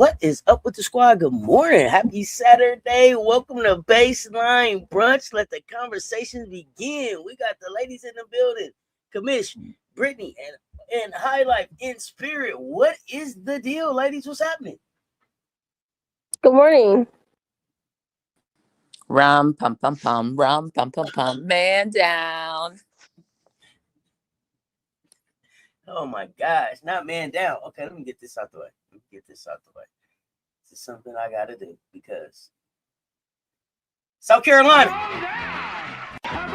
What is up with the squad? Good morning. Happy Saturday. Welcome to Baseline Brunch. Let the conversations begin. We got the ladies in the building. Commish, Brittany, and Highlight in spirit. What is the deal, ladies? What's happening? Good morning. Rum, pum, pum, pum, rum, pum, pum, pum, man down. Oh my gosh, not man down. Okay, let me get this out the way. This is something I gotta do because South Carolina. Come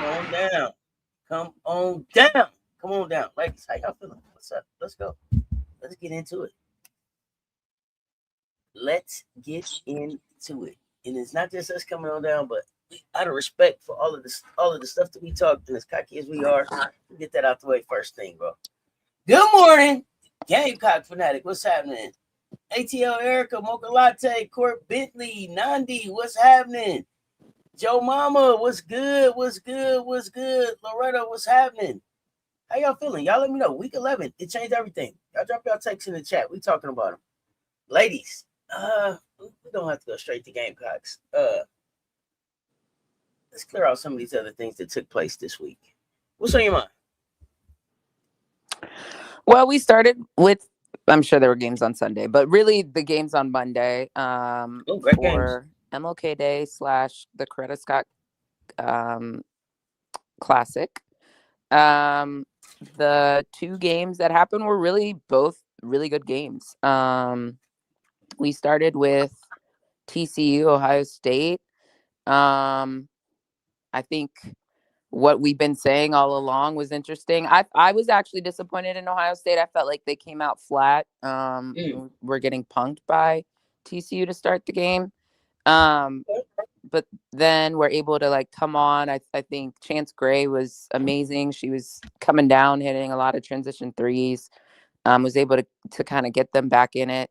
on down. Come on down. Ladies, how y'all feeling? What's up? Let's go. Let's get into it. And it's not just us coming on down, but out of respect for all of the stuff that we talked, and as cocky as we are, we'll get that out the way first thing, bro. Good morning, Gamecock fanatic. What's happening? ATL Erica, Mocha Latte, Court Bentley, Nandi, what's happening? Joe Mama, what's good? Loretta, what's happening? How y'all feeling? Y'all let me know. Week 11, it changed everything. Y'all drop y'all texts in the chat. We talking about them. Ladies, we don't have to go straight to Gamecocks. Let's clear out some of these other things that took place this week. What's on your mind? Well, we started with, I'm sure there were games on Sunday, but really the games on Monday Great for games. MLK Day / the Coretta Scott Classic. The two games that happened were really both really good games. We started with TCU, Ohio State. I think what we've been saying all along was interesting. I was actually disappointed in Ohio State. I felt like they came out flat. We're getting punked by TCU to start the game. But then we're able to come on. I think Chance Gray was amazing. She was coming down, hitting a lot of transition threes. Was able to kind of get them back in it.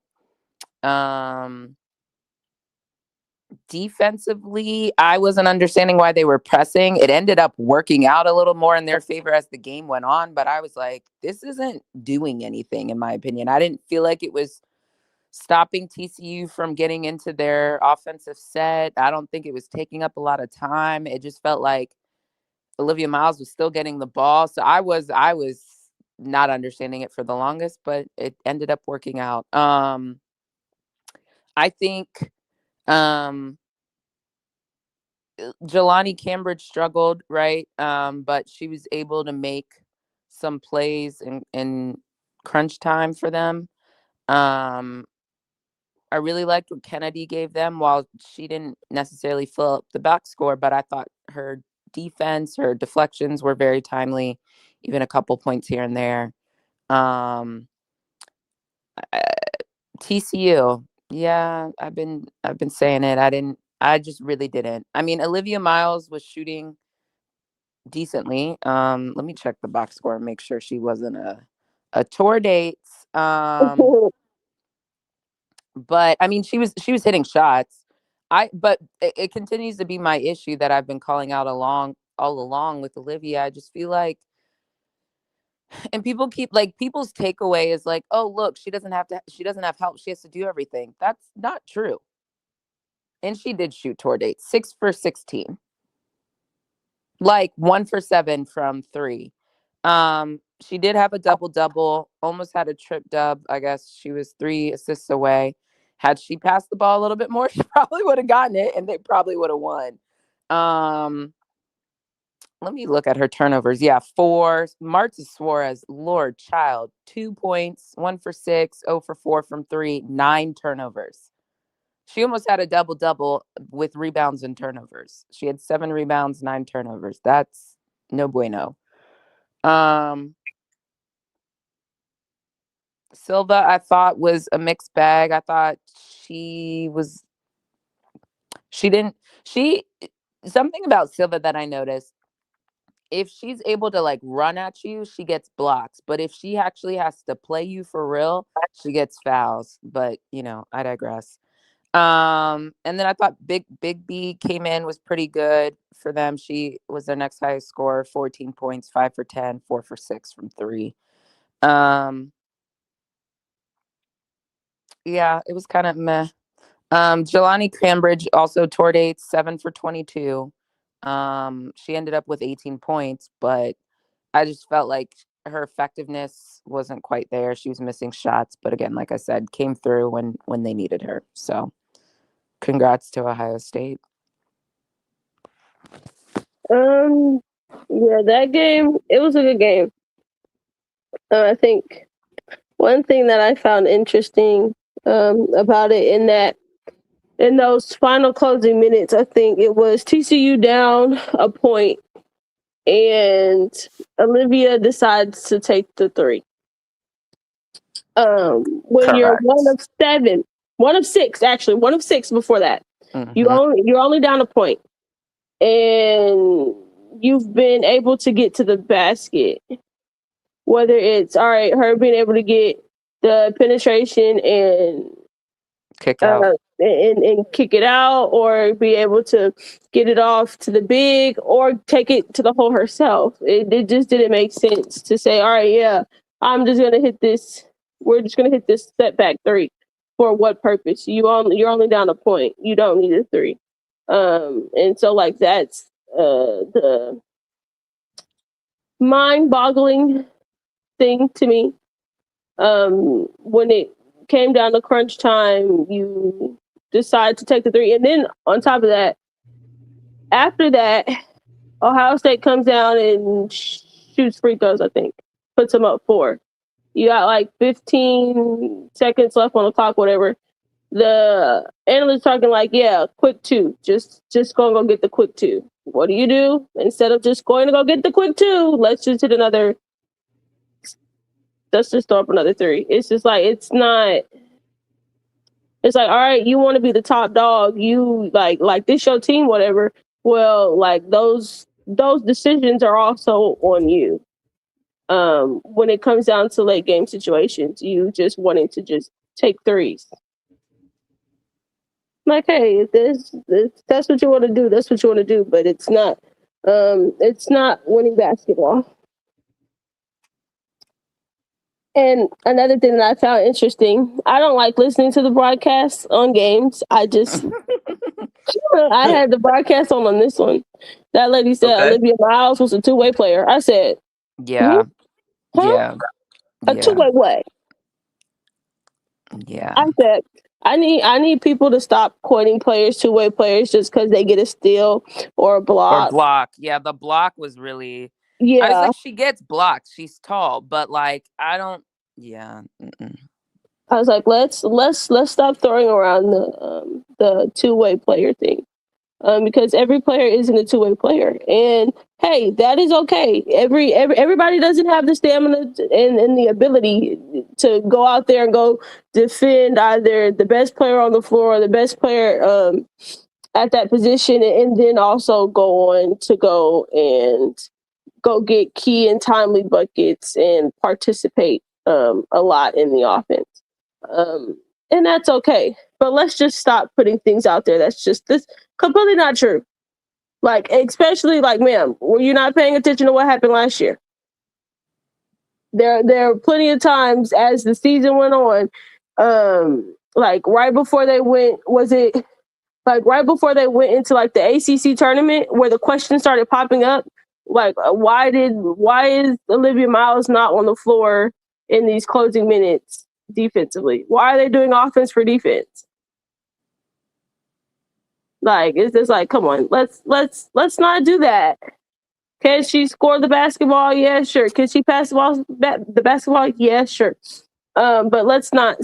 Defensively, I wasn't understanding why they were pressing. It ended up working out a little more in their favor as the game went on, but I was like, this isn't doing anything, in my opinion. I didn't feel like it was stopping TCU from getting into their offensive set. I don't think it was taking up a lot of time. It just felt like Olivia Miles was still getting the ball. So I was not understanding it for the longest, but it ended up working out. I think Jelani Cambridge struggled, right? But she was able to make some plays in crunch time for them. I really liked what Kennedy gave them. While she didn't necessarily fill up the box score, but I thought her defense, her deflections were very timely, even a couple points here and there. TCU, yeah, I've been saying it. I just really didn't. I mean, Olivia Miles was shooting decently. Let me check the box score and make sure she wasn't a tour dates. But I mean, she was hitting shots. But it continues to be my issue that I've been calling out all along with Olivia. I just feel like, and people keep people's takeaway is like, oh, look, she doesn't have help. She has to do everything. That's not true. And she did shoot tour dates, 6 for 16, 1 for 7 from 3. She did have a double, almost had a trip dub. I guess she was 3 assists away. Had she passed the ball a little bit more, she probably would have gotten it, and they probably would have won. Let me look at her turnovers. Yeah, 4. Marta Suarez, Lord child, 2 points, 1 for 6, 0 for 4 from 3, 9 turnovers. She almost had a double with rebounds and turnovers. She had 7 rebounds, 9 turnovers. That's no bueno. Silva, I thought, was a mixed bag. I thought something about Silva that I noticed. If she's able to run at you, she gets blocks. But if she actually has to play you for real, she gets fouls. But I digress. And then I thought Big B came in, was pretty good for them. She was their next highest scorer, 14 points, 5 for 10, 4 for 6 from 3. Yeah, it was kind of meh. Jelani Cranbridge also tour dates 7 for 22. She ended up with 18 points, but I just felt like her effectiveness wasn't quite there. She was missing shots, but again, like I said, came through when they needed her. So, congrats to Ohio State. Yeah, that game, it was a good game. I think one thing that I found interesting about it in those final closing minutes, I think it was TCU down a point, and Olivia decides to take the three. When you're Correct. one of six before that, you're only down a point, and you've been able to get to the basket. Whether it's all right, her being able to get the penetration and Kick out. and kick it out, or be able to get it off to the big, or take it to the hole herself. It just didn't make sense to say, all right, yeah, I'm just gonna hit this. We're just gonna hit this setback three. For what purpose? You're only down a point. You don't need a three. And so like that's the mind-boggling thing to me. When it came down to crunch time, you decide to take the three. And then on top of that, after that, Ohio State comes down and shoots free throws, I think. Puts them up 4. You got like 15 seconds left on the clock, whatever. The analyst talking like, yeah, quick 2. Just go and go get the quick 2. What do? Instead of just going to go get the quick 2, let's just hit another. Let's just throw up another 3. It's just like, it's not. It's like, all right, you want to be the top dog. You like this your team, whatever. Well, like those decisions are also on you. When it comes down to late game situations, you just wanting to just take threes. Like, hey, if that's what you want to do, that's what you want to do. But it's not winning basketball. And another thing that I found interesting, I don't like listening to the broadcast on games. I just, I had the broadcast on this one. That lady said Olivia Miles was a 2-way player. I said, yeah, huh? A 2-way what? Yeah. I said, I need people to stop coining players 2-way players just because they get a steal or a block. Or block. Yeah, the block was really. Yeah. I was like, she gets blocked. She's tall, but like, I don't. Yeah. Mm-mm. I was like, let's stop throwing around the 2-way player thing, because every player isn't a 2-way player, and hey, that is okay. Everybody doesn't have the stamina and the ability to go out there and go defend either the best player on the floor or the best player at that position, and then also go on to go get key and timely buckets and participate a lot in the offense. And that's okay. But let's just stop putting things out there that's completely not true. Like, especially like, ma'am, were you not paying attention to what happened last year? There were plenty of times as the season went on, like right before they went into like the ACC tournament, where the questions started popping up, like why is Olivia Miles not on the floor in these closing minutes defensively? Why are they doing offense for defense? Like, it's just like, come on, let's not do that. Can she score the basketball? Yeah, sure. Can she pass the basketball? Yeah, sure. But let's not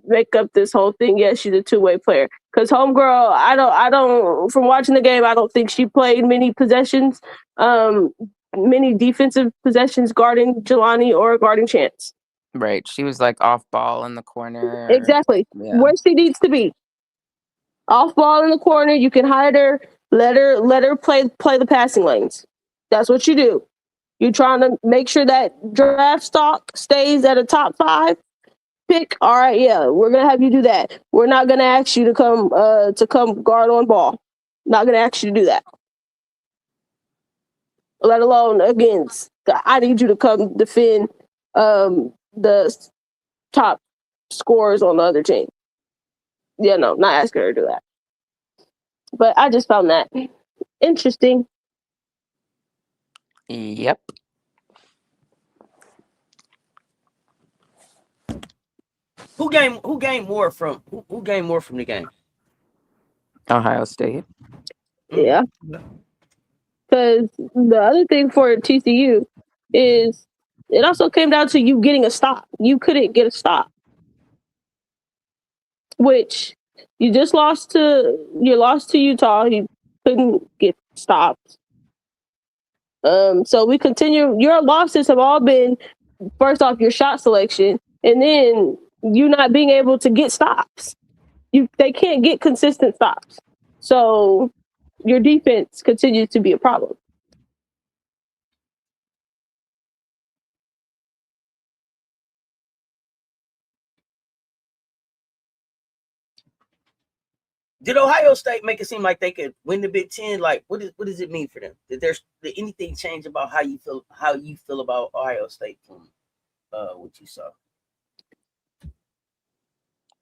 make up this whole thing. Yes, she's a 2-way player. Because homegirl, I don't. From watching the game, I don't think she played many possessions, many defensive possessions guarding Jelani or guarding Chance. Right, she was like off ball in the corner. Exactly, where she needs to be. Off ball in the corner. You can hide her. Let her play the passing lanes. That's what you do. You're trying to make sure that draft stock stays at a top 5 pick. All right, yeah, we're gonna have you do that. We're not gonna ask you to come guard on ball. Not gonna ask you to do that. Let alone against. I need you to come defend the top scores on the other team. Yeah, no, not asking her to do that. But I just found that interesting. Yep. Who gained more from the game? Ohio State. Yeah. Because the other thing for TCU is it also came down to you getting a stop. You couldn't get a stop, which you just lost to Utah. You couldn't get stopped. So we continue. Your losses have all been first off your shot selection, and then you not being able to get stops. They can't get consistent stops. So your defense continues to be a problem. Did Ohio State make it seem like they could win the Big Ten? Like, what does it mean for them? Did anything change about how you feel about Ohio State from what you saw?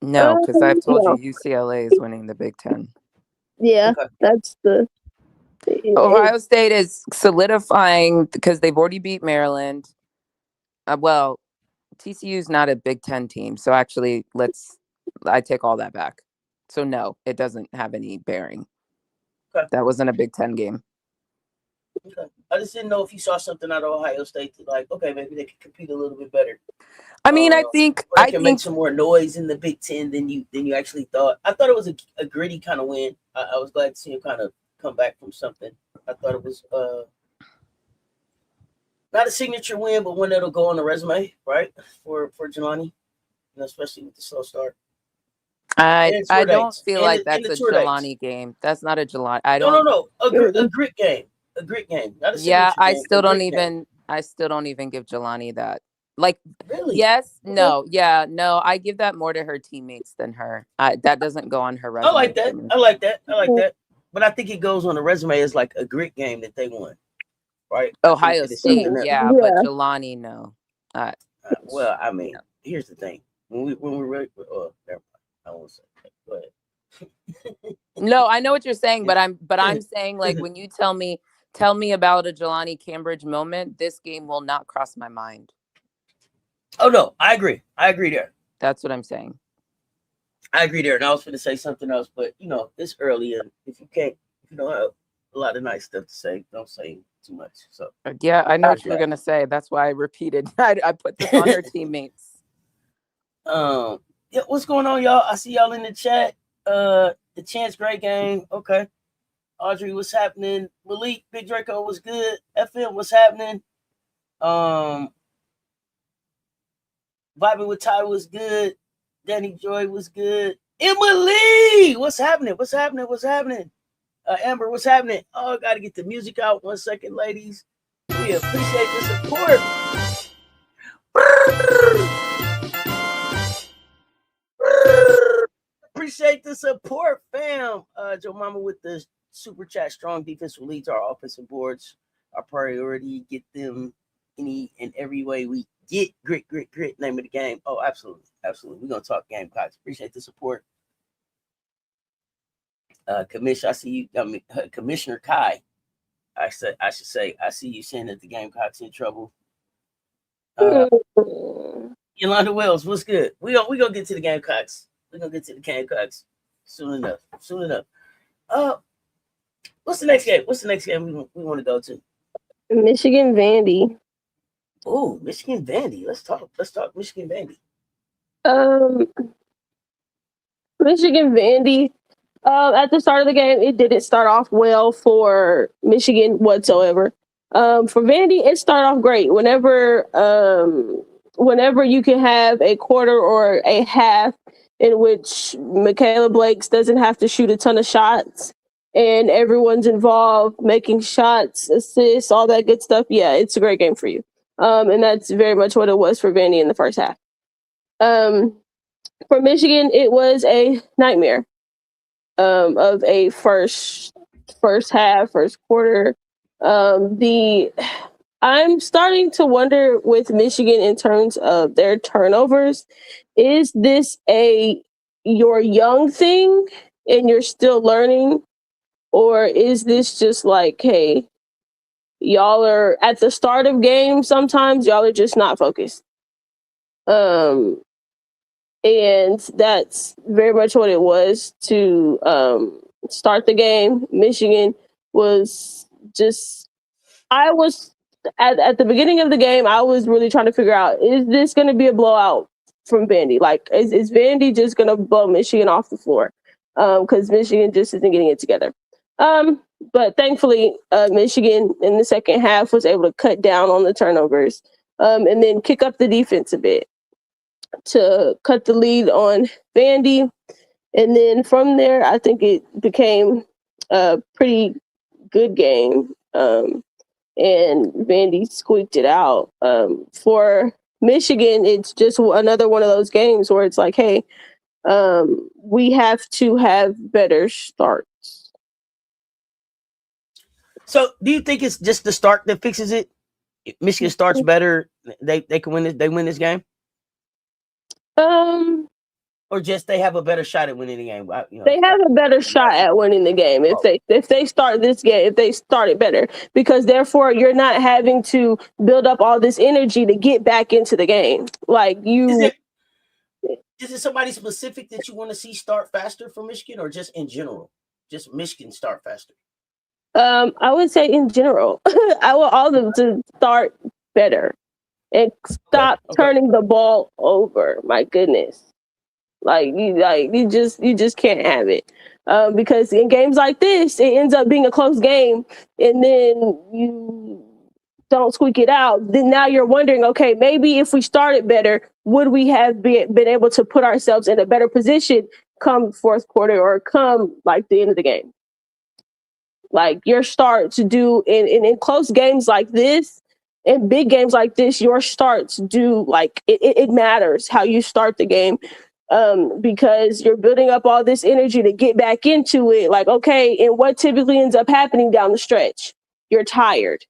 No, because I've told no. you UCLA is winning the Big Ten. Yeah, Okay. that's the. Ohio State is solidifying because they've already beat Maryland. Well, TCU is not a Big Ten team, so actually, I take all that back. So no, it doesn't have any bearing. Okay. That wasn't a Big Ten game. Okay. I just didn't know if you saw something out of Ohio State that, like, okay, maybe they could compete a little bit better. I mean, I think make some more noise in the Big Ten than you actually thought. I thought it was a gritty kind of win. I was glad to see him kind of come back from something. I thought it was not a signature win, but one that'll go on the resume, right? For Jelani, especially with the slow start. I don't feel like that's a Jelani game. That's not a Jelani. No. A grit game. A grit game. Not a yeah, I game, still don't even give Jelani that. Like, really? Yes, no, yeah, no. I give that more to her teammates than her. That doesn't go on her resume. I like that. But I think it goes on the resume as like a grit game that they won, right? Ohio State, yeah, but Jelani, no. Well, I mean, here's the thing: when we're ready, never mind. I won't say that. Go ahead. No, I know what you're saying, but I'm saying, like, when you tell me about a Jelani Cambridge moment, this game will not cross my mind. Oh no, I agree there. That's what I'm saying. I agree there, and I was going to say something else, but it's early, and if you don't have a lot of nice stuff to say, don't say too much. So yeah, I know what you were going to say. That's why I repeated. I put this on her teammates. Yeah, what's going on, y'all? I see y'all in the chat. The Chance, great game. Okay. Audrey, what's happening? Malik, Big Draco, was good. FM, what's happening? Vibing with Ty was good. Danny Joy was good. Emily, what's happening? Amber, what's happening? Oh, I got to get the music out. 1 second, ladies. We appreciate the support. Appreciate the support, fam. Joe Mama with the super chat. Strong defensive leads our offensive boards. Our priority, get them any and every way we get. Grit. Name of the game. Oh, absolutely. We're gonna talk Gamecocks. Appreciate the support. Commissioner, I see you. Commissioner Kai. I should say. I see you saying that the Gamecocks in trouble. Yolanda Wells, what's good? We gonna get to the Gamecocks. We're gonna get to the Gamecocks soon enough. What's the next game? We want to go to? Michigan Vandy. Oh, Michigan Vandy. Let's talk Michigan Vandy. Michigan Vandy. At the start of the game, it didn't start off well for Michigan whatsoever. For Vandy, it started off great. Whenever you can have a quarter or a half in which Michaela Blakes doesn't have to shoot a ton of shots and everyone's involved, making shots, assists, all that good stuff. Yeah, it's a great game for you. And that's very much what it was for Vandy in the first half. For Michigan, it was a nightmare of a first half, first quarter. The I'm starting to wonder with Michigan in terms of their turnovers. Is this a your young thing and you're still learning? Or is this just like, hey, y'all are at the start of games, sometimes y'all are just not focused. Um and that's very much what it was to start the game. Michigan was just I was at the beginning of the game, I was really trying to figure out, is this going to be a blowout from Vandy? Like, is Vandy just going to blow Michigan off the floor? Because Michigan just isn't getting it together. But thankfully, Michigan in the second half was able to cut down on the turnovers, and then kick up the defense a bit to cut the lead on Vandy. And then from there, I think it became a pretty good game. And Vandy squeaked it out. For Michigan, it's just another one of those games where it's like, hey, we have to have better starts. So, do you think it's just the start that fixes it? If Michigan starts better, they can win this. They win this game, or just they have a better shot at winning the game. They have a better shot at winning the game if they start this game, if they start it better, because therefore you're not having to build up all this energy to get back into the game. Like you. Is it somebody specific that you want to see start faster for Michigan, or just in general, just Michigan start faster? I would say in general, I want all of them to start better and stop turning the ball over. My goodness. You just can't have it, because in games like this, it ends up being a close game, and then you don't squeak it out. Then now you're wondering, okay, maybe if we started better, would we have been able to put ourselves in a better position come fourth quarter or come like the end of the game? Like your starts do in close games like this, in big games like this, your starts do like it matters how you start the game. Because you're building up all this energy to get back into it. Like, okay, and what typically ends up happening down the stretch? You're tired.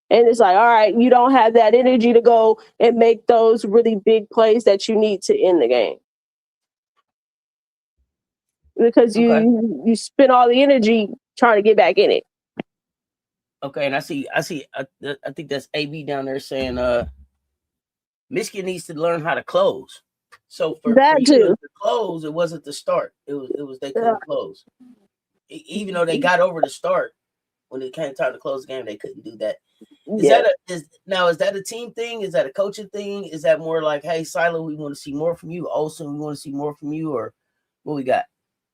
And it's like, all right, you don't have that energy to go and make those really big plays that you need to end the game. Because you spend all the energy trying to get back in it. Okay, and I think that's AB down there saying Michigan needs to learn how to close. So for you to close, it wasn't the start. It was they couldn't close. Even though they got over the start, when it came time to close the game, they couldn't do that. Is that a team thing? Is that a coaching thing? Is that more like, hey, Silo, we want to see more from you. Olsen, we want to see more from you, or what we got?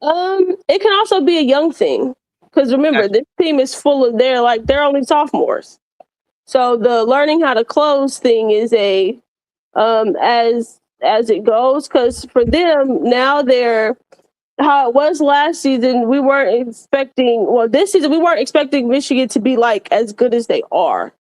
It can also be a young thing, because remember, this team is full of they're only sophomores. So the learning how to close thing is a as it goes, because for them now they're how it was last season. We weren't expecting this season we weren't expecting Michigan to be like as good as they are.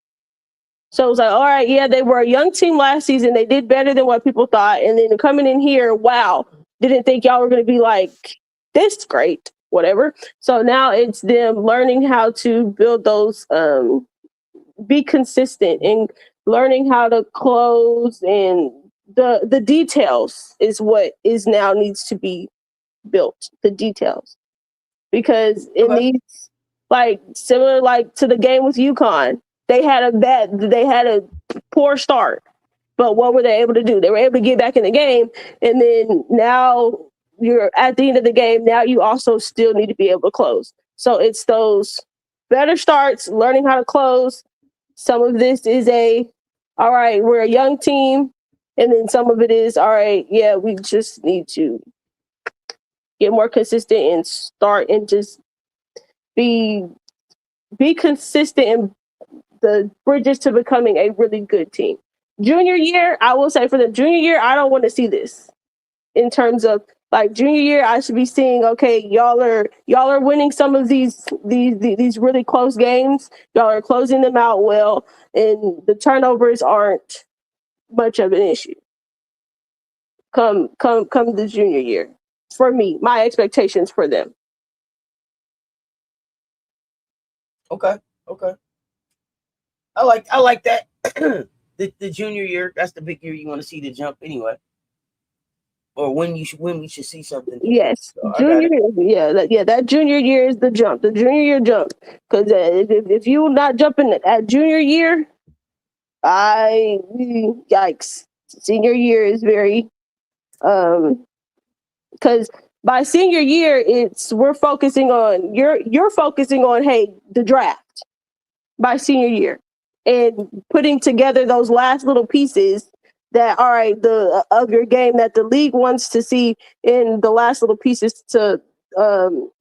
So it was like, all right, yeah, they were a young team last season. They did better than what people thought, and then coming in here, wow, didn't think y'all were going to be like this great, whatever. So now it's them learning how to build those, be consistent and learning how to close, and the details is what is now needs to be built, the details, because it needs similar to the game with UConn. They had a poor start, but what were they able to do? They were able to get back in the game, and then now you're at the end of the game. Now you also still need to be able to close. So it's those better starts, learning how to close. Some of this is all right, we're a young team. And then some of it is, all right, yeah, we just need to get more consistent and start and just be consistent in the bridges to becoming a really good team. Junior year, I will say for the junior year, I don't want to see this in terms of junior year. I should be seeing, okay, y'all are winning some of these really close games. Y'all are closing them out well, and the turnovers aren't much of an issue. Come the junior year. For me, my expectations for them. Okay. I like that. the junior year, that's the big year you want to see the jump anyway, or when we should see something. Yes, So I got junior. it. Yeah, that junior year is the jump. The junior year jump. Because if you're not jumping at junior year, yikes. Senior year is very because by senior year we're focusing on you're focusing on, hey, the draft by senior year and putting together those last little pieces that all right the of your game that the league wants to see in the last little pieces to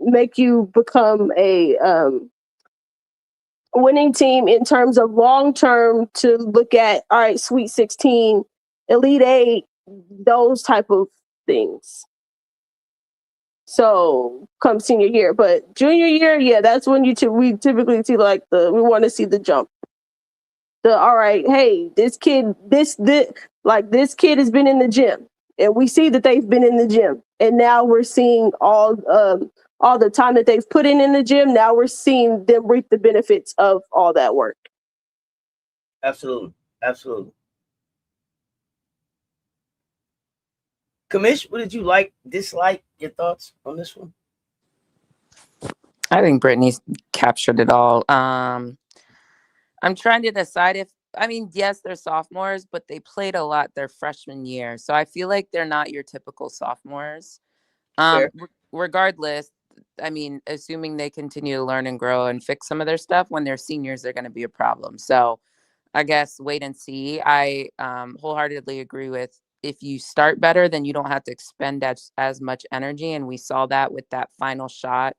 make you become a winning team in terms of long term to look at all right Sweet 16, Elite 8, those type of things. So come senior year, but junior year, yeah, that's when we typically see like we want to see the jump. All right, hey, this kid this kid has been in the gym, and we see that they've been in the gym, and now we're seeing all the time that they've put in the gym. Now we're seeing them reap the benefits of all that work. Absolutely. Commish, what did you dislike? Your thoughts on this one? I think Brittany's captured it all. I'm trying to decide yes, they're sophomores, but they played a lot their freshman year. So I feel like they're not your typical sophomores. Regardless, assuming they continue to learn and grow and fix some of their stuff, when they're seniors, they're going to be a problem. So I guess wait and see. I wholeheartedly agree with, if you start better, then you don't have to expend as much energy. And we saw that with that final shot,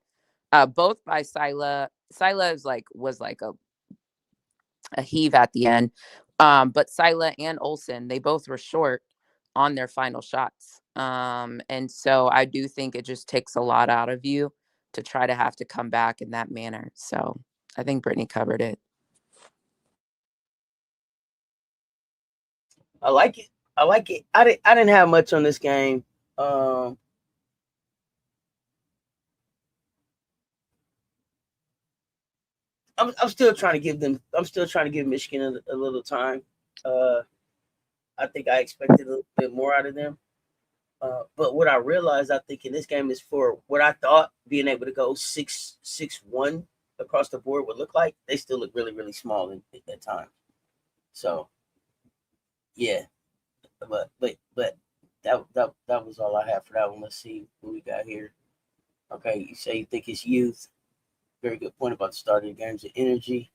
both by Sila. Sila was like a heave at the end. But Sila and Olsen, they both were short on their final shots. And so I do think it just takes a lot out of you to try to have to come back in that manner. So I think Brittany covered it. I like it. I didn't have much on this game. I'm still trying to give Michigan a little time. I think I expected a little bit more out of them. But what I realized, I think in this game is for what I thought being able to go 6-1 across the board would look like. They still look really, really small at that time. So, yeah, but that was all I have for that one. Let's see what we got here. Okay, you say you think it's youth. Very good point about the start of the games and energy.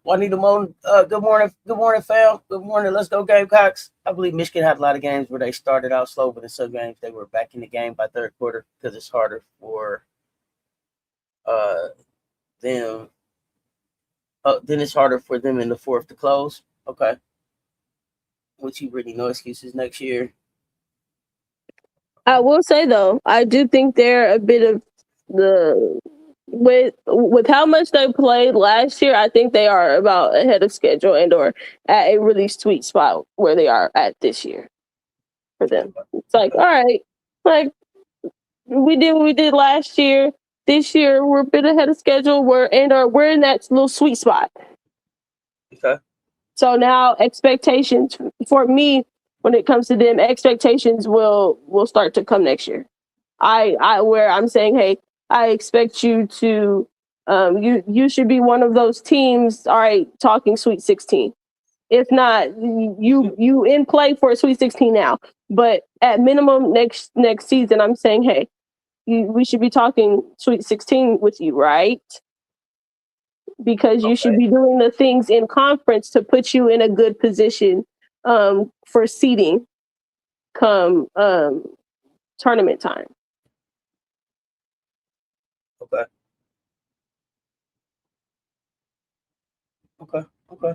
Juanita Moan, good morning, fam. Good morning. Let's go, Gamecocks. I believe Michigan had a lot of games where they started out slow, but in some games they were back in the game by third quarter because it's harder for them. Then it's harder for them in the fourth to close. Okay. Which you really no excuses next year. I will say though, I do think they're a bit of with how much they played last year. I think they are about ahead of schedule and or at a really sweet spot where they are at this year for them. It's like, all right, like we did what we did last year. This year we're a bit ahead of schedule. We're in that little sweet spot. Okay. So now expectations for me when it comes to them, expectations will start to come next year. Where I'm saying, hey, I expect you to you should be one of those teams, all right, talking Sweet 16. If not, you in play for a Sweet 16 now. But at minimum next season, I'm saying, hey, we should be talking Sweet 16 with you, right? Because you should be doing the things in conference to put you in a good position for seeding come tournament time. Okay.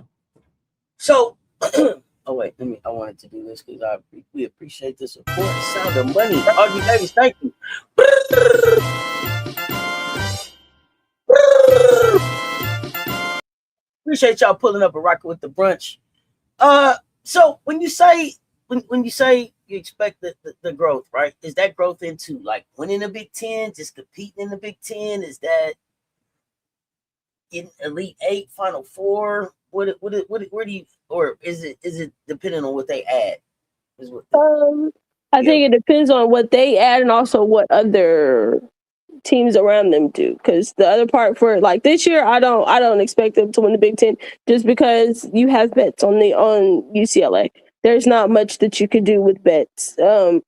So, oh wait, I wanted to do this because we appreciate the support. Sound of money, Augie Davis, thank you. Appreciate y'all pulling up and rocking with the brunch. So when you say you expect the growth, right? Is that growth into like winning the Big Ten, just competing in the Big Ten? Is that in Elite 8, Final 4? Where do you, or is it depending on what they add? I think it depends on what they add and also what other teams around them do. Because the other part for like this year, I don't expect them to win the Big Ten just because you have bets on UCLA. There's not much that you could do with bets for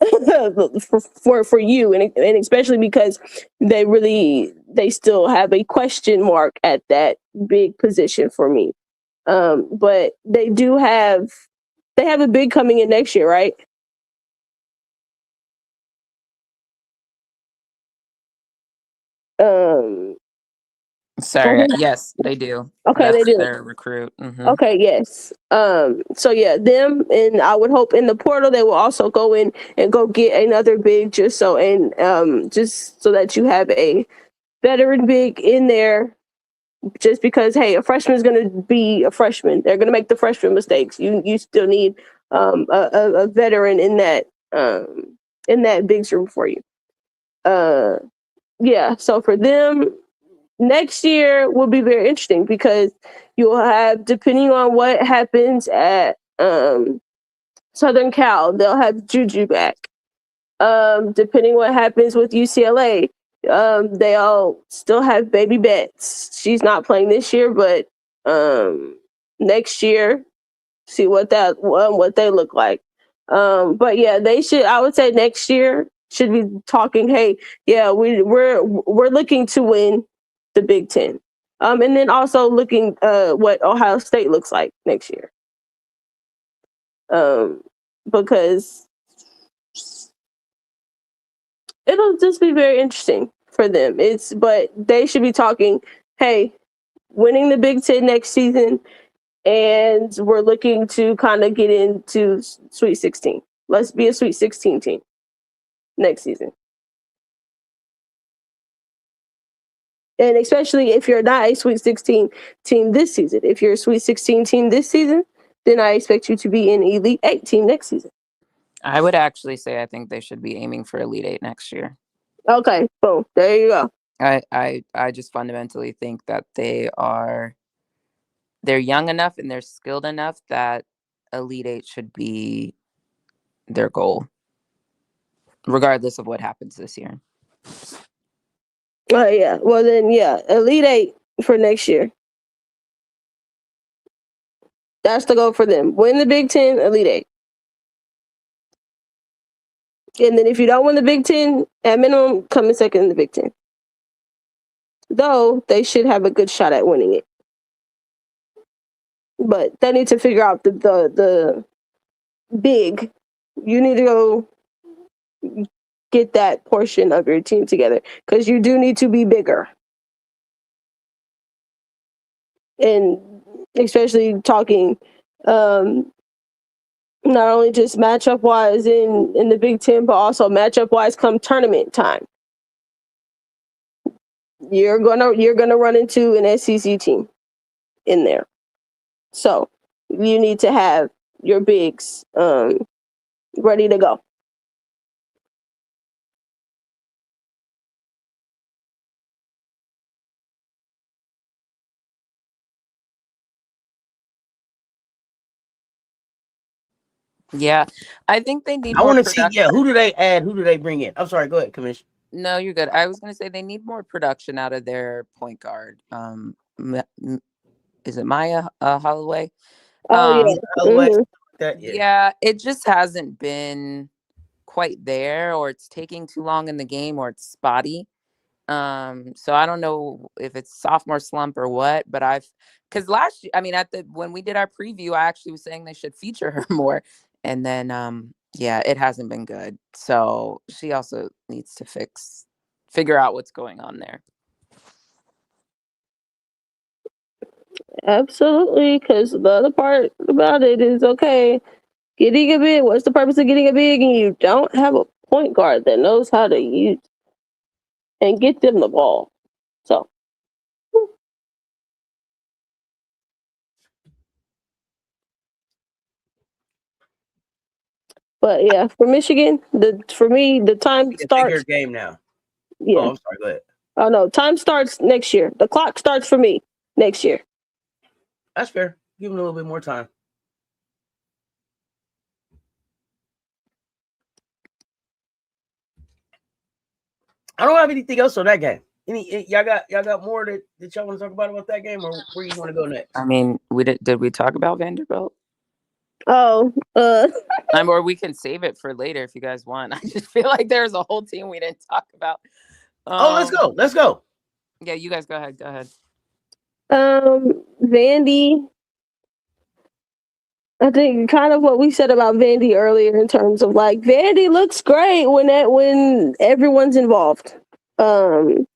you, and especially because they still have a question mark at that big position for me. But they have a big coming in next year, right? Sorry. Yes, they do. Okay, they do. Their recruit. Mm-hmm. Okay, yes. So yeah, them, and I would hope in the portal they will also go in and go get another big just so that you have a veteran big in there. Just because, hey, a freshman is going to be a freshman. They're going to make the freshman mistakes. You still need a veteran in that bigs room for you. Yeah. So for them, next year will be very interesting because you'll have, depending on what happens at Southern Cal, they'll have Juju back. Depending what happens with UCLA, they all still have Baby Betts. She's not playing this year, but next year, see what they look like. But yeah, they should. I would say next year should be talking. Hey, yeah, we're looking to win the Big Ten, and then also looking what Ohio State looks like next year, because it'll just be very interesting for them. But they should be talking, hey, winning the Big Ten next season, and we're looking to kind of get into Sweet 16. Let's be a Sweet 16 team next season. And especially if you're not a Sweet 16 team this season. If you're a Sweet 16 team this season, then I expect you to be an Elite 8 team next season. I would actually say I think they should be aiming for Elite 8 next year. Okay, boom. There you go. I just fundamentally think that they're young enough and they're skilled enough that Elite 8 should be their goal, regardless of what happens this year. Yeah. Well, then, yeah, Elite 8 for next year. That's the goal for them. Win the Big Ten, Elite 8. And then if you don't win the Big Ten, at minimum, come in second in the Big Ten. Though they should have a good shot at winning it. But they need to figure out the big. You need to go get that portion of your team together because you do need to be bigger. And especially talking not only just matchup wise in the Big Ten, but also matchup wise come tournament time. You're gonna run into an SEC team in there. So you need to have your bigs ready to go. Yeah, I think they need. I want to see. Yeah, who do they add? Who do they bring in? I'm sorry. Go ahead, Commissioner. No, you're good. I was going to say they need more production out of their point guard. Is it Maya Holloway? Yeah. Mm-hmm. Yeah, it just hasn't been quite there, or it's taking too long in the game, or it's spotty. So I don't know if it's sophomore slump or what, but because last year, I mean, when we did our preview, I actually was saying they should feature her more, and then yeah, it hasn't been good. So she also needs to figure out what's going on there. Absolutely, because the other part about it is, okay, getting a big, what's the purpose of getting a big and you don't have a point guard that knows how to use and get them the ball? So but yeah, for Michigan, for me the time starts game now. Yeah. Oh, I'm sorry, go ahead. Oh no, time starts next year. The clock starts for me next year. That's fair. Give him a little bit more time. I don't have anything else on that game. Y'all got more that y'all want to talk about that game, or where you want to go next? I mean, did we talk about Vanderbilt? Oh, or we can save it for later if you guys want. I just feel like there's a whole team we didn't talk about. Let's go. Yeah, you guys go ahead. Vandy. I think kind of what we said about Vandy earlier in terms of like Vandy looks great when everyone's involved. And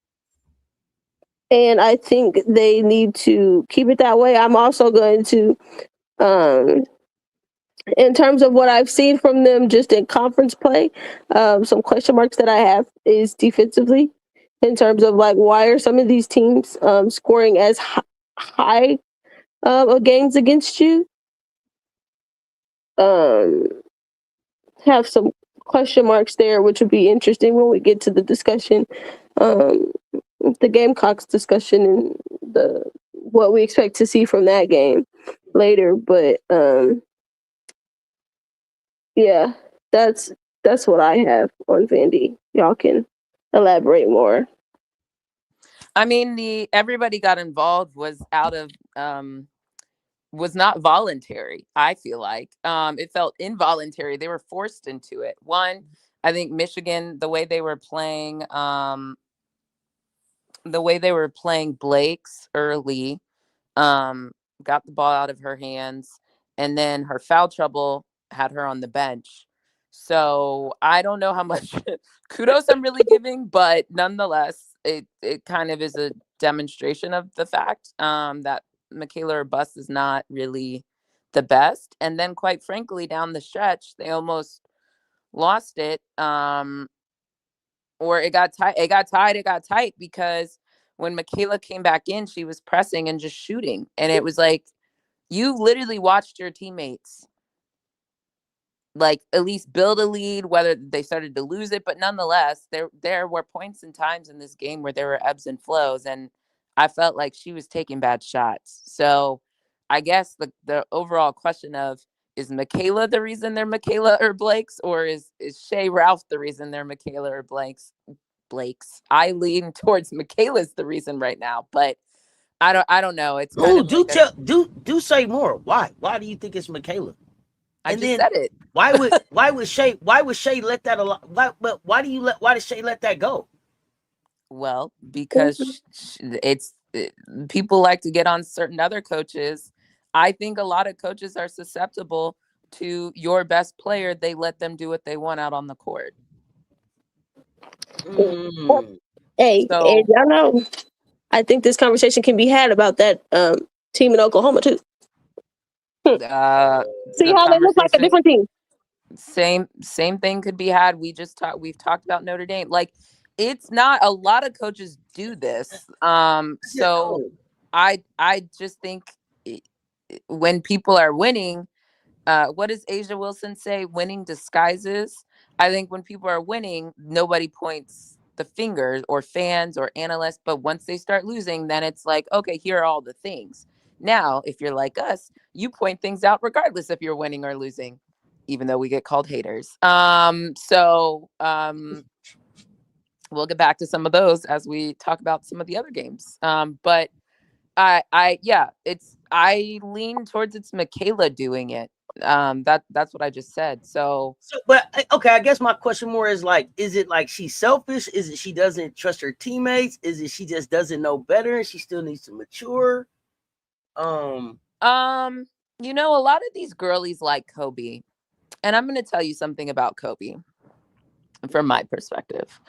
I think they need to keep it that way. I'm also going to in terms of what I've seen from them just in conference play, some question marks that I have is defensively in terms of like why are some of these teams scoring as high of games against you? Have some question marks there, which would be interesting when we get to the discussion, the Gamecocks discussion and what we expect to see from that game later. But yeah, that's what I have on Vandy. Y'all can elaborate more. I mean, everybody got involved was out of was not voluntary. I feel like it felt involuntary. They were forced into it. One, I think Michigan, the way they were playing Blake's early, got the ball out of her hands, and then her foul trouble had her on the bench. So I don't know how much kudos I'm really giving, but nonetheless, it kind of is a demonstration of the fact that Michaela or bust is not really the best. And then quite frankly, down the stretch, they almost lost it. Or it got tight because when Michaela came back in, she was pressing and just shooting. And it was like, you literally watched your teammates like at least build a lead, whether they started to lose it. But nonetheless, there were points and times in this game where there were ebbs and flows. And I felt like she was taking bad shots. So I guess the overall question of, is Michaela the reason they're Michaela or Blake's, or is Shay Ralph the reason they're Michaela or Blake's? I lean towards Michaela's the reason right now, but I don't know. It's kind of do say more. Why do you think it's Michaela? I just said it. why would Shay let that why did Shay let that go? Well, because people like to get on certain other coaches. I think a lot of coaches are susceptible to your best player. They let them do what they want out on the court. Hey, and y'all know, I think this conversation can be had about that team in Oklahoma too. See how they look like a different team. Same thing could be had. We've talked about Notre Dame. Like, it's not a lot of coaches do this. So I just think when people are winning, what does Asia Wilson say? Winning disguises. I think when people are winning, nobody points the fingers, or fans or analysts. But once they start losing, then it's like, okay, here are all the things. Now, if you're like us, you point things out regardless if you're winning or losing, even though we get called haters. We'll get back to some of those as we talk about some of the other games. But I lean towards it's Michaela doing it. That's what I just said. But okay, I guess my question more is like, is it like she's selfish? Is it she doesn't trust her teammates? Is it she just doesn't know better and she still needs to mature? A lot of these girlies like Kobe, and I'm going to tell you something about Kobe from my perspective.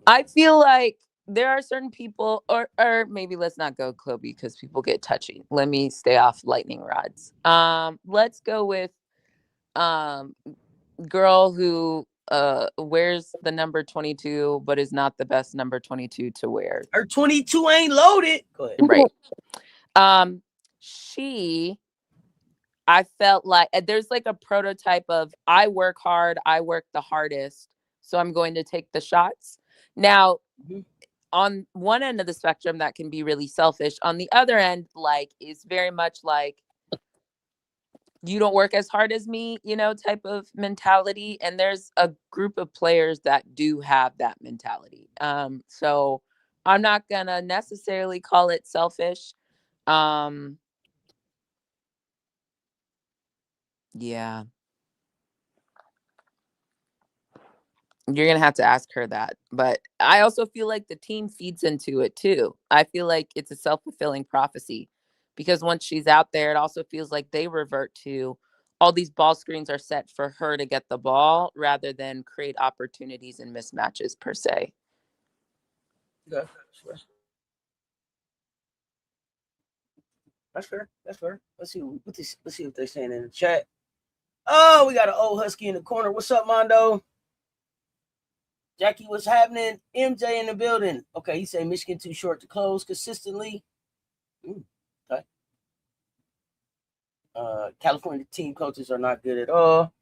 I feel like there are certain people, or maybe let's not go Kobe because people get touchy. Let me stay off lightning rods. Let's go with girl who wears the number 22 but is not the best number 22 to wear. Her 22 ain't loaded. Go ahead. Right. I felt like there's like a prototype of, I work hard, I work the hardest, so I'm going to take the shots. Now, on one end of the spectrum, that can be really selfish. On the other end, like, is very much like, you don't work as hard as me, type of mentality. And there's a group of players that do have that mentality. So I'm not gonna necessarily call it selfish. Yeah. You're going to have to ask her that. But I also feel like the team feeds into it too. I feel like it's a self-fulfilling prophecy, because once she's out there, it also feels like they revert to all these ball screens are set for her to get the ball rather than create opportunities and mismatches per se. Yeah, that's fair. That's fair. Let's see what they're saying in the chat. Oh, we got an old Husky in the corner. What's up, Mondo? Jackie, what's happening? MJ in the building. Okay, he said Michigan too short to close consistently. Okay. California team coaches are not good at all.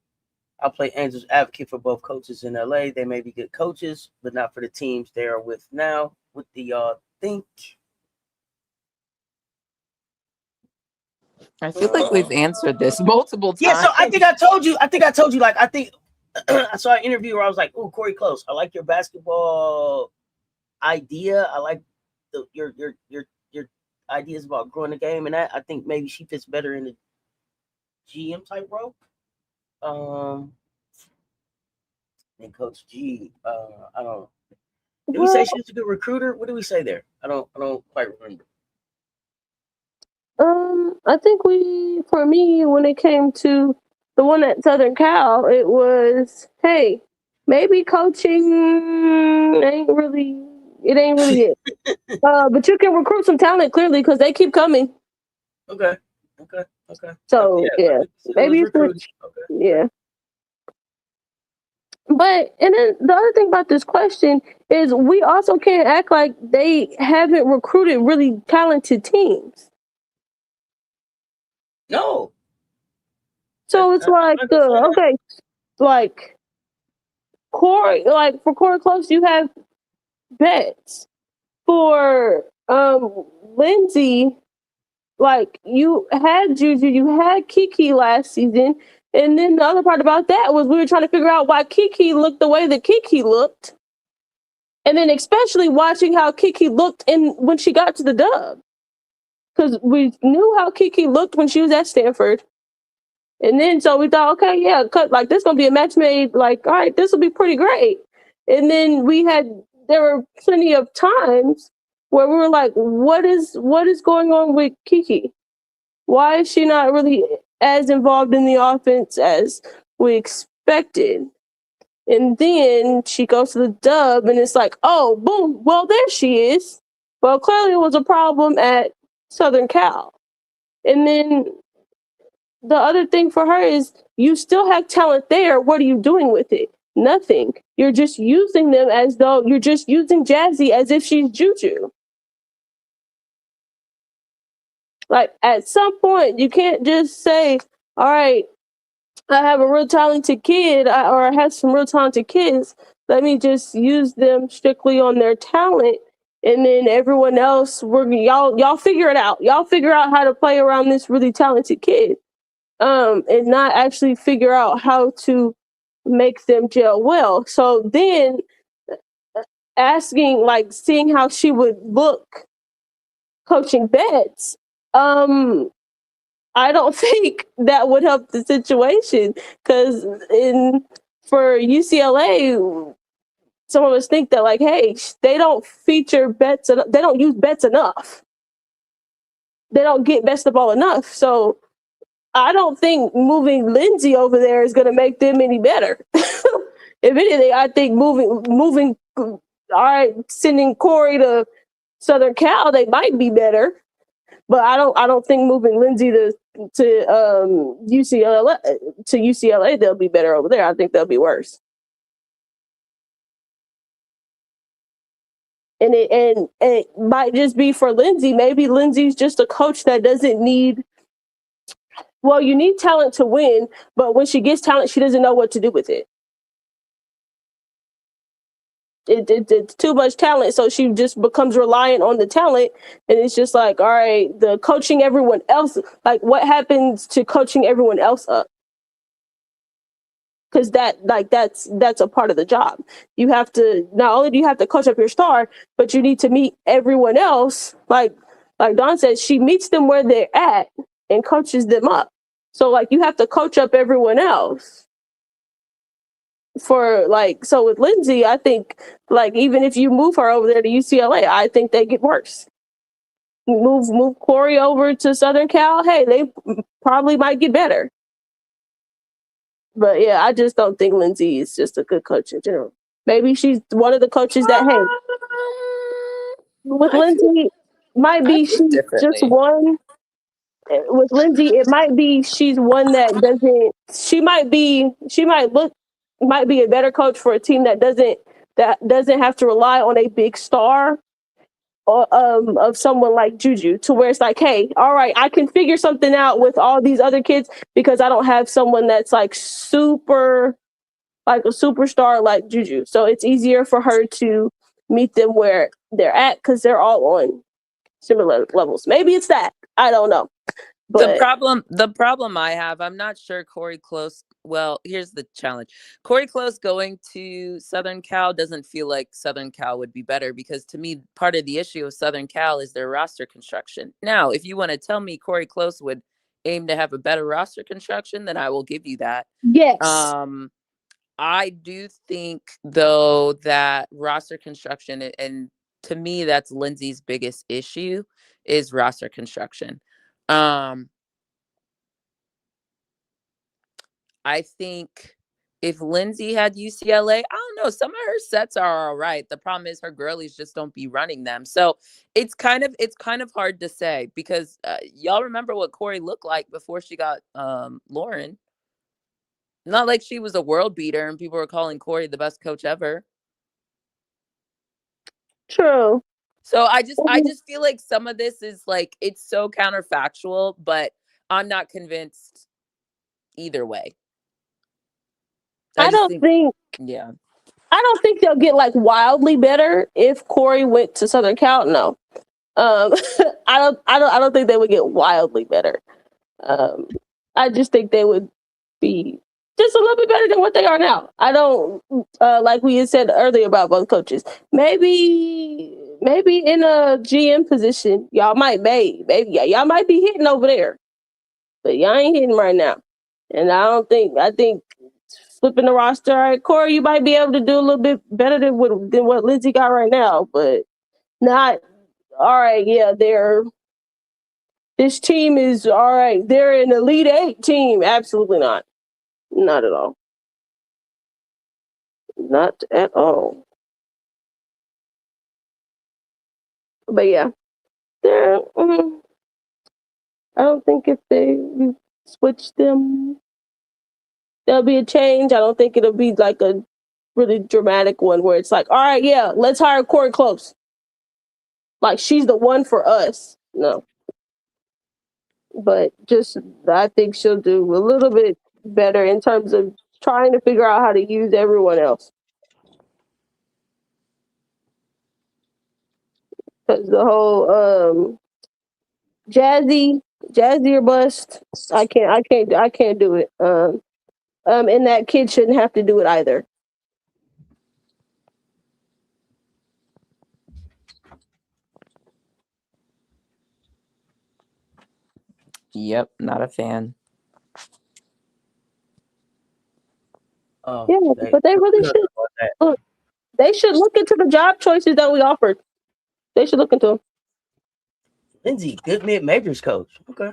I'll play Angels advocate for both coaches in LA. They may be good coaches, but not for the teams they are with now. What do y'all think? I feel like we've answered this multiple times. Yeah, so I think I told you, like, I think I saw an interview where I was like, "Oh, Corey Close, I like your basketball idea. I like your ideas about growing the game, and that I think maybe she fits better in the GM type role." And Coach G, I don't know. Did we say she was a good recruiter? What did we say there? I don't quite remember. I think for me, when it came to the one at Southern Cal, it was, hey, maybe coaching ain't really it. But you can recruit some talent clearly because they keep coming. Okay. So yeah, maybe okay. Yeah. But and then the other thing about this question is we also can't act like they haven't recruited really talented teams. No. So it's like okay, like Corey, like for Corey Close, you have Betts. For Lindsay, like you had Juju, you had Kiki last season, and then the other part about that was we were trying to figure out why Kiki looked the way that Kiki looked, and then especially watching how Kiki looked when she got to the Dub, because we knew how Kiki looked when she was at Stanford. And then so we thought, okay, yeah, like this gonna be a match made. Like, all right, this will be pretty great. And then there were plenty of times where we were like, what is going on with Kiki? Why is she not really as involved in the offense as we expected? And then she goes to the Dub, and it's like, oh, boom, well there she is. Well, clearly it was a problem at Southern Cal. And then the other thing for her is you still have talent there. What are you doing with it? Nothing. You're just using them as though you're just using Jazzy as if she's Juju. Like at some point, you can't just say, all right, I have a real talented kid or I have some real talented kids. Let me just use them strictly on their talent. And then everyone else, y'all figure it out. Y'all figure out how to play around this really talented kid. And not actually figure out how to make them gel well. So then seeing how she would look coaching Betts, I don't think that would help the situation, because for UCLA, some of us think that like, hey, they don't feature Betts, they don't use Betts enough. They don't get Betts the ball enough. So I don't think moving Lindsay over there is going to make them any better. If anything, I think moving, all right, sending Corey to Southern Cal, they might be better. But I don't think moving Lindsay to UCLA they'll be better over there. I think they'll be worse. And it might just be for Lindsay. Maybe Lindsay's just a coach that doesn't need. Well, you need talent to win, but when she gets talent, she doesn't know what to do with it. it's too much talent, so she just becomes reliant on the talent, and it's just like, all right, the coaching everyone else, like what happens to coaching everyone else up? Because that's a part of the job. You have to, not only do you have to coach up your star, but you need to meet everyone else. Like Dawn said, she meets them where they're at and coaches them up. So like you have to coach up everyone else. For like, so with Lindsay, I think like even if you move her over there to UCLA, I think they get worse. Move Corey over to Southern Cal, hey, they probably might get better. But yeah, I just don't think Lindsay is just a good coach in general. Maybe she's one of the coaches that, hey, with Lindsay, might be she's just one. With Lindsay, it might be she's one that doesn't. She might be a better coach for a team that doesn't have to rely on a big star or of someone like Juju, to where it's like, hey, all right, I can figure something out with all these other kids because I don't have someone that's like super, like a superstar like Juju. So it's easier for her to meet them where they're at because they're all on similar levels. Maybe it's that. I don't know. But the problem I have, I'm not sure Corey Close. Well, here's the challenge. Corey Close going to Southern Cal doesn't feel like Southern Cal would be better, because to me, part of the issue of Southern Cal is their roster construction. Now, if you want to tell me Corey Close would aim to have a better roster construction, then I will give you that. Yes. I do think, though, that roster construction, and to me, that's Lindsay's biggest issue, is roster construction. I think if Lindsay had UCLA, I don't know, some of her sets are all right. The problem is her girlies just don't be running them. So it's kind of hard to say, because y'all remember what Corey looked like before she got Lauren. Not like she was a world beater and people were calling Corey the best coach ever. True. So I just feel like some of this is like, it's so counterfactual, but I'm not convinced either way. I don't think they'll get like wildly better if Corey went to Southern Cal. No. I don't think they would get wildly better. I just think they would be just a little bit better than what they are now. I don't like we had said earlier about both coaches. Maybe in a GM position, y'all might be hitting over there, but y'all ain't hitting right now. And I think flipping the roster, all right, Corey, you might be able to do a little bit better than what Lindsay got right now, but not all right. Yeah, this team is all right. They're an Elite Eight team. Absolutely not. Not at all. Not at all. But yeah, I don't think if they switch them, there'll be a change. I don't think it'll be like a really dramatic one where it's like, all right, yeah, let's hire Corey Close. Like, she's the one for us. No. But just, I think she'll do a little bit better in terms of trying to figure out how to use everyone else. Because the whole Jazzy or bust, I can't do it. And that kid shouldn't have to do it either. Yep, not a fan. Yeah, but they really should. Look, they should look into the job choices that we offered. They should look into them. Lindsay, good mid-majors coach. Okay.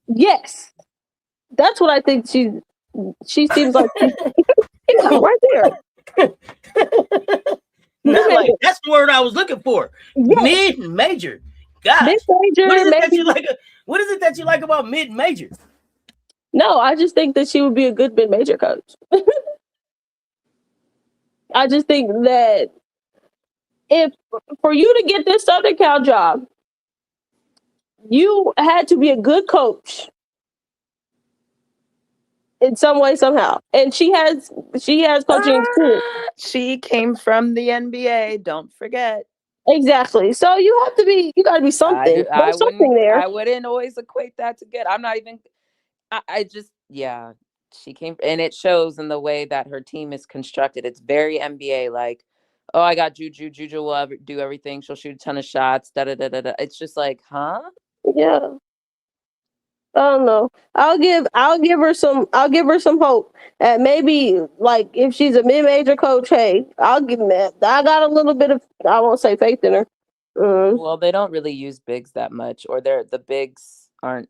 Yes, that's what I think. She seems like she's right there. Not like, that's the word I was looking for. Yes. Mid-major. Gosh. Mid-major. What is it that you like about mid-major? No, I just think that she would be a good mid-major coach. I just think that if for you to get this Southern Cal job, you had to be a good coach in some way, somehow. And she has coaching experience. She came from the NBA. Don't forget. Exactly. So you gotta be something. There's something there. I wouldn't always equate that to good. I'm not even. I just she came, and it shows in the way that her team is constructed. It's very NBA like. Oh, I got Juju. Juju will do everything. She'll shoot a ton of shots. Da da da da da. It's just like, huh? Yeah. I don't know. I'll give her some hope. And maybe like if she's a mid-major coach, hey, I got a little bit of, I won't say faith in her. Well, they don't really use bigs that much, or the bigs aren't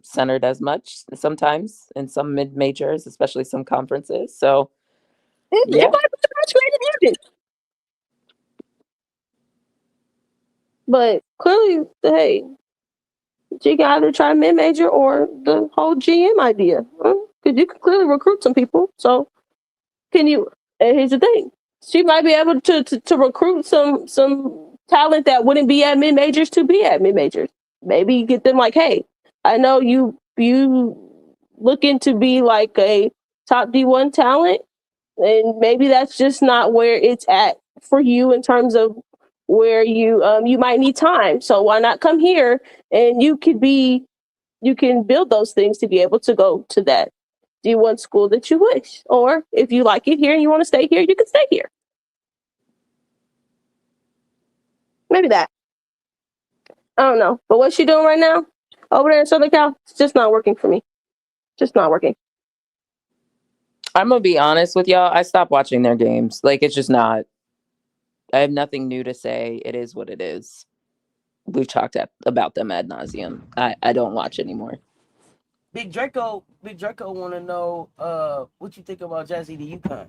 centered as much sometimes in some mid majors, especially some conferences. So it might be the best way to do it. But clearly, hey, she can either try mid-major or the whole GM idea. Because you can clearly recruit some people. So can you? And here's the thing: she might be able to recruit some talent that wouldn't be at mid majors to be at mid majors. Maybe get them like, hey, I know you looking to be like a top D1 talent, and maybe that's just not where it's at for you in terms of where you might need time. So why not come here and you can build those things to be able to go to that D1 school that you wish. Or if you like it here and you want to stay here, you can stay here. Maybe that. I don't know. But what's she doing right now over there in Southern Cal? It's just not working for me. Just not working. I'm going to be honest with y'all. I stopped watching their games. Like, it's just not. I have nothing new to say. It is what it is. We've talked about them ad nauseum. I don't watch anymore. Big Draco want to know what you think about Jazzy to UConn.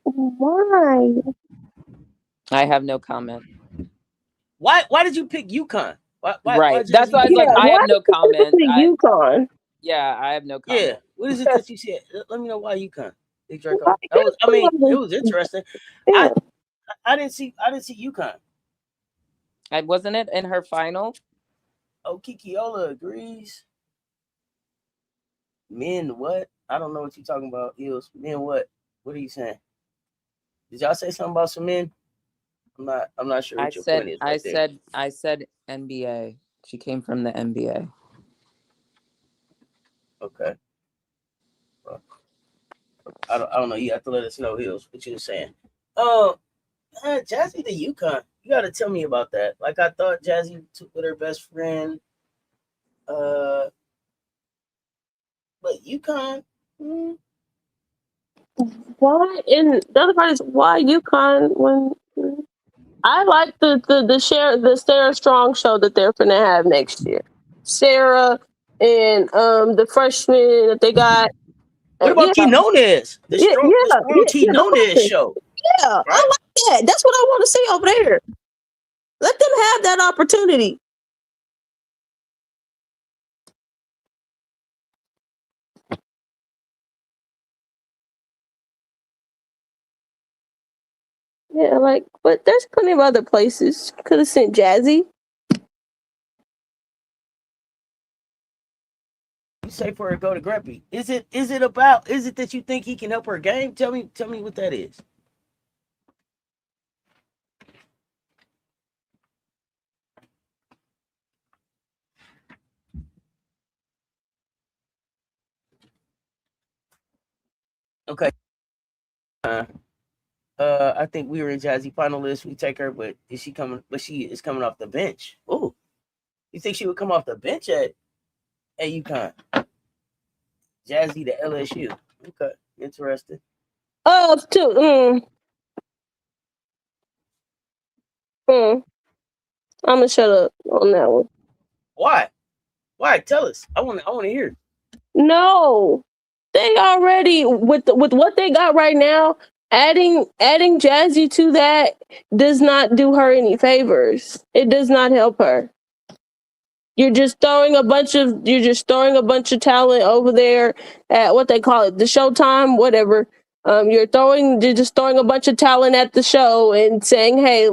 Why? I have no comment. Why did you pick UConn? Why, right. That's why I was like, I have no comment. UConn. Yeah, I have no comment. Yeah. What is it that you said? Let me know why UConn. Big Draco. It was interesting. Yeah. I didn't see UConn. Wasn't it in her final? Oh, Kikiola agrees. Men what? I don't know what you're talking about, Eels. Men what? What are you saying? Did y'all say something about some men? I'm not sure what your point is. I said NBA. She came from the NBA. Okay. Well, I don't know. You have to let us know, Hills, what you were saying. Jazzy to UConn. You got to tell me about that. Like, I thought Jazzy took with her best friend. But UConn. Why? And the other part is why UConn when I like the Sarah Strong show that they're gonna have next year. Sarah and the freshman that they got. What about Quinones? The strong Quinones show. Yeah, right? I like that. That's what I want to see over there. Let them have that opportunity. Yeah, but there's plenty of other places. Could have sent Jazzy. You say for her to go to Greppy. Is it that you think he can help her game? Tell me what that is. Okay. I think we were in Jazzy finalists. We take her, but she is coming off the bench. Oh, you think she would come off the bench at UConn? Jazzy to LSU. Okay, interesting. I'm gonna shut up on that one. Why? Tell us. I want to hear. No, they already with what they got right now. Adding Jazzy to that does not do her any favors. It does not help her. You're just throwing a bunch of talent over there at what they call it, the Showtime, whatever. You're just throwing a bunch of talent at the show and saying, "Hey,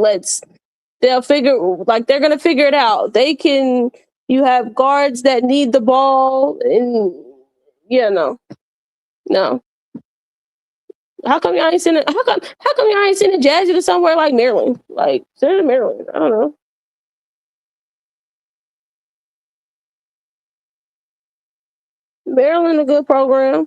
they're gonna figure it out. They can You have guards that need the ball, and no. How come y'all ain't sending? How come y'all ain't sending Jazzy to somewhere like Maryland? Like send her to Maryland. I don't know. Maryland a good program.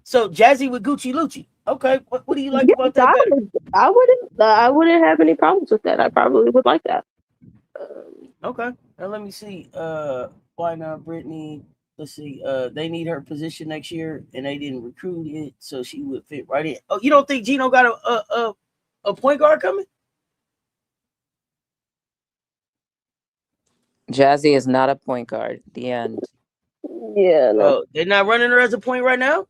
So Jazzy with Gucci Lucci. Okay, what do you like about that better? I wouldn't have any problems with that. I probably would like that. Okay, now let me see. Why not Brittany? Let's see. They need her position next year, and they didn't recruit it, so she would fit right in. Oh, you don't think Gino got a point guard coming? Jazzy is not a point guard. The end. Yeah, no. Oh, they're not running her as a point right now.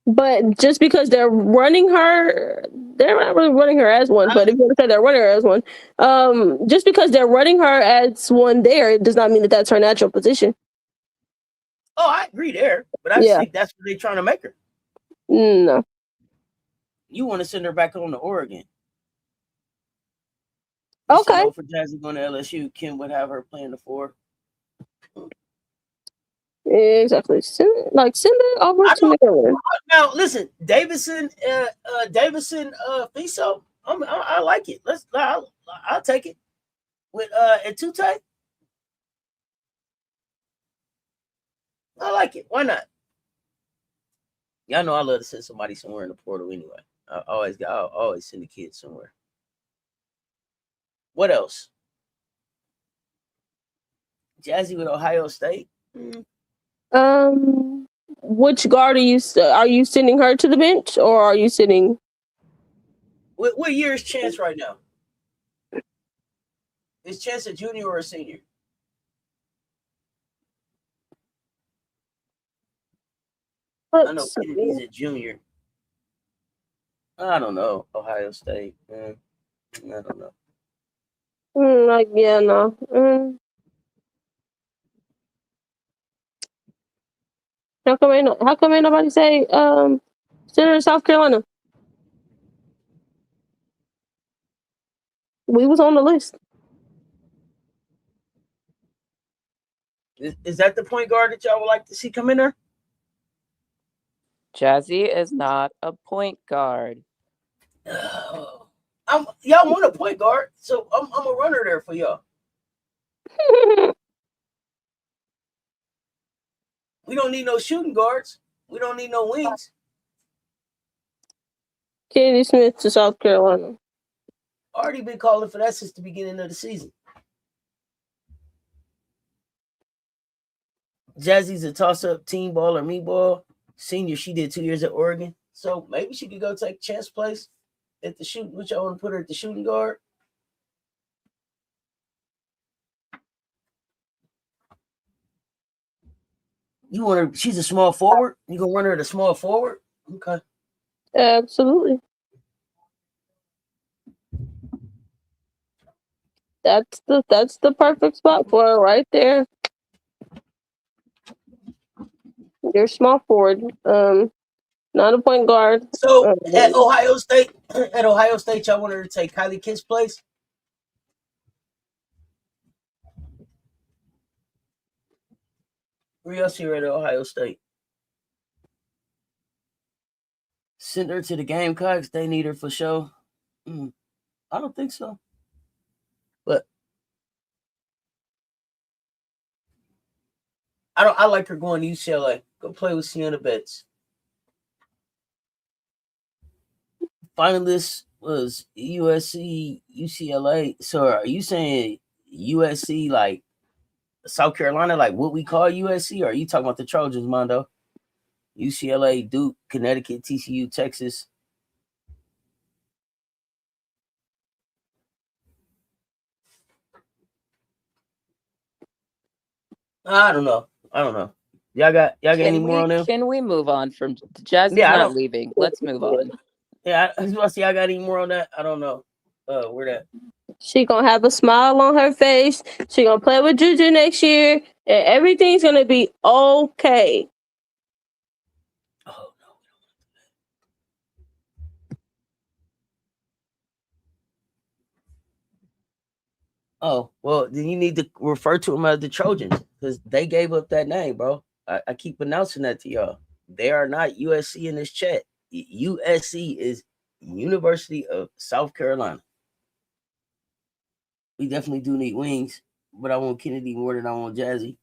But just because they're running her, they're not really running her as one. But if you want to say they're running her as one, just because they're running her as one there, it does not mean that that's her natural position. Oh, I agree there, but I think that's what they're trying to make her. No. You want to send her back on to Oregon. Okay. For Jazzy going to LSU, Kim would have her playing the 4. Exactly. Send it over to Maryland. Now listen, Davison, Fiso. I like it. I'll take it with Etute. I like it. Why not? Y'all know I love to send somebody somewhere in the portal anyway. I always send the kids somewhere. What else? Jazzy with Ohio State. Which guard are you sending her to the bench, or are you sending? What year is Chance right now? Is Chance a junior or a senior? I know Kennedy's a junior. I don't know. Ohio State. I don't know. No. How come ain't nobody say Senator of South Carolina? We was on the list. Is that the point guard that y'all would like to see come in there? Jazzy is not a point guard. Y'all want a point guard, so I'm a runner there for y'all. We don't need no shooting guards. We don't need no wings. Kennedy Smith to South Carolina. Already been calling for that since the beginning of the season. Jazzy's a toss-up team ball or me ball. Senior, she did 2 years at Oregon. So maybe she could go take Chance place at the shooting, which I want to put her at the shooting guard. You want her, she's a small forward. You gonna run her at a small forward? Okay. Absolutely. That's the perfect spot for her right there. You're small forward. Not a point guard. So at Ohio State, y'all want her to take Kylie Kidd's place? Where else here at Ohio State? Send her to the Gamecocks. They need her for sure. I don't think so. But I like her going to UCLA. Go play with Sienna Betts. Finalist was USC, UCLA. So are you saying USC like South Carolina, like what we call USC, or are you talking about the Trojans, Mondo? UCLA, Duke, Connecticut, TCU, Texas. I don't know. Y'all got any more on them? Can we move on from Jazzy's not leaving? Let's move on. Yeah, I was about to say, y'all got any more on that? I don't know. Where that? She gonna have a smile on her face. She gonna play with Juju next year, and everything's gonna be okay. Oh no. Oh, well, then you need to refer to them as the Trojans because they gave up that name, bro. I keep announcing that to y'all. They are not USC in this chat. USC is University of South Carolina. We definitely do need wings, but I want Kennedy more than I want Jazzy.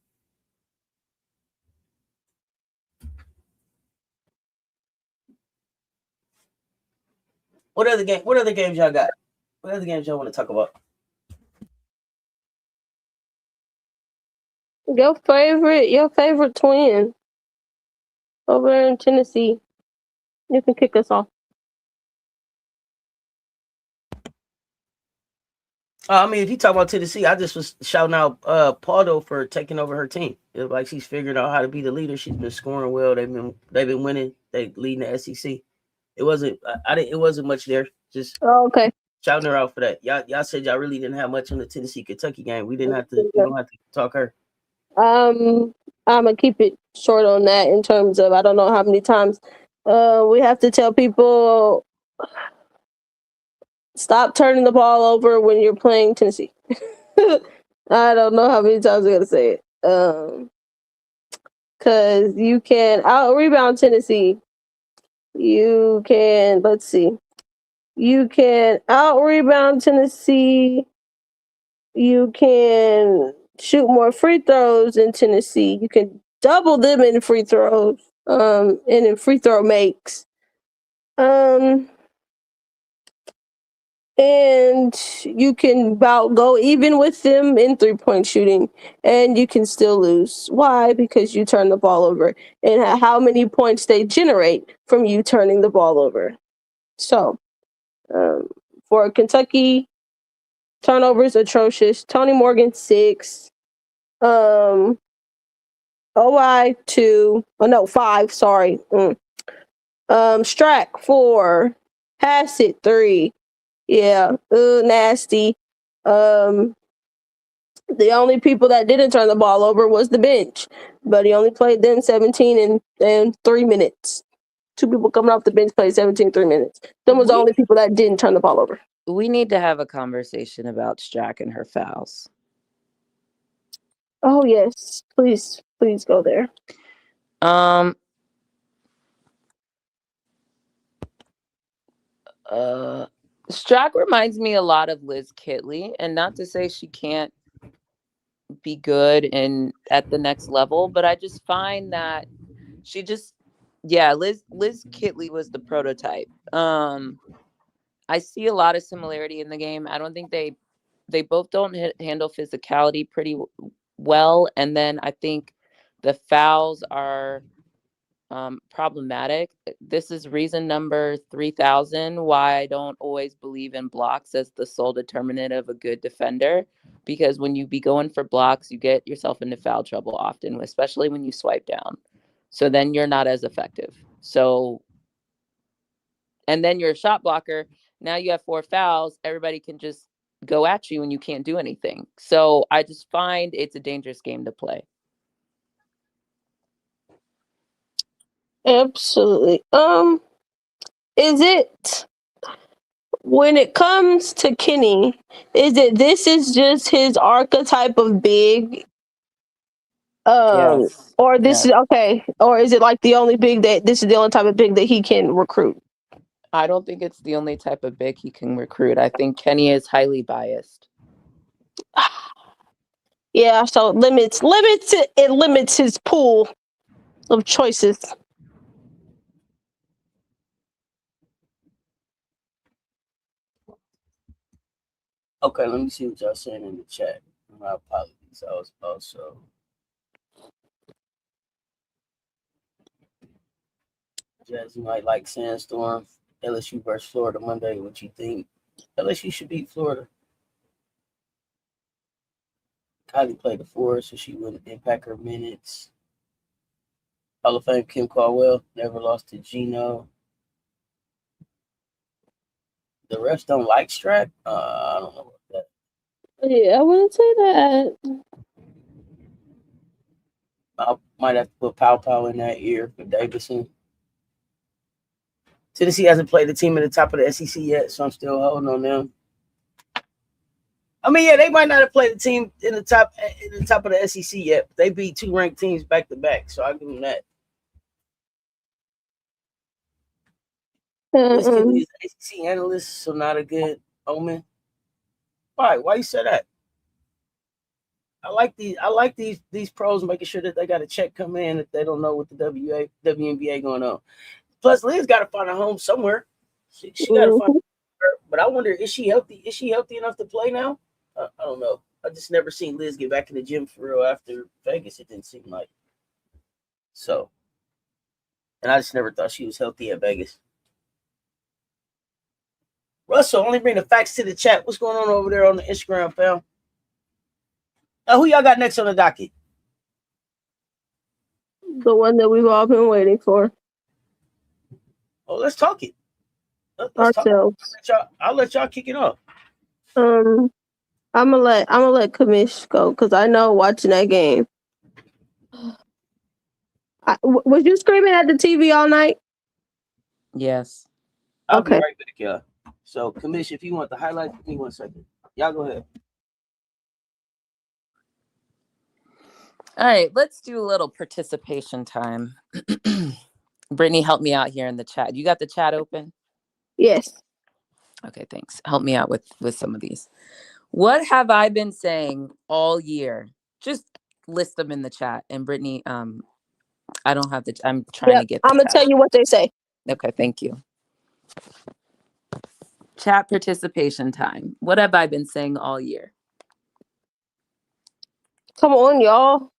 What other games y'all got? What other games y'all want to talk about? Your favorite twin over there in Tennessee. You can kick us off. I mean, if you talk about Tennessee, I just was shouting out Pardo for taking over her team. It was like she's figuring out how to be the leader. She's been scoring well. They've been winning. They leading the SEC. It wasn't it wasn't much there. Just okay. Shouting her out for that. Y'all said y'all really didn't have much on the Tennessee Kentucky game. We don't have to talk her. I'm gonna keep it short on that in terms of I don't know how many times we have to tell people stop turning the ball over when you're playing Tennessee. I don't know how many times I'm gonna say it. Cause you can out rebound Tennessee. You can You can out rebound Tennessee. You can shoot more free throws in Tennessee. You can double them in free throws, and in free throw makes. And you can about go even with them in 3-point shooting, and you can still lose. Why? Because you turn the ball over, and how many points they generate from you turning the ball over. So, for Kentucky, turnovers atrocious. Tony Morgan 6. OI 2. Oh no, 5. Sorry. Strack 4. Hassett 3. Yeah, nasty. The only people that didn't turn the ball over was the bench, but he only played them 17 and 3 minutes. 2 people coming off the bench played 17 3 minutes. Them was the only people that didn't turn the ball over. We need to have a conversation about Strack and her fouls. Oh yes, please go there. Strack reminds me a lot of Liz Kitley, and not to say she can't be good and at the next level, but I just find that she just Liz Kitley was the prototype. I see a lot of similarity in the game. I don't think they both don't handle physicality pretty well, and then I think the fouls are problematic. This is reason number 3,000 why I don't always believe in blocks as the sole determinant of a good defender, because when you be going for blocks, you get yourself into foul trouble often, especially when you swipe down. So then you're not as effective. So, and then you're a shot blocker. Now you have 4 fouls. Everybody can just go at you and you can't do anything. So I just find it's a dangerous game to play. Absolutely. Is it when it comes to Kenny, this is just his archetype of big? Yes. Or this is okay, or is it like the only big that this is the only type of big that he can recruit? I don't think it's the only type of big he can recruit. I think Kenny is highly biased. Yeah, so it limits his pool of choices. Okay, let me see what y'all saying in the chat. My apologies. I was also Jazzy might like Sandstorm. LSU versus Florida Monday. What you think? LSU should beat Florida. Kylie played the 4, so she wouldn't impact her minutes. Hall of Fame Kim Caldwell never lost to Gino. The refs don't like Strack. I don't know about that. Yeah, I wouldn't say that. I might have to put Pow Pow in that ear for Davidson. Tennessee hasn't played the team at the top of the SEC yet, so I'm still holding on them. I mean, yeah, they might not have played the team in the top of the SEC yet. But they beat 2 ranked teams back to back, so I'll give them that. Liz Kinley is an SEC analyst, so not a good omen. Why? Why you say that? I like these pros making sure that they got a check come in if they don't know what the WNBA going on. Plus, Liz got to find a home somewhere. She got to find her. But I wonder, is she healthy? Is she healthy enough to play now? I don't know. I just never seen Liz get back in the gym for real after Vegas. It didn't seem like so. And I just never thought she was healthy at Vegas. Russell, only bring the facts to the chat. What's going on over there on the Instagram, fam? Who y'all got next on the docket? The one that we've all been waiting for. Oh, let's talk it. Let's talk. I'll let y'all kick it off. I'm gonna let Kamish go because I know watching that game. Was you screaming at the TV all night? Yes. I'll be right back, y'all. So, Kamish, if you want the highlights, give me 1 second. Y'all go ahead. All right, let's do a little participation time. Brittany, help me out here in the chat. You got the chat open? Yes. Okay, thanks. Help me out with some of these. What have I been saying all year? Just list them in the chat. And Brittany, I don't have I'm trying to get I'm gonna tell you what they say. Okay, thank you. Chat participation time. What have I been saying all year? Come on, y'all.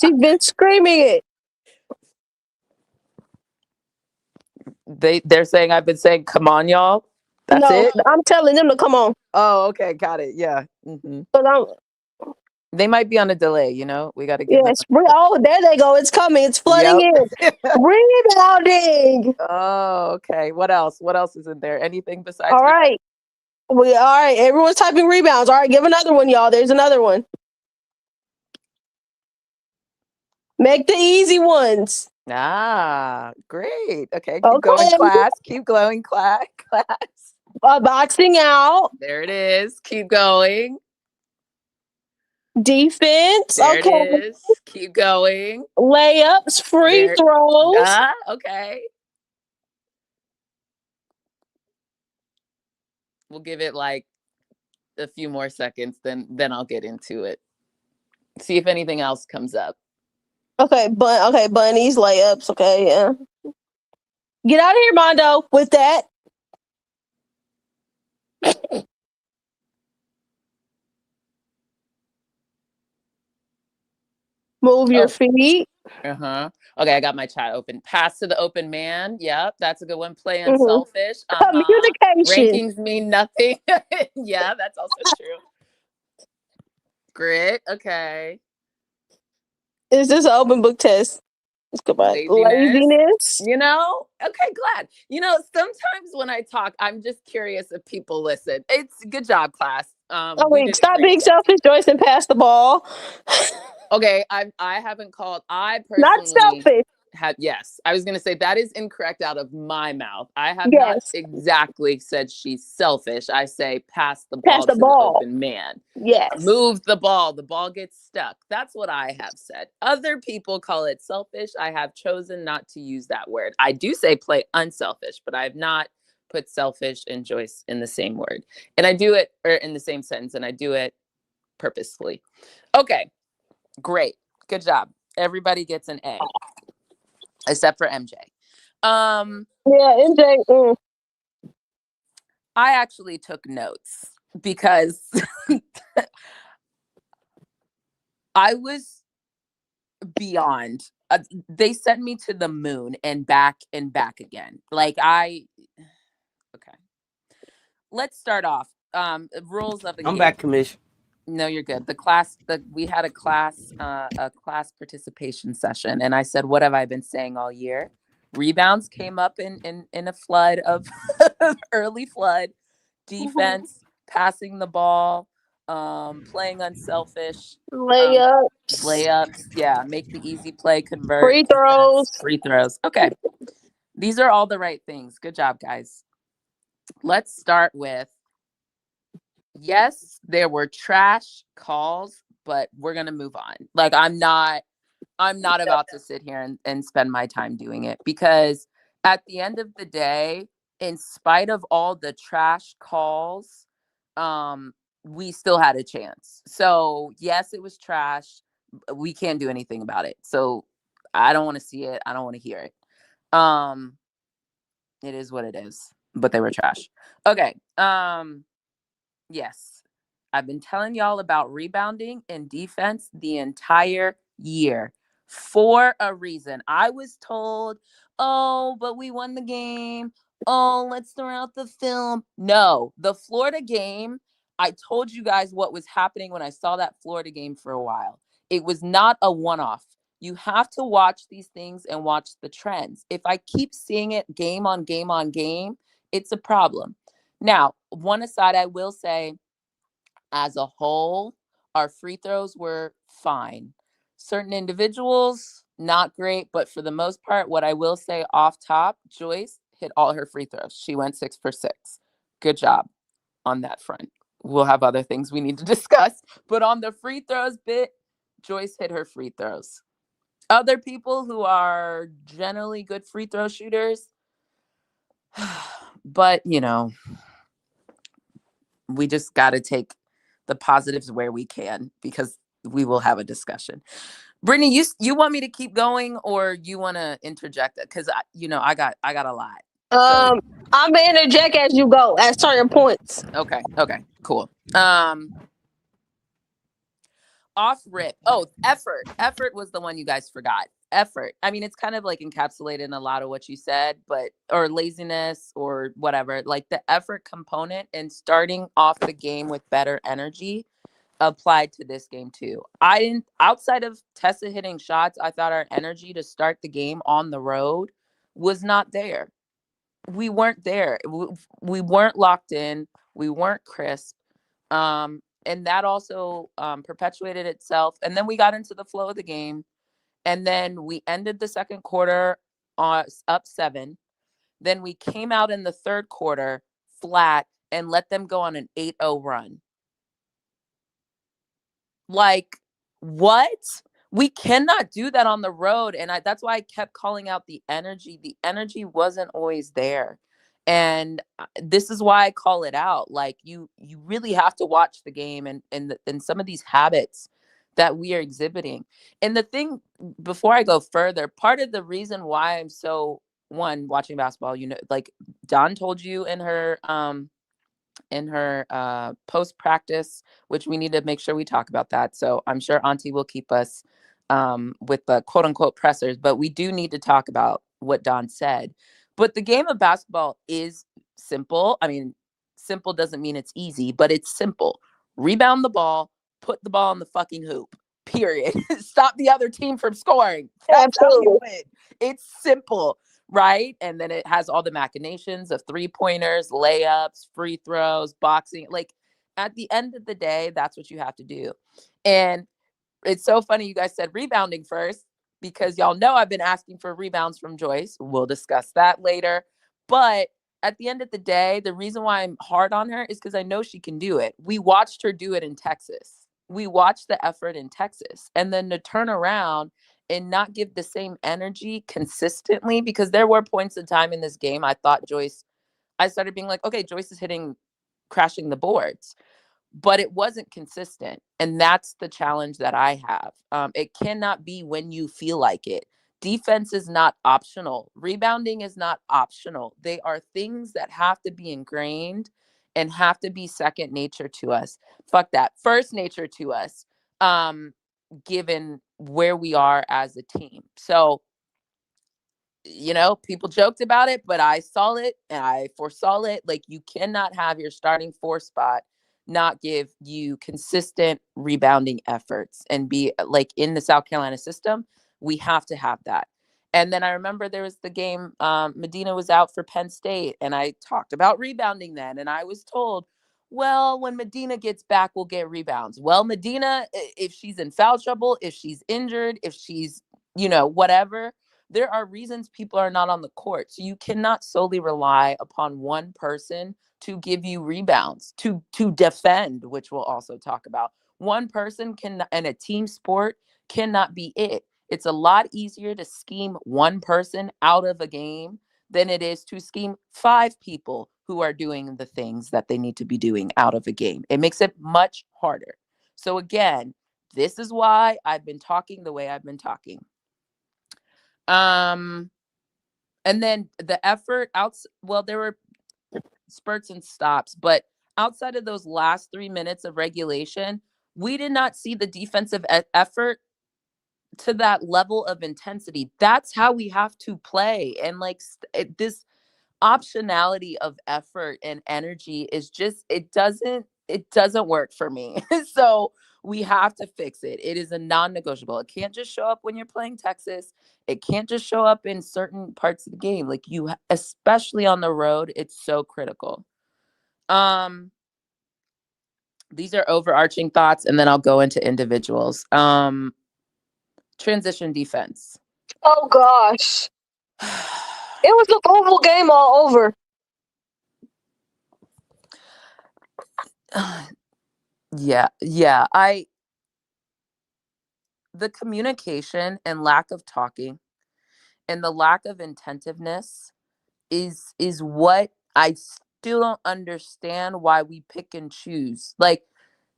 She's been screaming it. They're saying I've been saying, come on, y'all. That's it? I'm telling them to come on. Oh, okay, got it. Yeah. Mm-hmm. They might be on a delay, you know? We got to get Yes. Oh, there they go. It's coming. It's flooding in. Rebounding. Oh, okay. What else? What else is in there? Anything besides? All right. All right. Everyone's typing rebounds. All right. Give another one, y'all. There's another one. Make the easy ones. Ah, great. Okay. Keep going, class. Keep going, class. Boxing out. There it is. Keep going. Defense. There it is. Keep going. Layups, free throws. Okay. We'll give it like a few more seconds, then I'll get into it. See if anything else comes up. Okay, bunnies, layups. Okay, yeah. Get out of here, Mondo, with that. Move your feet. Okay, I got my chat open. Pass to the open man. Yep, that's a good one. Play unselfish. Communication. Rankings mean nothing. Yeah, that's also true. Grit. Okay. Is this an open book test? Goodbye. Laziness. You know? Okay, glad. You know, sometimes when I talk, I'm just curious if people listen. It's good job, class. Stop being selfish, Joyce, and pass the ball. Okay, I haven't called. I personally not selfish. Yes, I was going to say that is incorrect out of my mouth. I have not exactly said she's selfish. I say pass the ball to the open man. Yes. Move the ball. The ball gets stuck. That's what I have said. Other people call it selfish. I have chosen not to use that word. I do say play unselfish, but I have not put selfish and Joyce in the same word. And I do it in the same sentence, and I do it purposefully. Okay, great. Good job. Everybody gets an A. Except for MJ. MJ. I actually took notes because I was beyond. They sent me to the moon and back again. Okay. Let's start off. Rules of the game. I'm back, Commish. No, you're good. We had a class participation session, and I said, "What have I been saying all year?" Rebounds came up in a flood of early flood. Defense, passing the ball, playing unselfish, layups. Yeah, make the easy play, convert. Free throws. Okay, these are all the right things. Good job, guys. Let's start with yes, there were trash calls, but we're going to move on. Like, I'm not about to sit here and spend my time doing it, because at the end of the day, in spite of all the trash calls, we still had a chance. So yes, it was trash. We can't do anything about it. So I don't want to see it. I don't want to hear it. It is what it is, but they were trash. Okay. Yes. I've been telling y'all about rebounding and defense the entire year for a reason. I was told, oh, but we won the game. Oh, let's throw out the film. No, the Florida game, I told you guys what was happening when I saw that Florida game for a while. It was not a one-off. You have to watch these things and watch the trends. If I keep seeing it game on game on game, it's a problem. Now, one aside, I will say, as a whole, our free throws were fine. Certain individuals, not great, but for the most part, what I will say off top, Joyce hit all her free throws. She went 6 for 6. Good job on that front. We'll have other things we need to discuss, but on the free throws bit, Joyce hit her free throws. Other people who are generally good free throw shooters, but you know, we just got to take the positives where we can, because we will have a discussion. Brittany, you want me to keep going, or you want to interject it? Because I got a lot. I'm gonna interject as you go at certain points. Okay, cool. Off rip. Oh, effort was the one you guys forgot. Effort. I mean, it's kind of like encapsulated in a lot of what you said, but or laziness or whatever. Like the effort component and starting off the game with better energy applied to this game too. I didn't, outside of Tessa hitting shots, I thought our energy to start the game on the road was not there. We weren't there. We weren't locked in. We weren't crisp. And that also perpetuated itself. And then we got into the flow of the game. And then we ended the second quarter up 7. Then we came out in the third quarter flat and let them go on an 8-0 run. Like, what? We cannot do that on the road. And that's why I kept calling out the energy. The energy wasn't always there. And this is why I call it out. Like, you really have to watch the game and some of these habits that we are exhibiting. And the thing, before I go further, part of the reason why I'm so watching basketball, like Dawn told you in her post practice, which we need to make sure we talk about that. So I'm sure Auntie will keep us with the quote unquote pressers, but we do need to talk about what Don said. But the game of basketball is simple. I mean, simple doesn't mean it's easy, but it's simple. Rebound the ball, put the ball in the fucking hoop. Period. Stop the other team from scoring. That's how you win. It's simple, right? And then it has all the machinations of 3-pointers, layups, free throws, boxing. Like, at the end of the day, that's what you have to do. And it's so funny you guys said rebounding first, because y'all know I've been asking for rebounds from Joyce. We'll discuss that later. But at the end of the day, the reason why I'm hard on her is because I know she can do it. We watched her do it in Texas. We watched the effort in Texas. And then to turn around and not give the same energy consistently, because there were points in time in this game I thought I started being like, okay, Joyce is crashing the boards. But it wasn't consistent. And that's the challenge that I have. It cannot be when you feel like it. Defense is not optional. Rebounding is not optional. They are things that have to be ingrained and have to be second nature to us. Fuck that. First nature to us, given where we are as a team. So, people joked about it, but I saw it and I foresaw it. Like, you cannot have your starting 4 spot not give you consistent rebounding efforts and be like in the South Carolina system. We have to have that. And then I remember there was the game, Medina was out for Penn State, and I talked about rebounding then. And I was told, well, when Medina gets back, we'll get rebounds. Well, Medina, if she's in foul trouble, if she's injured, if she's, whatever, there are reasons people are not on the court. So you cannot solely rely upon one person to give you rebounds, to defend, which we'll also talk about. One person can, and a team sport cannot be it. It's a lot easier to scheme one person out of a game than it is to scheme 5 people who are doing the things that they need to be doing out of a game. It makes it much harder. So again, this is why I've been talking the way I've been talking. And then the effort well, there were spurts and stops, but outside of those last 3 minutes of regulation, we did not see the defensive effort to that level of intensity. That's how we have to play. And like this optionality of effort and energy is just, it doesn't work for me. So we have to fix it. It is a non-negotiable. It can't just show up when you're playing Texas. It can't just show up in certain parts of the game. Like especially on the road, it's so critical. These are overarching thoughts, and then I'll go into individuals. Transition defense. Oh gosh. It was an oval game all over. Yeah. The communication and lack of talking and the lack of attentiveness is what I still don't understand why we pick and choose. Like,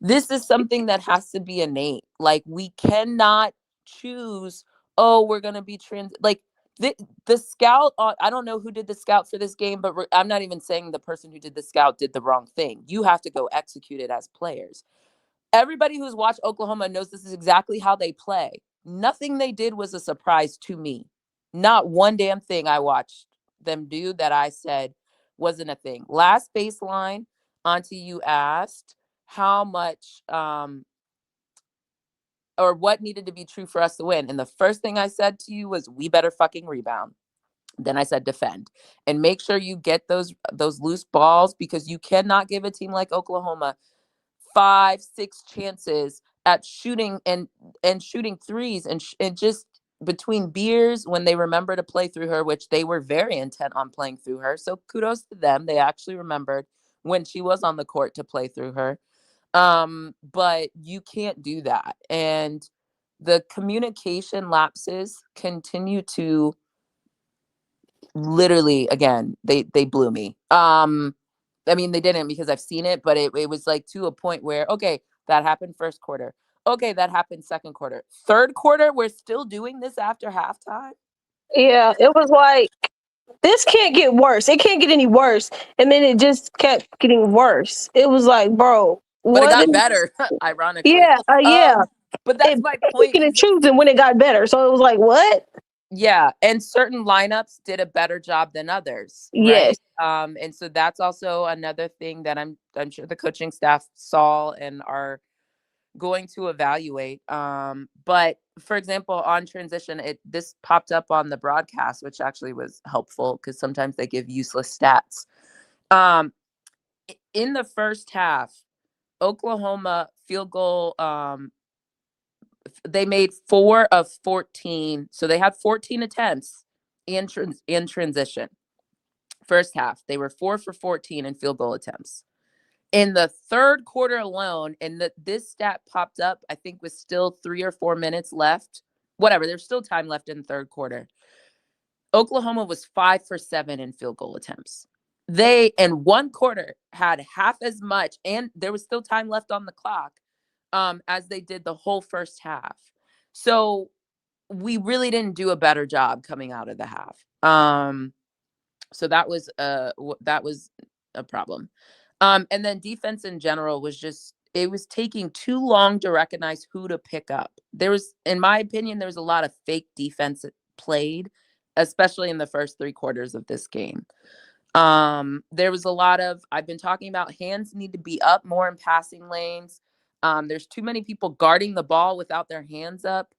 this is something that has to be innate. Like, we cannot choose, oh, we're going to be like the scout, I don't know who did the scout for this game, but I'm not even saying the person who did the scout did the wrong thing. You have to go execute it as players. Everybody who's watched Oklahoma knows this is exactly how they play. Nothing they did was a surprise to me. Not one damn thing I watched them do that I said wasn't a thing. Last baseline, Auntie, you asked how much or what needed to be true for us to win. And the first thing I said to you was, we better fucking rebound. Then I said, defend and make sure you get those loose balls, because you cannot give a team like Oklahoma 5-6 chances at shooting and shooting threes and just between beers when they remember to play through her, which they were very intent on playing through her. So kudos to them. They actually remembered when she was on the court to play through her. But you can't do that. And the communication lapses continue to literally, again, they blew me. I mean, they didn't, because I've seen it, but it was like to a point where, okay, that happened first quarter. Okay, that happened second quarter. Third quarter, we're still doing this after halftime. Yeah, it was like, this can't get worse. It can't get any worse. And then it just kept getting worse. It was like, bro, but it got better, ironically. Yeah. But that's my point. Picking and choosing when it got better. So it was like, what? Yeah, and certain lineups did a better job than others, Yes. right? And so that's also another thing that I'm sure the coaching staff saw and are going to evaluate. But for example, on transition, this popped up on the broadcast, which actually was helpful because sometimes they give useless stats. In the first half, Oklahoma field goal, they made 4 of 14. So they had 14 attempts in transition. First half, they were 4 for 14 in field goal attempts. In the third quarter alone, and this stat popped up, I think with still 3 or 4 minutes left. Whatever, there's still time left in the third quarter. Oklahoma was 5 for 7 in field goal attempts. They, in one quarter, had half as much, and there was still time left on the clock, as they did the whole first half. So we really didn't do a better job coming out of the half. So that was a problem. And then defense in general was just, it was taking too long to recognize who to pick up. There was, in my opinion, there was a lot of fake defense played, especially in the first 3 quarters of this game. There was a lot of, I've been talking about, hands need to be up more in passing lanes. There's too many people guarding the ball without their hands up.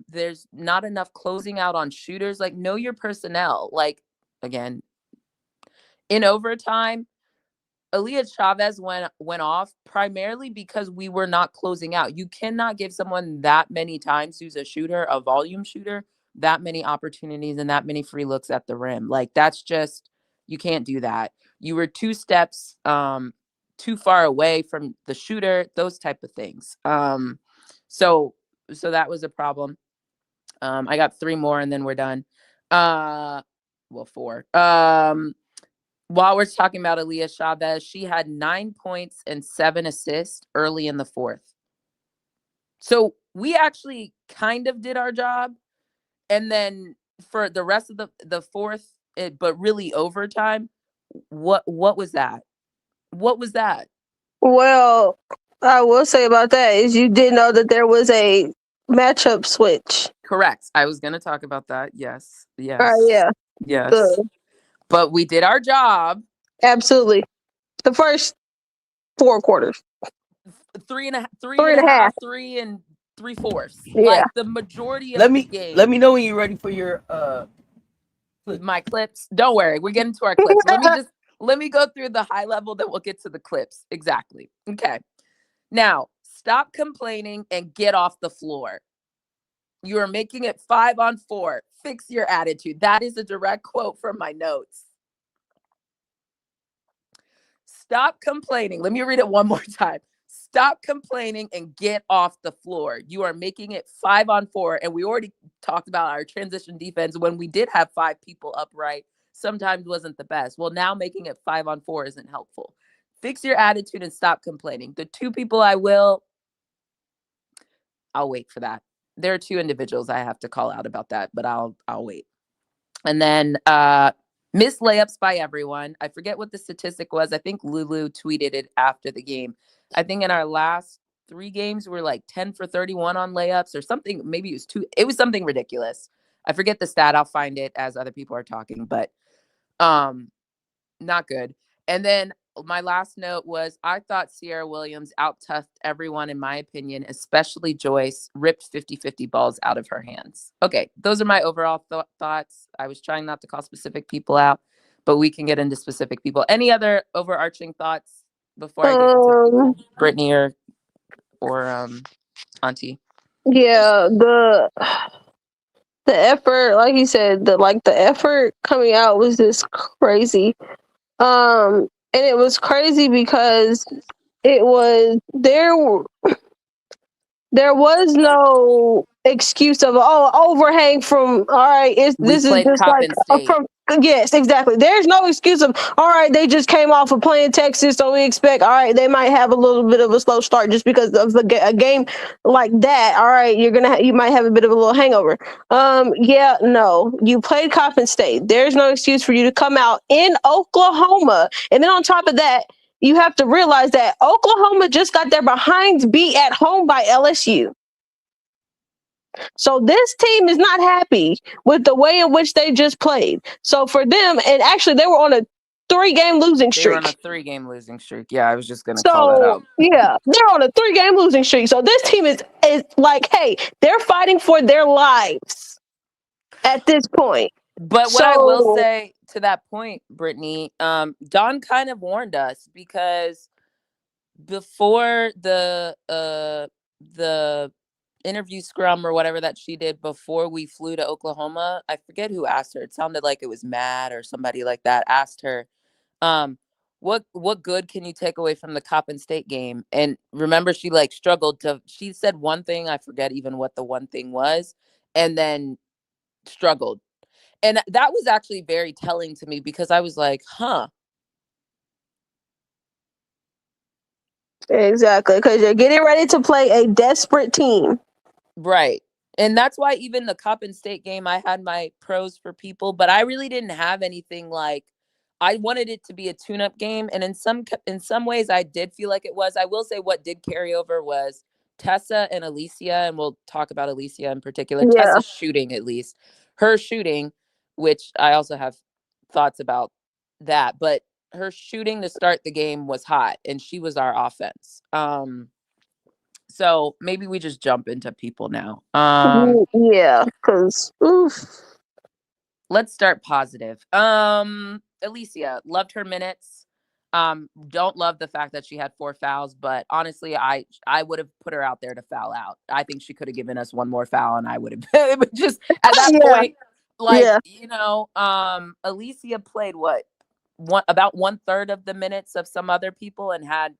There's not enough closing out on shooters. Like, know your personnel. Like, again, in overtime, Aaliyah Chavez went off primarily because we were not closing out. You cannot give someone that many times who's a shooter, a volume shooter, that many opportunities and that many free looks at the rim. Like, that's just, you can't do that. You were 2 steps too far away from the shooter, those type of things. So that was a problem. I got 3 more and then we're done. Well, 4. While we're talking about Aaliyah Chavez, she had 9 points and 7 assists early in the 4th. So we actually kind of did our job. And then for the rest of the 4th, but really overtime, what was that? What was that? Well, I will say about that is you did know that there was a matchup switch. Correct. I was going to talk about that. Yes. Yes. All right, yeah. Yes. Good. But we did our job. Absolutely. The first 4 quarters. 3 and a half, 3 and 3/4. Yeah. Like the majority of the game. Let me know when you're ready for your my clips. Don't worry, we're getting to our clips. Let me go through the high level, then we'll get to the clips. Exactly. Okay. Now, stop complaining and get off the floor. You are making it 5-on-4. Fix your attitude. That is a direct quote from my notes. Stop complaining. Let me read it one more time. Stop complaining and get off the floor. You are making it 5-on-4. And we already talked about our transition defense when we did have 5 people upright. Sometimes wasn't the best. Well, now making it 5-on-4 isn't helpful. Fix your attitude and stop complaining. The 2 people I'll wait for that. There are 2 individuals I have to call out about that, but I'll wait. And then missed layups by everyone. I forget what the statistic was. I think Lulu tweeted it after the game. I think in our last 3 games, we're like 10 for 31 on layups or something. Maybe it was 2. It was something ridiculous. I forget the stat. I'll find it as other people are talking, but not good. And then my last note was I thought Sierra Williams out-toughed everyone, in my opinion, especially Joyce, ripped 50-50 balls out of her hands. Okay, those are my overall thoughts. I was trying not to call specific people out, but we can get into specific people. Any other overarching thoughts before I get into people? Brittany or Auntie? Yeah, the effort, like you said, the effort coming out was just crazy. And it was crazy because it was there was no excuse of overhang from all right, this is just like from yes, exactly. There's no excuse of all right, they just came off of playing Texas, so we expect all right, they might have a little bit of a slow start just because of a game like that. All right, you might have a bit of a little hangover. Yeah, no, you played Coppin State. There's no excuse for you to come out in Oklahoma, and then on top of that, you have to realize that Oklahoma just got their behinds beat at home by LSU. So this team is not happy with the way in which they just played. So for them, and actually they were on a 3-game losing streak. They were on a 3-game losing streak. Yeah, I was just going to call that out. Yeah, they're on a 3-game losing streak. So this team is like, hey, they're fighting for their lives at this point. But what I will say to that point, Brittany, Dawn kind of warned us because before the interview scrum or whatever that she did before we flew to Oklahoma, I forget who asked her. It sounded like it was Matt or somebody like that asked her, what good can you take away from the Coppin State game? And remember, she she said one thing, I forget even what the one thing was, and then struggled. And that was actually very telling to me because I was like, huh. Exactly, because you're getting ready to play a desperate team. Right. And that's why even the Coppin State game, I had my pros for people, but I really didn't have anything like, I wanted it to be a tune-up game. And in some ways, I did feel like it was. I will say what did carry over was Tessa and Alicia, and we'll talk about Alicia in particular. Yeah. Tessa's shooting, at least. Her shooting, which I also have thoughts about that, but her shooting to start the game was hot, and she was our offense. So maybe we just jump into people now. Yeah, because let's start positive. Alicia, loved her minutes. Don't love the fact that she had 4 fouls, but honestly, I would have put her out there to foul out. I think she could have given us one more foul, and I would have just at that point, like, you know, Alicia played what, about 1/3 of the minutes of some other people and had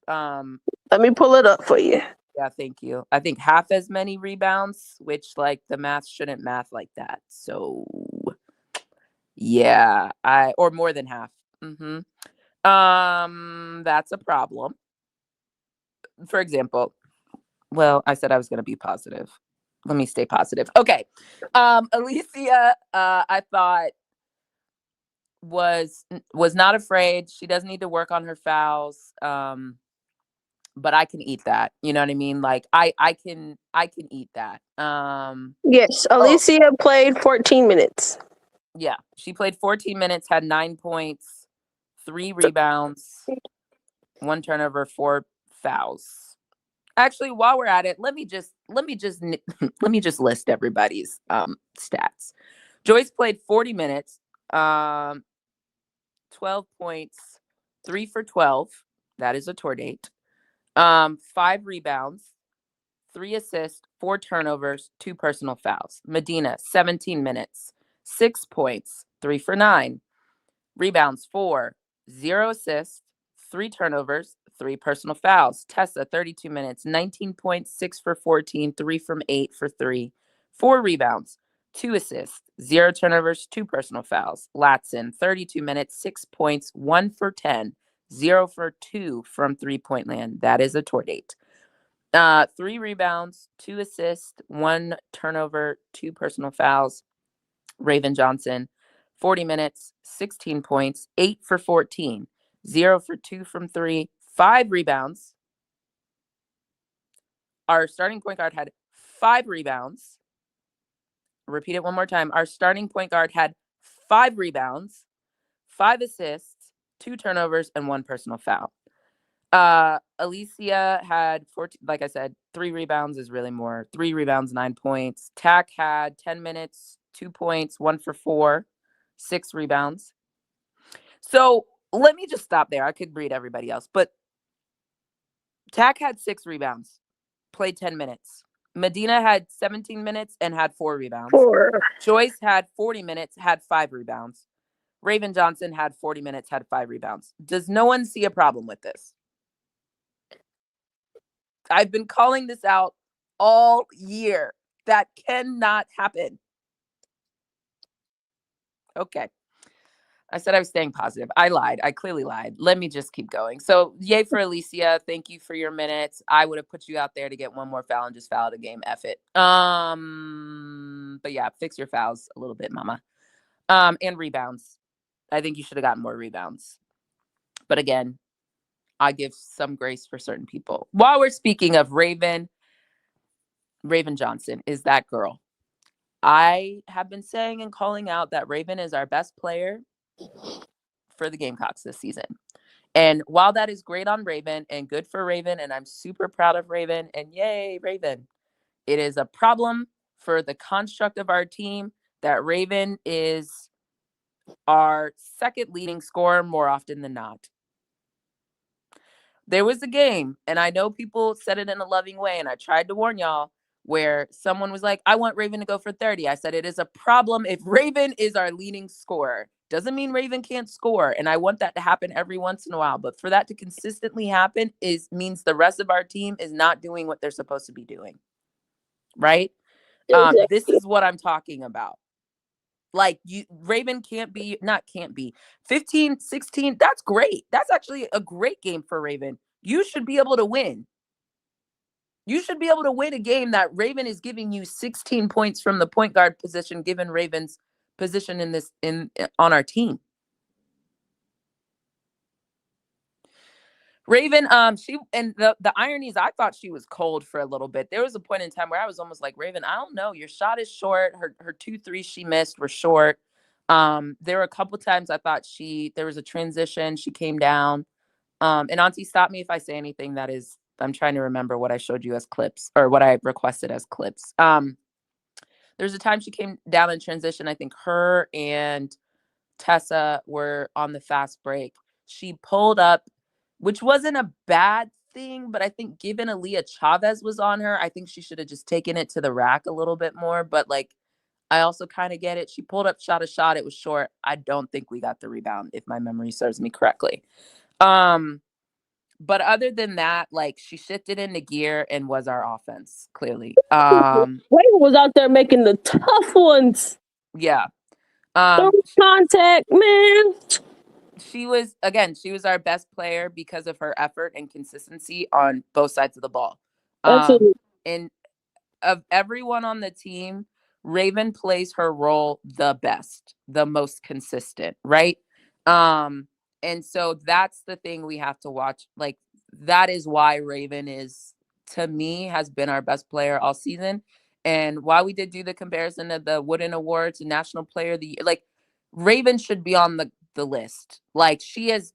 Let me pull it up for you. yeah, thank you. I think half as many rebounds, which like the math shouldn't math like that. So yeah, or more than half. That's a problem. For example, well, I said I was going to be positive. Let me stay positive. Okay. Aaliyah, I thought was not afraid. She doesn't need to work on her fouls. But I can eat that. You know what I mean? Like I can eat that. Yes, Alicia played 14 minutes. Yeah, she played 14 minutes, had 9 points, 3 rebounds, 1 turnover, 4 fouls. Actually, while we're at it, let me just let me just list everybody's stats. Joyce played 40 minutes, 12 points, 3 for 12. That is a tour date. 5 rebounds, 3 assists, 4 turnovers, 2 personal fouls. Medina, 17 minutes, 6 points, 3 for 9. Rebounds, 4, 0 assists, 3 turnovers, 3 personal fouls. Tessa, 32 minutes, 19 points, 6 for 14, 3 from 8 for 3. 4 rebounds, 2 assists, 0 turnovers, 2 personal fouls. Latson, 32 minutes, 6 points, 1 for 10, 0 for 2 from 3-point land. That is a tour date. 3 rebounds, 2 assists, 1 turnover, 2 personal fouls. Raven Johnson, 40 minutes, 16 points, 8 for 14, 0 for 2 from 3, 5 rebounds. Our starting point guard had 5 rebounds. Repeat it one more time. Our starting point guard had 5 rebounds, 5 assists, 2 turnovers, and 1 personal foul. Aaliyah had 14, like I said, 3 rebounds is really more. 3 rebounds, 9 points. Tack had 10 minutes, 2 points, 1 for 4, 6 rebounds. So let me just stop there. I could read everybody else, but Tack had 6 rebounds, played 10 minutes. Medina had 17 minutes and had 4 rebounds. 4. Joyce had 40 minutes, had 5 rebounds. Raven Johnson had 40 minutes, had 5 rebounds. Does no one see a problem with this? I've been calling this out all year. That cannot happen. Okay. I said I was staying positive. I lied. I clearly lied. Let me just keep going. So yay for Aaliyah. Thank you for your minutes. I would have put you out there to get 1 more foul and just foul the game. F it. But yeah, fix your fouls a little bit, mama. And rebounds. I think you should have gotten more rebounds. But again, I give some grace for certain people. While we're speaking of Raven Johnson is that girl. I have been saying and calling out that Raven is our best player for the Gamecocks this season. And while that is great on Raven and good for Raven, and I'm super proud of Raven, and yay, Raven, it is a problem for the construct of our team that Raven is our second leading scorer more often than not. There was a game, and I know people said it in a loving way, and I tried to warn y'all, where someone was like, I want Raven to go for 30. I said, it is a problem if Raven is our leading scorer. Doesn't mean Raven can't score, and I want that to happen every once in a while. But for that to consistently happen means the rest of our team is not doing what they're supposed to be doing, right? Exactly. This is what I'm talking about. Like Raven can't be 15, 16. That's great. That's actually a great game for Raven. You should be able to win. You should be able to win a game that Raven is giving you 16 points from the point guard position, given Raven's position on our team. Raven, the irony is I thought she was cold for a little bit. There was a point in time where I was almost like, Raven, I don't know. Your shot is short. Her 2 threes she missed were short. There were a couple times I thought there was a transition. She came down. And Auntie, stop me if I say anything that is, I'm trying to remember what I showed you as clips or what I requested as clips. There's a time she came down in transition. I think her and Tessa were on the fast break. She pulled up, which wasn't a bad thing, but I think given Aaliyah Chavez was on her, I think she should have just taken it to the rack a little bit more. But like, I also kind of get it. She pulled up, shot a shot. It was short. I don't think we got the rebound, if my memory serves me correctly. But other than that, like, she shifted into gear and was our offense, clearly. Raven was out there making the tough ones. Yeah. Contact, man. She was our best player because of her effort and consistency on both sides of the ball. Absolutely. And of everyone on the team, Raven plays her role the best, the most consistent, right? And so that's the thing we have to watch. Like, that is why Raven is, to me, has been our best player all season. And while we did do the comparison of the Wooden Awards and National Player of the Year, like, Raven should be on the list. Like, she has,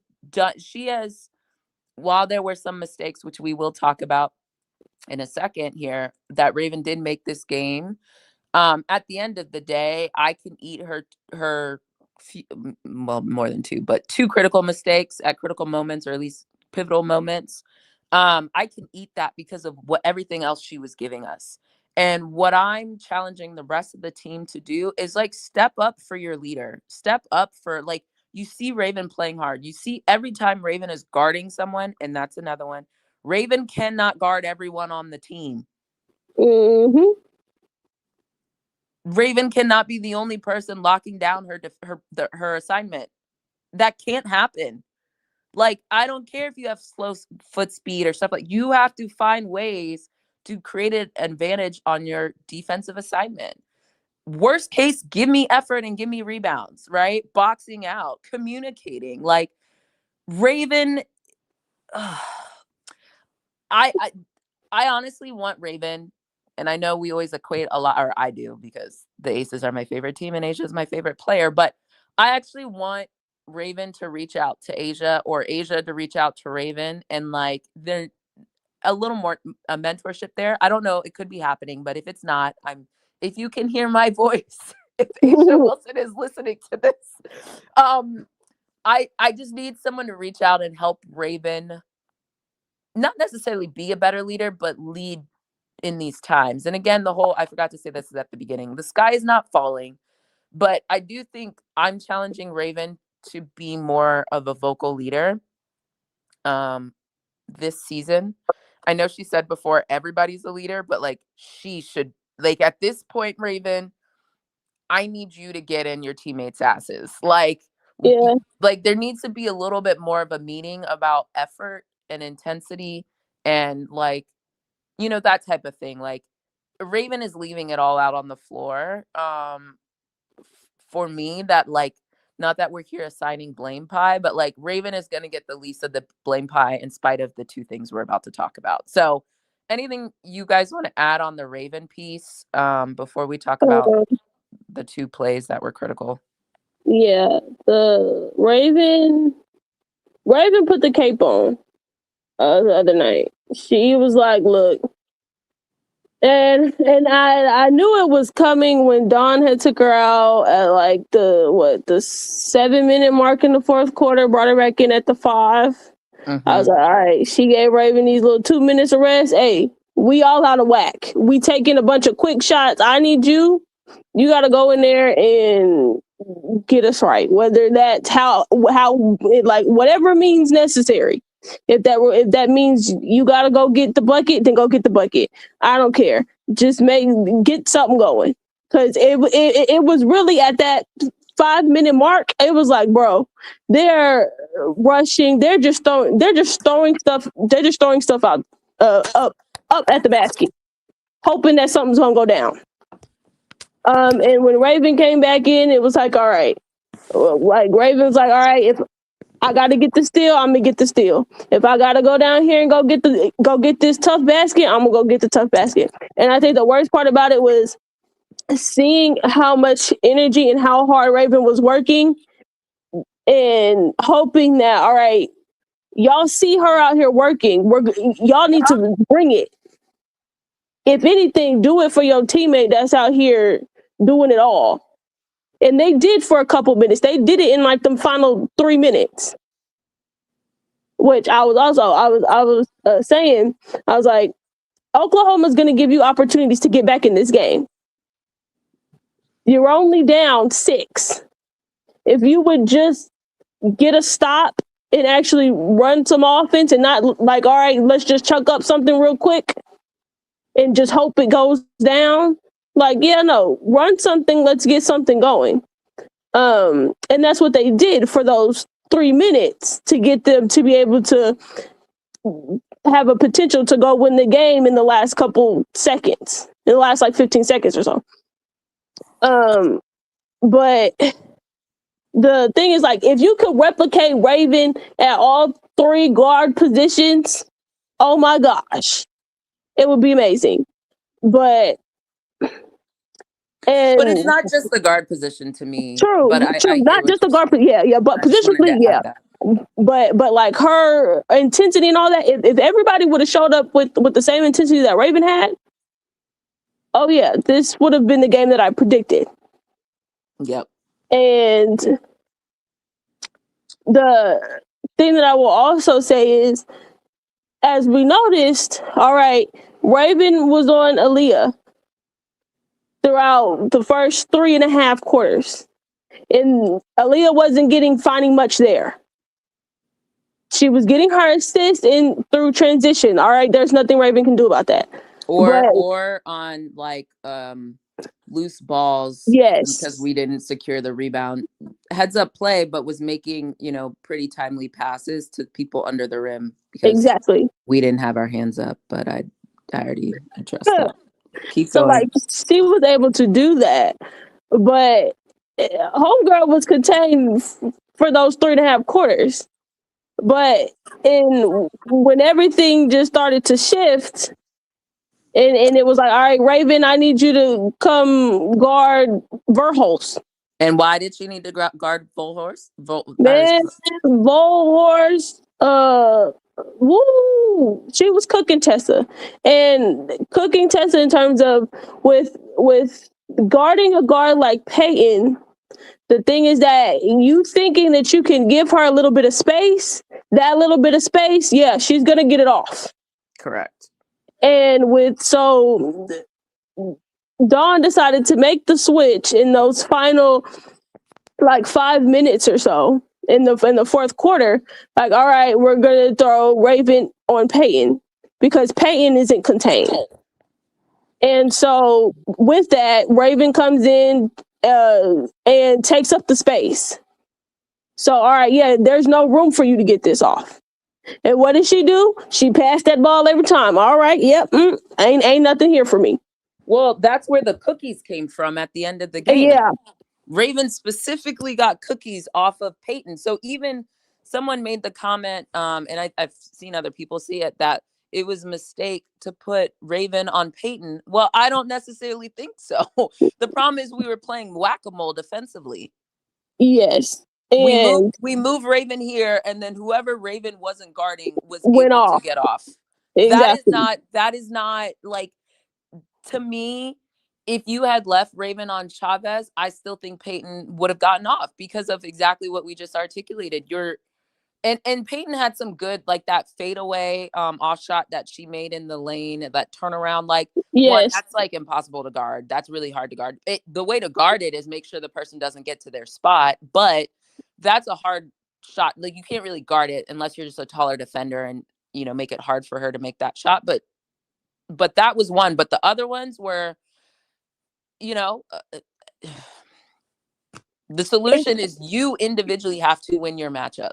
while there were some mistakes, which we will talk about in a second here, that Raven did make this game. At the end of the day, I can eat her well, more than two, but two critical mistakes at critical moments, or at least pivotal moments. I can eat that because of what everything else she was giving us. And what I'm challenging the rest of the team to do is, like, step up for your leader. Step up for, like, you see Raven playing hard. You see every time Raven is guarding someone, and that's another one. Raven cannot guard everyone on the team. Mm-hmm. Raven cannot be the only person locking down her assignment. That can't happen. Like, I don't care if you have slow foot speed or stuff, like, you have to find ways to create an advantage on your defensive assignment. Worst case, give me effort and give me rebounds, right? Boxing out, communicating. Like, Raven, I honestly want Raven, and I know we always equate a lot, or I do, because the Aces are my favorite team and Asia is my favorite player, but I actually want Raven to reach out to Asia, or Asia to reach out to Raven, and, like, they're a little more a mentorship there. I don't know, it could be happening, but if it's not, if you can hear my voice, if Asia Wilson is listening to this, I just need someone to reach out and help Raven not necessarily be a better leader, but lead in these times. And again, I forgot to say this at the beginning, the sky is not falling, but I do think I'm challenging Raven to be more of a vocal leader this season. I know she said before everybody's a leader, but, like, she should, like, at this point, Raven, I need you to get in your teammates' asses. Like, yeah. Like, there needs to be a little bit more of a meeting about effort and intensity and, like, that type of thing. Like, Raven is leaving it all out on the floor. For me, that, like, not that we're here assigning blame pie, but, like, Raven is going to get the least of the blame pie in spite of the two things we're about to talk about. So anything you guys want to add on the Raven piece before we talk about the two plays that were critical? Yeah, the Raven put the cape on the other night. She was like, look, and I knew it was coming when Dawn had took her out at, like, the 7-minute mark in the fourth quarter, brought her back in at the 5. Mm-hmm. I was like, all right, she gave Raven these little 2 minutes of rest. Hey, we all out of whack. We taking a bunch of quick shots. I need you. You got to go in there and get us right. Whether that's how like, whatever means necessary. If that means you got to go get the bucket, then go get the bucket. I don't care. Just get something going. Because it was really at that 5-minute mark, it was like, bro, they're rushing. They're just throwing stuff. They're just throwing stuff out up at the basket, hoping that something's gonna go down. And when Raven came back in, it was like, all right, like, Raven's like, all right, if I got to get the steal, I'm gonna get the steal. If I got to go down here and go get this tough basket, I'm gonna go get the tough basket. And I think the worst part about it was seeing how much energy and how hard Raven was working, and hoping that, all right, y'all see her out here working. Y'all need to bring it. If anything, do it for your teammate that's out here doing it all. And they did for a couple minutes. They did it in, like, the final 3 minutes. Which I was saying, I was like, Oklahoma's going to give you opportunities to get back in this game. You're only down 6. If you would just get a stop and actually run some offense and not like, all right, let's just chuck up something real quick and just hope it goes down. Like, yeah, no, run something. Let's get something going. And that's what they did for those 3 minutes to get them to be able to have a potential to go win the game in the last couple seconds, in the last like 15 seconds or so. But the thing is, like, if you could replicate Raven at all 3 guard positions, oh my gosh, it would be amazing. But it's not just the guard position to me. True, but true. Not just the guard, yeah, but positionally, yeah. But like her intensity and all that, if everybody would have showed up with the same intensity that Raven had, oh yeah, this would have been the game that I predicted. Yep. And the thing that I will also say is, as we noticed, all right, Raven was on Aaliyah throughout the first 3.5 quarters. And Aaliyah wasn't finding much there. She was getting her assist in through transition. All right, there's nothing Raven can do about that. Or on like loose balls. Yes. Because we didn't secure the rebound. Heads up play, but was making, pretty timely passes to people under the rim. Because exactly. We didn't have our hands up, but I already addressed that. Keep going. So like she was able to do that. But Homegirl was contained for those 3.5 quarters. But when everything just started to shift, and it was like, all right, Raven, I need you to come guard Verhulst. And why did she need to guard Volhorst? Volhorst, she was cooking Tessa. And cooking Tessa in terms of with guarding a guard like Peyton. The thing is that you thinking that you can give her a little bit of space, yeah, she's going to get it off. Correct. And Dawn decided to make the switch in those final like 5 minutes or so in the fourth quarter. Like, all right, we're going to throw Raven on Peyton because Peyton isn't contained. And so with that, Raven comes in and takes up the space. So, all right, yeah, there's no room for you to get this off. And what did she do? She passed that ball every time. All right, yep, ain't nothing here for me. Well, that's where the cookies came from at the end of the game. Yeah. Raven specifically got cookies off of Peyton. So even someone made the comment, and I've seen other people see it, that it was a mistake to put Raven on Peyton. Well, I don't necessarily think so. The problem is we were playing whack-a-mole defensively. Yes. And we move Raven here, and then whoever Raven wasn't guarding was went able off. to get off. Exactly. That is not like, to me, if you had left Raven on Chavez, I still think Peyton would have gotten off because of exactly what we just articulated. And Peyton had some good, like that fadeaway off shot that she made in the lane, that turnaround. Like, yes. That's like impossible to guard. That's really hard to guard. The way to guard it is make sure the person doesn't get to their spot. But that's a hard shot. Like, you can't really guard it unless you're just a taller defender and, make it hard for her to make that shot. But that was one. But the other ones were, the solution is you individually have to win your matchup.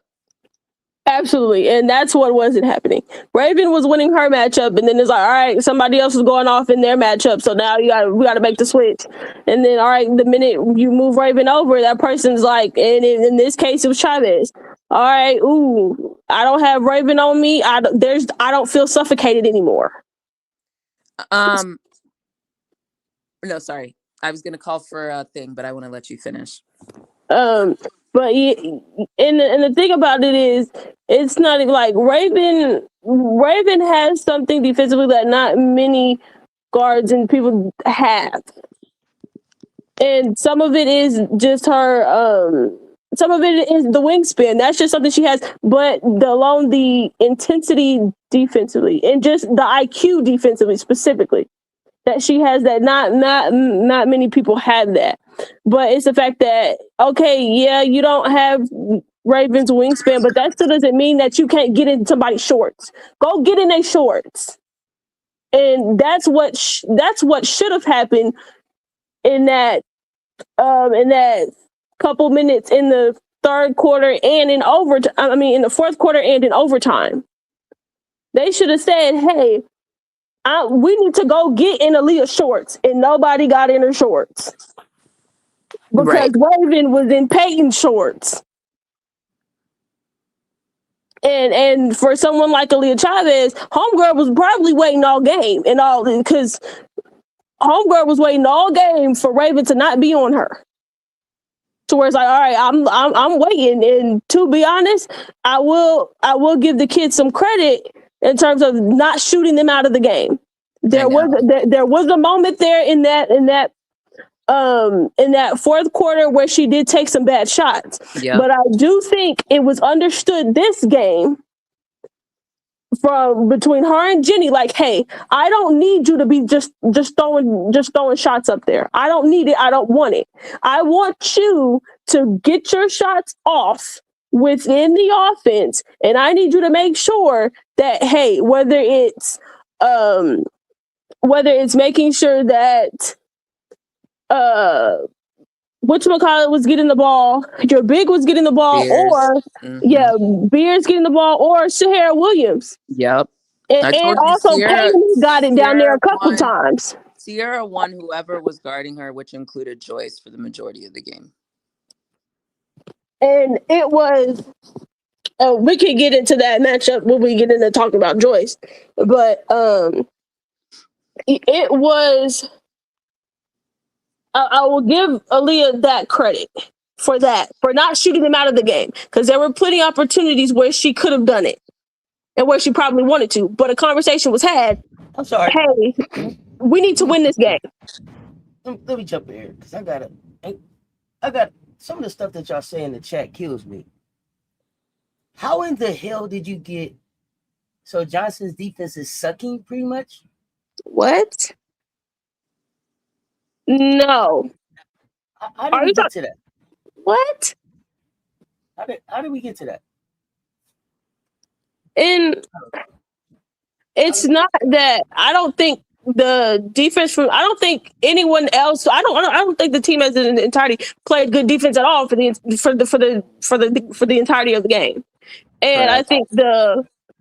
Absolutely. And that's what wasn't happening. Raven was winning her matchup, and then it's like, all right, somebody else is going off in their matchup. So now we got to make the switch. And then, all right, the minute you move Raven over, that person's like, and in this case, it was Chavez. All right, I don't have Raven on me. I don't feel suffocated anymore. No, sorry. I was going to call for a thing, but I want to let you finish. But and the thing about it is, it's not like Raven has something defensively that not many guards and people have. And some of it is just her, some of it is the wingspan. That's just something she has. But the intensity defensively and just the IQ defensively specifically that she has, that not many people have that. But it's the fact that, okay, yeah, you don't have Ravens wingspan, but that still doesn't mean that you can't get in somebody's shorts. Go get in their shorts. And that's what should have happened in that couple minutes in the third quarter and in overtime. I mean, in the fourth quarter and in overtime. They should have said, hey, we need to go get in Aaliyah shorts, and nobody got in her shorts because Raven was in Peyton shorts. And for someone like Aaliyah Chavez, homegirl was probably waiting all game and all, because homegirl was waiting all game for Raven to not be on her. To where it's like, all right, I'm waiting. And to be honest, I will give the kids some credit in terms of not shooting them out of the game. There was a moment there in that fourth quarter where she did take some bad shots. Yep. But I do think it was understood this game from between her and Jenny, like, hey, I don't need you to be just throwing shots up there. I don't need it. I don't want it. I want you to get your shots off within the offense, and I need you to make sure that, hey, whether it's making sure that whatchamacallit was getting the ball, your big was getting the ball, Beers. Or Beers getting the ball, or Sahara Williams. Yep. And also Peyton got it down there a couple times. Sierra won whoever was guarding her, which included Joyce for the majority of the game. And it was, we could get into that matchup when we get into talking about Joyce, but it was, I will give Aaliyah that credit for not shooting them out of the game, because there were plenty of opportunities where she could have done it and where she probably wanted to, but a conversation was had. I'm sorry. Hey, we need to win this game. Let me jump in here, because I got some of the stuff that y'all say in the chat kills me. How in the hell did you get so Johnson's defense is sucking pretty much? What? No. How did we get to that? What? How did we get to that? And it's not that I don't think the defense I don't think anyone else. I don't think the team as an entirety played good defense at all for the entirety of the game. And right.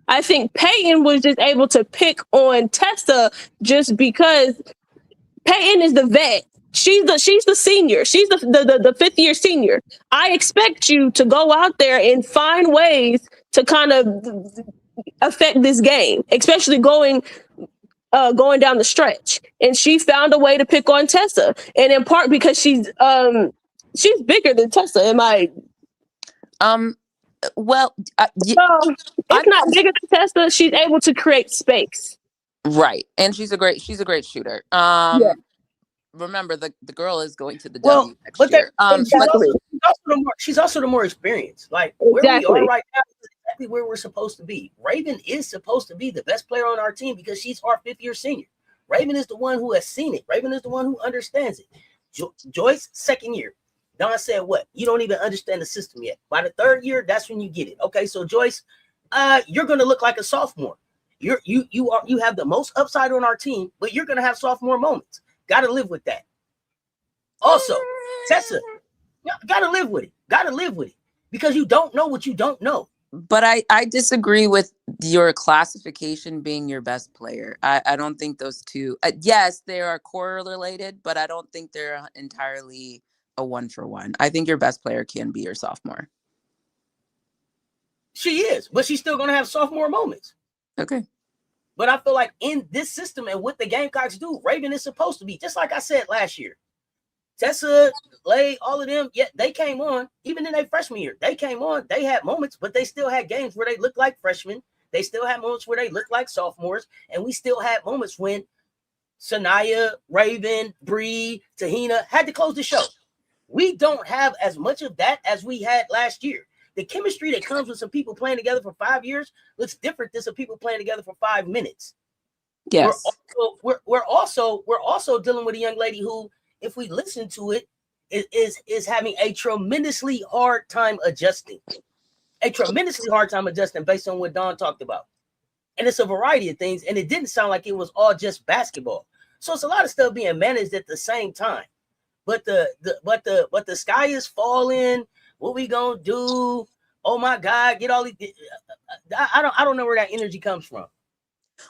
I think Peyton was just able to pick on Tessa just because Peyton is the vet. She's the senior. She's the fifth year senior. I expect you to go out there and find ways to kind of affect this game, especially going down the stretch. And she found a way to pick on Tessa, and in part because she's bigger than Tessa. Am I? Well, it's not bigger than Tessa. She's able to create space. Right, and she's a great shooter. Yeah. Remember, the girl is going to the W next year. She's also the more experienced. Like where we are right now is exactly where we're supposed to be. Raven is supposed to be the best player on our team because she's our fifth year senior. Raven is the one who has seen it. Raven is the one who understands it. Joyce, second year. Don said, what? You don't even understand the system yet. By the third year, that's when you get it. Okay, so Joyce, you're going to look like a sophomore. You have the most upside on our team, but you're going to have sophomore moments. Got to live with that. Also, Tessa, got to live with it. Got to live with it because you don't know what you don't know. But I disagree with your classification being your best player. I don't think those two, yes, they are correlated, but I don't think they're entirely a 1-for-1. I think your best player can be your sophomore. She is, but she's still going to have sophomore moments. Okay. But I feel like in this system and what the Gamecocks do, Raven is supposed to be, just like I said last year. Tessa, Lay, all of them, they came on. Even in their freshman year, they came on. They had moments, but they still had games where they looked like freshmen. They still had moments where they looked like sophomores. And we still had moments when Sanaya, Raven, Bree, Tahina had to close the show. We don't have as much of that as we had last year. The chemistry that comes with some people playing together for 5 years looks different than some people playing together for 5 minutes. Yes. We're also dealing with a young lady who, if we listen to it, is having a tremendously hard time adjusting. Based on what Don talked about. And it's a variety of things. And it didn't sound like it was all just basketball. So it's a lot of stuff being managed at the same time. But the sky is falling. What we gonna do? Oh my God! Get all these. I don't know where that energy comes from.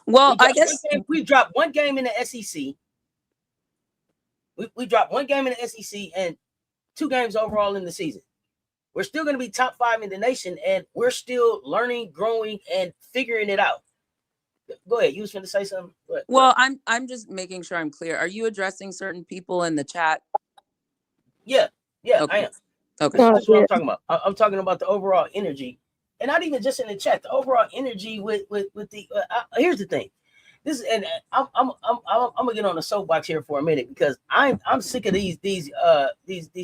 Well, I guess we dropped one game in the SEC. We dropped one game in the SEC and 2 games overall in the season. We're still going to be top 5 in the nation, and we're still learning, growing, and figuring it out. Go ahead. You was going to say something? Well, I'm just making sure I'm clear. Are you addressing certain people in the chat? Yeah, okay. I am. Okay. That's what I'm talking about. I'm talking about the overall energy, and not even just in the chat. The overall energy with the. Here's the thing. This and I'm gonna get on the soapbox here for a minute because I'm sick of these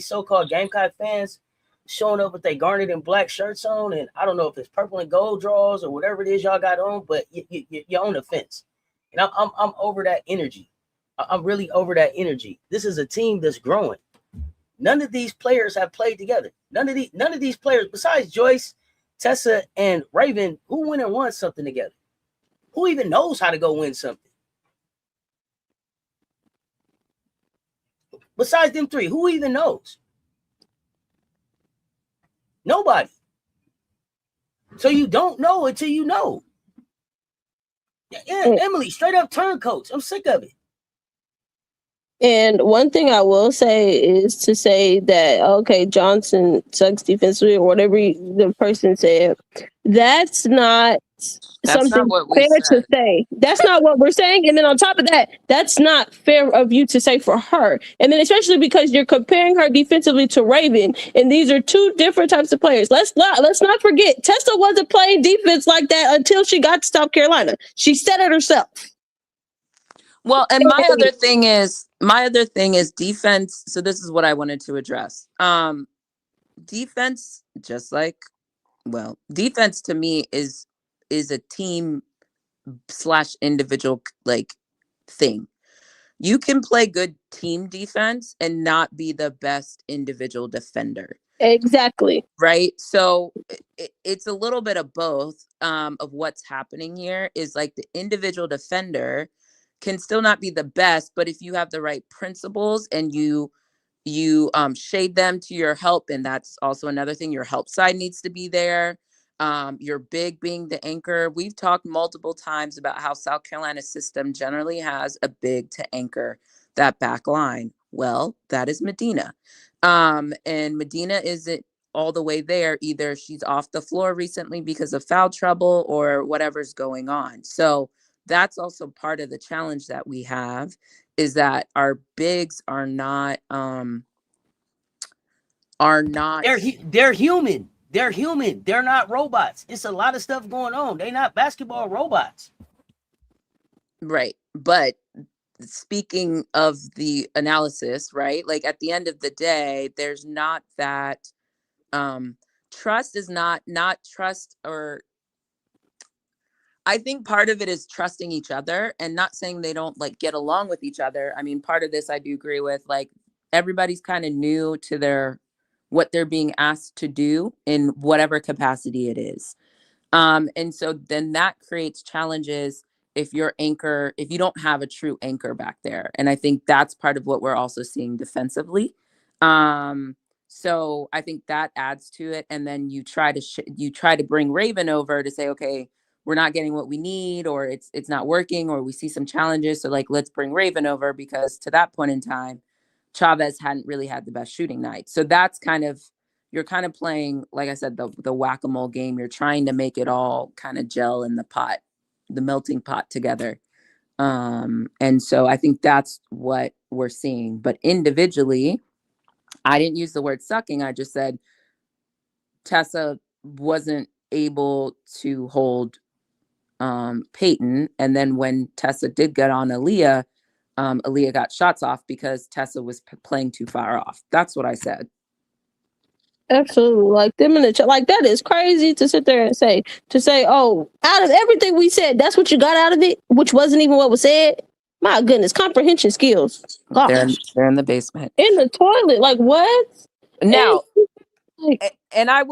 so-called Gamecock fans showing up with their garnet and black shirts on, and I don't know if it's purple and gold draws or whatever it is y'all got on, but you're on the fence. And I'm over that energy. I'm really over that energy. This is a team that's growing. None of these players have played together. None of these players, besides Joyce, Tessa, and Raven, who went and won something together. Who even knows how to go win something? Besides them 3, who even knows? Nobody. So you don't know until you know. Yeah, Emily, straight up turncoats. I'm sick of it. And one thing I will say is to say that, okay, Johnson sucks defensively or whatever the person said. That's not something fair to say. That's not what we're saying. And then on top of that, that's not fair of you to say for her. And then especially because you're comparing her defensively to Raven, and these are 2 different types of players. Let's not forget, Tessa wasn't playing defense like that until she got to South Carolina. She said it herself. Well, and my other thing is defense. So this is what I wanted to address. Defense, defense to me is a team / individual thing. You can play good team defense and not be the best individual defender. Exactly. Right. So it's a little bit of both of what's happening here is like the individual defender can still not be the best, but if you have the right principles and you shade them to your help, and that's also another thing, your help side needs to be there. Your big being the anchor. We've talked multiple times about how South Carolina's system generally has a big to anchor that back line. Well, that is Medina. And Medina isn't all the way there. Either she's off the floor recently because of foul trouble or whatever's going on. So that's also part of the challenge that we have is that our bigs are not they're human. They're human. They're not robots. It's a lot of stuff going on. They're not basketball robots. Right. But speaking of the analysis, right? Like at the end of the day, there's not that trust is not trust, or I think part of it is trusting each other and not saying they don't get along with each other. I mean, part of this I do agree with, everybody's kind of new to what they're being asked to do in whatever capacity it is. And so then that creates challenges if you don't have a true anchor back there. And I think that's part of what we're also seeing defensively. So I think that adds to it. And then you try to bring Raven over to say, okay, we're not getting what we need, or it's not working, or we see some challenges. So let's bring Raven over, because to that point in time, Chavez hadn't really had the best shooting night. So that's you're kind of playing, like I said, the whack-a-mole game. You're trying to make it all kind of gel in the melting pot together. And so I think that's what we're seeing. But individually, I didn't use the word sucking. I just said Tessa wasn't able to hold Peyton. And then when Tessa did get on Aaliyah, Aaliyah got shots off because Tessa was playing too far off. That's what I said. Absolutely. Them in the chat, that is crazy to sit there and say, oh, out of everything we said, that's what you got out of it, which wasn't even what was said. My goodness, comprehension skills. Gosh. They're in the basement. In the toilet. Like what? Now, Like, and I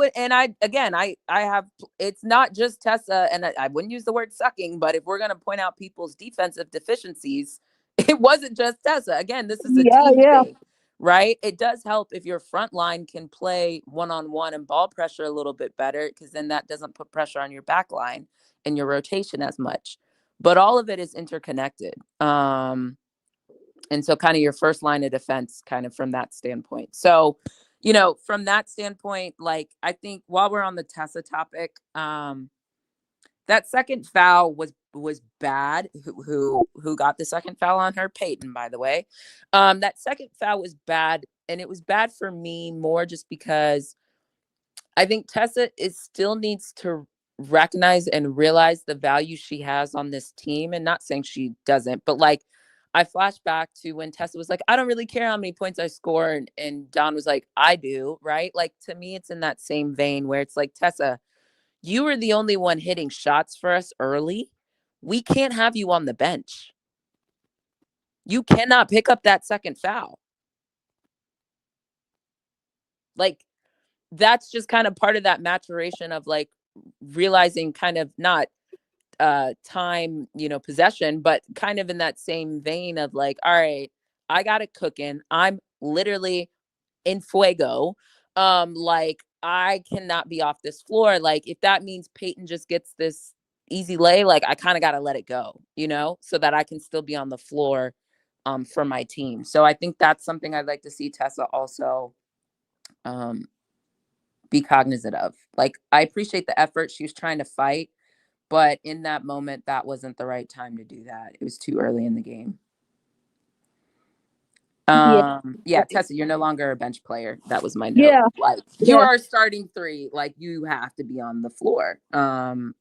have, it's not just Tessa, and I wouldn't use the word sucking, but if we're going to point out people's defensive deficiencies, it wasn't just Tessa. Again, this is a team thing, right? It does help if your front line can play one-on-one and ball pressure a little bit better, because then that doesn't put pressure on your back line and your rotation as much. But all of it is interconnected. And so kind of your first line of defense kind of from that standpoint. So, you know, from that standpoint, like, I think while we're on the Tessa topic, that second foul was bad. Who got the second foul on her? Peyton, by the way. That second foul was bad, and it was bad for me more just because I think Tessa still needs to recognize and realize the value she has on this team. And not saying she doesn't, but like, I flash back to when Tessa was like, I don't really care how many points I score. And Don was like, I do, right? Like, to me, it's in that same vein where it's like, Tessa, you were the only one hitting shots for us early. We can't have you on the bench. You cannot pick up that second foul. Like, that's just kind of part of that maturation of like realizing kind of not time, you know, possession, but kind of in that same vein of like, all right, I got it cooking. I'm literally in fuego. Like, I cannot be off this floor. Like, if that means Peyton just gets this easy lay, like, I kind of got to let it go, you know, so that I can still be on the floor for my team. So I think that's something I'd like to see Tessa also be cognizant of. Like, I appreciate the effort. She was trying to fight, but in that moment, that wasn't the right time to do that. It was too early in the game. Yeah, Tessa, you're no longer a bench player. That was my note. Yeah. Like, you are starting three. Like, you have to be on the floor.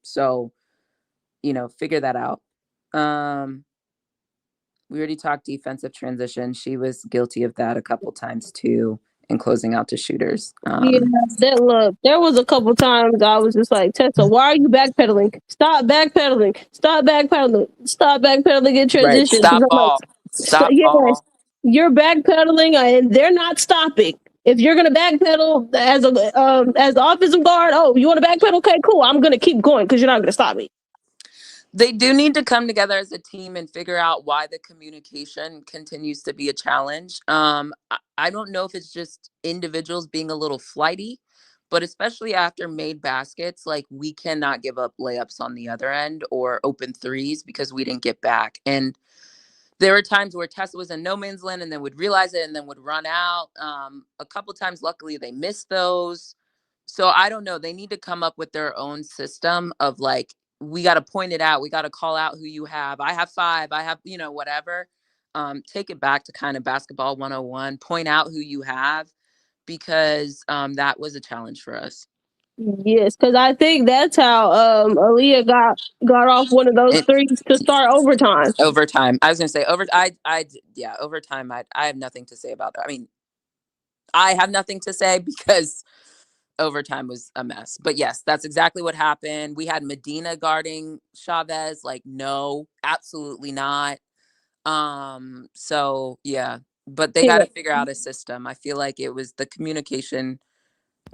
So, you know, figure that out. We already talked defensive transition. She was guilty of that a couple times too, and closing out to shooters. There was a couple times I was just like, Tessa, why are you backpedaling? Stop backpedaling. Stop backpedaling. Stop babackpedaling in transition. Right. Stop ball. Stop ball. You're backpedaling and they're not stopping. If you're gonna backpedal as the offensive guard, oh, you want to backpedal? Okay, cool. I'm gonna keep going because you're not gonna stop me. They do need to come together as a team and figure out why the communication continues to be a challenge. I don't know if it's just individuals being a little flighty, but especially after made baskets, like, we cannot give up layups on the other end or open threes because we didn't get back. And there were times where Tessa was in no man's land and then would realize it and then would run out. A couple times, luckily, they missed those. So I don't know. They need to come up with their own system of like, we got to point it out. We got to call out who you have. I have 5. I have, you know, whatever. Take it back to kind of basketball 101. Point out who you have, because that was a challenge for us. Yes, because I think that's how Aaliyah got off one of those threes to start overtime. Overtime. I was gonna say overtime. I have nothing to say about that. I mean, I have nothing to say because overtime was a mess. But yes, that's exactly what happened. We had Medina guarding Chavez. Like, no, absolutely not. So yeah, but they got to figure out a system. I feel like it was the communication.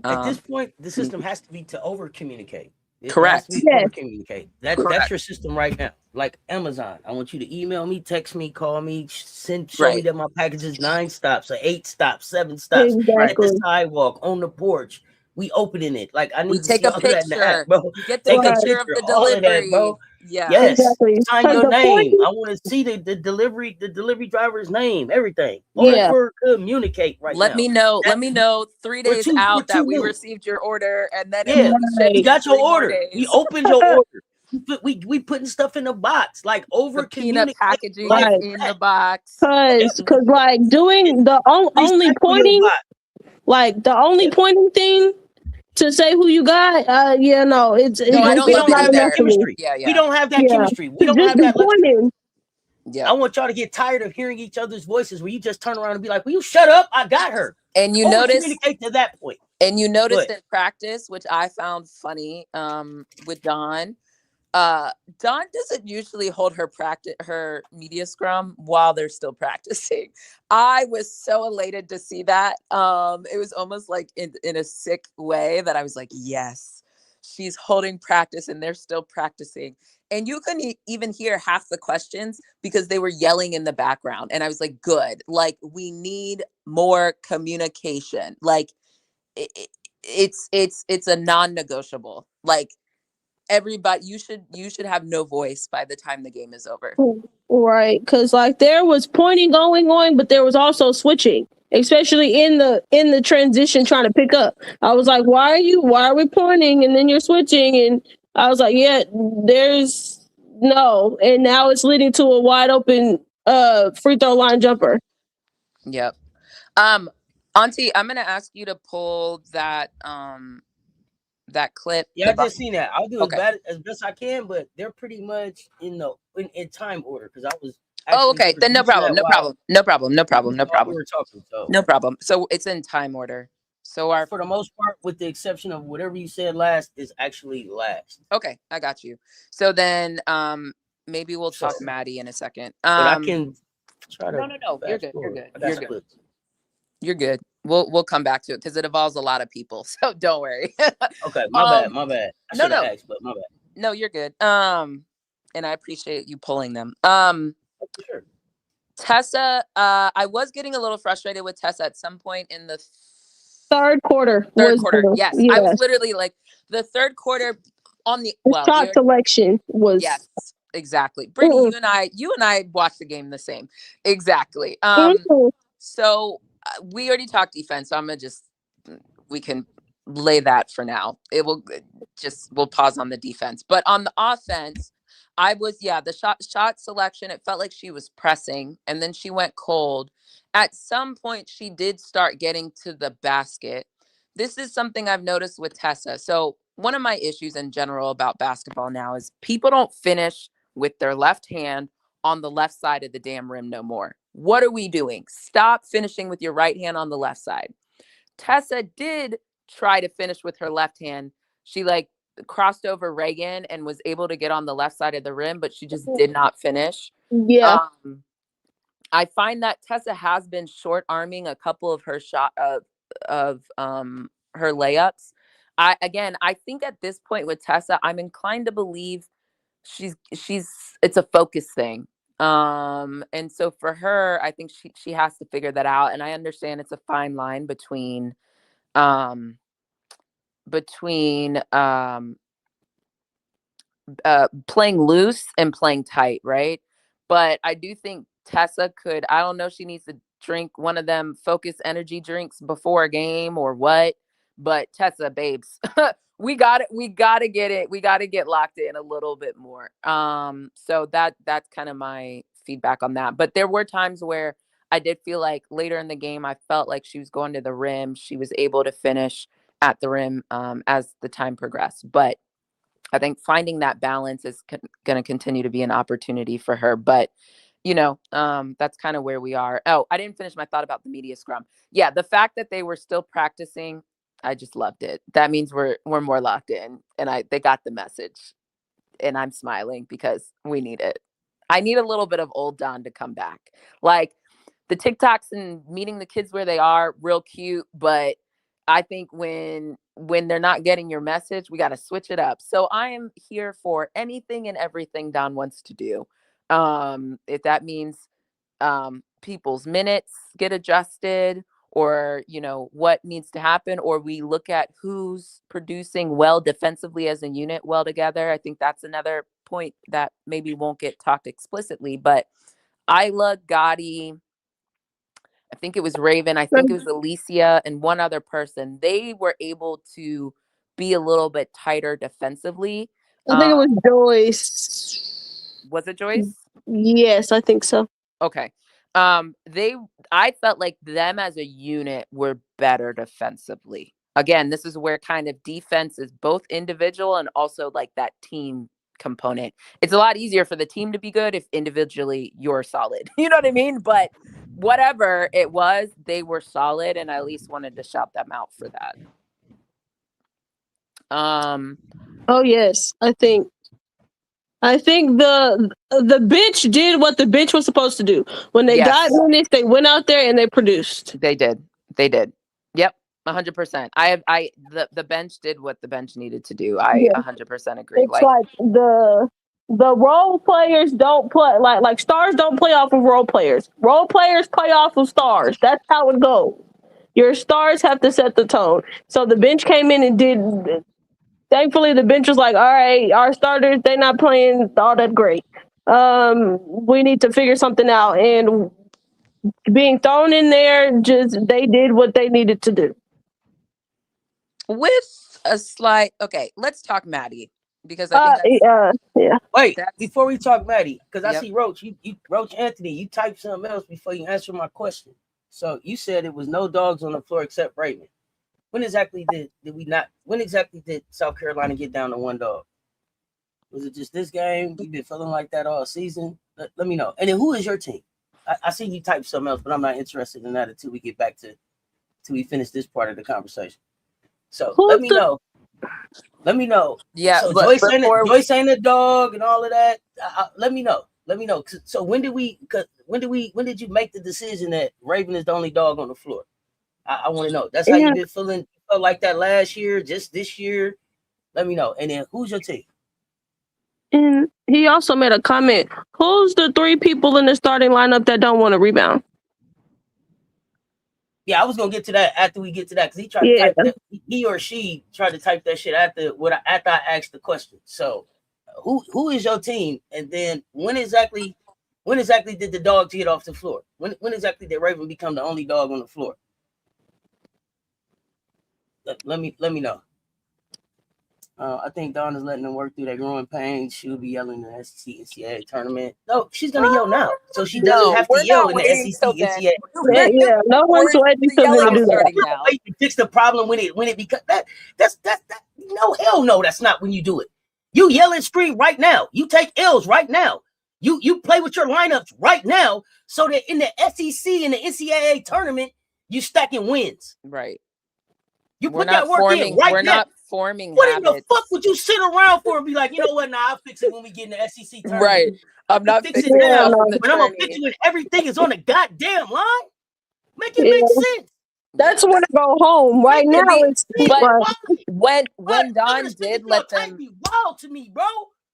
At this point, the system has to be to over communicate. Correct. Over communicate. That's your system right now. Like Amazon, I want you to email me, text me, call me, show me that my package is 9 stops, or 8 stops, 7 stops. At the sidewalk, on the porch. We opening it. Like, I need to take see a picture, app, bro. Get the picture of the delivery, bro. Yeah. Yes. Exactly. Sign your name. I want to see the delivery driver's name, everything. Over communicate right now. Let me know 3 days out that we received your order, and then we got your order. We opened your order. We putting stuff in the box, like over peanut packaging in the box. Cause like doing the only pointing, like the only pointing thing to say who you got. I don't love it either. Chemistry. We don't have that chemistry. We don't have that pointing. Yeah. I want y'all to get tired of hearing each other's voices where you just turn around and be like, "Will you shut up? I got her." And you notice communicate to that point. And you noticed in practice, which I found funny, with Don, Dawn doesn't usually hold her media scrum while they're still practicing. I was so elated to see that. It was almost like in a sick way that I was like, yes, she's holding practice and they're still practicing. And you couldn't even hear half the questions because they were yelling in the background. And I was like, good. Like, we need more communication. Like, it's a non-negotiable. Like, everybody, you should have no voice by the time the game is over. Right, because like there was pointing going on, but there was also switching, especially in the transition trying to pick up. I was like, why are we pointing and then you're switching? And I was like, yeah, there's no, and now it's leading to a wide open free throw line jumper. Yep. Auntie, I'm gonna ask you to pull that that clip. Yeah, I just seen that. I'll do Okay. as best I can, but they're pretty much in time order because I was. Oh, okay. Then no problem. No problem. No problem. No problem. No We problem. were talking, so No problem. So it's in time order. So our for the most part, with the exception of whatever you said last, is actually last. Okay, I got you. So then maybe we'll talk Maddie in a second. But I can try to. No. You're good. You're good. You're good. You're good. We'll come back to it because it involves a lot of people. So don't worry. Okay, my bad. No. Asked, but my bad. No, you're good. And I appreciate you pulling them. Sure. Tessa, I was getting a little frustrated with Tessa at some point in the third quarter. Yes. I was literally like the third quarter on the shot selection was. Yes, exactly. Brittany, you and I watched the game the same. Exactly. So we already talked defense, so we can lay that for now. We'll pause on the defense. But on the offense, the shot selection, it felt like she was pressing and then she went cold. At some point, she did start getting to the basket. This is something I've noticed with Tessa. So one of my issues in general about basketball now is people don't finish with their left hand on the left side of the damn rim no more. What are we doing? Stop finishing with your right hand on the left side. Tessa did try to finish with her left hand. She crossed over Reagan and was able to get on the left side of the rim, but she just did not finish. Yeah. I find that Tessa has been short arming a couple of her of her layups. I think at this point with Tessa, I'm inclined to believe it's a focus thing. And so for her, I think she has to figure that out. And I understand it's a fine line between playing loose and playing tight, right? But I do think Tessa could, I don't know if she needs to drink one of them focus energy drinks before a game or what, but Tessa, babes, we got it. We got to get it. We got to get locked in a little bit more. So that's kind of my feedback on that. But there were times where I did feel like later in the game, I felt like she was going to the rim. She was able to finish at the rim as the time progressed. But I think finding that balance is going to continue to be an opportunity for her. But, that's kind of where we are. Oh, I didn't finish my thought about the media scrum. Yeah, the fact that they were still practicing, I just loved it. That means we're more locked in, and they got the message, and I'm smiling because we need it. I need a little bit of old Dawn to come back. Like the TikToks and meeting the kids where they are, real cute, but I think when they're not getting your message, we got to switch it up. So I am here for anything and everything Dawn wants to do. If that means people's minutes get adjusted, or what needs to happen, or we look at who's producing well defensively as a unit well together. I think that's another point that maybe won't get talked explicitly, but Isla, Gotti, I think it was Raven, I think it was Alicia, and one other person. They were able to be a little bit tighter defensively. I think it was Joyce. Was it Joyce? Yes, I think so. Okay. I felt like them as a unit were better defensively. Again, this is where kind of defense is both individual and also like that team component. It's a lot easier for the team to be good if individually you're solid. You know what I mean? But whatever it was, they were solid, and I at least wanted to shout them out for that. Oh yes, I think I think the bench did what the bench was supposed to do. When they got minutes, they went out there and they produced. They did. Yep, 100%. The bench did what the bench needed to do. I 100% agree. It's like the role players don't play like stars don't play off of role players. Role players play off of stars. That's how it goes. Your stars have to set the tone. So the bench came in and did. Thankfully, the bench was like, all right, our starters, they're not playing all that great. We need to figure something out. And being thrown in there, they did what they needed to do. With a slight, okay, let's talk Maddie. Because I think yeah. Wait, before we talk Maddie, because I see Roach, you Roach Anthony, you typed something else before you answered my question. So you said it was no dogs on the floor except Raven. When exactly did South Carolina get down to one dog? Was it just this game? You've been feeling like that all season? Let me know. And then who is your team? I see you type something else, but I'm not interested in that until we get back till we finish this part of the conversation. So let me know. Yeah, so Joyce ain't a dog and all of that. Let me know. So when did you make the decision that Raven is the only dog on the floor? I want to know. That's how you've been feeling. You felt like that last year, just this year. Let me know. And then who's your team? And he also made a comment. Who's the 3 people in the starting lineup that don't want to rebound? Yeah, I was gonna get to that after we get to that because he tried to type that. He or she tried to type that shit after I asked the question. So, who is your team? And then when exactly did the dogs get off the floor? When exactly did Raven become the only dog on the floor? Let me know. I think Dawn is letting them work through their growing pains. She'll be yelling in the SEC NCAA tournament. No, she's gonna yell now, so she doesn't have to yell in the SEC NCAA. Yeah, no one's waiting for them to do that. Now. Wait to fix the problem when it becomes that's no, hell no, that's not when you do it. You yell and scream right now. You take L's right now. You play with your lineups right now, so that in the SEC and the NCAA tournament you stacking wins. Right. You put that work in right now. We're not forming what habits. In the fuck would you sit around for and be like, you know what? Nah, I'll fix it when we get in the SEC tournament. Right. I'm not fixing it now, but I'm gonna fix it when everything is on the goddamn line. Make it make sense. That's when I go home. Right now, it's when Don did let them be wild to me, bro.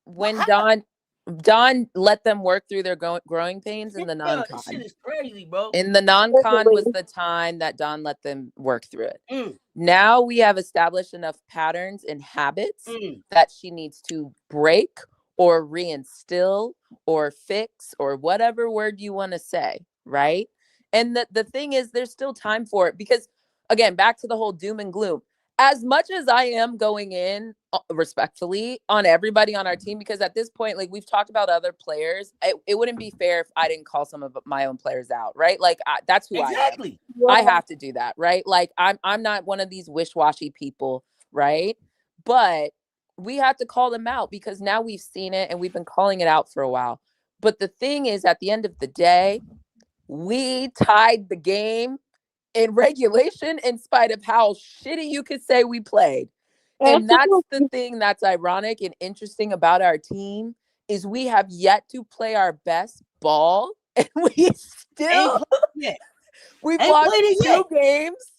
When Don let them work through their growing pains in the non-con. Shit is crazy, bro. In the non-con was the time that Don let them work through it. Now we have established enough patterns and habits that she needs to break or reinstill or fix or whatever word you want to say, right? And the thing is, there's still time for it because, again, back to the whole doom and gloom. As much as I am going in respectfully on everybody on our team, because at this point, like we've talked about other players, it wouldn't be fair if I didn't call some of my own players out, right? Like that's who I am. I have to do that, right? Like I'm not one of these wish-washy people, right? But we have to call them out because now we've seen it and we've been calling it out for a while. But the thing is, at the end of the day, we tied the game in regulation in spite of how shitty you could say we played. And that's the thing that's ironic and interesting about our team is we have yet to play our best ball and we still we've lost 2 games,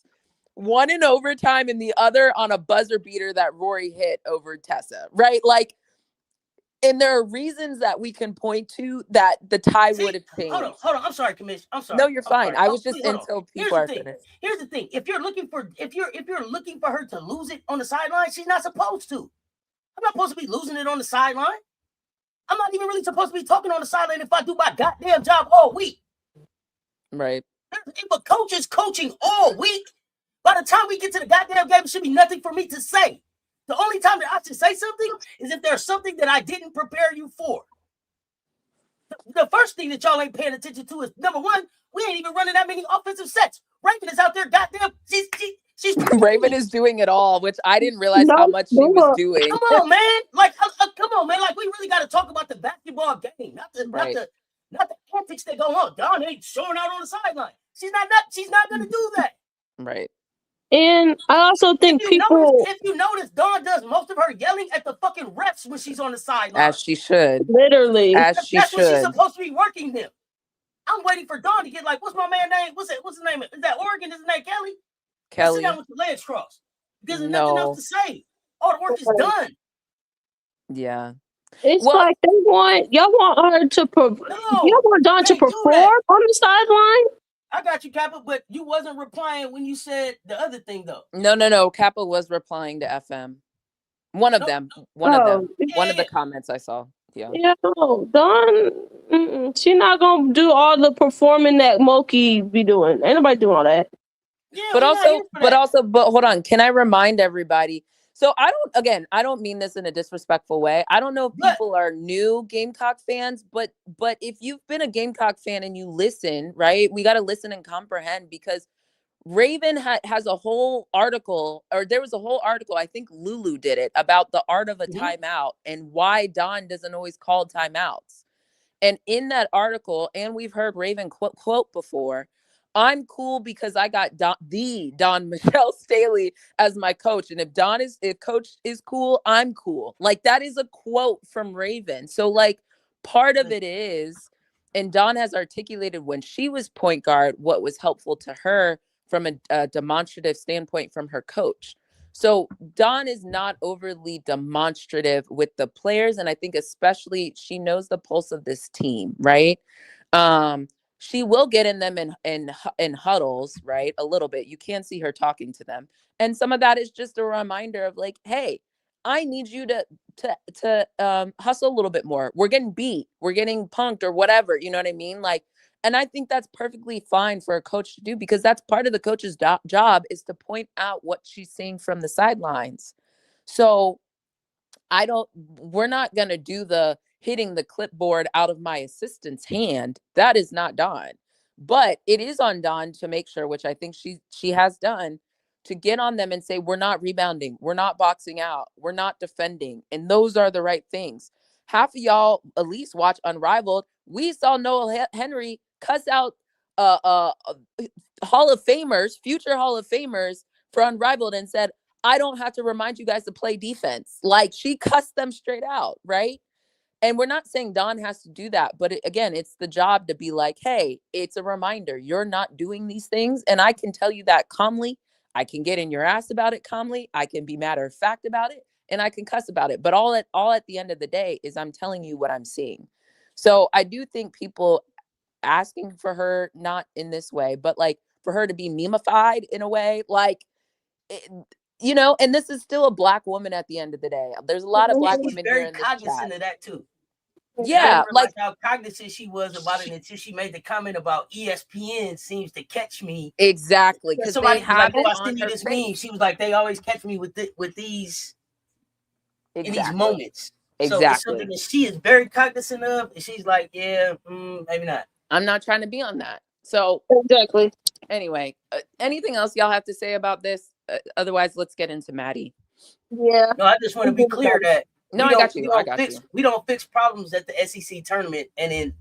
one in overtime and the other on a buzzer beater that Rory hit over Tessa, right? Like, and there are reasons that we can point to that the tie would have changed. Hold on. I'm sorry, Commish. I'm sorry. No, you're fine. I was just until people are finished. Here's the thing. If you're looking for her to lose it on the sideline, she's not supposed to. I'm not supposed to be losing it on the sideline. I'm not even really supposed to be talking on the sideline if I do my goddamn job all week. Right. If a coach is coaching all week, by the time we get to the goddamn game, it should be nothing for me to say. The only time that I should say something is if there's something that I didn't prepare you for. The first thing that y'all ain't paying attention to is, number one, we ain't even running that many offensive sets. Raven is out there, goddamn, she's Raven is doing it all, which I didn't realize how much she was doing. Come on, man. Come on, man. Like, we really got to talk about the basketball game, not the antics that go on. Dawn ain't showing out on the sideline. She's not going to do that. Right. And I also think if you notice, Dawn does most of her yelling at the fucking refs when she's on the sideline. As she should. Literally. As she That's should. what she's supposed to be working them. I'm waiting for Dawn to get like, what's my man's name? What's his name? Is that Oregon? Is his name Kelly? Kelly. Sit down with your legs crossed. Because there's nothing else to say. All the work is done. Yeah. It's like y'all want her to y'all want Dawn to perform on the sideline. I got you, Kappa, but you wasn't replying when you said the other thing though. No. Kappa was replying to FM. One of them. One of the comments I saw. Yeah. Yeah, no, Dawn, she not gonna do all the performing that Moki be doing. Ain't nobody doing all that. Yeah, but hold on. Can I remind everybody? So I don't mean this in a disrespectful way. I don't know if people are new Gamecock fans, but if you've been a Gamecock fan and you listen, right, we got to listen and comprehend, because Raven has a whole article, or there was a whole article, I think Lulu did it, about the art of a timeout and why Dawn doesn't always call timeouts. And in that article, and we've heard Raven quote before, I'm cool because I got Don Michelle Staley as my coach. And if coach is cool, I'm cool. Like, that is a quote from Raven. So like, part of it is, and Dawn has articulated when she was point guard, what was helpful to her from a demonstrative standpoint from her coach. So Dawn is not overly demonstrative with the players. And I think especially she knows the pulse of this team, right? She will get in them in huddles, right? A little bit. You can see her talking to them. And some of that is just a reminder of like, hey, I need you to hustle a little bit more. We're getting beat. We're getting punked or whatever. You know what I mean? Like, and I think that's perfectly fine for a coach to do, because that's part of the coach's job, is to point out what she's seeing from the sidelines. So we're not going to do the hitting the clipboard out of my assistant's hand. That is not Dawn. But it is on Dawn to make sure, which I think she has done, to get on them and say, we're not rebounding. We're not boxing out. We're not defending. And those are the right things. Half of y'all at least watch Unrivaled. We saw Noah Henry cuss out Hall of Famers, future Hall of Famers for Unrivaled, and said, I don't have to remind you guys to play defense. Like, she cussed them straight out, right? And we're not saying Dawn has to do that, but again, it's the job to be like, hey, it's a reminder. You're not doing these things. And I can tell you that calmly. I can get in your ass about it calmly. I can be matter of fact about it, and I can cuss about it. But all at the end of the day is I'm telling you what I'm seeing. So I do think people asking for her, not in this way, but like for her to be memeified in a way, like, you know, and this is still a Black woman at the end of the day. There's a lot of Black women here in this chat. Very cognizant of that too. Yeah, like how cognizant she was about it until she made the comment about ESPN seems to catch me. Exactly, because somebody they have like, "Oh, I send you this meme." She was like, "They always catch me with these in these moments." So it's something that she is very cognizant of, and she's like, "Yeah, maybe not." I'm not trying to be on that. So exactly. Anyway, anything else y'all have to say about this? Otherwise, let's get into Maddie. Yeah. No, I just want to be clear that. No, I got you. We don't fix problems at the SEC tournament and in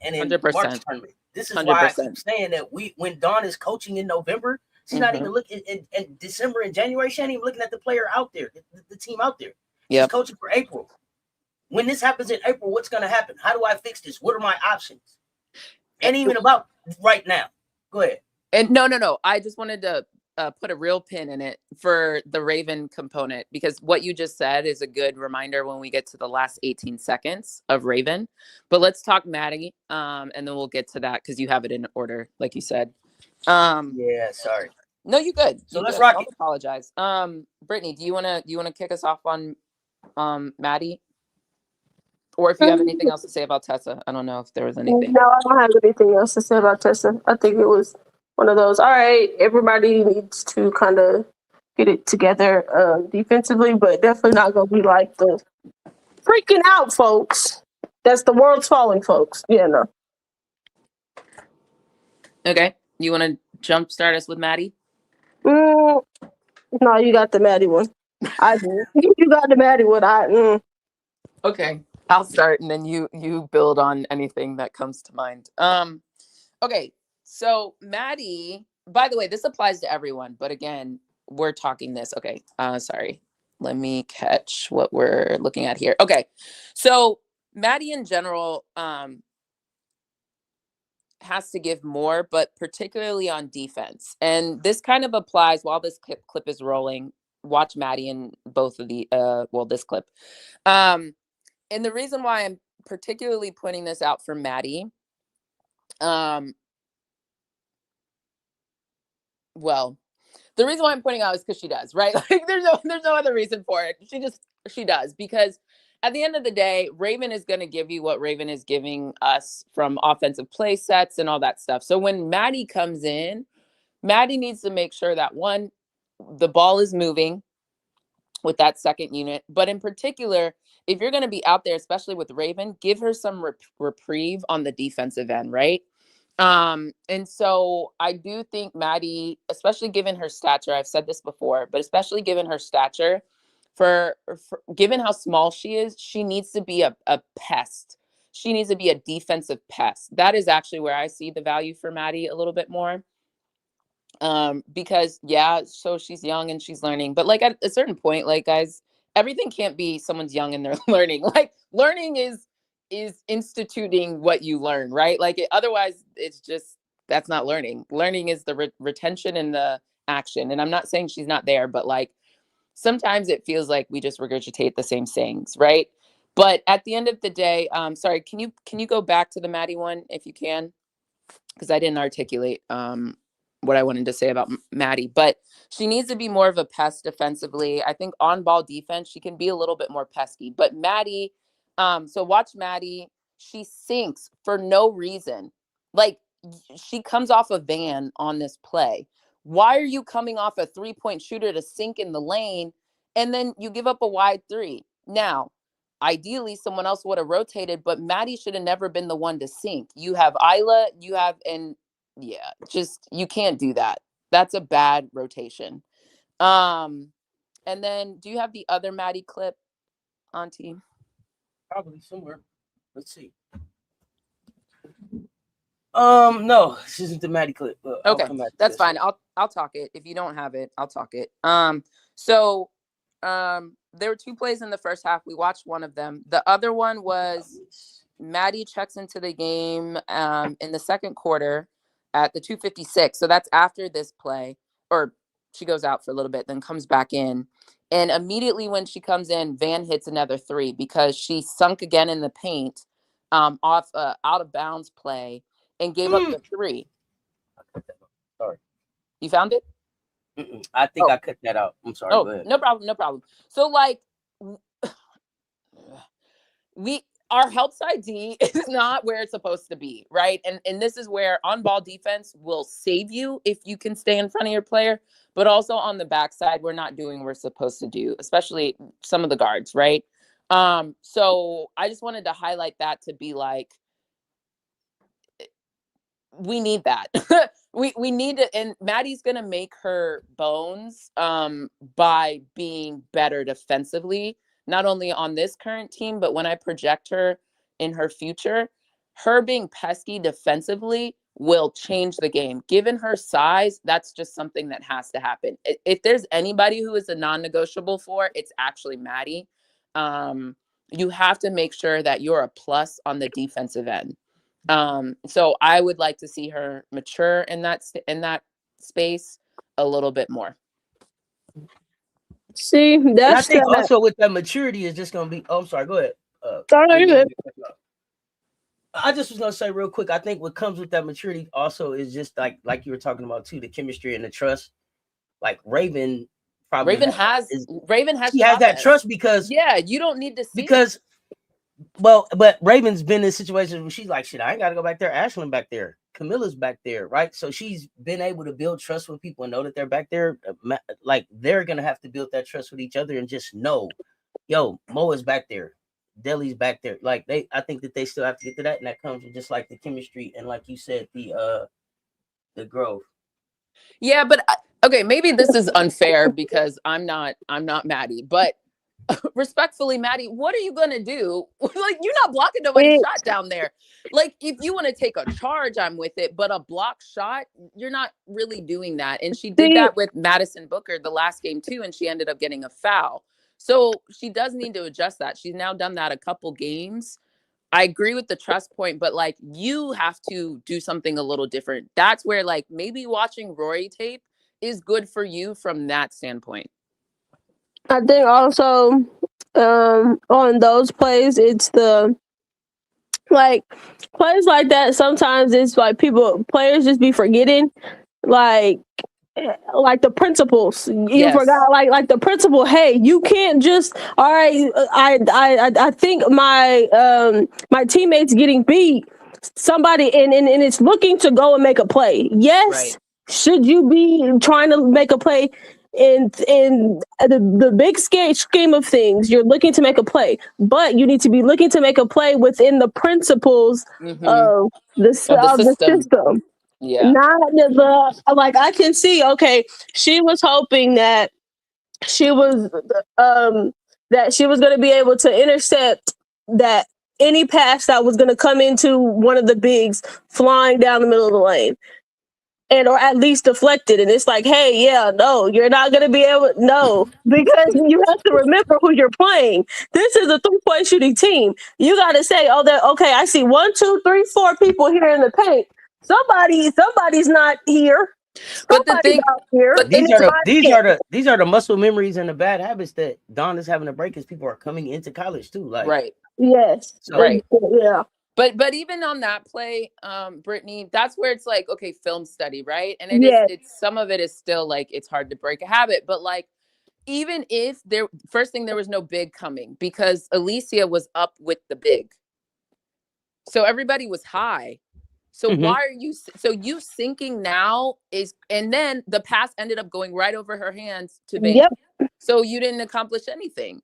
100%. March tournament. This is 100%. Why I keep saying that when Dawn is coaching in November, she's not even looking in December and January. She ain't even looking at the player out there, the team out there. She's coaching for April. When this happens in April, what's going to happen? How do I fix this? What are my options? Ain't even about right now. Go ahead. And no. I just wanted to put a real pin in it for the Raven component, because what you just said is a good reminder when we get to the last 18 seconds of Raven. But let's talk Maddie, and then we'll get to that because you have it in order, like you said. Yeah, sorry. No, you're good. So let's rock it. Don't apologize. Brittany, do you wanna kick us off on Maddie? Or if you have anything else to say about Tessa. I don't know if there was anything. No, I don't have anything else to say about Tessa. I think it was one of those, all right, everybody needs to kind of get it together defensively, but definitely not going to be like the freaking out folks. That's the world's falling folks. Yeah, no. Okay. You want to jumpstart us with Maddie? No, you got the Maddie one. I do. You got the Maddie one. Okay. I'll start, and then you build on anything that comes to mind. Okay, so Maddie by the way, this applies to everyone, but again, we're talking this. Okay. Sorry. Let me catch what we're looking at here. Okay. So Maddie in general has to give more, but particularly on defense. And this kind of applies while this clip is rolling. Watch Maddie in both of the this clip. And the reason why I'm particularly pointing this out for Maddie, well, the reason why I'm pointing out is because she does, right? Like there's no other reason for it. She does, because at the end of the day, Raven is going to give you what Raven is giving us from offensive play sets and all that stuff. So when Maddie comes in, Maddie needs to make sure that one, the ball is moving with that second unit. But in particular, if you're going to be out there, especially with Raven, give her some reprieve on the defensive end, right? And so I do think Maddie, especially given her stature, I've said this before, but especially given her stature, for given how small she is, she needs to be a pest. She needs to be a defensive pest. That is actually where I see the value for Maddie a little bit more. Because so she's young and she's learning, but like at a certain point, like guys, everything can't be someone's young and they're learning. Like learning is instituting what you learn, right? Like otherwise it's just, that's not learning. Learning is the retention and the action. And I'm not saying she's not there, but like sometimes it feels like we just regurgitate the same sayings, right? But at the end of the day, sorry, can you go back to the Maddie one if you can? Because I didn't articulate what I wanted to say about Maddie, but she needs to be more of a pest defensively. I think on ball defense, she can be a little bit more pesky, but Maddie, so watch Maddie, she sinks for no reason. Like she comes off a van on this play. Why are you coming off a 3-point shooter to sink in the lane and then you give up a wide three? Now, ideally, someone else would have rotated, but Maddie should have never been the one to sink. You have Isla, just you can't do that. That's a bad rotation. And then do you have the other Maddie clip, Auntie? Probably somewhere. Let's see. No, this isn't the Maddie clip. Okay, that's fine. I'll talk it. If you don't have it, I'll talk it. So there were 2 plays in the first half. We watched one of them. The other one was Maddie checks into the game in the second quarter at the 2:56. So that's after this play, or she goes out for a little bit, then comes back in. And immediately when she comes in, Van hits another 3 because she sunk again in the paint off out of bounds play and gave up the 3. Sorry. You found it? I think I cut that out. I'm sorry. Oh, go ahead. no problem. So like our help side D is not where it's supposed to be, right? And this is where on ball defense will save you if you can stay in front of your player, but also on the backside, we're not doing what we're supposed to do, especially some of the guards, right? So I just wanted to highlight that to be like, we need that. we need it, and Maddie's gonna make her bones by being better defensively, not only on this current team, but when I project her in her future, her being pesky defensively will change the game. Given her size, that's just something that has to happen. If there's anybody who is a non-negotiable for, it's actually Maddie. You have to make sure that you're a plus on the defensive end. So I would like to see her mature in that space a little bit more. See, that's I think also with that maturity is just gonna be. Oh, I'm sorry. Go ahead. I just was gonna say real quick. I think what comes with that maturity also is just like you were talking about too, the chemistry and the trust. Like Raven has that trust because you don't need to see because. Well, but Raven's been in situations where she's like, shit, I ain't got to go back there. Ashlyn back there. Camilla's back there, right? So she's been able to build trust with people and know that they're back there. Like, they're going to have to build that trust with each other and just know, yo, Mo is back there. Deli's back there. Like, I think that they still have to get to that. And that comes with just like the chemistry and like you said, the growth. Yeah, but okay, maybe this is unfair because I'm not Maddie, but respectfully, Maddie, what are you gonna do? Like, you're not blocking nobody's shot down there. Like, if you want to take a charge, I'm with it, but a block shot, you're not really doing that. And she did that with Madison Booker the last game too, and she ended up getting a foul. So she does need to adjust that. She's now done that a couple games. I agree with the trust point, but like, you have to do something a little different. That's where, like, maybe watching Rory tape is good for you from that standpoint. I think also on those plays, it's the like plays like that. Sometimes it's like players just be forgetting, like the principles. You forgot, like the principle. Hey, you can't just. All right, I think my teammate's getting beat. Somebody and it's looking to go and make a play. Yes, right. Should you be trying to make a play? In the big scheme of things, you're looking to make a play, but you need to be looking to make a play within the principles of the system. Yeah. Not like I can see, okay, she was hoping that she was going to be able to intercept that any pass that was going to come into one of the bigs flying down the middle of the lane. Or at least deflected. And it's like, hey, no, you're not going to be able, no, because you have to remember who you're playing. This is a 3-point shooting team. You got to say, okay, I see 1, 2, 3, 4 people here in the paint. Somebody's not here. But the thing, but these are the muscle memories and the bad habits that Dawn is having to break as people are coming into college too. Like, right. Yes. So, right. Yeah. But even on that play, Brittany, that's where it's like, okay, film study, right? And it's some of it is still like, it's hard to break a habit, but like, even if there was no big coming because Aaliyah was up with the big. So everybody was high. So why are you, you sinking now and then the pass ended up going right over her hands to Van. Yep. So you didn't accomplish anything,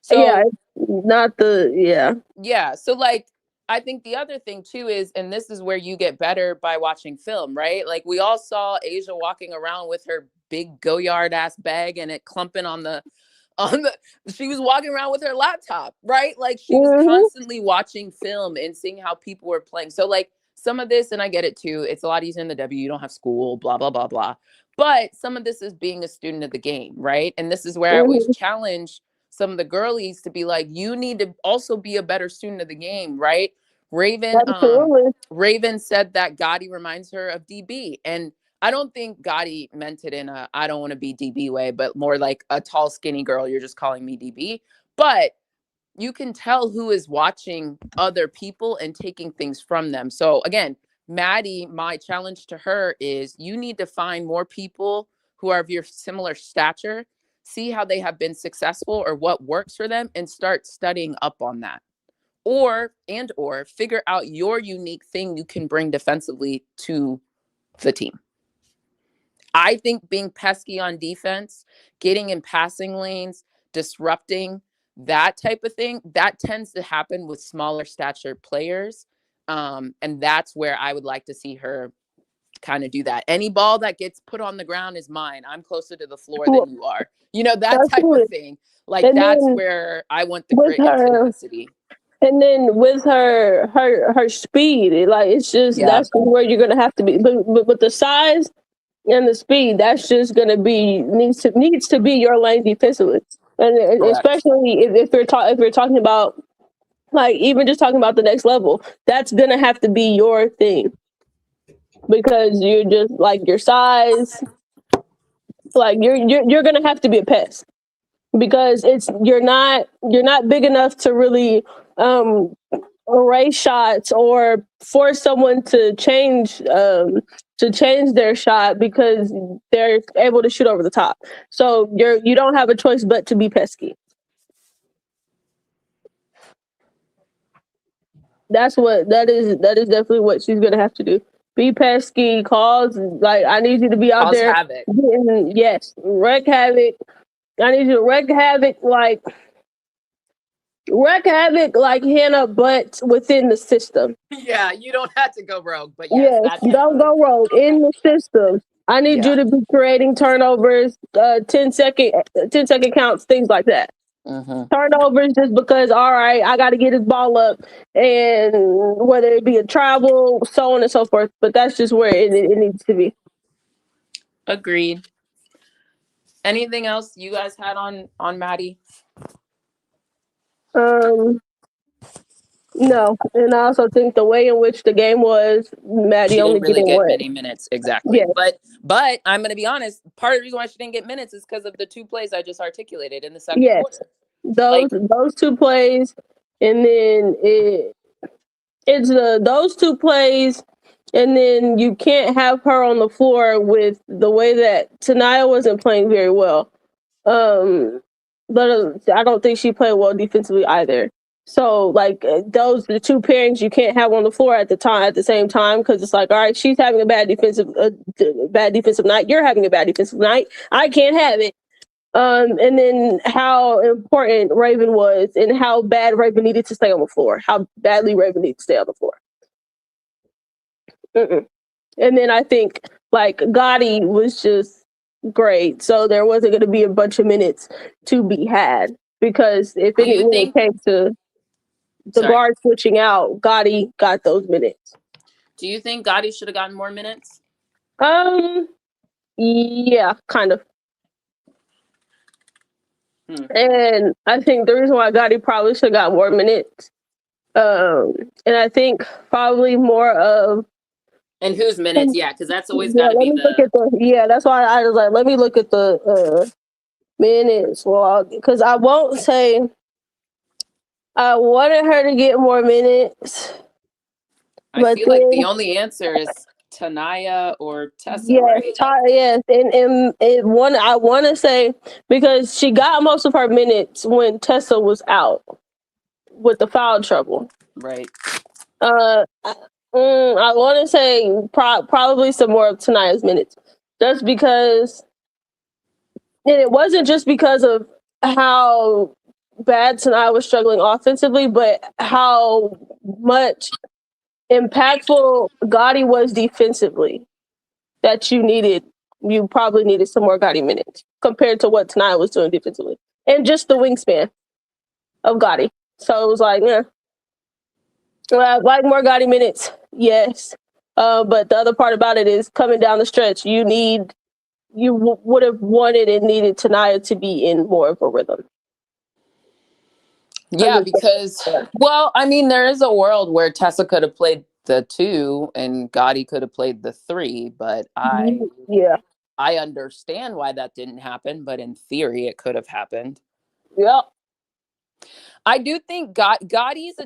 So Yeah. So like, I think the other thing too is, and this is where you get better by watching film, right? Like we all saw Asia walking around with her big Goyard ass bag and it clumping she was walking around with her laptop, right? Like she was constantly watching film and seeing how people were playing. So like some of this, and I get it too, it's a lot easier in the W, you don't have school, blah, blah, blah, blah. But some of this is being a student of the game, right? And this is where I always challenge some of the girlies to be like, you need to also be a better student of the game, right? Raven said that Gotti reminds her of DB. And I don't think Gotti meant it in I don't want to be DB way, but more like a tall, skinny girl. You're just calling me DB. But you can tell who is watching other people and taking things from them. So again, Maddie, my challenge to her is you need to find more people who are of your similar stature, see how they have been successful or what works for them, and start studying up on that. Or figure out your unique thing you can bring defensively to the team. I think being pesky on defense, getting in passing lanes, disrupting, that type of thing, that tends to happen with smaller stature players. And that's where I would like to see her kind of do that. Any ball that gets put on the ground is mine. I'm closer to the floor than you are. That type of thing. Like and that's where I want the grit and tenacity. And then with her speed, like it's just that's where you're gonna have to be. But with the size and the speed, that's just gonna be needs to be your lane defensively. And especially if we're talking about like even just talking about the next level, that's gonna have to be your thing because you're just like your size, like you're gonna have to be a pest because you're not big enough to really erase shots or force someone to change their shot because they're able to shoot over the top. So you don't have a choice but to be pesky. That is definitely what she's gonna have to do. Be pesky, like I need you to be out there. Havoc. Yes, wreak havoc. I need you to wreak havoc like Hannah, but within the system. Yeah, you don't have to go rogue, but yes, don't go rogue in the system. I need you to be creating turnovers, 10 second counts, things like that. Turnovers just because, all right, I got to get his ball up, and whether it be a travel, so on and so forth. But that's just where it needs to be. Agreed. Anything else you guys had on Maddie? No, and I also think the way in which the game was, Maddie she only didn't really get what? many minutes, exactly. Yeah. But I'm gonna be honest. Part of the reason why she didn't get minutes is because of the 2 plays I just articulated in the second quarter. Those 2 plays, and then it's those 2 plays, and then you can't have her on the floor with the way that Tanaya wasn't playing very well. But I don't think she played well defensively either. So like those the 2 pairings you can't have on the floor at the same time, because it's like, all right, she's having a bad defensive night. You're having a bad defensive night. I can't have it. And then how important Raven was, and how bad Raven needed to stay on the floor. How badly Raven needed to stay on the floor. And then I think like Gotti was just great, so there wasn't going to be a bunch of minutes to be had, because if when it came to the guard switching out, Gotti got those minutes. Do you think Gotti should have gotten more minutes? Yeah, kind of. And I think the reason why Gotti probably should have got more minutes, and I think probably more of. And whose minutes? Yeah, because that's always got to be that's why I was like, let me look at the minutes log, because I won't say I wanted her to get more minutes. I feel like the only answer is Tanaya or Tessa, right? Yes, and I want to say, because she got most of her minutes when Tessa was out with the foul trouble. Right. I want to say probably some more of Tanaya's minutes, just because, and it wasn't just because of how bad Tanaya was struggling offensively, but how much impactful Gotti was defensively, that you probably needed some more Gotti minutes compared to what Tanaya was doing defensively, and just the wingspan of Gotti. So it was like, yeah. Like more Gotti minutes, yes. But the other part about it is, coming down the stretch, you would have wanted and needed Tanaya to be in more of a rhythm. Yeah, because, well, I mean, there is a world where Tessa could have played the 2 and Gotti could have played the 3, but I understand why that didn't happen, but in theory, it could have happened. Yeah. I do think Gotti's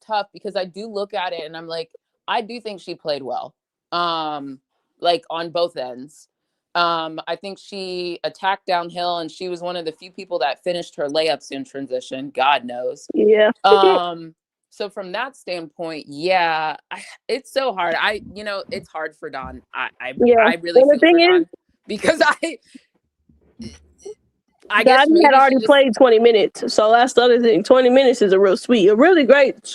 tough, because I do look at it and I'm like, I do think she played well, like on both ends. I think she attacked downhill, and she was one of the few people that finished her layups in transition. God knows. Yeah. So from that standpoint, yeah, it's so hard. It's hard for Dawn. I really feel for Dawn, because I guess Gotti had already played 20 minutes, so that's the other thing. 20 minutes is a really great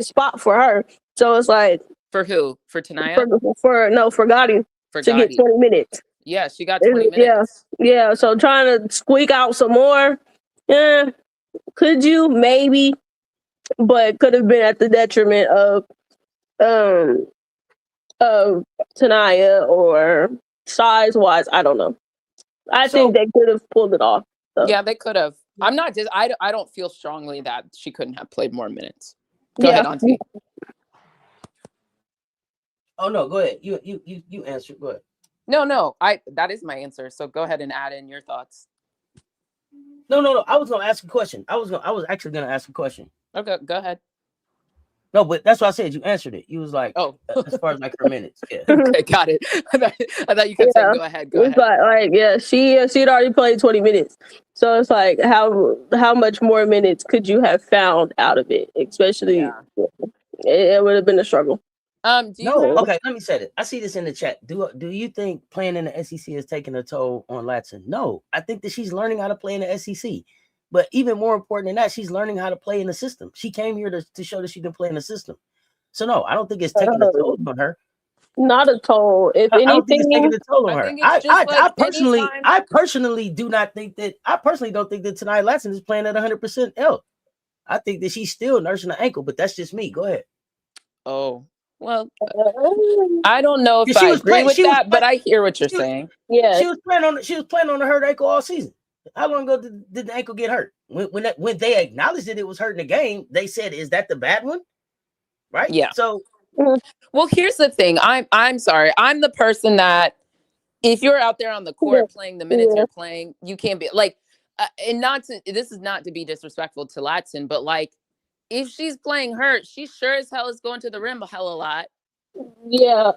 spot for her. So it's like, for who? For Tanaya? For Gotti to get 20 minutes. Yeah, she got 20 minutes. Yeah. So trying to squeak out some more, could you? Maybe, but could have been at the detriment of Tanaya, or size wise. I don't know. I think they could have pulled it off. So. Yeah, they could have. I'm not just. I don't feel strongly that she couldn't have played more minutes. Go ahead, Auntie. Oh no, go ahead. You answer. Go ahead. No. That is my answer. So go ahead and add in your thoughts. No. I was gonna ask a question. I was actually gonna ask a question. Okay, go ahead. No, but that's why I said you answered it. You was like, oh, as far as like her minutes. Yeah. Okay, got it. I thought you kept saying go ahead. Go ahead. She had already played 20 minutes. So it's like, how much more minutes could you have found out of it? Especially, it would have been a struggle. Okay, let me say it. I see this in the chat. Do you think playing in the SEC is taking a toll on Latson? No, I think that she's learning how to play in the SEC. But even more important than that, she's learning how to play in the system. She came here to show that she can play in the system. So no, I don't think it's taking a toll on her. Not a toll. If I don't think it's taking anything, a toll on I her. think it's just like anytime. I personally do not think that. I personally don't think that Tania Latson is playing at 100% health. I think that she's still nursing the ankle, but that's just me. Go ahead. Oh, well, I don't know if She I was agree playing- with she was that, but I hear what you're she was- saying. yeah, She was playing on a hurt ankle all season. How long ago did the ankle get hurt? When they acknowledged that it was hurting the game, they said, "Is that the bad one?" Right? Yeah. So Well, here's the thing. I'm sorry. I'm the person that if you're out there on the court playing the minutes you're playing, you can't be like, and not to, this is not to be disrespectful to Latson, but like, if she's playing hurt, she sure as hell is going to the rim a hell of a lot. yeah.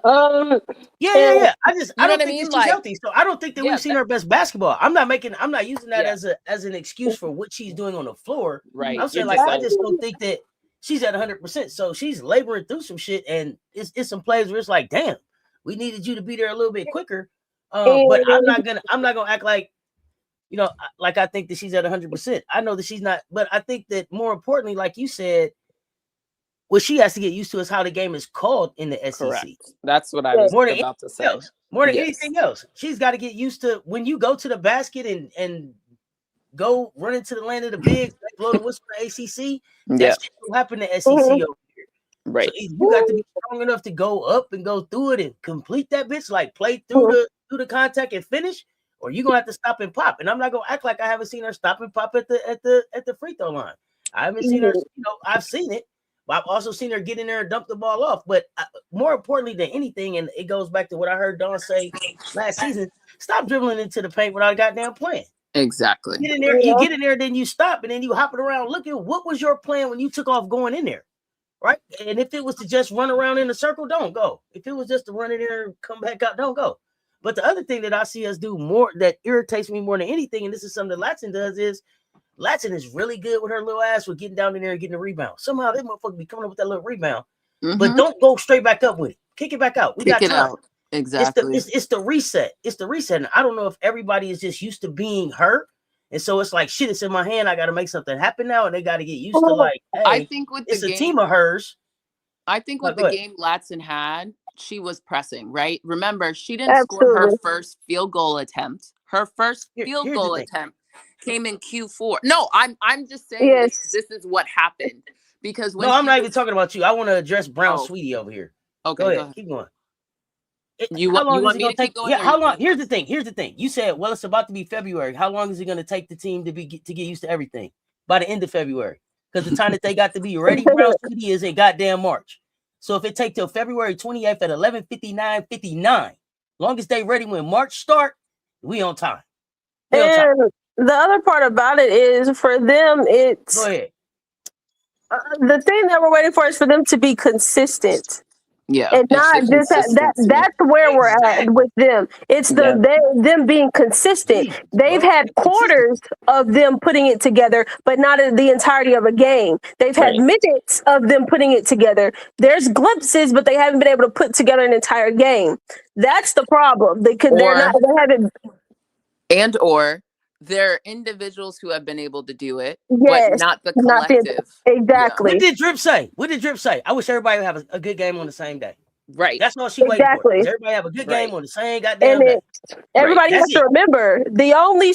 yeah. I don't what I think mean? that she's Like, healthy. So I don't think that we've seen her best basketball. I'm not using that as an excuse for what she's doing on the floor. Right. I'm saying, like, I just don't think that she's at 100%. So she's laboring through some shit, and it's some plays where it's like, damn, we needed you to be there a little bit quicker. But I'm not gonna act like, you know, like I think that she's at 100%. I know that she's not, but I think that more importantly, like you said, what she has to get used to is how the game is called in the SEC. Correct. That's what I was about to say. More than anything else, she's got to get used to when you go to the basket and go run into the land of the bigs, blow the whistle for the ACC. That's what will happen to SEC over here. Right. So you got to be strong enough to go up and go through it and complete that bitch, like play through the contact and finish, or you're gonna have to stop and pop. And I'm not gonna act like I haven't seen her stop and pop at the free throw line. I haven't seen her, I've seen it, but I've also seen her get in there and dump the ball off. But more importantly than anything, and it goes back to what I heard Dawn say last season, stop dribbling into the paint without a goddamn plan. Exactly. You get in there, then you stop, and then you hop it around looking. What was your plan when you took off going in there? Right? And if it was to just run around in a circle, don't go. If it was just to run in there and come back out, don't go. But the other thing that I see us do more that irritates me more than anything, and this is something that Latson does, is Latson is really good with her little ass with getting down in there and getting a rebound. Somehow that motherfucker be coming up with that little rebound. But don't go straight back up with it. Kick it back out. We got time. Out. Exactly. It's the reset. It's the reset. And I don't know if everybody is just used to being hurt. And so it's like, shit, it's in my hand. I got to make something happen now. And they got to get used to, like, hey, I think with it's a team of hers. I think with the game Latson had, she was pressing, right? Remember, she didn't score her first field goal attempt. Her first field goal attempt came in Q4. No, I'm just saying this is what happened. Because when I'm not even talking about you. I want to address Brown Sweetie over here. Okay, go ahead. Keep going. You want me to keep going? Yeah, how long? Here's the thing. You said, well, it's about to be February. How long is it going to take the team to get used to everything? By the end of February. Because the time that they got to be ready, Brown City, is in goddamn March. So if it take till February 28th at 11:59, long as they ready when March start, we on time. And the other part about it is for them, it's go ahead. The thing that we're waiting for is for them to be consistent. Yeah, and not just that's where we're at with them. It's them being consistent. They've had quarters of them putting it together, but not the entirety of a game. They've had minutes of them putting it together. There's glimpses, but they haven't been able to put together an entire game. That's the problem. They haven't. And or they're individuals who have been able to do it, but not the collective. Exactly. What did Drip say? I wish everybody would have a good game on the same day. Right. That's all she waiting for. Everybody have a good game on the same goddamn day. Everybody has to remember, the only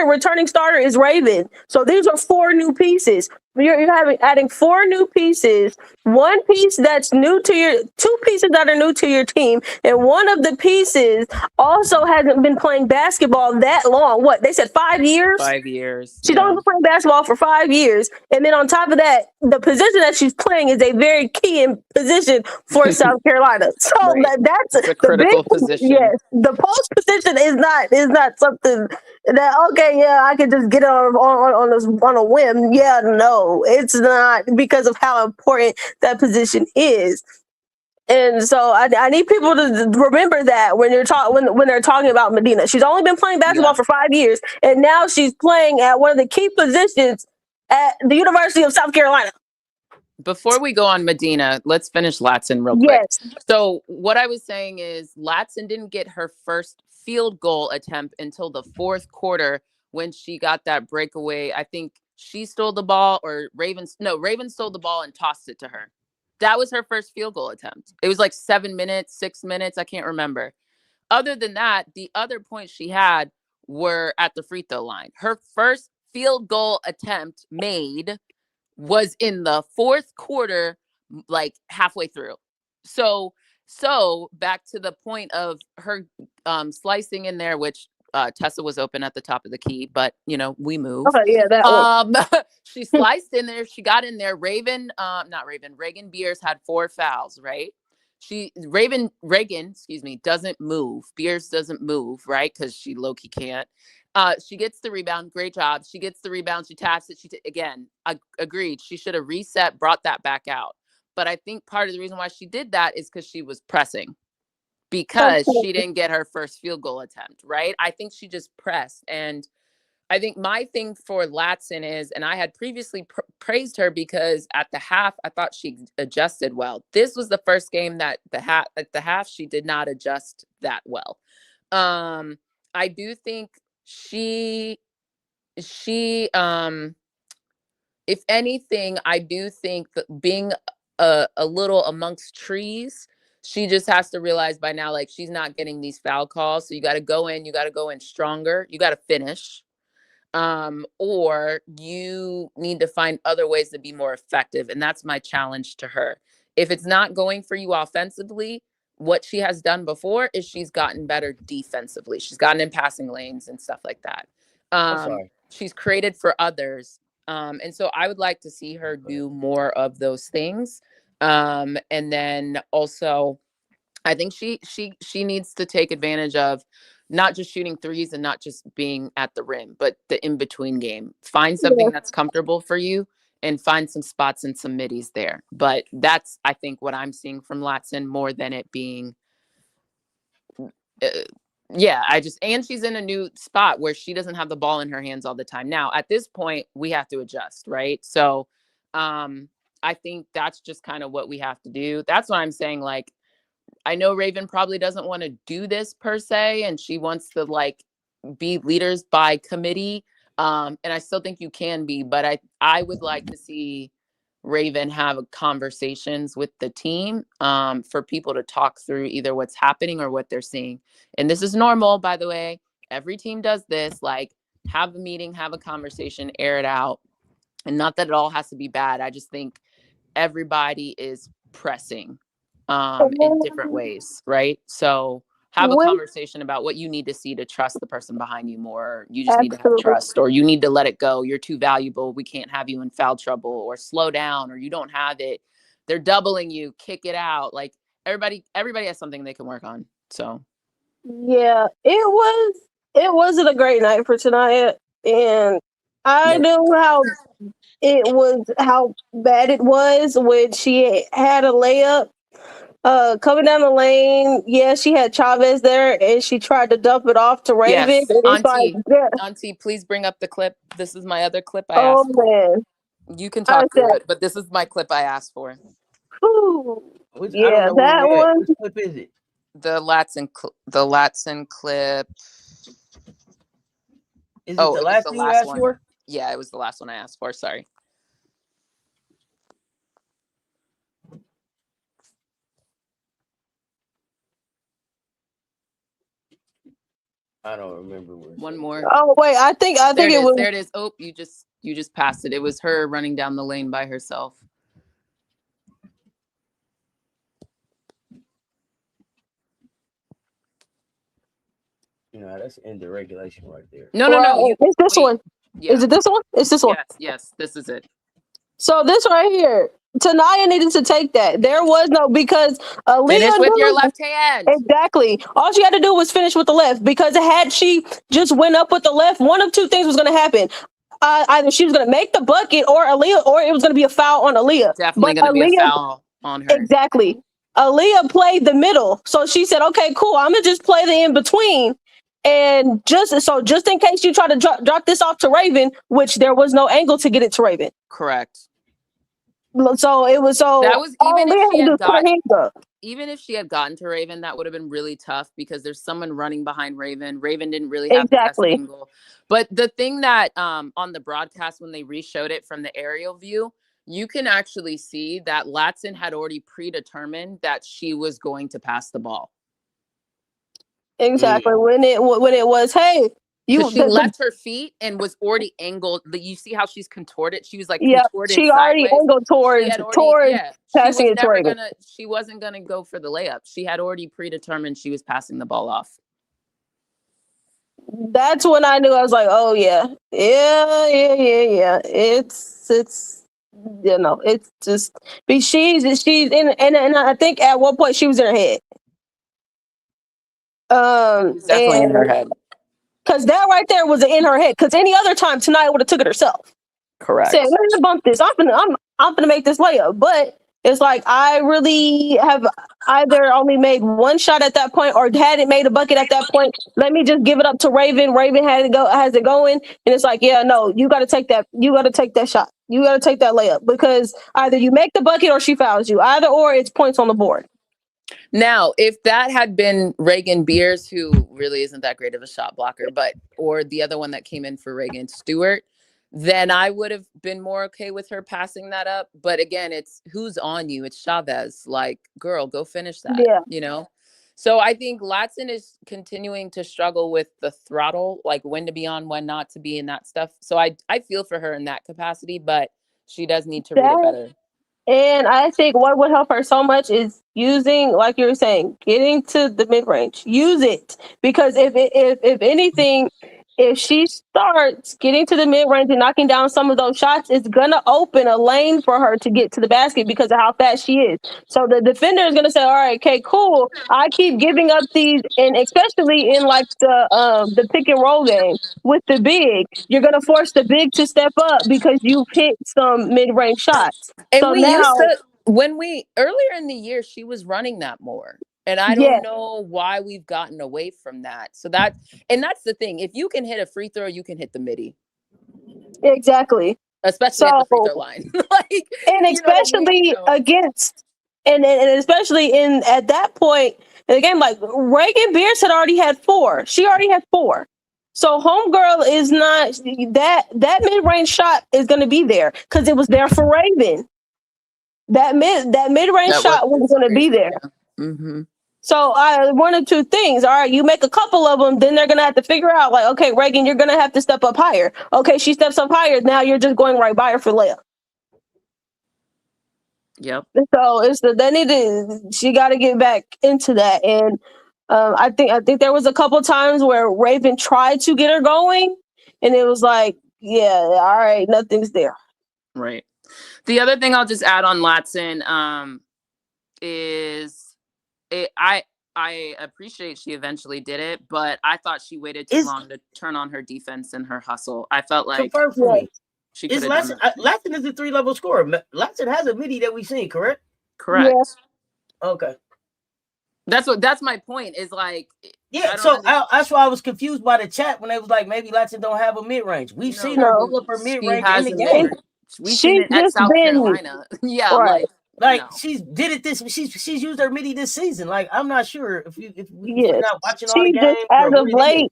returning starter is Raven. So these are 4 new pieces. You're adding 4 new pieces, 1 piece that's new to 2 pieces that are new to your team, and one of the pieces also hasn't been playing basketball that long. What they said, 5 years? 5 years. She's only been playing basketball for 5 years, and then on top of that, the position that she's playing is a very key position for South Carolina. So that's a critical position. Yes, the post position is not something that I can just get on a whim. Yeah, no, it's not, because of how important that position is. And so I need people to remember that when they're talking about Medina. She's only been playing basketball for 5 years, and now she's playing at one of the key positions at the University of South Carolina. Before we go on Medina, let's finish Latson real quick. So what I was saying is Latson didn't get her first field goal attempt until the 4th quarter when she got that breakaway. I think she stole the ball, or Raven stole the ball and tossed it to her. That was her first field goal attempt. It was like 7 minutes, 6 minutes. I can't remember. Other than that, the other points she had were at the free throw line. Her first field goal attempt made was in the fourth quarter, like halfway through. So back to the point of her slicing in there, which Tessa was open at the top of the key, but we move. Okay, yeah, that one. She sliced in there. She got in there. Reagan Beers had 4 fouls, right? Reagan, doesn't move. Beers doesn't move, right? Because she low-key can't. She gets the rebound. Great job. She gets the rebound. She taps it. Again, agreed. She should have reset, brought that back out. But I think part of the reason why she did that is because she was pressing, because she didn't get her first field goal attempt, right? I think she just pressed. And I think my thing for Latson is, and I had previously praised her because at the half, I thought she adjusted well. This was the first game that at the half, she did not adjust that well. I do think she if anything, I do think that being a little amongst trees, she just has to realize by now, like, she's not getting these foul calls. So you got to go in stronger. You got to finish. Or you need to find other ways to be more effective. And that's my challenge to her. If it's not going for you offensively, what she has done before is she's gotten better defensively. She's gotten in passing lanes and stuff like that. She's created for others. And so I would like to see her do more of those things. And then also, I think she needs to take advantage of not just shooting threes and not just being at the rim, but the in-between game. Find something that's comfortable for you and find some spots and some middies there. But that's, I think, what I'm seeing from Latson more than it being, and she's in a new spot where she doesn't have the ball in her hands all the time. Now, at this point, we have to adjust, right? So I think that's just kind of what we have to do. That's why I'm saying, like, I know Raven probably doesn't want to do this per se, and she wants to like be leaders by committee. And I still think you can be, but I would like to see Raven have conversations with the team for people to talk through either what's happening or what they're seeing. And this is normal, by the way. Every team does this, like have a meeting, have a conversation, air it out. And not that it all has to be bad. I just think everybody is pressing in different ways, right? So have a conversation about what you need to see to trust the person behind you more. You just need to have trust, or you need to let it go. You're too valuable. We can't have you in foul trouble, or slow down, or you don't have it. They're doubling you. Kick it out. Like everybody has something they can work on. So yeah, it wasn't a great night for tonight, and I knew how bad it was when she had a layup. Coming down the lane, she had Chavez there, and she tried to dump it off to Raven. Yes, And Auntie, please bring up the clip. This is my other clip I asked for. Man. You can talk through it, but this is my clip I asked for. I don't know that one. Which clip is it? The Latson clip. Is it the last thing you asked for? Yeah, it was the last one I asked for. Sorry. I don't remember where. One more. Oh wait, I think it was. There it is. Oh, you just passed it. It was her running down the lane by herself. That's end of regulation right there. No. It's this one. Yeah. Is it this one? It's this one. Yes, this is it. So this right here, Tanaya needed to take that. There was no, because Aaliyah finish with your left hand. Exactly. All she had to do was finish with the left, because had she just went up with the left, one of two things was going to happen. Either she was going to make the bucket, or Aaliyah, or it was going to be a foul on Aaliyah. Definitely going to be a foul on her. Exactly. Aaliyah played the middle, so she said, "Okay, cool. I'm gonna just play the in between." And just in case you try to drop this off to Raven, which there was no angle to get it to Raven. Correct. So it was that was even if she had gotten to Raven, that would have been really tough, because there's someone running behind Raven. Raven didn't really have the best angle. But the thing that on the broadcast, when they re-showed it from the aerial view, you can actually see that Latson had already predetermined that she was going to pass the ball. Exactly. When it was, hey, she left her feet and was already angled. You see how she's contorted? She was like contorted she already sideways. angled towards passing it to Raven. She wasn't gonna go for the layup. She had already predetermined she was passing the ball off. That's when I knew. I was like, oh yeah. It's you know, it's just, but she's in, and I think at one point she was in her head. Definitely in her head. Because that right there was in her head. Because any other time tonight would have took it herself. Correct. Said, let me bump this. I'm gonna make this layup. But it's like I really have either only made one shot at that point or hadn't made a bucket at that point. Let me just give it up to Raven. Raven has it going, and it's like, yeah, no, you got to take that. You got to take that shot. You got to take that layup because either you make the bucket or she fouls you. Either or, it's points on the board. Now, if that had been Reagan Beers, who really isn't that great of a shot blocker, or the other one that came in for Reagan Stewart, then I would have been more okay with her passing that up. But again, it's who's on you. It's Chavez. Like, girl, go finish that. Yeah. You know? So I think Latson is continuing to struggle with the throttle, like when to be on, when not to be, and that stuff. So I feel for her in that capacity, but she does need to read it better. And I think what would help her so much is using, like you were saying, getting to the mid range. Use it, because if anything, if she starts getting to the mid range and knocking down some of those shots, it's gonna open a lane for her to get to the basket because of how fast she is. So the defender is gonna say, "All right, okay, cool. I keep giving up these," and especially in like the pick and roll game with the big, you're gonna force the big to step up because you've hit some mid range shots. And so we now, used to, earlier in the year, she was running that more. And I don't know why we've gotten away from that. So that's the thing. If you can hit a free throw, you can hit the midi. Exactly. Especially at the free throw line. And especially against, and especially at that point in the game, like Reagan Beers had already had 4. She already had 4. So homegirl is not, that mid-range shot is going to be there because it was there for Raven. That mid-range shot was going to be there. Yeah. Mm-hmm. So one of two things. All right, you make a couple of them, then they're going to have to figure out, like, okay, Reagan, you're going to have to step up higher. Okay, she steps up higher. Now you're just going right by her for layup. Yep. So she got to get back into that. And I think there was a couple times where Raven tried to get her going, and it was like, yeah, all right, nothing's there. Right. The other thing I'll just add on Latson is I appreciate she eventually did it, but I thought she waited too long to turn on her defense and her hustle. I felt like confirm for me. She is Latson is a 3-level scorer. Latson has a midi that we've seen, correct? Correct. Yeah. Okay. That's my point. Is like, yeah. So that's why I was confused by the chat when they was like, maybe Latson don't have a mid range. We've seen her pull up her mid range in the game. We've seen it at South Carolina. Yeah, right. She's did it this. She's used her midi this season. Like, I'm not sure if you're not watching all the games. As of late,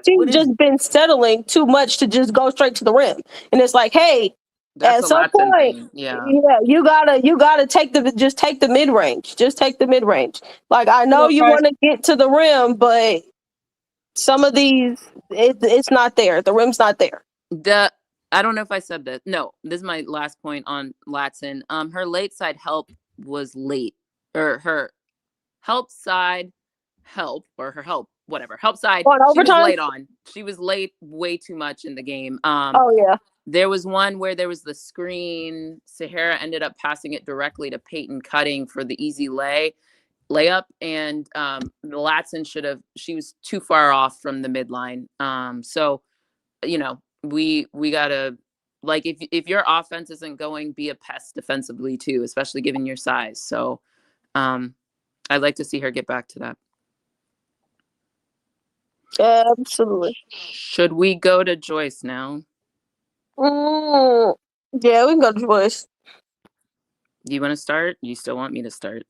she's just been settling too much to just go straight to the rim, and it's like, hey. That's at some point, you gotta take the mid range. Just take the mid range. Like, I know you want to get to the rim, but some of these, it's not there. The rim's not there. I don't know if I said that. No, this is my last point on Latson. Her late side help was late, or her help side help, or her help, whatever. Help side, she was late on. She was late way too much in the game. Oh yeah. There was one where there was the screen. Sahara ended up passing it directly to Peyton Cutting for the easy layup, and Latson she was too far off from the midline. So, we gotta, like, if your offense isn't going, be a pest defensively too, especially given your size. So I'd like to see her get back to that. Absolutely. Should we go to Joyce now? Yeah, we can go to Joyce. Do you want to start? You still want me to start?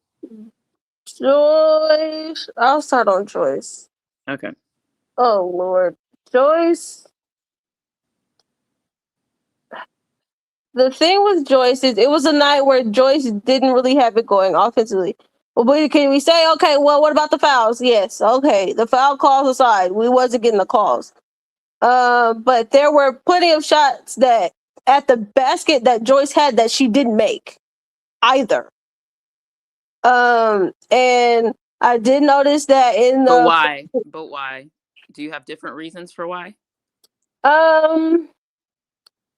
Joyce. I'll start on Joyce. Okay. Oh, Lord. Joyce. The thing with Joyce is it was a night where Joyce didn't really have it going offensively. Well, can we say, okay, well, what about the fouls? Yes, okay. The foul calls aside, we wasn't getting the calls. But there were plenty of shots that at the basket that Joyce had that she didn't make either. And I did notice that in But the why? But why? Do you have different reasons for why? um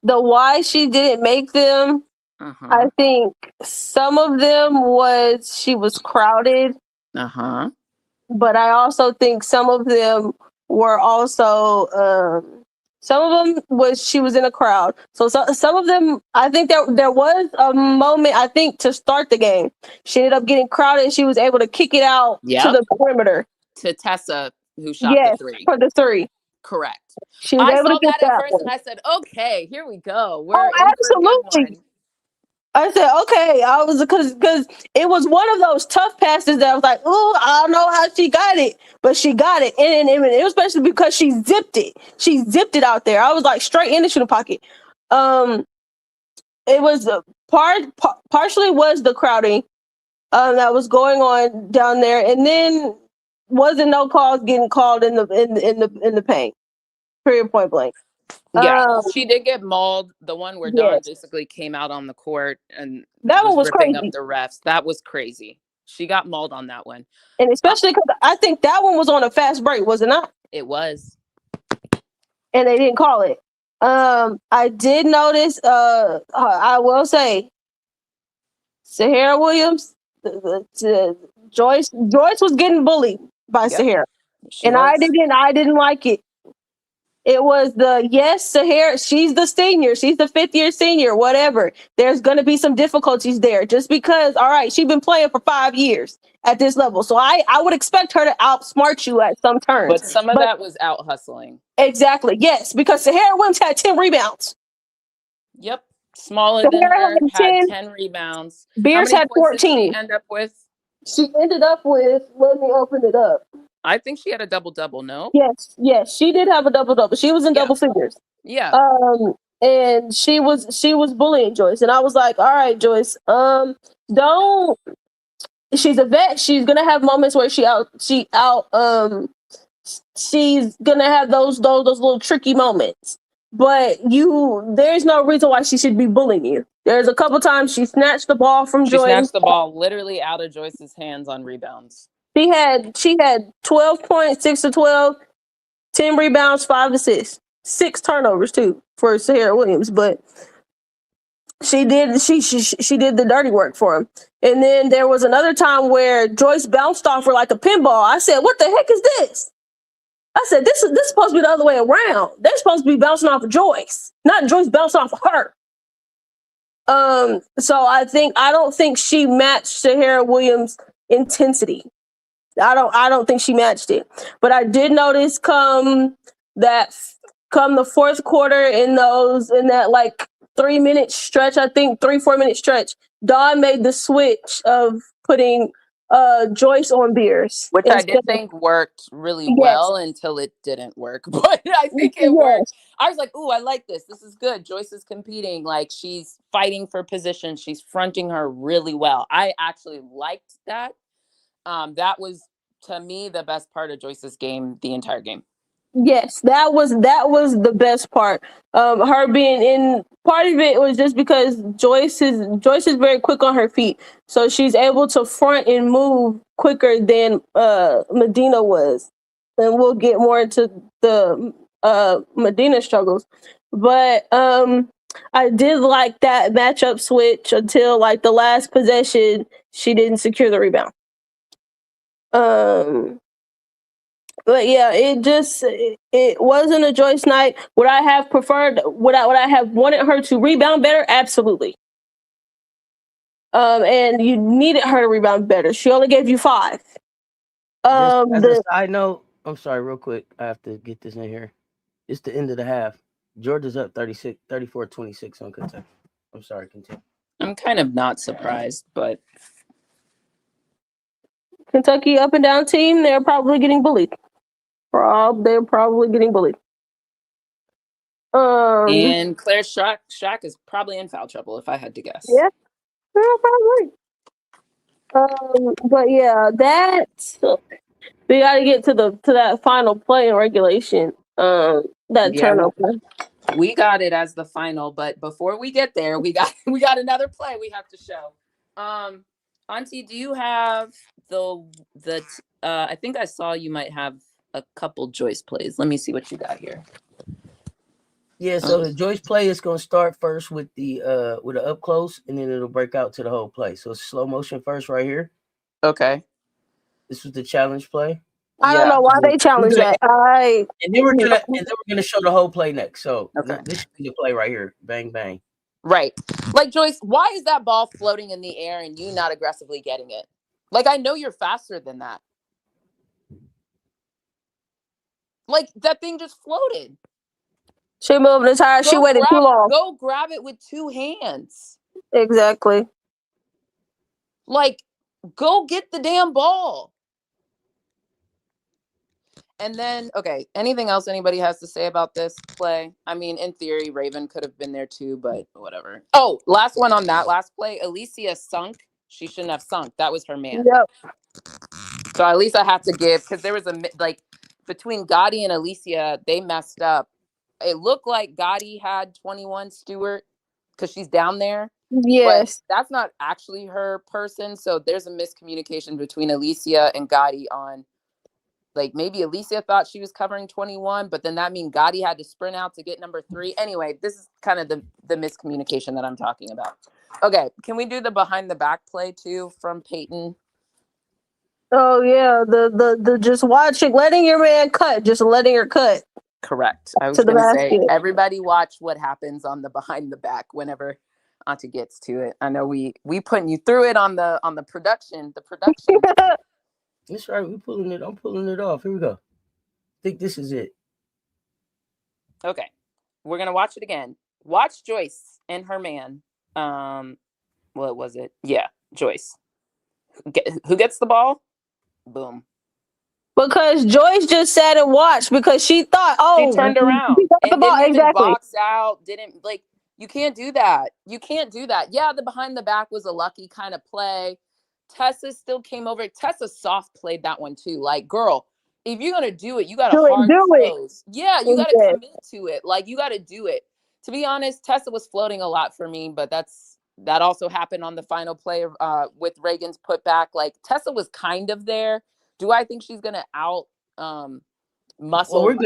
the why she didn't make them, Uh-huh. I think some of them was she was crowded, Uh-huh. but I also think some of them were also some of them was she was in a crowd. So some of them, I think there was a moment, I think, to start the game. She ended up getting crowded and she was able to kick it out to Yep. the perimeter. To Tessa, who shot Yes, the 3. for the 3. Correct. She was I able saw to get that at that first one. and I said, okay, here we go. Oh, We're in for a good absolutely. one. I said, okay. I was because it was one of those tough passes that I was like, oh, I don't know how she got it, but she got it, and it was especially because she zipped it. She zipped it out there. I was like straight in the shooting pocket. It was partially was the crowding that was going on down there, and then wasn't no calls getting called in the paint. Period. Point blank. Yeah, she did get mauled. The one where Dawn Yes. basically came out on the court and That one was ripping crazy. up the refs. That was crazy. She got mauled on that one. And especially because I think that one was on a fast break, was it not? It was. And they didn't call it. I did notice. I will say, Sahara Williams, Joyce was getting bullied by Sahara, and was. I didn't like it. It was Sahara. She's the senior. She's the 5th-year senior. Whatever. There's going to be some difficulties there, just because. All right, she's been playing for 5 years at this level, so I would expect her to outsmart you at some turns. But some of that was out hustling. Exactly. Yes, because Sahara Williams had 10 rebounds. Yep. Smaller than her, had 10 rebounds. Beers had 14. Did she end up with? She ended up with. Let me open it up. I think she had a double-double. No. Yes, she did have a double-double. She was in double figures. Yeah. And she was bullying Joyce, and I was like, all right, Joyce, don't. She's a vet. She's gonna have moments where she's gonna have those little tricky moments. But there's no reason why she should be bullying you. There's a couple times she snatched the ball from Joyce. She snatched the ball literally out of Joyce's hands on rebounds. She had 12 points, 6 to 12, 10 rebounds, 5 assists, 6 turnovers too for Sahara Williams. But she did the dirty work for him. And then there was another time where Joyce bounced off her like a pinball. I said, "What the heck is this?" I said, "This is supposed to be the other way around. They're supposed to be bouncing off of Joyce, not Joyce bouncing off of her." So I don't think she matched Sahara Williams' intensity. I don't think she matched it. But I did notice come the fourth quarter in that like 3-minute stretch, I think 3-4 minute stretch, Dawn made the switch of putting Joyce on Beers, which I did think worked really well until it didn't work. But I think it worked. I was like, "Ooh, I like this. This is good. Joyce is competing. Like, she's fighting for position. She's fronting her really well." I actually liked that. That was, to me, the best part of Joyce's game the entire game. Yes, that was the best part. Her being in, part of it was just because Joyce is very quick on her feet, so she's able to front and move quicker than Medina was, and we'll get more into the Medina struggles. But I did like that matchup switch until like the last possession. She didn't secure the rebound. But yeah, it wasn't a Joyce night. Would I have preferred? Would I have wanted her to rebound better? Absolutely. And you needed her to rebound better. She only gave you 5. As a side note, I'm sorry, real quick. I have to get this in here. It's the end of the half. Georgia's up 34-26 on Kentucky. I'm sorry, continue. I'm kind of not surprised, but Kentucky up and down team, they're probably getting bullied. They're probably getting bullied. And Claire Strack is probably in foul trouble, if I had to guess. Yeah, probably. But yeah, that we got to get to that final play in regulation. That turnover. We got it as the final, but before we get there, we got another play we have to show. Auntie, do you have the I think I saw you might have a couple Joyce plays. Let me see what you got here. Yeah, so the Joyce play is going to start first with the up close, and then it'll break out to the whole play. So it's slow motion first right here. Okay. This was the challenge play. I don't know why they challenged that. And then we're gonna show the whole play next. So this should be the play right here. Bang bang. Right. Like, Joyce, why is that ball floating in the air and you not aggressively getting it? Like, I know you're faster than that. Like, that thing just floated. She moved the tire. She waited too long. Go grab it with two hands. Exactly. Like, go get the damn ball. And then, okay, anything else anybody has to say about this play? I mean, in theory, Raven could have been there too, but whatever. Oh, last one on that last play. Aaliyah sunk. She shouldn't have sunk. That was her man. Yep. So at least I have to give, because there was between Gotti and Aaliyah, they messed up. It looked like Gotti had 21 Stewart because she's down there. Yes. But that's not actually her person. So there's a miscommunication between Aaliyah and Gotti on, like, maybe Aaliyah thought she was covering 21, but then that means Gotti had to sprint out to get number 3. Anyway, this is kind of the miscommunication that I'm talking about. Okay, can we do the behind the back play too from Peyton? Oh yeah, the just watching, letting your man cut, just letting her cut. Correct. I was going to say, everybody watch what happens on the behind the back whenever Auntie gets to it. I know we putting you through it on the production. The production. That's right. We're pulling it. I'm pulling it off. Here we go. I think this is it. Okay. We're going to watch it again. Watch Joyce and her man. What was it? Yeah, Joyce. Who gets the ball? Boom. Because Joyce just sat and watched because she thought, she turned around. And didn't even box out. Didn't, like, you can't do that. You can't do that. Yeah, the behind the back was a lucky kind of play. Tessa still came over. Tessa soft played that one too. Like, girl, if you're gonna do it, you gotta hard close. Yeah, you gotta commit to it. Like, you gotta do it. To be honest, Tessa was floating a lot for me, but that also happened on the final play with Reagan's putback. Like, Tessa was kind of there. Do I think she's gonna out muscle? Well,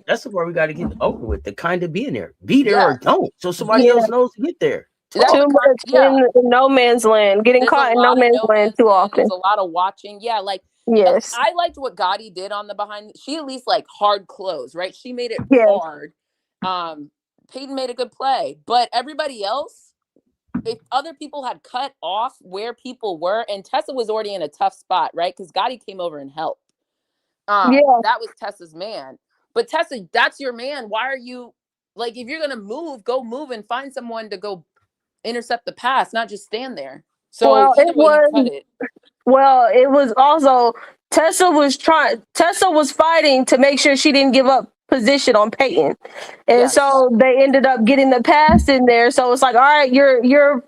that's the part we gotta get over with. The kind of being there. Be there or don't. So somebody else knows to get there. Too much in no man's land. Getting caught in no man's land too often. There's a lot of watching. Yeah, like, yes. I liked what Gotti did on the behind. She at least, like, hard close, right? She made it hard. Peyton made a good play. But everybody else, if other people had cut off where people were, and Tessa was already in a tough spot, right? Because Gotti came over and helped. That was Tessa's man. But Tessa, that's your man. Why are you, like, if you're going to move, go move and find someone to go intercept the pass, not just stand there. So it was also Tessa was fighting to make sure she didn't give up position on Peyton. And so they ended up getting the pass in there. So it's like, all right, you're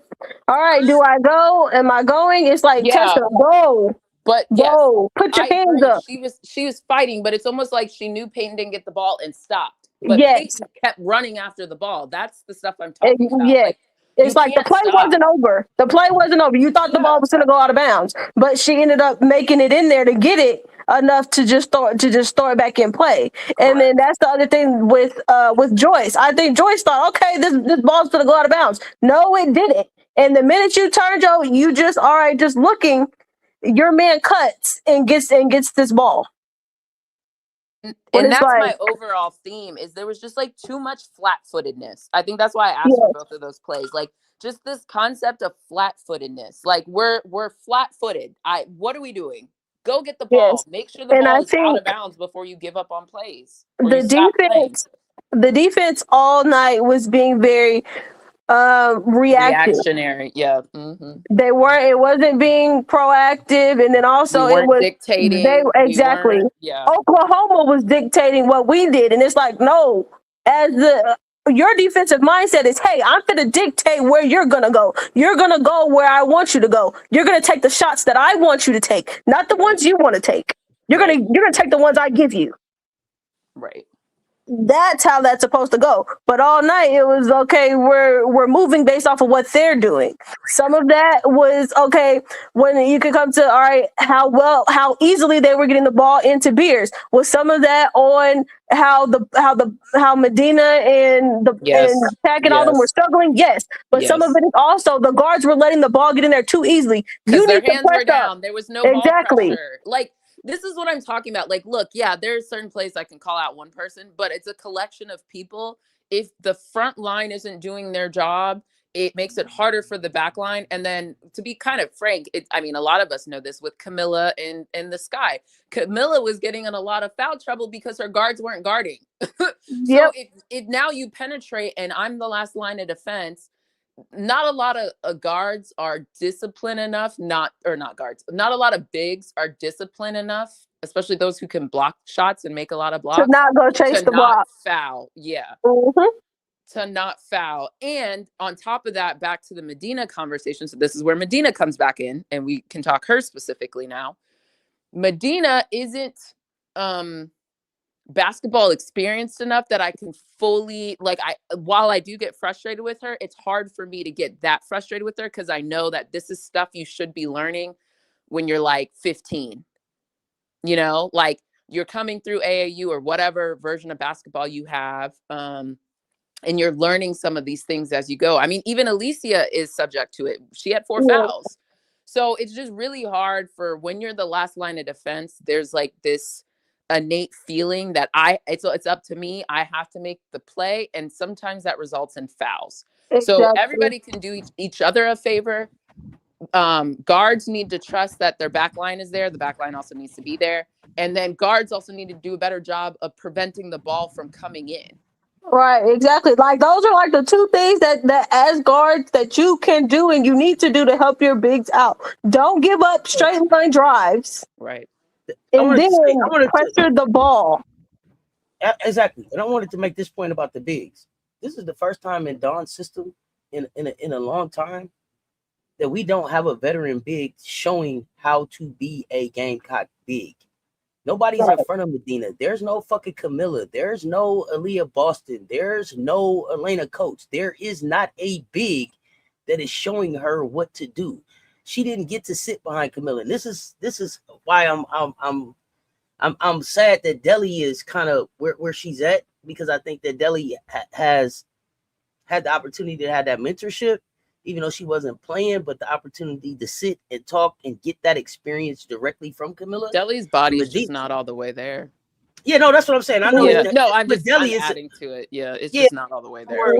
all right, do I go? Am I going? It's like, Tessa, go. But go. Put your hands up. She was fighting, but it's almost like she knew Peyton didn't get the ball and stopped. But Peyton kept running after the ball. That's the stuff I'm talking about. Yeah. Like, it's like the play wasn't over. The play wasn't over. You thought the ball was going to go out of bounds, but she ended up making it in there to get it enough to just throw it back in play. And then that's the other thing with Joyce. I think Joyce thought, okay, this ball's going to go out of bounds. No, it didn't. And the minute you turn, Joe, you just just looking. Your man cuts and gets this ball. And that's my overall theme is there was just, like, too much flat-footedness. I think that's why I asked for both of those plays. Like, just this concept of flat-footedness. Like, we're flat-footed. What are we doing? Go get the ball. Make sure the ball is out of bounds before you give up on plays. The defense all night was being very reactionary. Yeah. Mm-hmm. It wasn't being proactive, and then also it was dictating. Oklahoma was dictating what we did, and it's like, no, as your defensive mindset is, hey, I'm going to dictate where you're going to go. You're going to go where I want you to go. You're going to take the shots that I want you to take, not the ones you want to take. You're going to take the ones I give you. Right. That's how that's supposed to go. But all night it was okay. We're moving based off of what they're doing. Some of that was okay when you could come to all right how easily they were getting the ball into Beers. Was some of that on how Medina and Pack and all them were struggling? Yes, but some of it is also the guards were letting the ball get in there too easily. Because their hands were down. There was no ball pressure. Like, this is what I'm talking about. Like, look, yeah, there's certain plays I can call out one person, but it's a collection of people. If the front line isn't doing their job, it makes it harder for the back line. And then, to be kind of frank, I mean, a lot of us know this with Camilla in the Sky. Camilla was getting in a lot of foul trouble because her guards weren't guarding. So it now you penetrate, and I'm the last line of defense. Not a lot of guards are disciplined enough, not a lot of bigs are disciplined enough, especially those who can block shots and make a lot of blocks. To not go chase the block. Foul. Yeah. Mm-hmm. To not foul. And on top of that, back to the Medina conversation. So this is where Medina comes back in, and we can talk her specifically now. Medina isn't basketball experienced enough that I can fully, like, while I do get frustrated with her, it's hard for me to get that frustrated with her because I know that this is stuff you should be learning when you're like 15. You know, like, you're coming through AAU or whatever version of basketball you have, and you're learning some of these things as you go. I mean, even Aaliyah is subject to it. She had 4 fouls. So it's just really hard for when you're the last line of defense. There's like this innate feeling that it's up to me. I have to make the play, and sometimes that results in fouls. Exactly. So everybody can do each other a favor. Guards need to trust that their back line is there. The back line also needs to be there, and then guards also need to do a better job of preventing the ball from coming in. Right, exactly. Like, those are like the 2 things that as guards that you can do and you need to do to help your bigs out. Don't give up straight line drives. Right. And then pressure the ball. Exactly. And I wanted to make this point about the bigs. This is the first time in Dawn's system in a long time that we don't have a veteran big showing how to be a Gamecock big. Nobody's in front of Medina. There's no fucking Camilla. There's no Aaliyah Boston. There's no Elena Coates. There is not a big that is showing her what to do. She didn't get to sit behind Camilla. And this is why I'm sad that Delhi is kind of where she's at, because I think that Delhi has had the opportunity to have that mentorship, even though she wasn't playing, but the opportunity to sit and talk and get that experience directly from Camilla. Delhi's body is just not all the way there. Yeah, no, that's what I'm saying. I know. Yeah, I'm adding to it. Yeah, it's just not all the way there.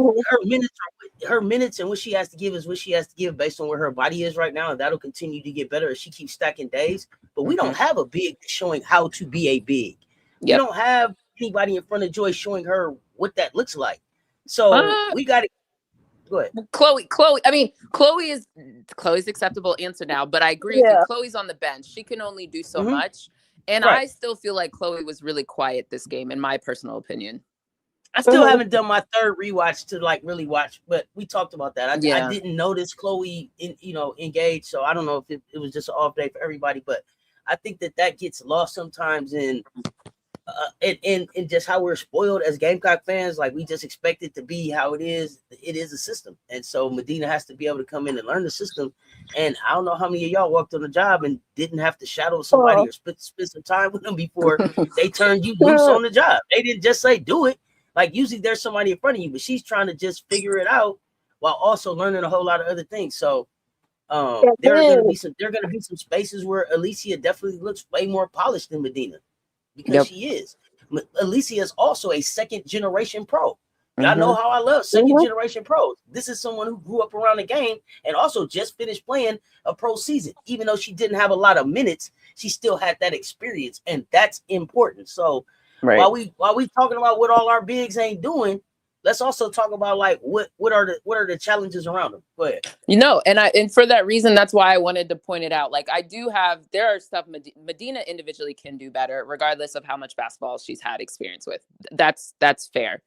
Her minutes and what she has to give is what she has to give based on where her body is right now, and that'll continue to get better as she keeps stacking days. But we don't have a big showing how to be a big. We don't have anybody in front of Joy showing her what that looks like. So we got to go ahead. Chloe. I mean, Chloe's acceptable answer now, but I agree with you. Chloe's on the bench. She can only do so much. And I still feel like Chloe was really quiet this game, in my personal opinion. I still haven't done my third rewatch to like really watch, but we talked about that. I didn't notice Chloe engaged, so I don't know if it was just an off day for everybody, but I think that gets lost sometimes in just how we're spoiled as Gamecock fans. Like, we just expect it to be how it is. It is a system, and so Medina has to be able to come in and learn the system. And I don't know how many of y'all walked on the job and didn't have to shadow somebody or spend some time with them before they turned you loose on the job. They didn't just say do it. Like, usually there's somebody in front of you, but she's trying to just figure it out while also learning a whole lot of other things. So there are going to be some spaces where Aaliyah definitely looks way more polished than Medina, because she is. Aaliyah is also a second generation pro. I know how I love second generation pros. This is someone who grew up around the game and also just finished playing a pro season. Even though she didn't have a lot of minutes, she still had that experience, and that's important. So while we talking about what all our bigs ain't doing, let's also talk about like what are the challenges around them. Go ahead. And for that reason, that's why I wanted to point it out. Like, there are stuff Medina individually can do better, regardless of how much basketball she's had experience with. That's fair.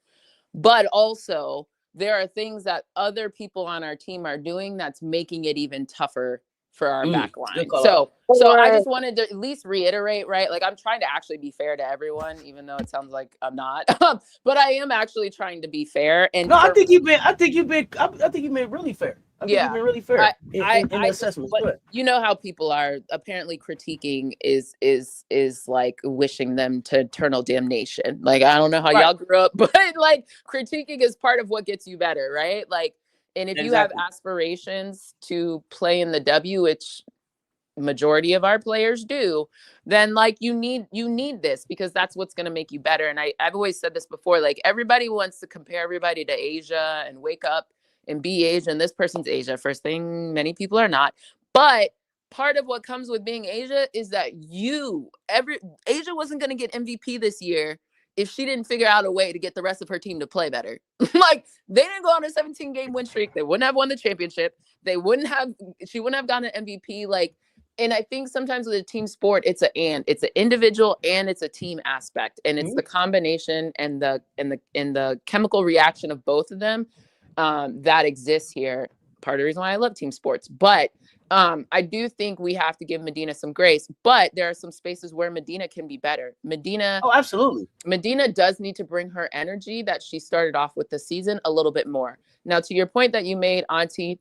But also there are things that other people on our team are doing that's making it even tougher for our back line. So I just wanted to at least reiterate, right? Like I'm trying to actually be fair to everyone, even though it sounds like I'm not. But I am actually trying to be fair. And no, I think you've been really fair. I think you've been really fair in the assessments. But you know how people are apparently critiquing is like wishing them to eternal damnation. Like, I don't know how y'all grew up, but like critiquing is part of what gets you better, right? Like, and if you have aspirations to play in the W, which majority of our players do, then like you need this, because that's what's going to make you better. And I've always said this before, like everybody wants to compare everybody to Asia and wake up and be Asia, and this person's Asia. First thing, many people are not. But part of what comes with being Asia is that Asia wasn't going to get MVP this year if she didn't figure out a way to get the rest of her team to play better. Like they didn't go on a 17-game win streak. They wouldn't have won the championship. She wouldn't have gotten an MVP. Like, and I think sometimes with a team sport, it's an individual and it's a team aspect. And it's the combination and the chemical reaction of both of them that exists here. Part of the reason why I love team sports. But I do think we have to give Medina some grace, but there are some spaces where Medina can be better. Absolutely. Medina does need to bring her energy that she started off with the season a little bit more. Now, to your point that you made, Auntie,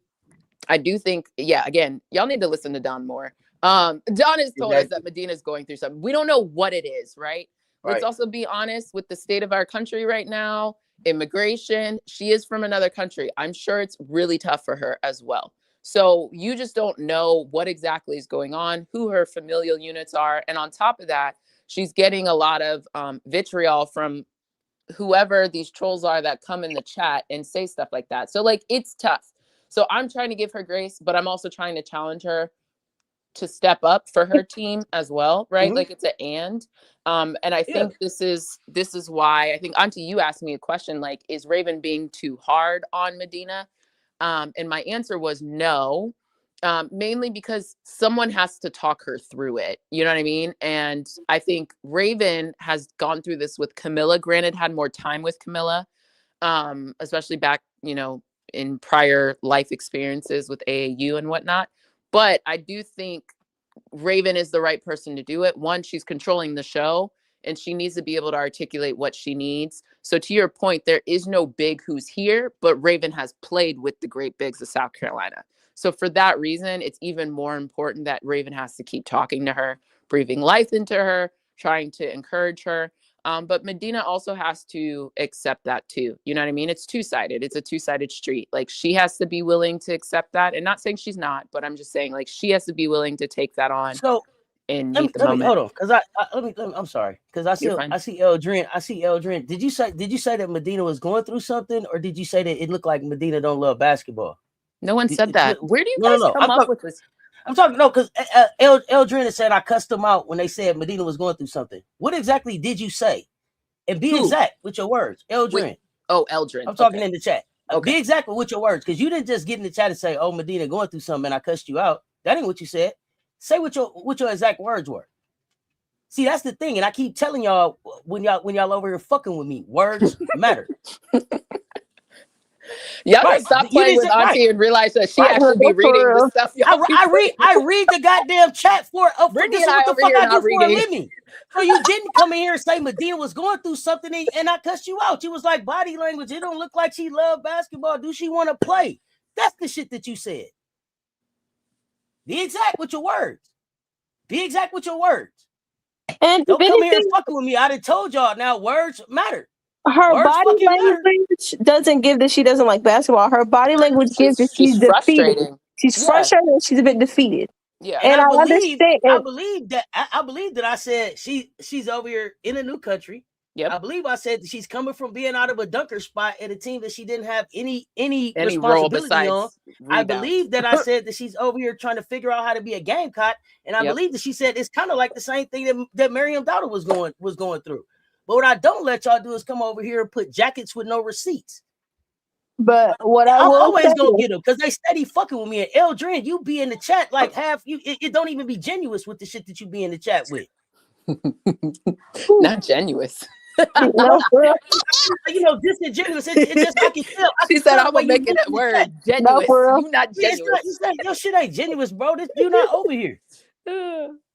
I do think, again, y'all need to listen to Don more. Don has told us that Medina's going through something. We don't know what it is, right? Let's also be honest with the state of our country right now. Immigration, she is from another country. I'm sure it's really tough for her as well. So you just don't know what exactly is going on, who her familial units are. And on top of that, she's getting a lot of vitriol from whoever these trolls are that come in the chat and say stuff like that. So like, it's tough. So I'm trying to give her grace, but I'm also trying to challenge her to step up for her team as well, right? Like it's and I think this is why I think, Auntie, you asked me a question, like, is Raven being too hard on Medina? And my answer was no, mainly because someone has to talk her through it. You know what I mean? And I think Raven has gone through this with Camilla, granted had more time with Camilla, especially back, in prior life experiences with AAU and whatnot. But I do think Raven is the right person to do it. One, she's controlling the show and she needs to be able to articulate what she needs. So to your point, there is no big who's here, but Raven has played with the great bigs of South Carolina. So for that reason, it's even more important that Raven has to keep talking to her, breathing life into her, trying to encourage her. But Medina also has to accept that too. You know what I mean? It's two-sided. It's a two-sided street. Like she has to be willing to accept that. And not saying she's not, but I'm just saying like she has to be willing to take that on. So and meet the moment. Hold on, because I'm sorry, because I see Eldrin. Did you say that Medina was going through something, or did you say that it looked like Medina don't love basketball? No one said that. Where do you guys come up with this? I'm talking because Eldrin said I cussed them out when they said Medina was going through something. What exactly did you say? And be exact with your words, Eldrin. Eldrin. I'm talking in the chat. Be exact with your words, because you didn't just get in the chat and say, "Oh, Medina going through something," and I cussed you out. That ain't what you said. Say what your exact words were. See, that's the thing, and I keep telling y'all when y'all over here fucking with me, words matter. Y'all gotta stop playing with Auntie and realize that she actually be reading the stuff. I read the goddamn chat for this is what the fuck I do for a living. So you didn't come in here and say Medina was going through something and I cussed you out. You was like, body language. It don't look like she loved basketball. Do she want to play? That's the shit that you said. Be exact with your words. Be exact with your words. And don't come here and fucking with me. I done told y'all now words matter. Her body language doesn't give that she doesn't like basketball. Her body language gives that she's defeated. She's frustrated and she's a bit defeated. Yeah, and I believe that I said she's over here in a new country. Yep. I believe I said that she's coming from being out of a dunker spot at a team that she didn't have any responsibility on. I believe that I said that she's over here trying to figure out how to be a Gamecock, and I believe that she said it's kind of like the same thing that Miriam Dowdle was going through. But what I don't let y'all do is come over here and put jackets with no receipts. But what I'm always gonna get them because they steady fucking with me. And Eldrin, you be in the chat like half you. It don't even be genuous with the shit that you be in the chat with. Not genuous. No, for real. You know, disingenuous. It just I can tell. She said, "I'm gonna make it that word genuous. for real. You not genuous." It's not, your shit ain't genuous, bro. You not over here.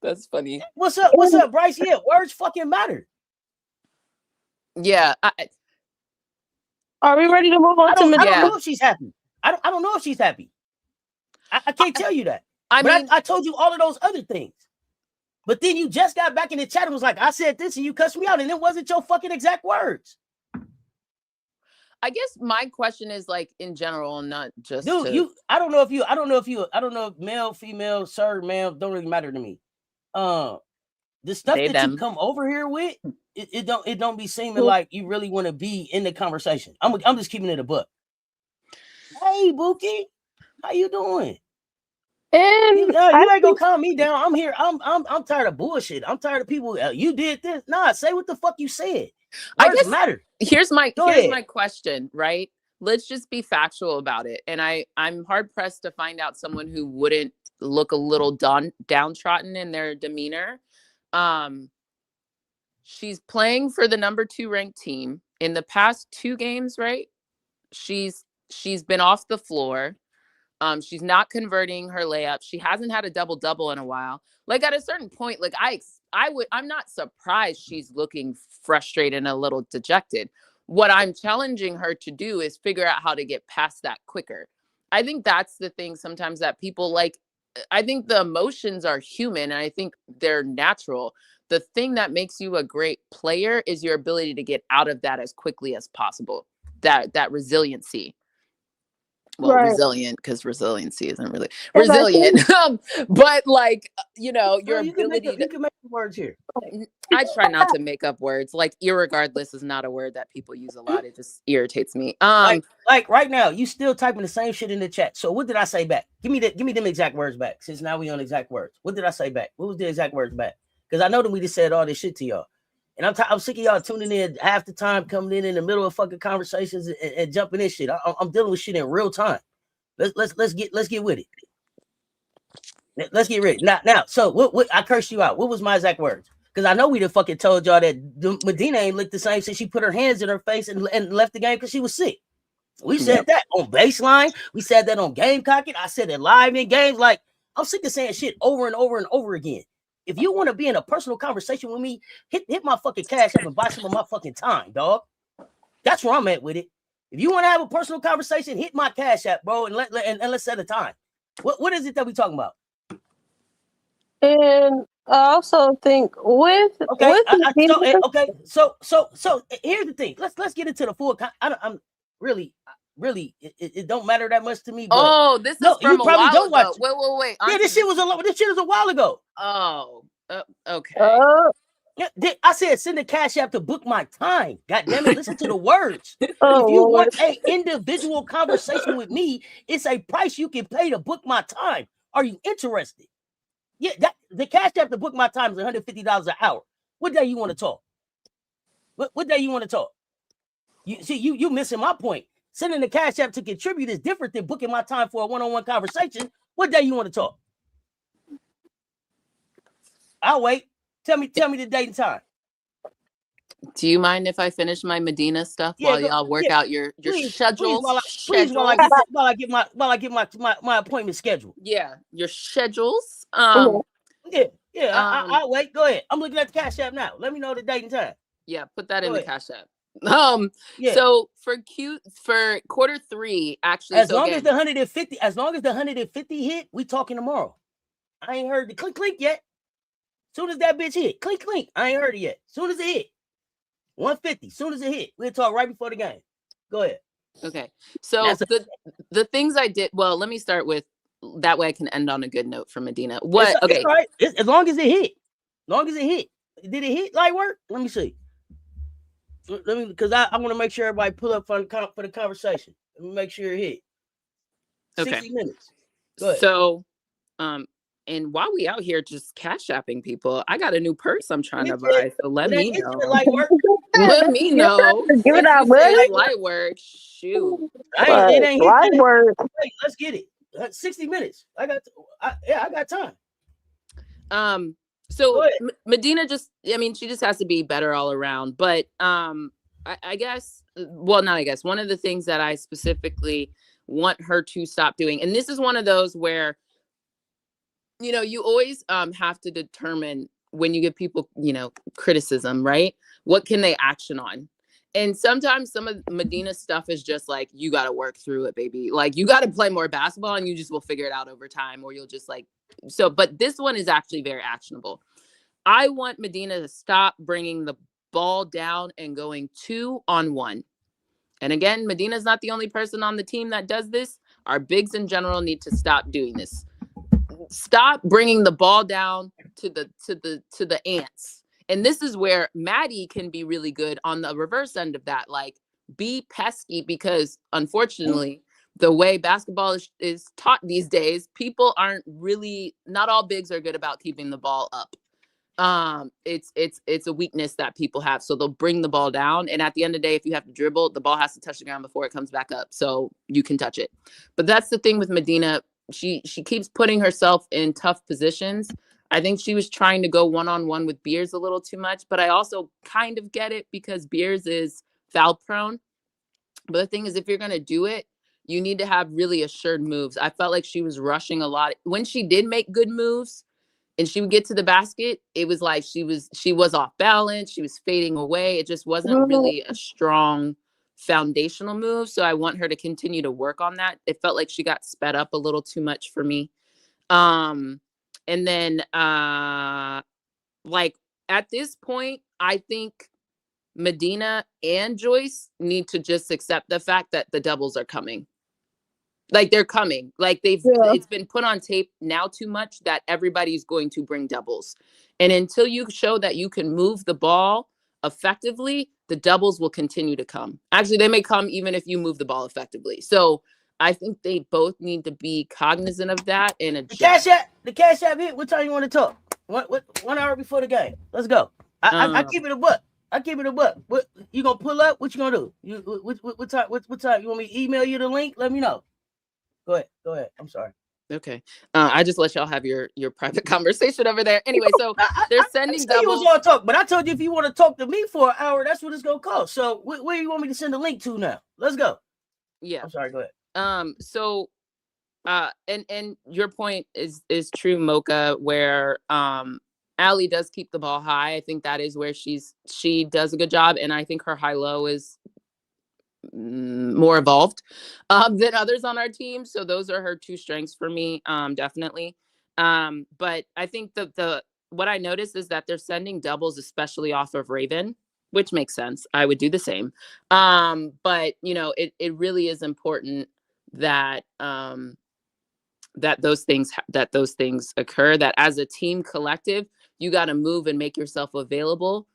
That's funny. What's up? What's up, Bryce? Yeah, words fucking matter. Yeah. Are we ready to move on I don't to know if she's happy. I don't know if she's happy. I can't tell you that. I told you all of those other things. But then you just got back in the chat and was like, I said this and you cussed me out, and it wasn't your fucking exact words. I guess my question is like in general, not just dude. I don't know if male, female, sir, ma'am, don't really matter to me. The stuff that you come over here with, it don't be seeming like you really want to be in the conversation. I'm just keeping it a book. Hey, Bookie, how you doing? And you ain't gonna calm me down. I'm here. I'm tired of bullshit. I'm tired of people. You did this. Nah, say what the fuck you said. Words I guess matter. Here's my question, right? Let's just be factual about it. And I'm hard pressed to find out someone who wouldn't look a little downtrodden in their demeanor. She's playing for the number 2 ranked team. In the past 2 games, right? She's been off the floor. She's not converting her layup. She hasn't had a double-double in a while. Like at a certain point, like I'm not surprised she's looking frustrated and a little dejected. What I'm challenging her to do is figure out how to get past that quicker. I think that's the thing sometimes that people like. I think the emotions are human and I think they're natural. The thing that makes you a great player is your ability to get out of that as quickly as possible. That resiliency. Well, resilient, because resiliency isn't really resilient. But like, you know, your ability you can make words here. I try not to make up words. Like irregardless is not a word that people use a lot. It just irritates me. Like right now, you still typing the same shit in the chat. So what did I say back? Give me them exact words back. Since now we on exact words. What did I say back? What was the exact words back? Because I know that we just said all this shit to y'all. And I'm sick of y'all tuning in half the time, coming in the middle of fucking conversations and jumping in shit. I'm dealing with shit in real time. Let's get with it. Let's get ready now. So what I cursed you out. What was my exact words? Because I know we done fucking told y'all that Medina ain't looked the same since she put her hands in her face and left the game because she was sick. We said that on Baseline. We said that on Gamecock. I said it live in games. Like I'm sick of saying shit over and over and over again. If you want to be in a personal conversation with me, hit my fucking cash up and buy some of my fucking time, dog. That's where I'm at with it. If you want to have a personal conversation, hit my cash app, bro, and let's set a time. What is it that we talking about? And I also think so here's the thing. Let's get into the full. I'm really. It don't matter that much to me. But this is from a while ago. Wait. Yeah, this shit was a while ago. Oh, okay. I said send a cash app to book my time. God damn it, listen to the words. If you want an individual conversation with me, it's a price you can pay to book my time. Are you interested? Yeah, the cash app to book my time is $150 an hour. What day you want to talk? What day you want to talk? You missing my point. Sending the cash app to contribute is different than booking my time for a one-on-one conversation. What day you want to talk? I'll wait. Tell me the date and time. Do you mind if I finish my Medina stuff while y'all work out your schedules? Please, while I get my appointment schedule. Yeah, your schedules. I'll wait. Go ahead. I'm looking at the cash app now. Let me know the date and time. Yeah, put that in the cash app. So for quarter 3, actually, as long as the 150 hit, we talking tomorrow. I ain't heard the clink yet. Soon as that bitch hit, clink. I ain't heard it yet. Soon as it hit, 150. Soon as it hit, we'll talk right before the game. Go ahead. Okay. So the things I did. Well, let me start with that way I can end on a good note for Medina. What? Okay. It's all right. As long as it hit. Did it hit light work? Let me see. Because I want to make sure everybody pull up for the conversation. Let me make sure it hit. 60 minutes. Go ahead. So, and while we out here just cash apping people, I got a new purse I'm trying to buy. So let me know. Let me know. Give it out, light work. Shoot. It ain't light work. Hey, let's get it. 60 minutes. I got time. So ahead. Medina just, I mean, she just has to be better all around. But I guess, well, not I guess, one of the things that I specifically want her to stop doing, and this is one of those where, you know, you always have to determine when you give people, you know, criticism, right? What can they action on? And sometimes some of Medina's stuff is just like, you got to work through it, baby. Like, you got to play more basketball and you just will figure it out over time, or you'll just like, so, but this one is actually very actionable. I want Medina to stop bringing the ball down and going 2-on-1. And again, Medina's not the only person on the team that does this. Our bigs in general need to stop doing this. Stop bringing the ball down to the ants. And this is where Maddie can be really good on the reverse end of that. Like, be pesky, because unfortunately, the way basketball is taught these days, people aren't really, not all bigs are good about keeping the ball up. It's a weakness that people have. So they'll bring the ball down. And at the end of the day, if you have to dribble, the ball has to touch the ground before it comes back up, so you can touch it. But that's the thing with Medina. She keeps putting herself in tough positions. I think she was trying to go 1-on-1 with Beers a little too much, but I also kind of get it because Beers is foul prone. But the thing is, if you're going to do it, you need to have really assured moves. I felt like she was rushing a lot. When she did make good moves and she would get to the basket, it was like she was off balance. She was fading away. It just wasn't really a strong foundational move. So I want her to continue to work on that. It felt like she got sped up a little too much for me. And then like at this point, I think Medina and Joyce need to just accept the fact that the doubles are coming. Like, they're coming. Like, it's been put on tape now too much that everybody's going to bring doubles. And until you show that you can move the ball effectively, the doubles will continue to come. Actually, they may come even if you move the ball effectively. So I think they both need to be cognizant of that and adjust. The cash app hit. What time you want to talk? What 1 hour before the game? Let's go. I keep it a buck. What you gonna pull up? What you gonna do? What time? What time? You want me to email you the link? Let me know. Go ahead. I'm sorry. Okay. I just let y'all have your private conversation over there. Anyway, so they're sending doubles. You was gonna talk, but I told you if you want to talk to me for an hour, that's what it's gonna cost. So where you want me to send the link to now? Let's go. Yeah. I'm sorry. Go ahead. So and your point is true, Mocha, where Allie does keep the ball high. I think that is where she does a good job, and I think her high-low is more evolved than others on our team. So those are her two strengths for me, definitely. But I think the what I noticed is that they're sending doubles, especially off of Raven, which makes sense. I would do the same. But you know, it really is important that that those things occur, that as a team collective, you got to move and make yourself available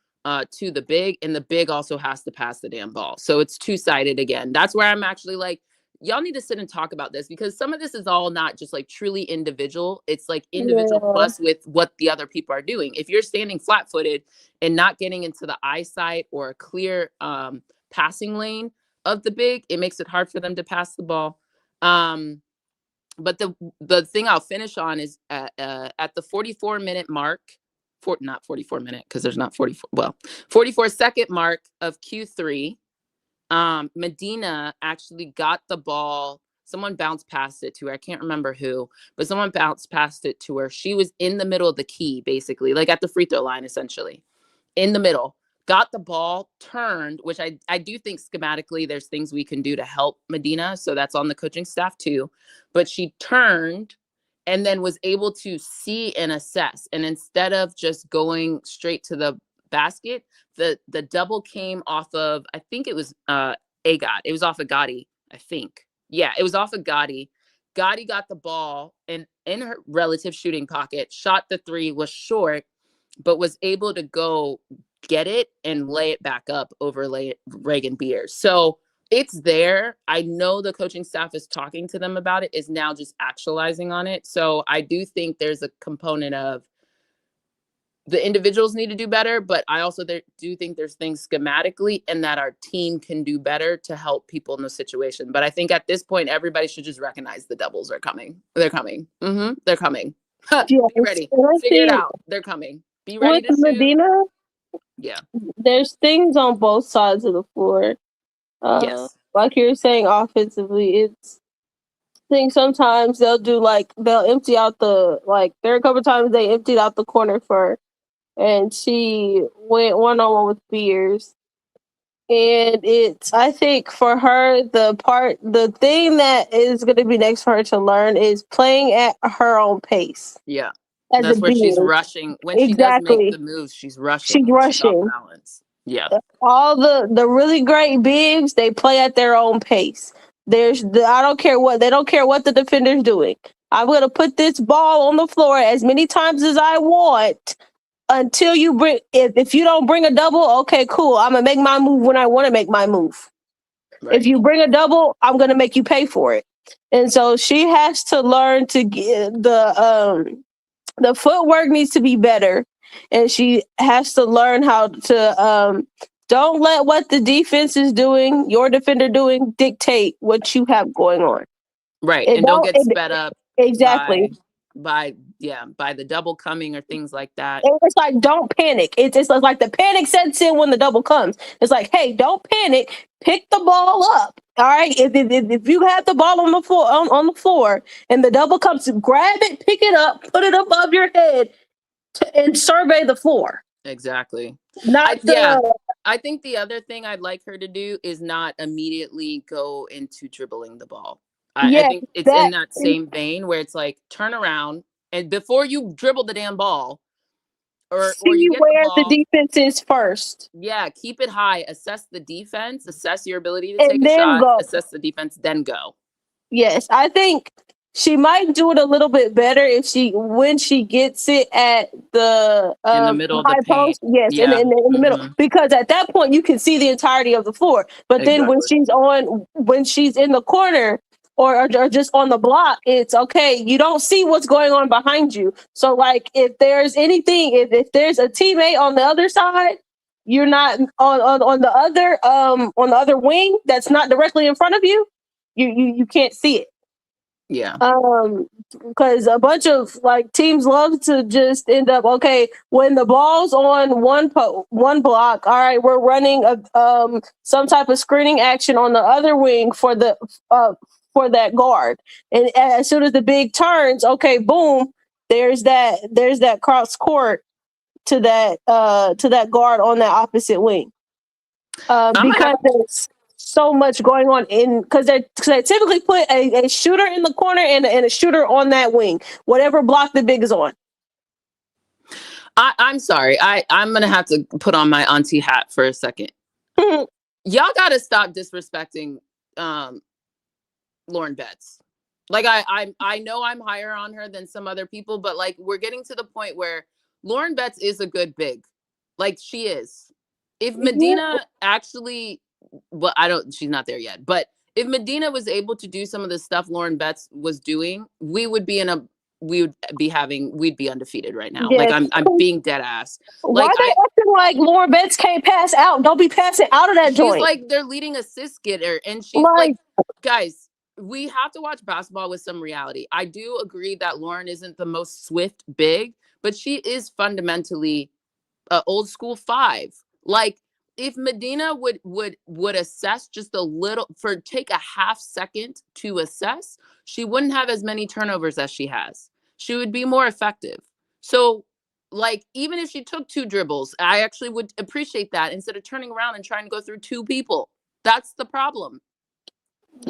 to the big, and the big also has to pass the damn ball. So it's two-sided again. That's where I'm actually like, y'all need to sit and talk about this, because some of this is all not just like truly individual. It's like individual plus with what the other people are doing. If you're standing flat-footed and not getting into the eyesight or a clear passing lane of the big, it makes it hard for them to pass the ball. But the thing I'll finish on is at the 44-minute mark, not 44 minute, because there's not 44, well, 44-second mark of Q3, Medina actually got the ball. Someone bounced past it to her. I can't remember who, but someone bounced past it to her. She was in the middle of the key, basically, like at the free throw line, essentially, in the middle. Got the ball, turned, which I do think schematically there's things we can do to help Medina. So that's on the coaching staff too. But she turned and then was able to see and assess. And instead of just going straight to the basket, the double came off of, I think it was Agat. It was off of Gotti, I think. Yeah, it was off of Gotti. Gotti got the ball and in her relative shooting pocket, shot the three, was short, but was able to go get it and lay it back up over Reagan Beers. So it's there. I know the coaching staff is talking to them about it, is now just actualizing on it. So I do think there's a component of the individuals need to do better, but I also do think there's things schematically and that our team can do better to help people in the situation. But I think at this point, everybody should just recognize the doubles are coming. They're coming. They're coming. Be ready. Figure it out. They're coming. Be ready With to shoot. Medina, Yeah. there's things on both sides of the floor. Yes. Like you're saying, offensively, it's I think sometimes they'll empty out there are a couple times they emptied out the corner for her, and she went one on one with Beers. And I think for her, the thing that is going to be next for her to learn is playing at her own pace. Yeah. As That's a where she's being. rushing. When she does make Exactly. the moves, she's rushing. She's And she's off rushing. balance. Yeah. All the really great bigs, they play at their own pace. I don't care what the defender's doing. I'm going to put this ball on the floor as many times as I want until you bring. If you don't bring a double, okay, cool. I'm gonna make my move when I want to make my move. Right. If you bring a double, I'm gonna make you pay for it. And so she has to learn to get the footwork needs to be better, and she has to learn how to don't let what the defense is doing, your defender doing, dictate what you have going on. Right. It And don't don't get sped up exactly. by the double coming or things like that. It's like don't panic. It's like the panic sets in when the double comes. It's like, hey, don't panic. Pick the ball up. All right. If you have the ball on the floor on the floor and the double comes, grab it, pick it up, put it above your head, and survey the floor. Exactly. Not I think the other thing I'd like her to do is not immediately go into dribbling the ball. I think it's in that same vein where it's like turn around and before you dribble the damn ball or you get where the ball, the defense is first. Yeah, keep it high. Assess the defense. Assess your ability to And take a then shot. go. Assess the defense, then go. Yes, I think she might do it a little bit better when she gets it at the In the middle of the high paint. post. Yes, Yeah. in the middle, because at that point you can see the entirety of the floor. But then when she's in the corner or just on the block, it's okay. You don't see what's going on behind you. So like if there's anything, if there's a teammate on the other side, you're not on the other wing that's not directly in front of you. You can't see it. Yeah. Because a bunch of like teams love to just end up when the ball's on one block. All right, we're running some type of screening action on the other wing for that guard, and as soon as the big turns, okay, boom, there's that cross court to that guard on that opposite wing. Because there's so much going on because they typically put a shooter in the corner and a shooter on that wing, whatever block the big is on. I'm sorry. I'm gonna have to put on my auntie hat for a second. Y'all gotta stop disrespecting Lauren Betts. Like I know I'm higher on her than some other people, but like we're getting to the point where Lauren Betts is a good big. Like she is. If Medina actually she's not there yet, but if Medina was able to do some of the stuff Lauren Betts was doing, we'd be undefeated right now. Yes. Like I'm being dead ass. Why are they acting like Lauren Betts can't pass out? Don't be passing out of that joint. She's like their leading assist getter, and she's like guys, we have to watch basketball with some reality. I do agree that Lauren isn't the most swift big, but she is fundamentally old school 5. Like if Medina would assess just a little take a half second to assess, she wouldn't have as many turnovers as she has. She would be more effective. So like even if she took 2 dribbles, I actually would appreciate that instead of turning around and trying to go through 2 people. That's the problem.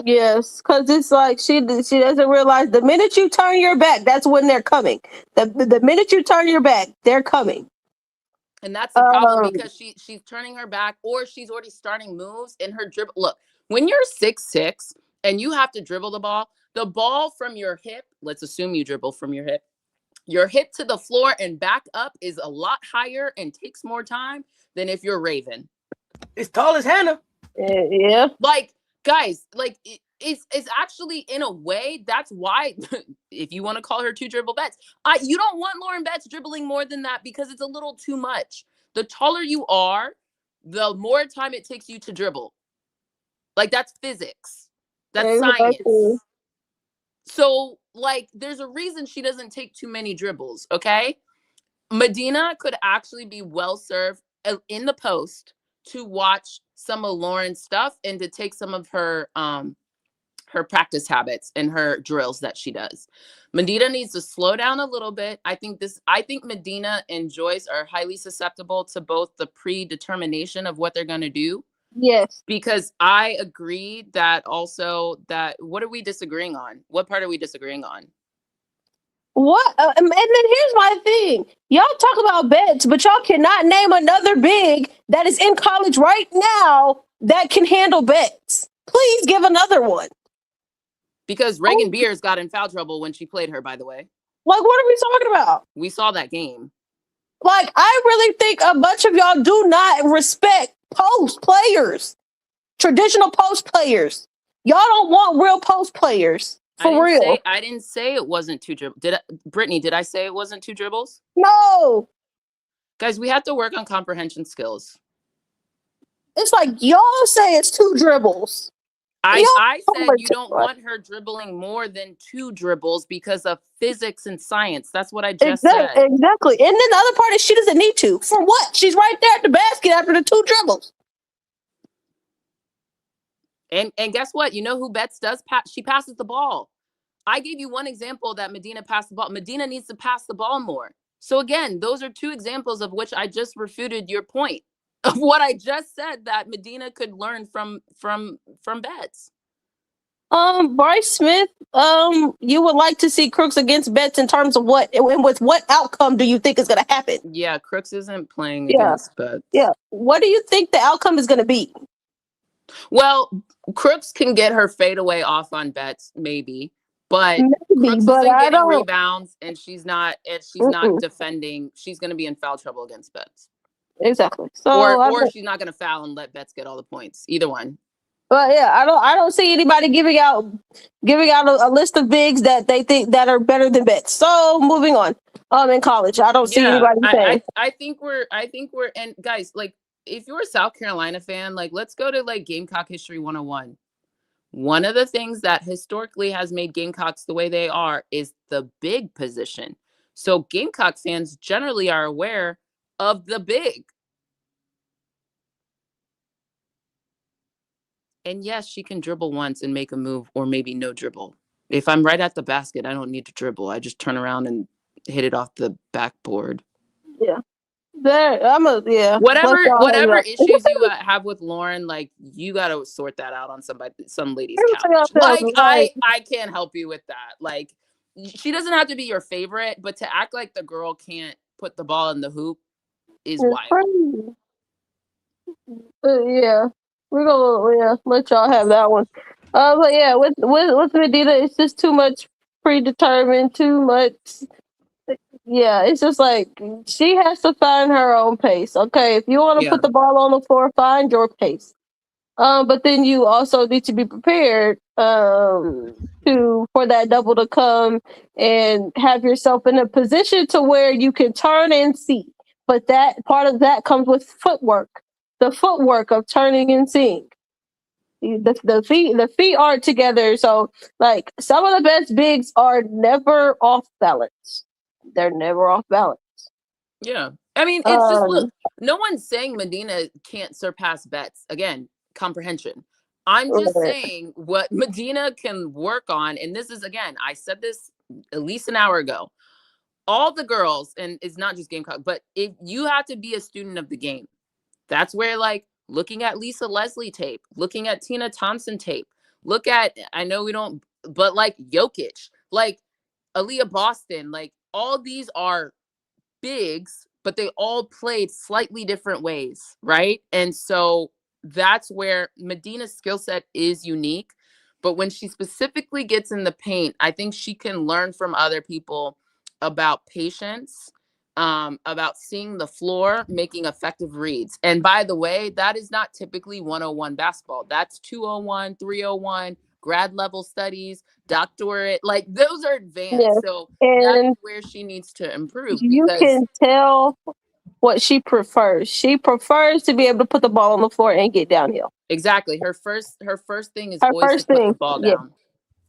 Yes, because it's like she doesn't realize the minute you turn your back, that's when they're coming. The minute you turn your back, they're coming. And that's the problem because she's turning her back or she's already starting moves in her dribble. Look, when you're 6'6" and you have to dribble the ball from your hip, let's assume you dribble from your hip to the floor and back up is a lot higher and takes more time than if you're Raven. It's tall as Hannah. Yeah. Like, guys, like it's actually in a way that's why if you want to call her 2 dribble Betts, you don't want Lauren Betts dribbling more than that because it's a little too much. The taller you are, the more time it takes you to dribble. Like that's physics. That's science. So like there's a reason she doesn't take too many dribbles, okay? Medina could actually be well served in the post to watch some of Lauren's stuff and to take some of her practice habits and her drills that she does. Medina needs to slow down a little bit. I think Medina and Joyce are highly susceptible to both the predetermination of what they're going to do. Yes. Because I agree that also that what are we disagreeing on? What part are we disagreeing on? What? And then here's my thing. Y'all talk about bets, but y'all cannot name another big that is in college right now that can handle bets. Please give another one. Because Reagan Beers got in foul trouble when she played her, by the way. Like, what are we talking about? We saw that game. Like, I really think a bunch of y'all do not respect post players, traditional post players. Y'all don't want real post players. For real. I didn't say it wasn't two dribbles. Brittany, did I say it wasn't two dribbles? No. Guys, we have to work on comprehension skills. It's like y'all say it's two dribbles. I said you don't want her dribbling more than two dribbles because of physics and science. That's what I just said. Exactly. And then the other part is she doesn't need to. For what? She's right there at the basket after the two dribbles. And guess what? You know who Betts does? She passes the ball. I gave you one example that Medina passed the ball. Medina needs to pass the ball more. So again, those are two examples of which I just refuted your point of what I just said that Medina could learn from Betts. Bryce Smith, you would like to see Crooks against Betts in terms of what and with what outcome do you think is going to happen? Yeah, Crooks isn't playing against Betts. Yeah. What do you think the outcome is going to be? Well, Crooks can get her fadeaway off on Betts, maybe. But Crooks isn't getting rebounds, and she's not defending. She's going to be in foul trouble against Betts. Exactly. So or she's not going to foul and let Betts get all the points. Either one. But yeah, I don't see anybody giving out a list of bigs that they think that are better than Betts. So moving on. In college, I don't see anybody saying. I think we're and guys, like if you're a South Carolina fan, like let's go to like Gamecock History 101. One of the things that historically has made Gamecocks the way they are is the big position. So Gamecock fans generally are aware of the big. And yes, she can dribble once and make a move or maybe no dribble. If I'm right at the basket, I don't need to dribble. I just turn around and hit it off the backboard. Yeah. Whatever issues you have with Lauren, like you got to sort that out on some lady's couch. Like I can't help you with that. Like she doesn't have to be your favorite, but to act like the girl can't put the ball in the hoop is wild. Yeah, we're gonna let y'all have that one. But yeah, with Medina, it's just too much predetermined, too much. Yeah, it's just like she has to find her own pace. Okay, if you want to put the ball on the floor, find your pace. But then you also need to be prepared for that double to come and have yourself in a position to where you can turn and see. But that part of that comes with footwork, the footwork of turning and seeing. The feet aren't together. So like some of the best bigs are never off balance. They're never off balance. Yeah. I mean, it's just, look, no one's saying Medina can't surpass Betts. Again, comprehension. I'm just saying what Medina can work on. And this is, again, I said this at least an hour ago. All the girls, and it's not just Gamecock, but if you have to be a student of the game, that's where, like, looking at Lisa Leslie tape, looking at Tina Thompson tape, look at, I know we don't, but like Jokic, like Aaliyah Boston, like, all these are bigs, but they all played slightly different ways, right? And so that's where Medina's skill set is unique. But when she specifically gets in the paint, I think she can learn from other people about patience, about seeing the floor, making effective reads. And by the way, that is not typically 101 basketball. That's 201, 301, grad level studies, doctorate, like those are advanced. Yeah. So that's where she needs to improve. You can tell what she prefers. She prefers to be able to put the ball on the floor and get downhill. Exactly. Her first thing is always to put the ball down,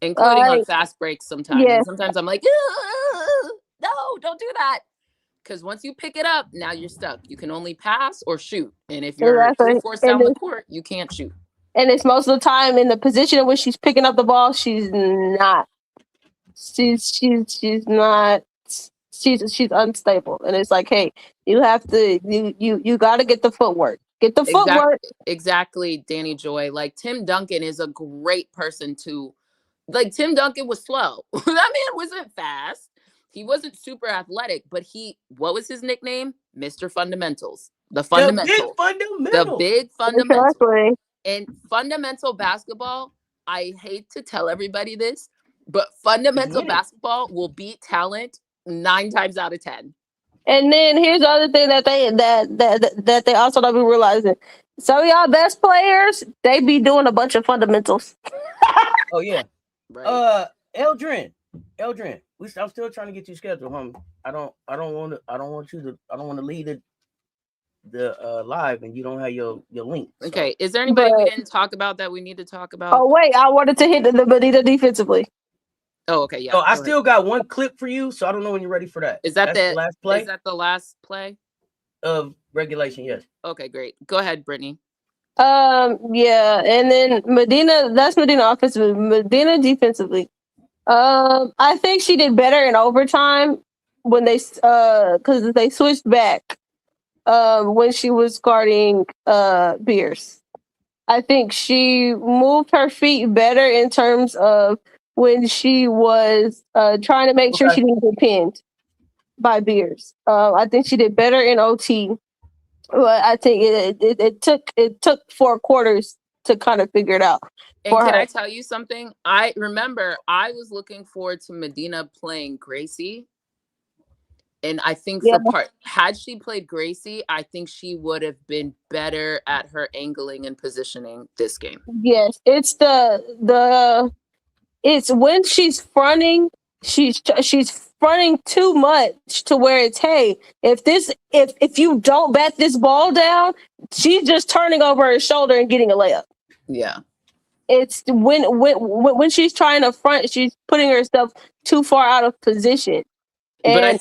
including on fast breaks sometimes. Yeah. And sometimes I'm like, no, don't do that. because once you pick it up, now you're stuck. You can only pass or shoot. And if you're Exactly. full force down the court, you can't shoot. And it's most of the time in the position in which she's picking up the ball, she's not. She's not. She's unstable, and it's like, hey, you have to you got to get the footwork. Get the footwork. Exactly, Danny Joy. Like Tim Duncan is a great person to. Like Tim Duncan was slow. That man wasn't fast. He wasn't super athletic, but what was his nickname? Mr. Fundamentals. The fundamental. The big fundamental. Exactly. And fundamental basketball, I hate to tell everybody this, but fundamental basketball will beat talent 9 times out of 10. And then here's the other thing that they also don't be realizing. Some of y'all best players, they be doing a bunch of fundamentals. Oh yeah. Right. Eldrin, I'm still trying to get you scheduled, homie. I don't want to lead the live and you don't have your link. So. Okay. Is there anybody we didn't talk about that we need to talk about? Oh wait, I wanted to hit the Bonita defensively. Oh, okay, yeah. So I still got one clip for you, so I don't know when you're ready for that. That's the last play? Is that the last play of regulation? Yes. Okay, great. Go ahead, Brittany. Yeah, and then Medina. That's Medina offensively. Medina defensively. I think she did better in overtime when because they switched back. When she was guarding Beers. I think she moved her feet better in terms of when she was trying to make sure she didn't get pinned by Beers. I think she did better in OT. But I think it took 4 quarters to kind of figure it out. And can I tell you something? I remember I was looking forward to Medina playing Gracie. And I think had she played Gracie, I think she would have been better at her angling and positioning this game. Yes, it's it's when she's fronting, she's fronting too much to where it's, hey, if you don't bat this ball down, she's just turning over her shoulder and getting a layup. Yeah. It's when she's trying to front, she's putting herself too far out of position. And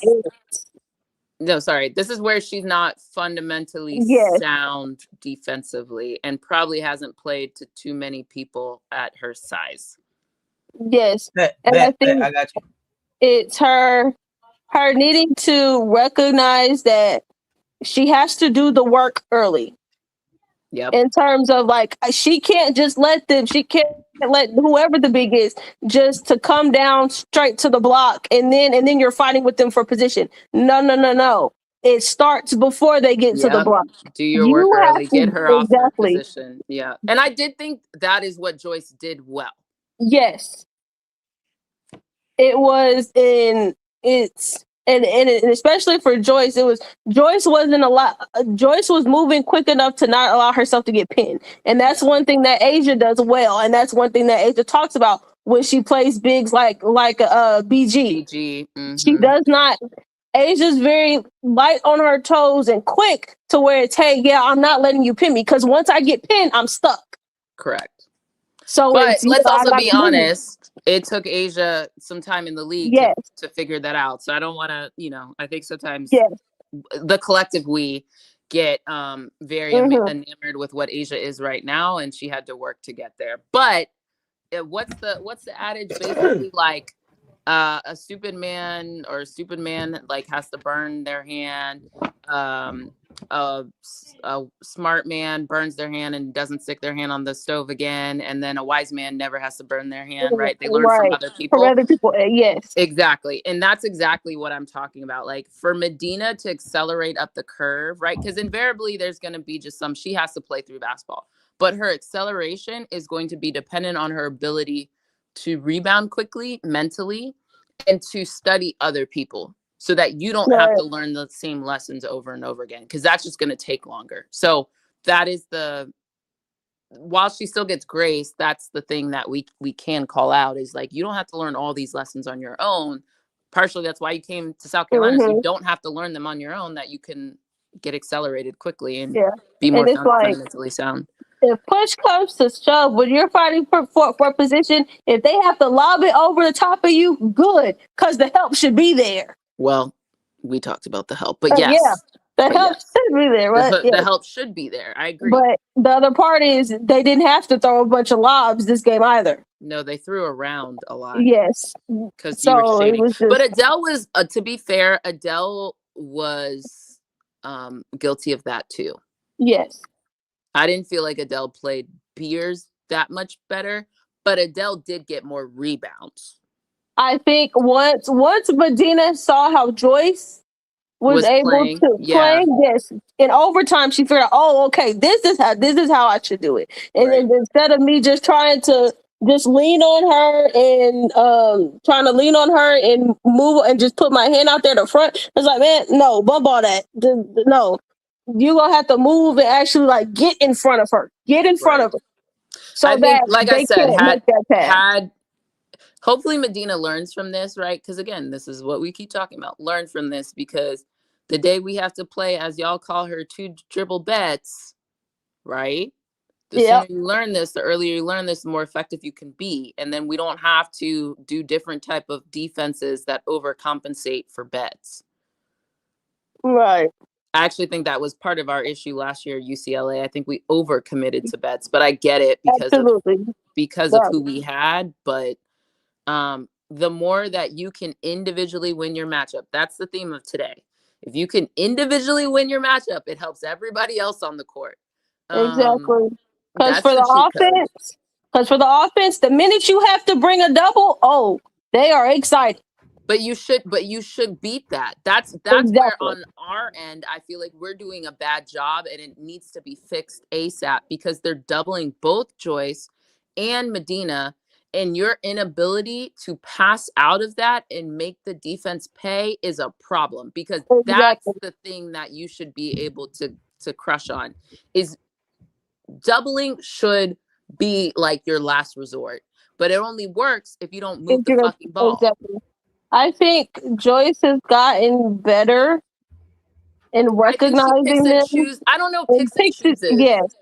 no, sorry. This is where she's not fundamentally sound defensively and probably hasn't played to too many people at her size. Yes. I think I got you. It's her needing to recognize that she has to do the work early. Yep. In terms of like, she can't let whoever the big is just to come down straight to the block and then you're fighting with them for position. No. It starts before they get to the block. Do your work early, get her off her position. Yeah. And I did think that is what Joyce did well. Yes. It was and especially for Joyce, Joyce was moving quick enough to not allow herself to get pinned. And that's one thing that Asia does well. And that's one thing that Asia talks about when she plays bigs like BG. Mm-hmm. She does not. Asia's very light on her toes and quick to where it's, hey, yeah, I'm not letting you pin me because once I get pinned, I'm stuck. Correct. So let's also be honest. It took Asia some time in the league to figure that out. So I don't want to, I think sometimes the collective we get very enamored with what Asia is right now, and she had to work to get there. But what's the adage? Basically, like a stupid man like has to burn their hand. A smart man burns their hand and doesn't stick their hand on the stove again, and then a wise man never has to burn their hand, right? They learn from other people. Yes, exactly. And that's exactly what I'm talking about. Like for Medina to accelerate up the curve, right? Because invariably there's going to be just she has to play through basketball, but her acceleration is going to be dependent on her ability to rebound quickly mentally and to study other people, so that you don't have to learn the same lessons over and over again, because that's just going to take longer. So that is while she still gets grace, that's the thing that we can call out is like, you don't have to learn all these lessons on your own. Partially, that's why you came to South Carolina. So you don't have to learn them on your own, that you can get accelerated quickly and be more fundamentally sound. If push comes to shove, when you're fighting for position, if they have to lob it over the top of you, good, because the help should be there. Well, We talked about the help, but yes. Yeah, the help should be there, right? The help should be there. I agree. But the other part is they didn't have to throw a bunch of lobs this game either. No, they threw around a lot. Yes. Because you were shading. Just... But Adele was, to be fair, Adele was guilty of that too. Yes. I didn't feel like Adele played Beers that much better, but Adele did get more rebounds. I think once Medina saw how Joyce was able playing, to play, yes, in overtime, she figured out, oh, okay, this is how I should do it. And then instead of me just trying to just lean on her and trying to lean on her and move and just put my hand out there to front, it's like, man, no, bump all that. No, you're gonna have to move and actually like get in front of her, of her. So I think, like I said, had hopefully Medina learns from this, right? Because again, this is what we keep talking about. Learn from this, because the day we have to play, as y'all call her, 2 dribble bets, right? The sooner you learn this, the earlier you learn this, the more effective you can be. And then we don't have to do different type of defenses that overcompensate for bets. Right. I actually think that was part of our issue last year at UCLA. I think we overcommitted to bets, but I get it because of who we had. But the more that you can individually win your matchup, that's the theme of today. If you can individually win your matchup, it helps everybody else on the court. Exactly. Because for the offense, the minute you have to bring a double, they are excited. But you should beat that. That's where on our end, I feel like we're doing a bad job, and it needs to be fixed ASAP, because they're doubling both Joyce and Medina. And your inability to pass out of that and make the defense pay is a problem, because that's the thing that you should be able to crush on. Is doubling should be like your last resort, but it only works if you don't move the fucking ball. Exactly. I think Joyce has gotten better in recognizing them. I don't know, picks and chooses. Yes.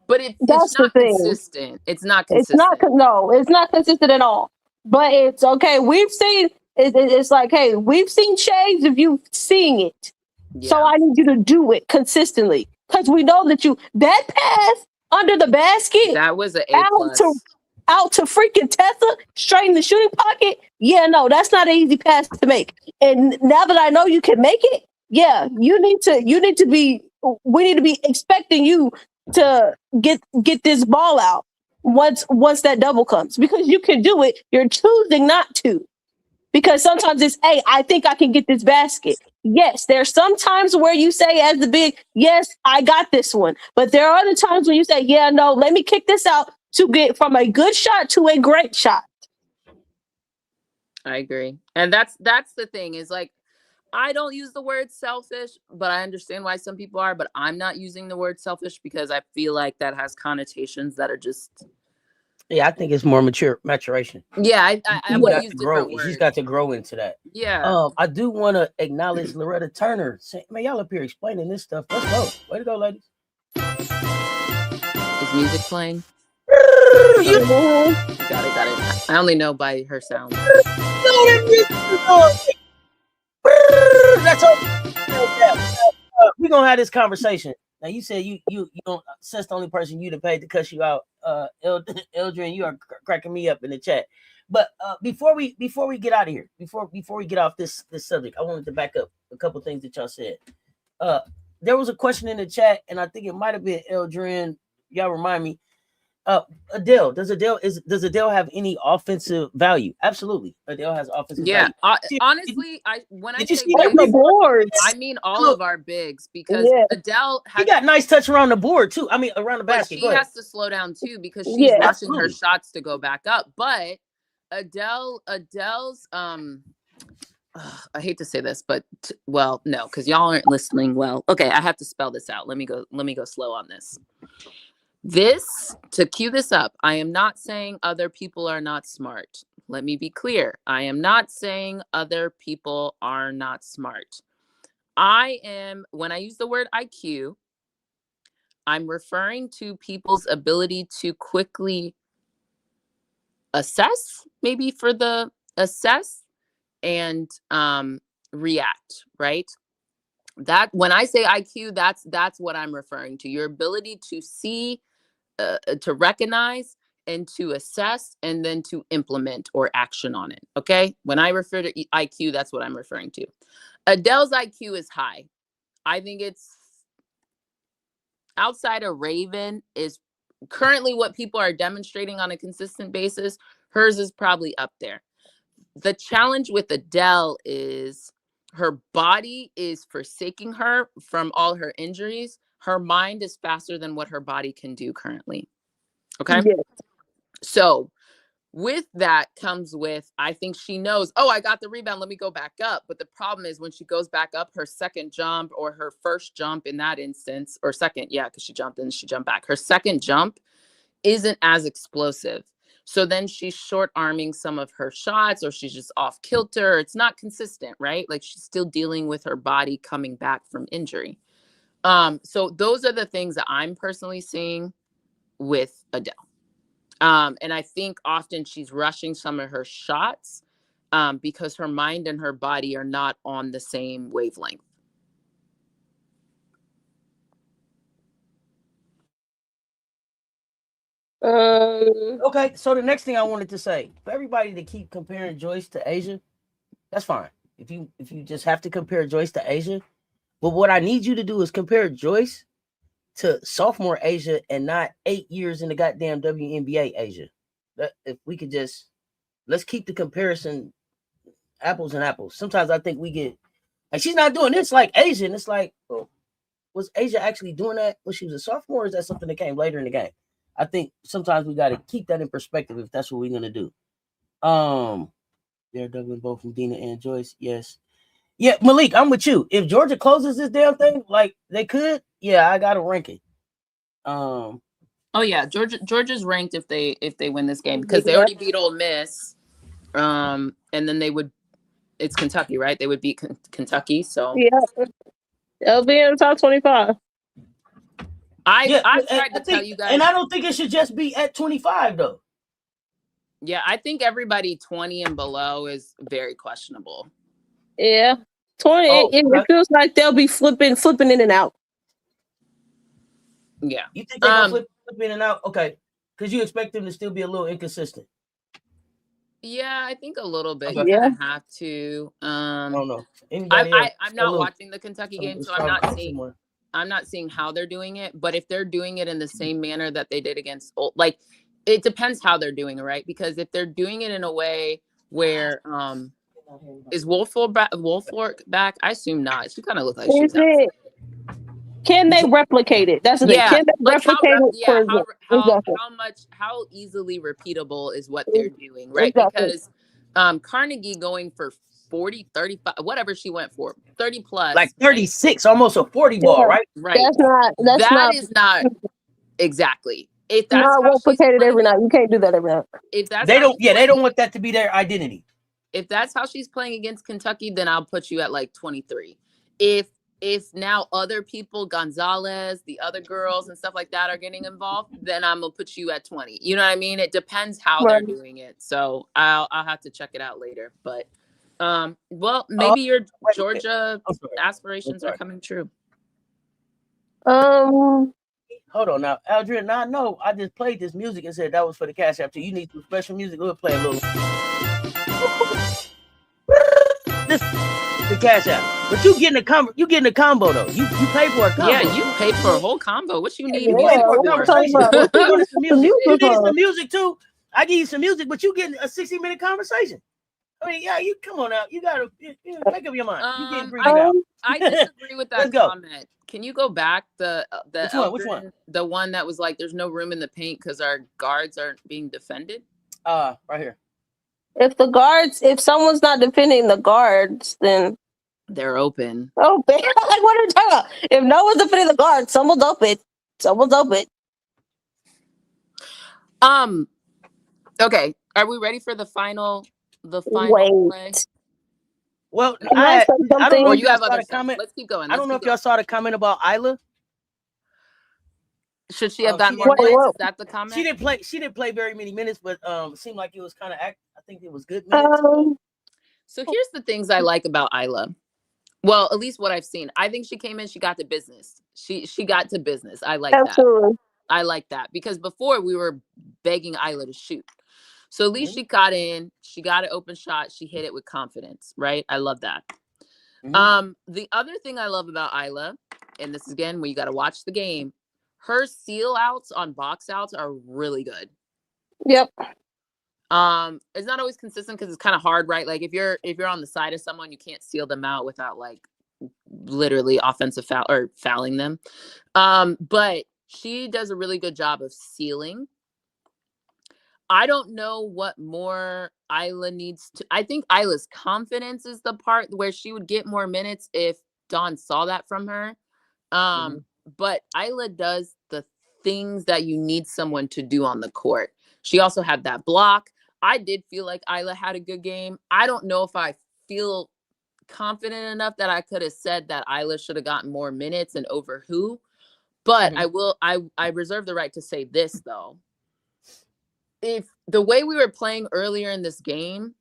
But it's not consistent. It's not consistent. It's not consistent at all. But it's okay. We've seen it's like, hey, we've seen shades of you seeing it. Yeah. So I need you to do it consistently, because we know that that pass under the basket, that was an A+. Out to freaking Tessa, straight in the shooting pocket. Yeah, no, that's not an easy pass to make. And now that I know you can make it, yeah, we need to be expecting you to get this ball out once that double comes, because you can do it. You're choosing not to, because sometimes it's, hey, I think I can get this basket. Yes, there's some times where you say as the big, yes, I got this one. But there are other times when you say, yeah, no, let me kick this out to get from a good shot to a great shot. I agree. And that's the thing, is like, I don't use the word selfish, but I understand why some people are. But I'm not using the word selfish because I feel like that has connotations that are just. Yeah, I think it's more maturation. Yeah, I want to use different words. She's got to grow into that. Yeah. I do want to acknowledge Loretta Turner. Man, y'all up here explaining this stuff. Let's go. Way to go, ladies. Is music playing? Got it. I only know by her sound. That's all. We're gonna have this conversation. Now, you said you don't. Cess the only person you paid to cuss you out. Eldrin, you are cracking me up in the chat. But before we get out of here, before we get off this subject, I wanted to back up a couple things that y'all said. There was a question in the chat, and I think it might have been Eldrin. Y'all remind me. Adele, does Adele have any offensive value? Absolutely, Adele has offensive value. Honestly, when I say the boards, I mean all of our bigs, because Adele she got nice touch around the board too. I mean around the basket. She has to slow down too, because she's rushing her shots to go back up. But Adele's I hate to say this, but no, because y'all aren't listening well. Okay, I have to spell this out. Let me go slow on this. To cue this up, I am not saying other people are not smart. Let me be clear. I am not saying other people are not smart. When I use the word IQ, I'm referring to people's ability to quickly assess and react, right? That when I say IQ, that's what I'm referring to. Your ability to see, to recognize, and to assess, and then to implement or action on it. Okay. When I refer to IQ, that's what I'm referring to. Adele's IQ is high. I think it's outside of Raven is currently what people are demonstrating on a consistent basis. Hers is probably up there. The challenge with Adele is her body is forsaking her from all her injuries. Her mind is faster than what her body can do currently. Okay. Yes. So with that comes with, I think she knows, oh, I got the rebound, let me go back up. But the problem is when she goes back up, her second jump or her first jump in that instance, or second, yeah, because she jumped and she jumped back. Her second jump isn't as explosive. So then she's short arming some of her shots, or she's just off kilter. It's not consistent, right? Like she's still dealing with her body coming back from injury. So those are the things that I'm personally seeing with Adele. And I think often she's rushing some of her shots because her mind and her body are not on the same wavelength. Okay, so the next thing I wanted to say, for everybody to keep comparing Joyce to Asia, that's fine. If you just have to compare Joyce to Asia, but what I need you to do is compare Joyce to sophomore Asia and not 8 years in the goddamn WNBA Asia. If we could just, let's keep the comparison apples and apples. Sometimes I think we get, like, she's not doing this like Asia, and it's like, well, was Asia actually doing that when she was a sophomore, or is that something that came later in the game? I think sometimes we got to keep that in perspective if that's what we're going to do. They're doubling both from Dina and Joyce. Yes. Yeah, Malik, I'm with you. If Georgia closes this damn thing like they could, yeah, I got to rank it. Oh yeah, Georgia's ranked if they win this game because they already beat Ole Miss. And then they would, it's Kentucky, right? They would beat Kentucky. So yeah, they'll be in the top 25. I tried to tell you guys, and I don't think it should just be at 25 though. Yeah, I think everybody 20 and below is very questionable. Yeah, 20. It feels like they'll be flipping in and out. Yeah, you think they're gonna flip in and out? Okay, because you expect them to still be a little inconsistent. Yeah, I think a little bit. Okay. You kind of have to. I don't know. I'm not watching the Kentucky game, so I'm not seeing how they're doing it. But if they're doing it in the same manner that they did against, like, it depends how they're doing it, right? Because if they're doing it in a way where is Woolfolk back? I assume not. She kind of looks like she's out. Can they replicate it? That's the thing. Can they replicate it? How easily repeatable is what they're doing, right? Exactly. Because Carnegie going for 40, 35, whatever she went for, 30 plus. Like 36, almost a 40 ball, right? Right. That is not exactly. If that's not replicated every night. You can't do that every night. If that's they don't want that to be their identity. If that's how she's playing against Kentucky, then I'll put you at like 23. If now other people, Gonzalez, the other girls and stuff like that are getting involved, then I'm gonna put you at 20. You know what I mean? It depends how they're doing it. So I'll have to check it out later. But well, maybe your Georgia aspirations are coming true. Hold on now, Aldrin. Now I know I just played this music and said that was for the Cash App too. You need some special music. We'll play a little. The Cash App, but you getting a combo. You getting a combo though. You pay for a combo. Yeah, you paid for a whole combo. What you need? You need some music too. I give you some music, but you getting a 60-minute conversation. I mean, yeah, you come on out. You gotta make up your mind. I disagree with that comment. Can you go back which one? The one that was like, "There's no room in the paint because our guards aren't being defended." Right here. If someone's not defending the guards, then they're open. Oh, like what are you talking about? If no one's defending the guards, someone's open. Okay. Are we ready for the final play? Well, I don't know if you have other comment. Let's keep going. I don't know if y'all saw the comment about Isla. Should she have gotten more minutes? Is that the comment? She didn't play very many minutes, but it seemed like it was kind of I think it was good minutes. So here's the things I like about Isla. Well, at least what I've seen. I think she came in, she got to business. She got to business. I like that. Absolutely. I like that because before we were begging Isla to shoot. So at least Mhm. she got in, she got an open shot, she hit it with confidence, right? I love that. Mhm. The other thing I love about Isla, and this is again where you got to watch the game, her seal outs on box outs are really good. Yep. It's not always consistent because it's kind of hard, right? Like if you're on the side of someone, you can't seal them out without like literally offensive foul or fouling them. But she does a really good job of sealing. I don't know what more Isla needs to. I think Isla's confidence is the part where she would get more minutes if Dawn saw that from her. Mhm. But Isla does the things that you need someone to do on the court. She also had that block. I did feel like Isla had a good game. I don't know if I feel confident enough that I could have said that Isla should have gotten more minutes and over who. But Mhm. I reserve the right to say this though. If the way we were playing earlier in this game,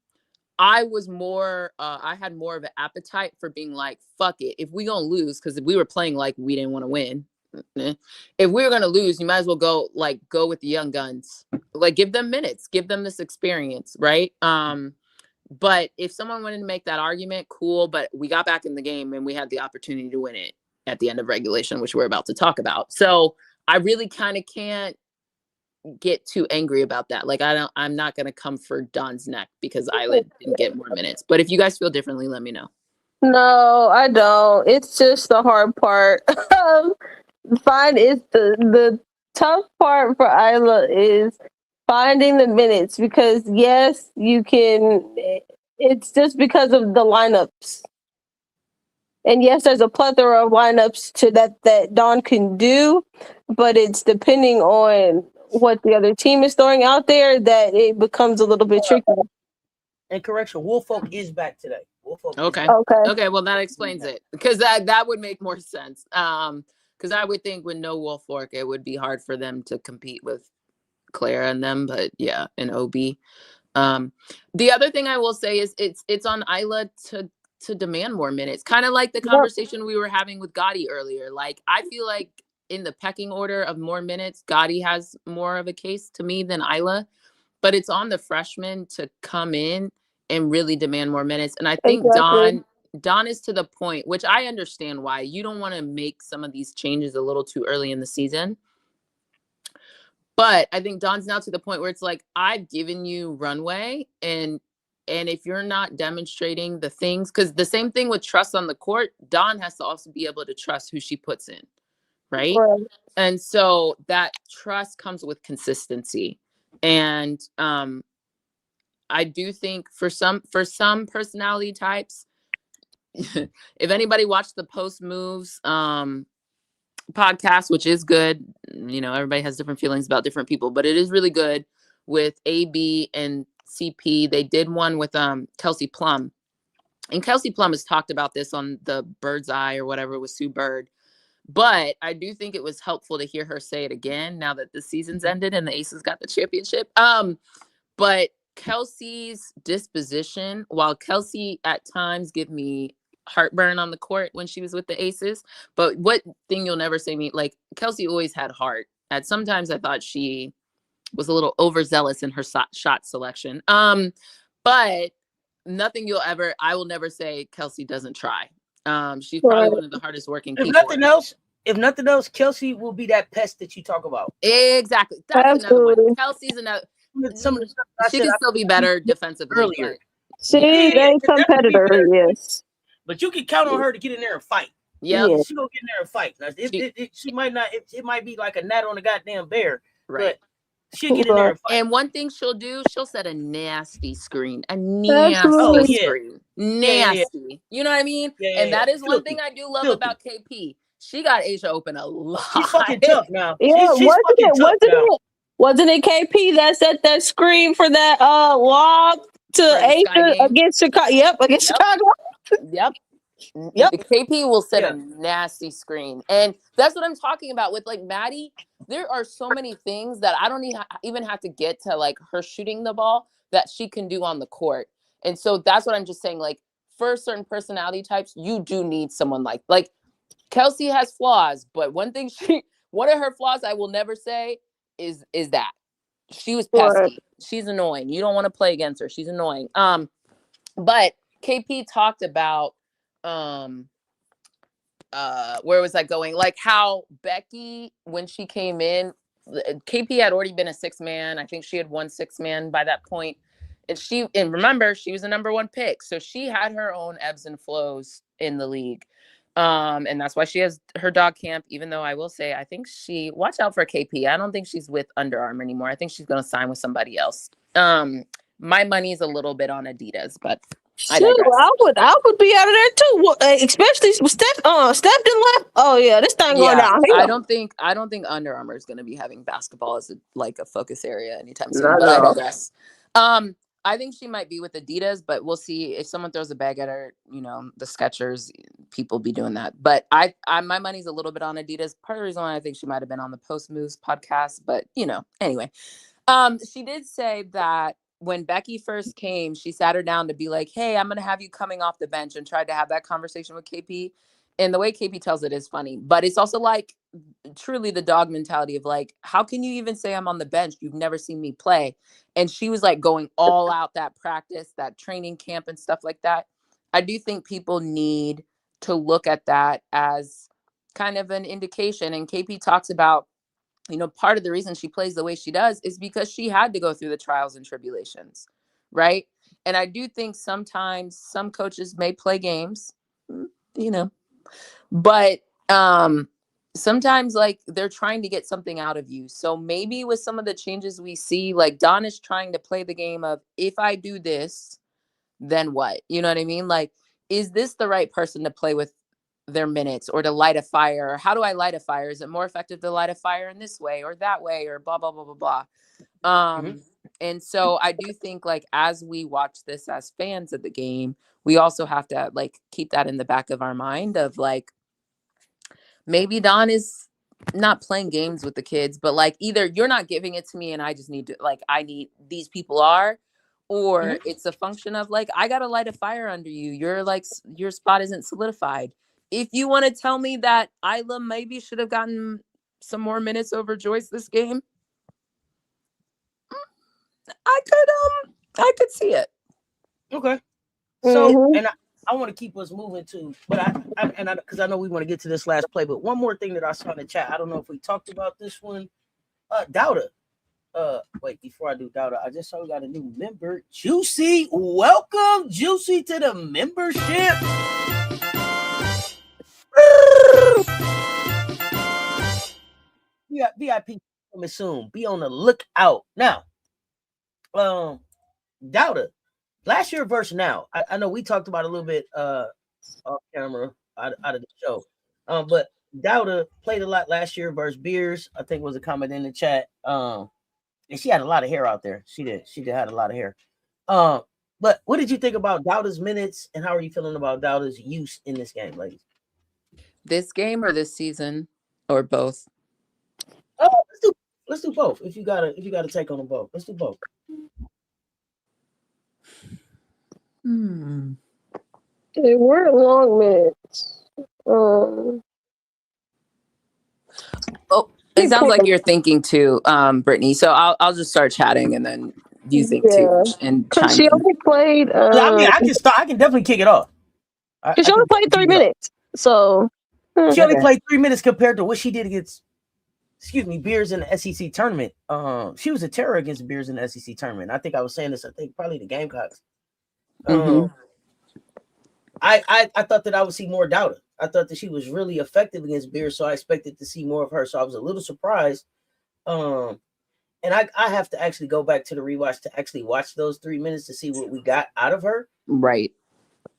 I was more I had more of an appetite for being like, fuck it. If we gonna lose, because if we were playing like we didn't want to win. If we were gonna lose, you might as well go with the young guns. Like give them minutes, give them this experience, right? But if someone wanted to make that argument, cool. But we got back in the game and we had the opportunity to win it at the end of regulation, which we're about to talk about. So I really kind of can't get too angry about that. Like I'm not gonna come for Don's neck because Isla didn't get more minutes. But if you guys feel differently, let me know. No, I don't. It's just the hard part. Find it's the tough part for Isla is finding the minutes because yes, you can. It's just because of the lineups, and yes, there's a plethora of lineups to that Dawn can do, but it's depending on what the other team is throwing out there that it becomes a little bit tricky. And correction, Woolfolk is back today. Woolfolk is Okay. back. Okay. Okay. Well, that explains it because that would make more sense. Because I would think with no Wolf Fork, it would be hard for them to compete with Clara and them. But yeah, and OB. The other thing I will say is it's on Isla to demand more minutes. Kind of like the Yep. conversation we were having with Gotti earlier. Like I feel like in the pecking order of more minutes, Gotti has more of a case to me than Isla. But it's on the freshmen to come in and really demand more minutes. And I think Exactly. Dawn is to the point, which I understand why you don't want to make some of these changes a little too early in the season. But I think Dawn's now to the point where it's like, I've given you runway and if you're not demonstrating the things, because the same thing with trust on the court, Dawn has to also be able to trust who she puts in. Right. Right. And so that trust comes with consistency. And I do think for some personality types, if anybody watched the Post Moves podcast, which is good, everybody has different feelings about different people, but it is really good with AB and CP. They did one with Kelsey Plum, and Kelsey Plum has talked about this on the Bird's Eye or whatever with Sue Bird. But I do think it was helpful to hear her say it again now that the season's ended and the Aces got the championship. But Kelsey's disposition, while Kelsey at times give me heartburn on the court when she was with the Aces, but what thing you'll never say me, like Kelsey always had heart. At sometimes I thought she was a little overzealous in her shot selection. But I will never say Kelsey doesn't try. She's probably Right. one of the hardest working If people. nothing else, Kelsey will be that pest that you talk about. Exactly. That's another Absolutely. one. Kelsey's another. Some of the stuff I She said can still be better defensively earlier. She's Yeah, a competitor. Yes. But you can count on her to get in there and fight. Yep. Yeah. She gonna get in there and fight. Now, she might not. It might be like a gnat on a goddamn bear. Right. But she'll get in there and fight. And one thing she'll do, she'll set a nasty screen. Absolutely. Screen. Nasty. Yeah. You know what I mean? Yeah, and that is one filthy. thing I do love about KP. She got Asia open a lot. She's fucking tough now. Yeah, she's fucking tough now. Wasn't it KP that set that screen for that lob to Asia against Chicago? Yep, against Chicago. Yep. The KP will set a nasty screen. And that's what I'm talking about with like Maddie. There are so many things that I don't even have to get to like her shooting the ball that she can do on the court. And so that's what I'm just saying. Like for certain personality types, you do need someone like Kelsey has flaws, but one of her flaws I will never say is that she was pesky. She's annoying. You don't want to play against her. She's annoying. But KP talked about where was that going? Like how Becky, when she came in, KP had already been a 6-man. I think she had won 6-man by that point. And remember, she was the number 1 pick. So she had her own ebbs and flows in the league. And that's why she has her dog camp, even though I will say, I think watch out for KP. I don't think she's with Under Armour anymore. I think she's going to sign with somebody else. My money's a little bit on Adidas, but I would be out of there too. Especially Steph didn't left. Oh yeah, this thing going down here. I don't think Under Armour is going to be having basketball as a focus area anytime soon. But I digress. I think she might be with Adidas, but we'll see if someone throws a bag at her. The Skechers people be doing that. But I my money's a little bit on Adidas. Part of the reason why I think she might have been on the Post Moves podcast, but anyway, she did say that when Becky first came, she sat her down to be like, hey, I'm going to have you coming off the bench, and tried to have that conversation with KP. And the way KP tells it is funny, but it's also like truly the dog mentality of like, how can you even say I'm on the bench? You've never seen me play. And she was like going all out that practice, that training camp and stuff like that. I do think people need to look at that as kind of an indication. And KP talks about, part of the reason she plays the way she does is because she had to go through the trials and tribulations, right? And I do think sometimes some coaches may play games, but sometimes like they're trying to get something out of you. So maybe with some of the changes we see, like Don is trying to play the game of, if I do this, then what? You know what I mean? Like, is this the right person to play with their minutes or to light a fire? Or how do I light a fire? Is it more effective to light a fire in this way or that way or blah, blah, blah, blah, blah. And so I do think like, as we watch this as fans of the game, we also have to like keep that in the back of our mind of like, maybe Don is not playing games with the kids, but like either you're not giving it to me and I just need to these people are, or it's a function of like, I got to light a fire under you. You're like, your spot isn't solidified. If you want to tell me that Isla maybe should have gotten some more minutes over Joyce this game, I could see it. Okay. So, and I want to keep us moving too, but because I know we want to get to this last play, but one more thing that I saw in the chat, I don't know if we talked about this one. Douda. Wait, before I do Douda, I just saw we got a new member, Juicy. Welcome, Juicy, to the membership. We got VIP coming soon. Be on the lookout. Now, Douda, last year versus now. I know we talked about a little bit off camera out of the show. But Douda played a lot last year versus Beers, I think was a comment in the chat. And she had a lot of hair out there. She did have a lot of hair. But what did you think about Douda's minutes, and how are you feeling about Douda's use in this game, ladies? This game or this season or both? Let's do both. If you gotta take on them both, let's do both. They weren't long minutes. It sounds like you're thinking too, Brittany. So I'll just start chatting and then you think too. And because she only played. I can definitely kick it off. She only played 3 minutes, so she only played 3 minutes compared to what she did against, Beers in the SEC tournament. She was a terror against Beers in the SEC tournament. I think I was saying this. I think probably the Gamecocks. I thought that I would see more Douda. I thought that she was really effective against Beers, so I expected to see more of her. So I was a little surprised. And I have to actually go back to the rewatch to actually watch those 3 minutes to see what we got out of her. Right.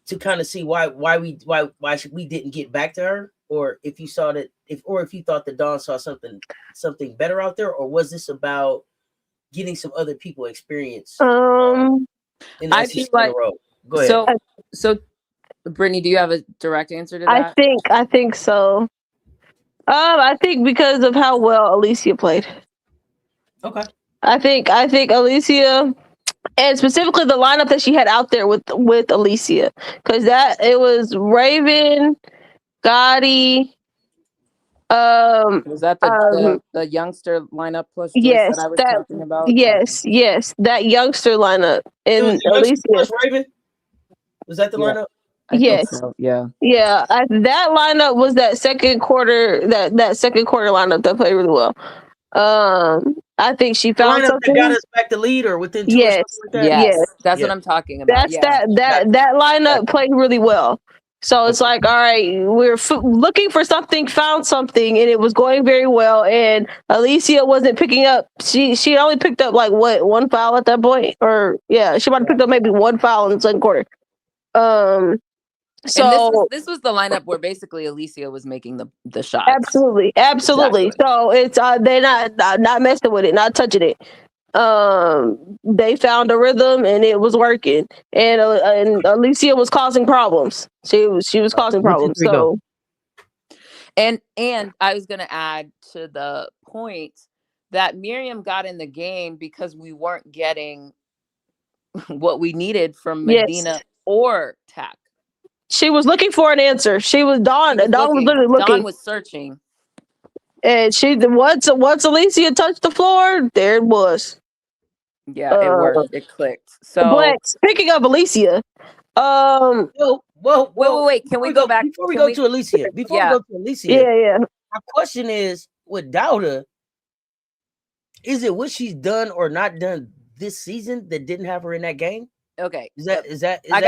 To kind of see why we didn't get back to her, or if you saw that, if you thought that Dawn saw something better out there, or was this about getting some other people experience? I feel like, go ahead. So Brittany, do you have a direct answer to that? I think so. I think because of how well Aaliyah played. Okay. I think Aaliyah, And specifically the lineup that she had out there with Aaliyah, because it was Raven, Gotti. Was that the youngster lineup plus Joyce that Yes, I was talking about? yes, that youngster lineup It was and Youngster Aaliyah. plus Raven. Was that the lineup? I Yes. think so. Yeah. Yeah, that lineup was that second quarter second quarter lineup that played really well. I think she The found lineup that something. got us back to lead or within 2 or Yes, something like that. Yes, yes. that's Yeah. what I'm talking about. That's that lineup played really well. So it's like, all right, we're looking for something, found something, and it was going very well. And Aaliyah wasn't picking up. She only picked up like one foul at that point, or yeah, she might have picked up maybe one foul in the second quarter. So and this was the lineup where basically Aaliyah was making the shots. Absolutely. Exactly. So it's they're not messing with it, not touching it. They found a rhythm and it was working, and Aaliyah was causing problems. She was causing problems. So, and I was gonna add to the point that Miriam got in the game because we weren't getting what we needed from Medina or Tack. She was looking for an answer. She was Dawn. Dawn was literally looking. Dawn was searching. And once Aaliyah touched the floor, there it was. Yeah, it worked. It clicked. So, but speaking of Aaliyah, wait. Can we go back before we go to Aaliyah? Before we go to Aaliyah, yeah. My question is with Dauda, is it what she's done or not done this season that didn't have her in that game? Okay. Is that I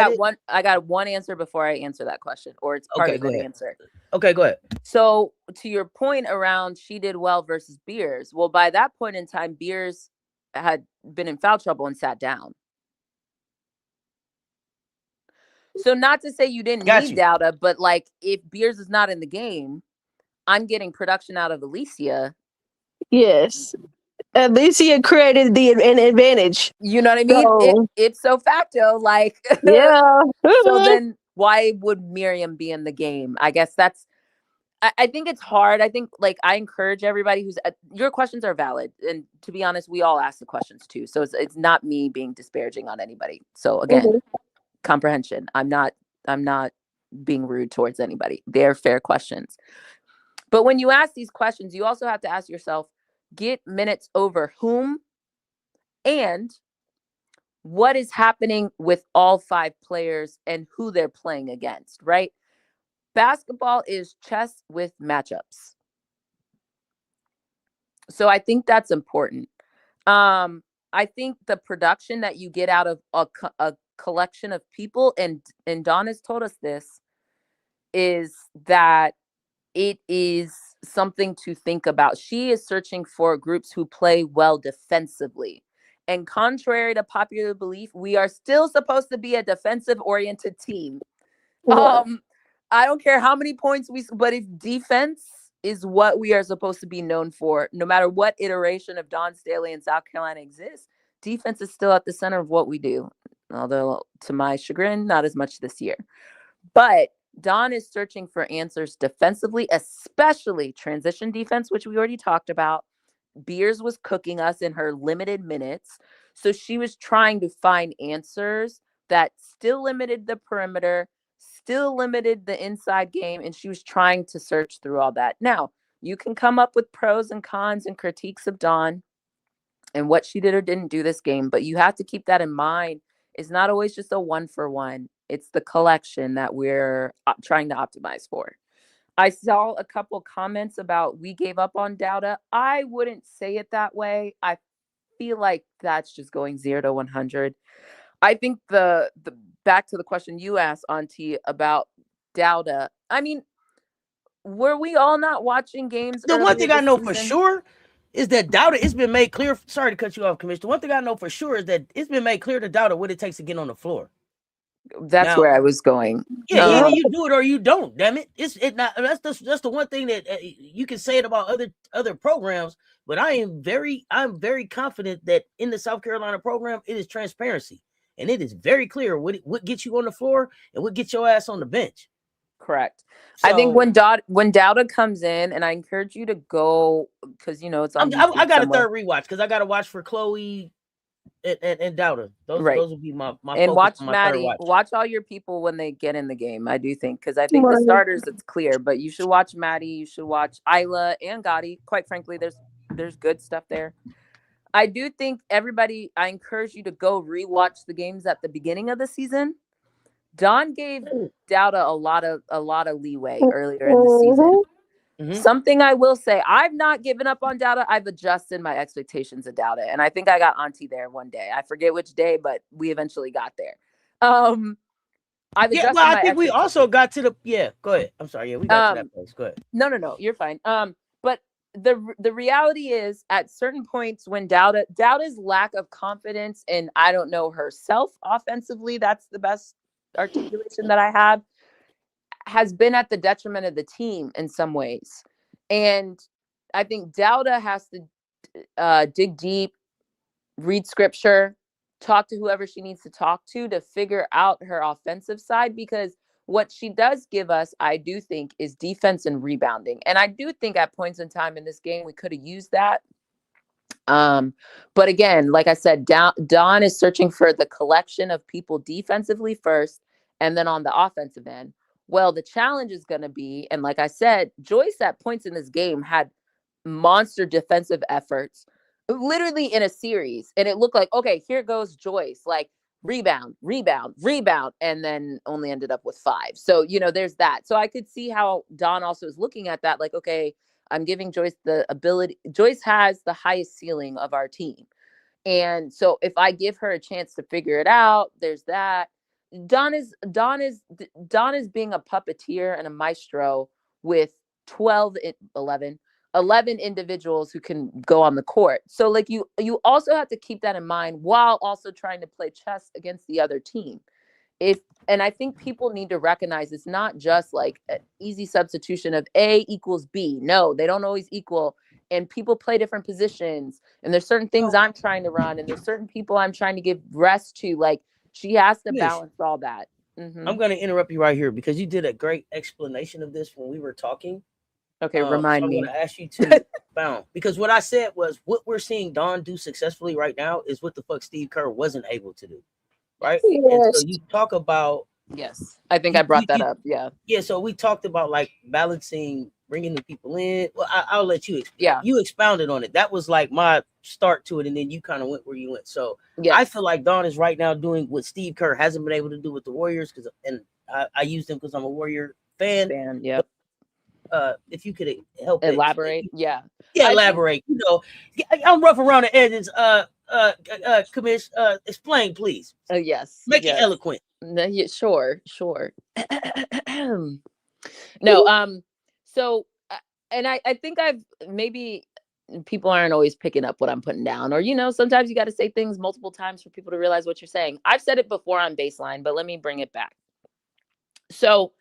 got one answer before I answer that question, or it's part of the answer. Okay, go ahead. So to your point around she did well versus Beers, well, by that point in time, Beers had been in foul trouble and sat down. So not to say you didn't need Dauda, but like if Beers is not in the game, I'm getting production out of Aaliyah. Yes. Aaliyah created an advantage. You know what I mean? It's so facto, like yeah. So then why would Miriam be in the game? I guess I think it's hard. I think like I encourage everybody who's your questions are valid, and to be honest, we all ask the questions too. So it's not me being disparaging on anybody. So again, comprehension. I'm not being rude towards anybody. They're fair questions. But when you ask these questions, you also have to ask yourself, get minutes over whom and what is happening with all 5 players and who they're playing against, right? Basketball is chess with matchups. So I think that's important. I think the production that you get out of a collection of people, and Dawn has told us this, is that it is something to think about. She is searching for groups who play well defensively. And contrary to popular belief, we are still supposed to be a defensive-oriented team. I don't care how many points but if defense is what we are supposed to be known for, no matter what iteration of Dawn Staley in South Carolina exists, defense is still at the center of what we do. Although, to my chagrin, not as much this year. But Dawn is searching for answers defensively, especially transition defense, which we already talked about. Beers was cooking us in her limited minutes. So she was trying to find answers that still limited the perimeter, still limited the inside game, and she was trying to search through all that. Now, you can come up with pros and cons and critiques of Dawn and what she did or didn't do this game, but you have to keep that in mind. It's not always just a 1-for-1. It's the collection that we're trying to optimize for. I saw a couple comments about we gave up on Dauda. I wouldn't say it that way. I feel like that's just going 0 to 100. I think the back to the question you asked, Auntie, about Dauda. I mean, were we all not watching games? The one thing I know for sure is that Dauda, it's been made clear. Sorry to cut you off, Commissioner. One thing I know for sure is that it's been made clear to Dauda what it takes to get on the floor. That's where I was going. Yeah, either you do it or you don't. Damn it! That's the one thing that you can say it about other programs. But I'm very confident that in the South Carolina program, it is transparency, and it is very clear what gets you on the floor and what gets your ass on the bench. Correct. So, I think when Dauda comes in, and I encourage you to go because it's on. I got a third rewatch because I got to watch for Chloe and Dowda. Right. Those would be my And focus watch on my third Maddie. watch. Watch all your people when they get in the game. I do think, because I think the Right. starters, it's clear. But you should watch Maddie. You should watch Isla and Gotti. Quite frankly, there's good stuff there. I do think everybody. I encourage you to go rewatch the games at the beginning of the season. Don gave Dowda a lot of leeway earlier in the season. Mhm. Something I will say, I've not given up on Dowda. I've adjusted my expectations of Dowda. And I think I got Auntie there one day. I forget which day, but we eventually got there. I've Yeah, adjusted well, I my think we also expectations. got to the go ahead. I'm sorry, yeah, we got to that place. Go ahead. No, you're fine. But the reality is, at certain points when Dowda's lack of confidence and I don't know herself offensively, that's the best articulation that I have, has been at the detriment of the team in some ways. And I think Dowda has to dig deep, read scripture, talk to whoever she needs to talk to figure out her offensive side, because what she does give us, I do think, is defense and rebounding. And I do think at points in time in this game, we could have used that. But again, like I said, Dawn is searching for the collection of people defensively first, and then on the offensive end. Well, the challenge is going to be, and like I said, Joyce at points in this game had monster defensive efforts, literally in a series. And it looked like, okay, here goes Joyce, like rebound, rebound, rebound, and then only ended up with 5. So, there's that. So I could see how Dawn also is looking at that, like, okay, I'm giving Joyce the ability. Joyce has the highest ceiling of our team. And so if I give her a chance to figure it out, there's that. Dawn is being a puppeteer and a maestro with 11 individuals who can go on the court. So like you also have to keep that in mind while also trying to play chess against the other team. And I think people need to recognize it's not just like an easy substitution of A equals B. No, they don't always equal. And people play different positions. And there's certain things I'm trying to run. And there's certain people I'm trying to give rest to. Like, she has to balance all that. Mm-hmm. I'm going to interrupt you right here because you did a great explanation of this when we were talking. Okay, remind me. I'm going to ask you to expound. Because what I said was what we're seeing Dawn do successfully right now is what the fuck Steve Kerr wasn't able to do. Right? Yes. And so you talk about... Yes, I think I brought that up. Yeah. Yeah, so we talked about like balancing, bringing the people in. Well, I'll let you explain. Yeah. You expounded on it. That was like my start to it, and then you kind of went where you went. So yes. I feel like Dawn is right now doing what Steve Kerr hasn't been able to do with the Warriors, and I use them because I'm a Warrior fan. Yeah. If you could help elaborate. Elaborate. I'm rough around the edges. Commish, explain, please. Yes. Make it eloquent. No, yeah, sure. No, so, and I think maybe people aren't always picking up what I'm putting down, or, sometimes you got to say things multiple times for people to realize what you're saying. I've said it before on Baseline, but let me bring it back. So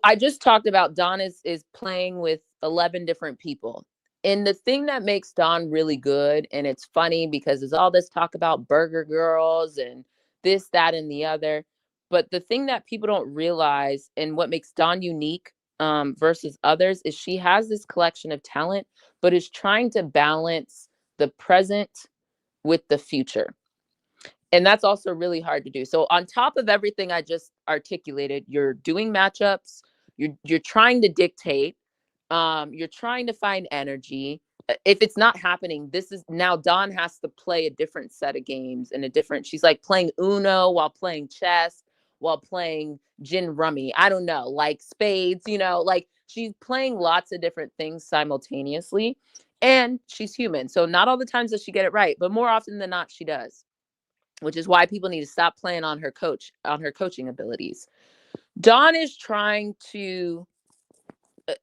I just talked about Dawn is playing with 11 different people. And the thing that makes Dawn really good, and it's funny because there's all this talk about burger girls and this, that, and the other. But the thing that people don't realize and what makes Dawn unique versus others is she has this collection of talent, but is trying to balance the present with the future. And that's also really hard to do. So on top of everything I just articulated, you're doing matchups, you're trying to dictate, you're trying to find energy. If it's not happening, this is now Dawn has to play a different set of games and she's like playing Uno while playing chess, while playing gin rummy. I don't know, like spades, like she's playing lots of different things simultaneously, and she's human. So not all the times does she get it right, but more often than not, she does, which is why people need to stop playing on her coaching abilities. Dawn is trying to,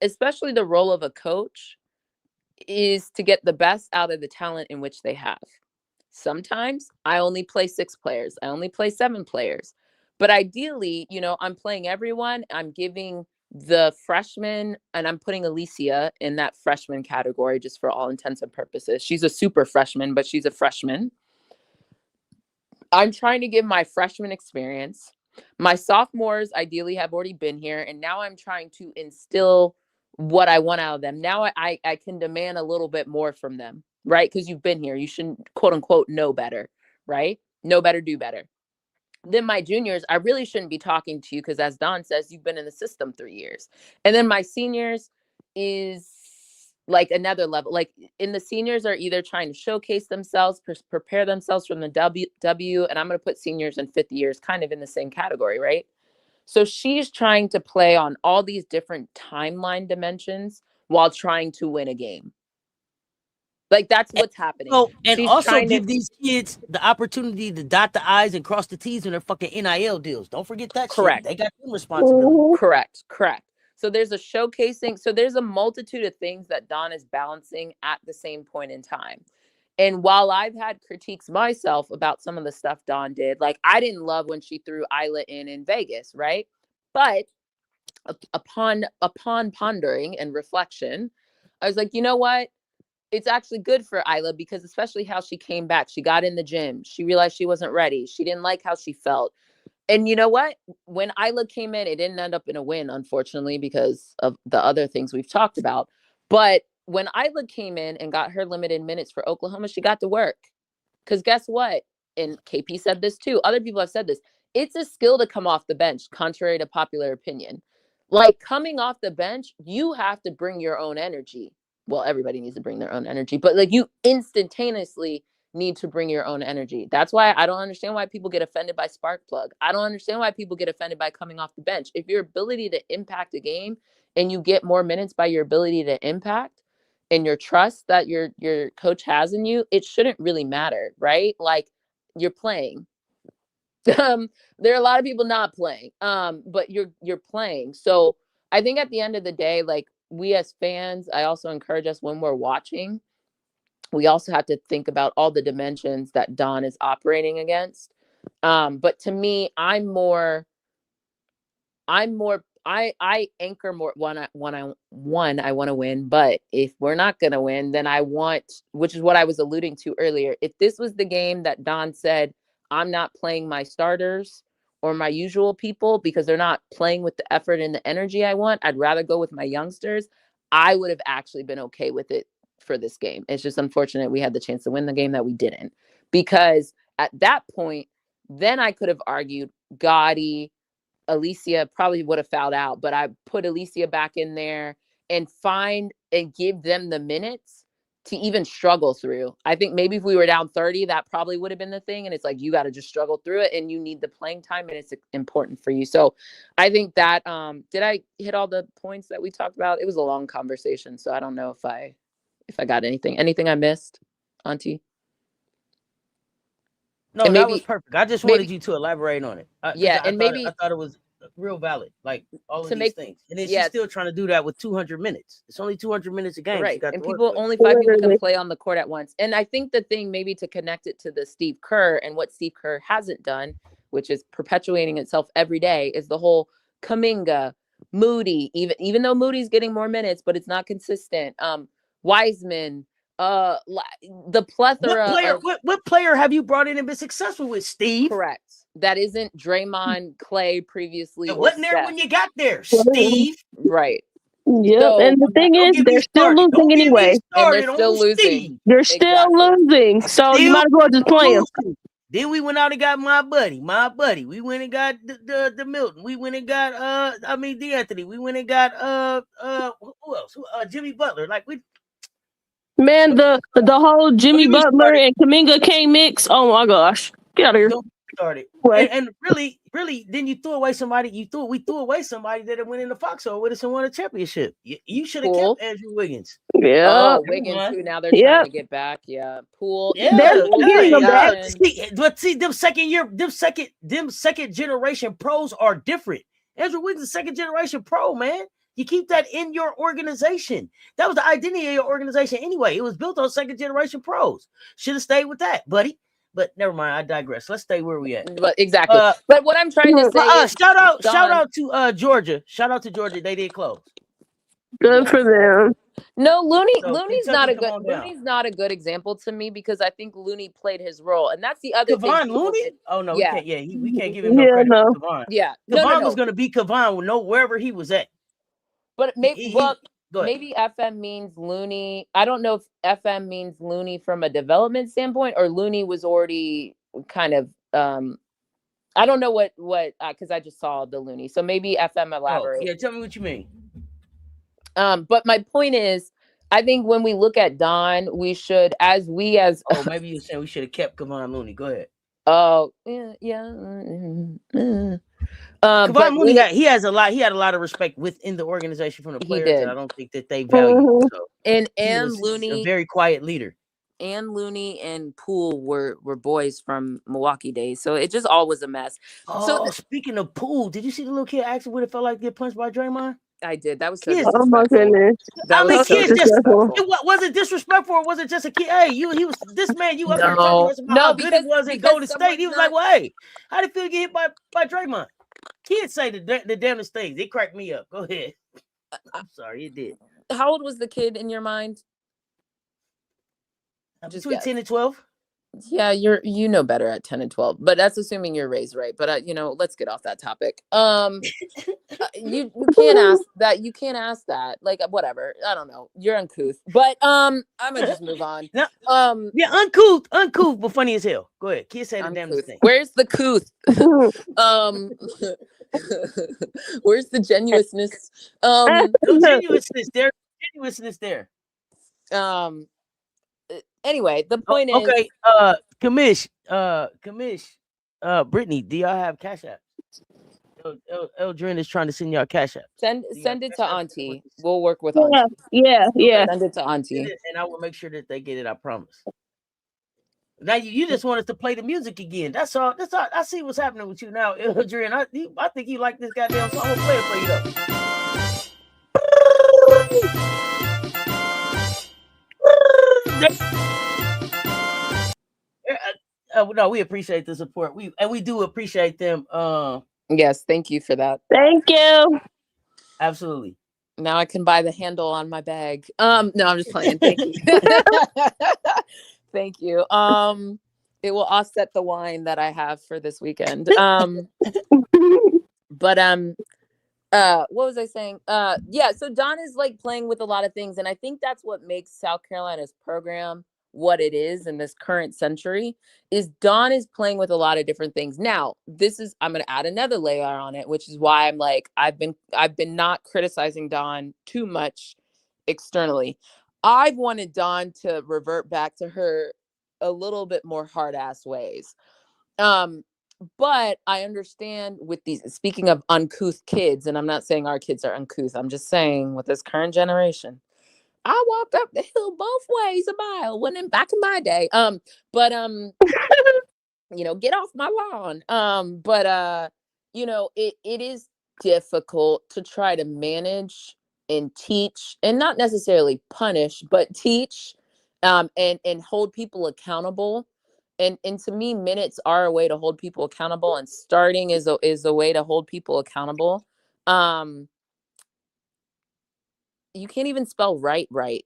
especially the role of a coach, is to get the best out of the talent in which they have. Sometimes I only play 6 players. I only play 7 players. But ideally, I'm playing everyone. I'm giving the freshman, and I'm putting Aaliyah in that freshman category just for all intents and purposes. She's a super freshman, but she's a freshman. I'm trying to give my freshman experience. My sophomores ideally have already been here, and now I'm trying to instill what I want out of them. Now I can demand a little bit more from them. right? Because you've been here. You shouldn't, quote unquote, know better, right? Know better, do better. Then my juniors, I really shouldn't be talking to you because, as Don says, you've been in the system 3 years. And then my seniors is like another level. Like, in the seniors are either trying to showcase themselves, prepare themselves from the W, and I'm going to put seniors and fifth years kind of in the same category, right? So she's trying to play on all these different timeline dimensions while trying to win a game. Like, that's what's happening. So, and She's also trying give to, these kids the opportunity to dot the I's and cross the T's in their fucking NIL deals. Don't forget that Correct. shit. They got them responsibility. Correct. So there's a showcasing. So there's a multitude of things that Don is balancing at the same point in time. And while I've had critiques myself about some of the stuff Don did, like, I didn't love when she threw Aaliyah in Vegas, right? But upon pondering and reflection, I was like, you know what? It's actually good for Aaliyah, because especially how she came back. She got in the gym. She realized she wasn't ready. She didn't like how she felt. And you know what? When Aaliyah came in, it didn't end up in a win, unfortunately, because of the other things we've talked about. But when Aaliyah came in and got her limited minutes for Oklahoma, she got to work. Because guess what? And KP said this too. Other people have said this. It's a skill to come off the bench, contrary to popular opinion. Like, coming off the bench, you have to bring your own energy. Well, everybody needs to bring their own energy, but like, you instantaneously need to bring your own energy. That's why I don't understand why people get offended by spark plug. I don't understand why people get offended by coming off the bench. If your ability to impact a game and you get more minutes by your ability to impact and your trust that your coach has in you, it shouldn't really matter, right? Like, you're playing. There are a lot of people not playing, but you're playing. So I think at the end of the day, like, we as fans, I also encourage us, when we're watching, we also have to think about all the dimensions that Don is operating against. But to me, I anchor more I want to win, but if we're not going to win, then I want, which is what I was alluding to earlier. If this was the game that Don said, I'm not playing my starters or my usual people because they're not playing with the effort and the energy I want, I'd rather go with my youngsters, I would have actually been okay with it for this game. It's just unfortunate we had the chance to win the game that we didn't, because at that point, then I could have argued Gotti, Aaliyah probably would have fouled out, but I put Aaliyah back in there and give them the minutes to even struggle through. I think maybe if we were down 30, that probably would have been the thing. And it's like, you got to just struggle through it, and you need the playing time, and it's important for you. So I think that, did I hit all the points that we talked about? It was a long conversation, so I don't know if I got anything I missed, Auntie. No, and that was perfect. I just wanted you to elaborate on it. I thought it was real valid, like all of these things. And then she's still trying to do that with 200 minutes. It's only 200 minutes a game. Right. And only 5 people can play on the court at once. And I think the thing, maybe to connect it to the Steve Kerr and what Steve Kerr hasn't done, which is perpetuating itself every day, is the whole Kuminga, Moody, even though Moody's getting more minutes, but it's not consistent. Wiseman, the plethora. What player have you brought in and been successful with, Steve? Correct. That isn't Draymond, Clay previously. It wasn't there when you got there, Steve. Right. Yeah, so, and the thing is, they're still losing anyway. And they're still losing. They're still losing. So you might as well just play them. Then we went out and got my buddy. We went and got the Milton. We went and got DeAnthony. We went and got who else? Jimmy Butler. Like, we. Man, the whole Jimmy Butler and Kuminga K mix. Oh my gosh, get out of here. Started. Right. And really, then you threw away somebody. We threw away somebody that went in the foxhole with us and won a championship. You should have kept Andrew Wiggins. Yeah. Oh, Wiggins too. Now they're trying to get back. Yeah. Poole. Yeah. They're getting them back. But see, them second generation pros are different. Andrew Wiggins is second generation pro, man. You keep that in your organization. That was the identity of your organization anyway. It was built on second generation pros. Should have stayed with that, buddy. But never mind, I digress. Let's stay where we at. But exactly. But what I'm trying to say is, shout out to Georgia. Shout out to Georgia. They did close. Good for them. No, Looney's not a good example to me, because I think Looney played his role, and that's the other thing. Kevon Looney? Oh no, we can't give him no credit for Kevon. Yeah. Kevon was gonna be Kevon wherever he was at. But maybe Go ahead. maybe FM means loony. I don't know if FM means loony from a development standpoint or loony was already kind of I don't know what because I just saw the loony. So maybe FM Oh, elaborate. yeah, tell me what you mean. But my point is, I think when we look at Don, we should, as Oh, maybe you're saying we should have kept Kevon Looney. Go ahead. oh yeah. But Kevon Looney he had a lot of respect within the organization from the He players did. that I don't think that they value. Mhm. So and he was a Looney very quiet leader. and Looney and Poole were boys from Milwaukee days, so it just all was a mess. Oh, speaking of Poole, did you see the little kid asking what it felt like to get punched by Draymond? I did. That was so Kids- Oh my disrespectful. goodness. That I mean, was so kids just disrespectful. was it disrespectful or was it just a kid? Hey, he was this man. You up there No. talking to us about No, how good because- it was in because Golden State. He was like, someone's "Well, hey, how did it feel to get hit by Draymond?" Kids say the damnest things. They cracked me up. Go ahead. I'm sorry, it did. How old was the kid in your mind? Just Between guess. 10 and 12. Yeah, you know better at 10 and 12, but that's assuming you're raised right. But let's get off that topic. You can't ask that. You can't ask that. Like, whatever. I don't know. You're uncouth. But I'm gonna just move on. No, Um, yeah, uncouth, but funny as hell. Go ahead. Kids say the damnest uncouth. thing. Where's the couth? Where's the genuineness? No genuineness there. Genuineness there. Anyway, the point is, Okay. Commish. Brittany, do y'all have Cash App? Eldrin is trying to send y'all Cash App. send You got it to Cash App? Auntie. We'll work with Yeah, Auntie. yeah. Send it to Auntie. And I will make sure that they get it. I promise. Now you just want us to play the music again. That's all. I see what's happening with you now, Eldrin. I think you like this goddamn song. I'm gonna play it for you though. No, we appreciate the support. We do appreciate them. Yes, thank you for that. Thank you. Absolutely. Now I can buy the handle on my bag. No, I'm just playing. Thank you. Thank you. It will offset the wine that I have for this weekend. But what was I saying? Yeah, so Don is like playing with a lot of things, and I think that's what makes South Carolina's program what it is in this current century. Is Don is playing with a lot of different things. Now, I'm going to add another layer on it, which is why I'm like I've been not criticizing Don too much externally. I've wanted Don to revert back to her a little bit more hard ass ways. But I understand with these, speaking of uncouth kids, and I'm not saying our kids are uncouth, I'm just saying with this current generation, I walked up the hill both ways a mile when back in my day. But get off my lawn. But it is difficult to try to manage and teach, and not necessarily punish, but teach, and hold people accountable. And to me, minutes are a way to hold people accountable, and starting is a way to hold people accountable. You can't even spell right. Right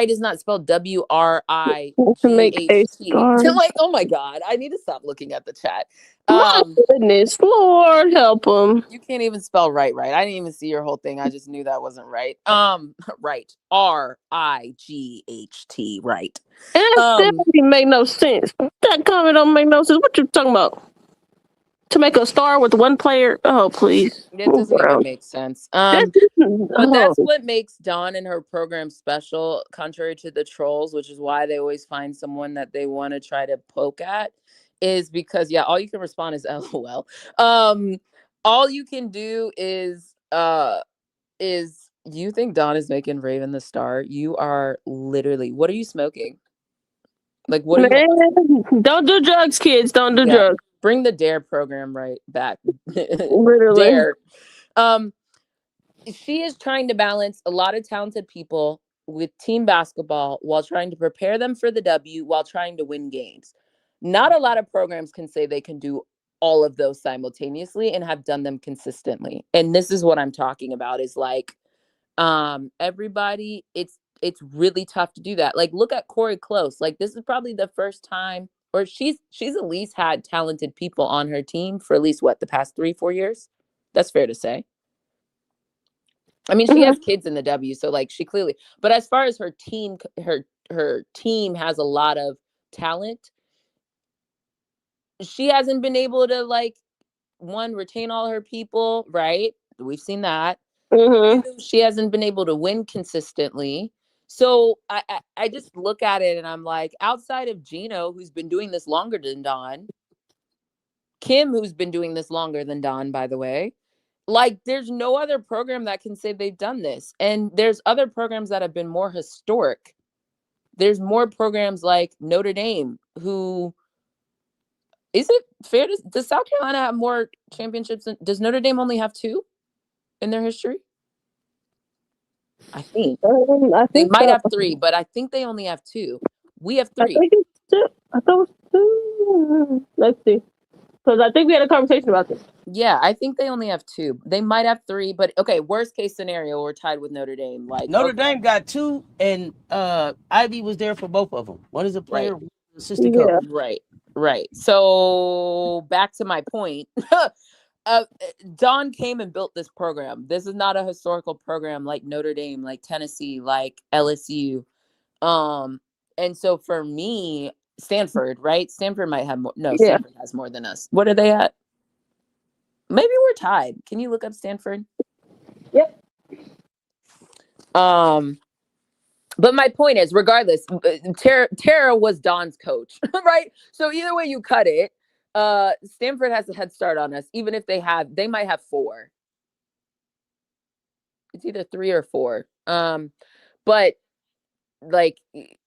is not spelled WRIGHT. Like, oh my God, I need to stop looking at the chat. My goodness, Lord help him. You can't even spell right. I didn't even see your whole thing. I just knew that wasn't right. Right. RIGHT. Right. And that still didn't make no sense. That comment don't make no sense. What you talking about? To make a star with one player? Oh, please. It doesn't even make sense. But that's what makes Dawn and her program special, contrary to the trolls, which is why they always find someone that they want to try to poke at, is because, all you can respond is LOL. All you can do is you think Dawn is making Raven the star? You are literally, what are you smoking? Like, what are you? Don't do drugs, kids. Don't do drugs. Bring the DARE program right back. Literally. DARE. She is trying to balance a lot of talented people with team basketball while trying to prepare them for the W, while trying to win games. Not a lot of programs can say they can do all of those simultaneously and have done them consistently. And this is what I'm talking about, is like, everybody, it's really tough to do that. Like, look at Corey Close. Like, this is probably the first time, or she's at least had talented people on her team for at least the past 3-4 years. That's fair to say. I mean, she has kids in the W, so like she clearly. But as far as her team has a lot of talent. She hasn't been able to like retain all her people, right? We've seen that. Mm-hmm. She hasn't been able to win consistently. So I just look at it and I'm like, outside of Gino, who's been doing this longer than Dawn, Kim, who's been doing this longer than Dawn, by the way, like there's no other program that can say they've done this. And there's other programs that have been more historic. There's more programs like Notre Dame, who, is it fair to, does South Carolina have more championships does Notre Dame only have 2 in their history? I think. They might have 3, but I think they only have 2. We have 3. I think it's 2. I thought it was 2. Let's see. Because I think we had a conversation about this. Yeah, I think they only have 2. They might have 3, but okay, worst case scenario, we're tied with Notre Dame. Like Notre Dame got 2, and Ivy was there for both of them. One is a player, one is assistant coach. Right. So back to my point. Dawn came and built this program. This is not a historical program like Notre Dame, like Tennessee, like LSU. And so for me, Stanford, right? Stanford might have more. No, Stanford has more than us. What are they at? Maybe we're tied. Can you look up Stanford? Yep. But my point is, regardless, Tara was Dawn's coach, right? So either way you cut it, Stanford has a head start on us, even if they might have 4. It's either 3 or 4. But like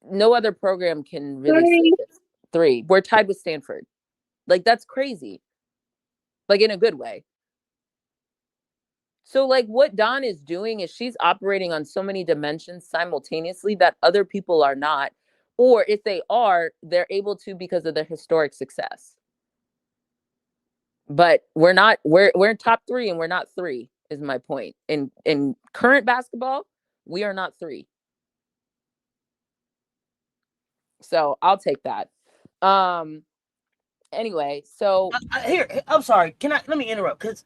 no other program can really say this. 3. We're tied with Stanford. Like that's crazy. Like in a good way. So like what Dawn is doing is she's operating on so many dimensions simultaneously that other people are not. Or if they are, they're able to because of their historic success. But we're not, we're in top 3 and we're not 3 is my point. In current basketball, we are not 3. So I'll take that. Anyway, so Here, I'm sorry. Let me interrupt? Because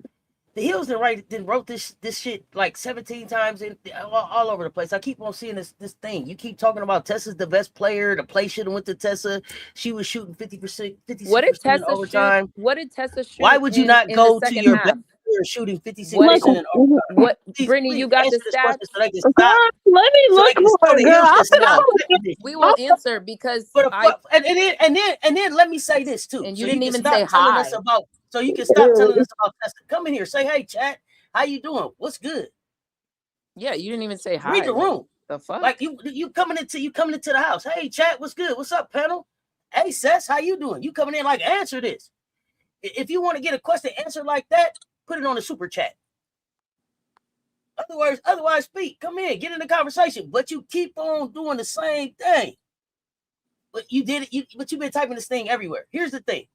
the Hills wrote this shit like 17 times all over the place. I keep on seeing this thing. You keep talking about Tessa's the best player. The play should have went to Tessa. She was shooting 50%, 56% in overtime. What did Tessa shoot? Why would you not go to your best player shooting 56% in overtime? What, Brittany, you got the stats? So they can stop. Let me look more. We will answer because and then let me say this too. And you didn't even say hi. So you can stop telling us about Tessa. Come in here, say, hey, chat, how you doing? What's good? Yeah, you didn't even say hi. Read the room. The fuck? Like you coming into the house. Hey, chat, what's good? What's up, panel? Hey, Cess, how you doing? You coming in like answer this. If you want to get a question answered like that, put it on the super chat. Otherwise, speak. Come in, get in the conversation. But you keep on doing the same thing. But you did it. But you've been typing this thing everywhere. Here's the thing.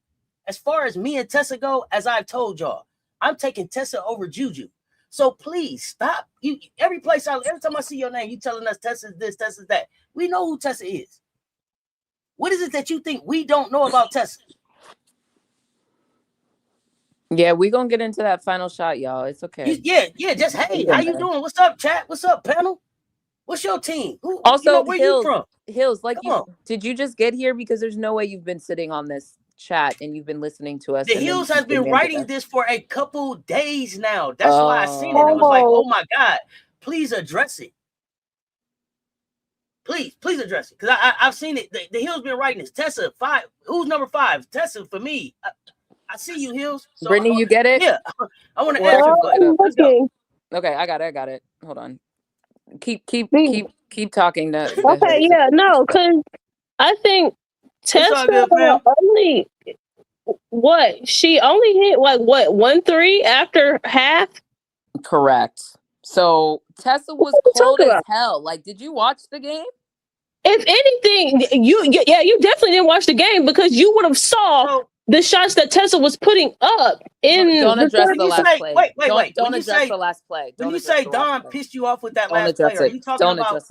As far as me and Tessa go, as I've told y'all, I'm taking Tessa over Juju. So please stop. Every time I see your name, you telling us Tessa's this, Tessa's that. We know who Tessa is. What is it that you think we don't know about Tessa? Yeah, we're gonna get into that final shot, y'all. It's okay. Just hey, how you doing? What's up, chat? What's up, panel? What's your team? Where Hills, you from? Hills, did you just get here? Because there's no way you've been sitting on this chat and you've been listening to us. The Hills has been writing this for a couple days now. That's why I seen it. It was like, oh my God, please address it. Please address it. Because I've seen it. The Hills been writing this. Tessa 5. Who's number 5? Tessa for me. I see you, Hills. So Brittany, you get it? Yeah. I want to answer. Let's go. Okay, I got it. Hold on. Keep talking. Okay, yeah, no, because I think Tessa only she only hit like 1-3 after half. Correct. So Tessa was cold as hell. Like, did you watch the game? If anything, you definitely didn't watch the game because you would have saw the shots that Tessa was putting up in. Don't address the last play. Wait. Don't address the last play. When you say Don pissed you off with that last play, are you talking about?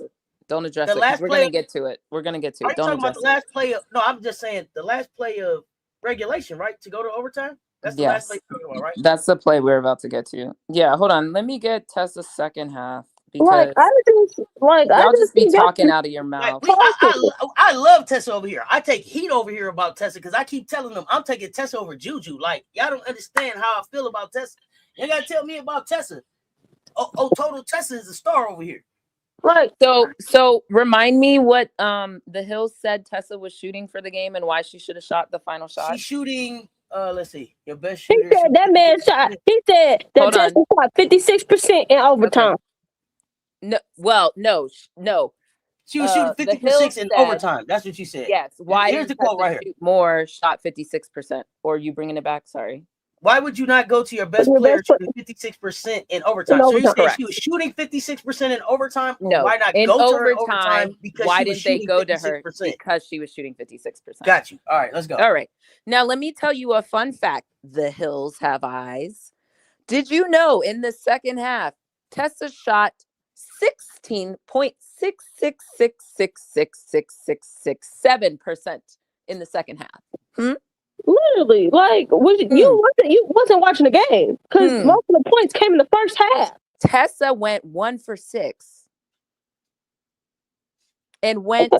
Don't address it. We're gonna get to it. Are you talking about the last play? No, I'm just saying the last play of regulation, right? To go to overtime. That's the last play Yes. you're talking about, right? That's the play we're about to get to. Yeah, hold on. Let me get Tessa's second half Like because I y'all just just be think that's talking out of your Like mouth. I love Tessa over here. I take heat over here about Tessa because I keep telling them I'm taking Tessa over Juju. Like y'all don't understand how I feel about Tessa. You gotta tell me about Tessa. Total Tessa is a star over here. like So remind me what the Hills said Tessa was shooting for the game and why she should have shot the final shot. She's shooting. Let's see, your best he shooter. said that man shot. He said that Hold on. Tessa shot 56% in overtime. No, well, no. She was shooting The 50% Hills in said- overtime. That's what she said. Yes. Why Here's didn't the quote Tessa right here. shoot more? Shot 56%. Or are you bringing it back? Sorry. Why would you not go to your best Your player best shooting 56% in overtime? In So you overtime. saying she was shooting 56% in overtime? Or No. why not In go to her in overtime, overtime because why she was didn't they shooting go 56%? to her? Because she was shooting 56%. Got you. All right, let's go. All right. Now let me tell you a fun fact. The Hills have eyes. Did you know in the second half, Tessa shot 16.666666667% in the second half? Literally, like you wasn't watching the game because most of the points came in the first half. Tessa went 1 for 6 and went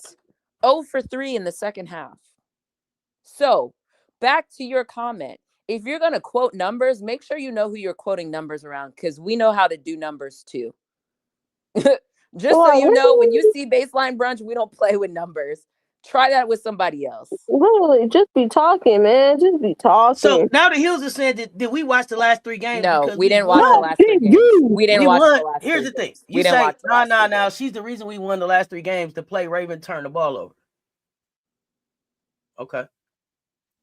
0 for 3 in the second half. So back to your comment. If you're going to quote numbers, make sure you know who you're quoting numbers around because we know how to do numbers too. Just so you know, when you see Baseline Brunch, we don't play with numbers. Try that with somebody else. Literally, just be talking, man. Just be talking. So now the Hills are saying did we watch the last 3 games? No, because we didn't watch the last 3 games. We didn't watch the last 3 games. Here's the thing. We didn't watch the last 3 games. Now she's the reason we won the last 3 games to play Raven turn the ball over. Okay.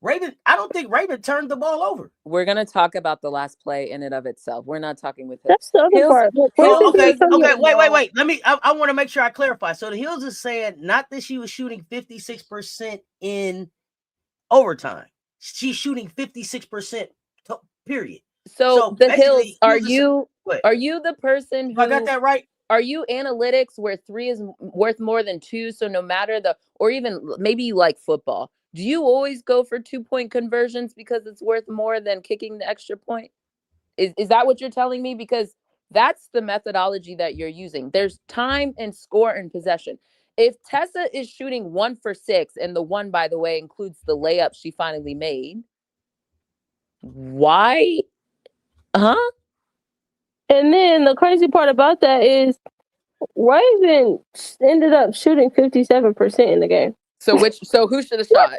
Raven, I don't think Raven turned the ball over. We're going to talk about the last play in and of itself. We're not talking with him. That's the other part. Wait. I want to make sure I clarify. So the Hills is saying not that she was shooting 56% in overtime. She's shooting 56% period. So the Hills, are you the person who I got that right? Are you analytics where 3 is worth more than 2? So no matter or even maybe you like football, do you always go for 2-point conversions because it's worth more than kicking the extra point? Is that what you're telling me? Because that's the methodology that you're using. There's time and score and possession. If Tessa is shooting 1 for 6, and the 1, by the way, includes the layup she finally made, why? Huh? And then the crazy part about that is Raven ended up shooting 57% in the game. So who should have shot?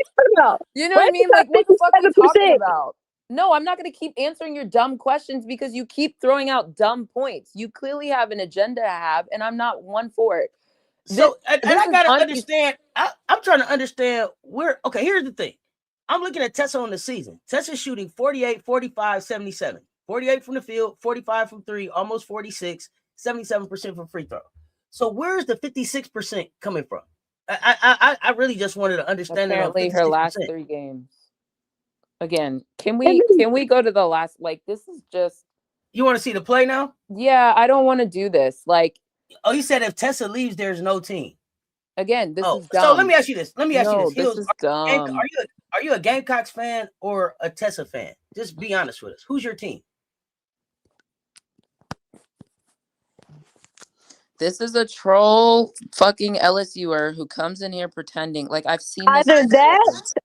You know what I mean? Like, what the fuck are you talking about? No, I'm not going to keep answering your dumb questions because you keep throwing out dumb points. You clearly have an agenda to have, and I'm not one for it. So, I got to understand. I'm trying to understand where. Okay, here's the thing. I'm looking at Tessa on the season. Tessa's shooting 48, 45, 77. 48 from the field, 45 from 3, almost 46, 77% from free throw. So where's the 56% coming from? I really just wanted to understand. Apparently, her last 3 games. Again, can we go to the last? Like, this is just. You want to see the play now? Yeah, I don't want to do this. Like, you said if Tessa leaves, there's no team. Again, this is dumb. So let me ask you this. This is dumb. Are you a Gamecocks fan or a Tessa fan? Just be honest with us. Who's your team? This is a troll fucking LSUer who comes in here pretending like I've seen this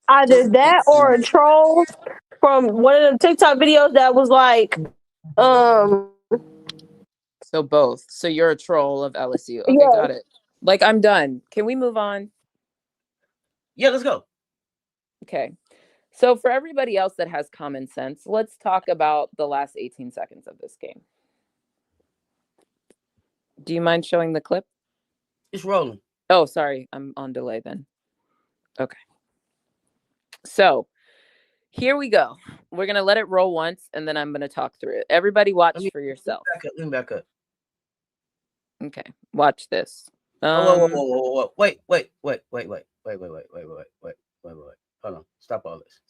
either that or a troll from one of the TikTok videos that was like So both. So you're a troll of LSU. Okay, yeah. Got it. Like, I'm done. Can we move on? Yeah, let's go. Okay. So for everybody else that has common sense, let's talk about the last 18 seconds of this game. Do you mind showing the clip? It's rolling. Oh, sorry. I'm on delay then. Okay. So here we go. We're going to let it roll once, and then I'm going to talk through it. Everybody watch for yourself. Let me back up. Okay. Watch this. Whoa. Wait. Hold on. Stop all this.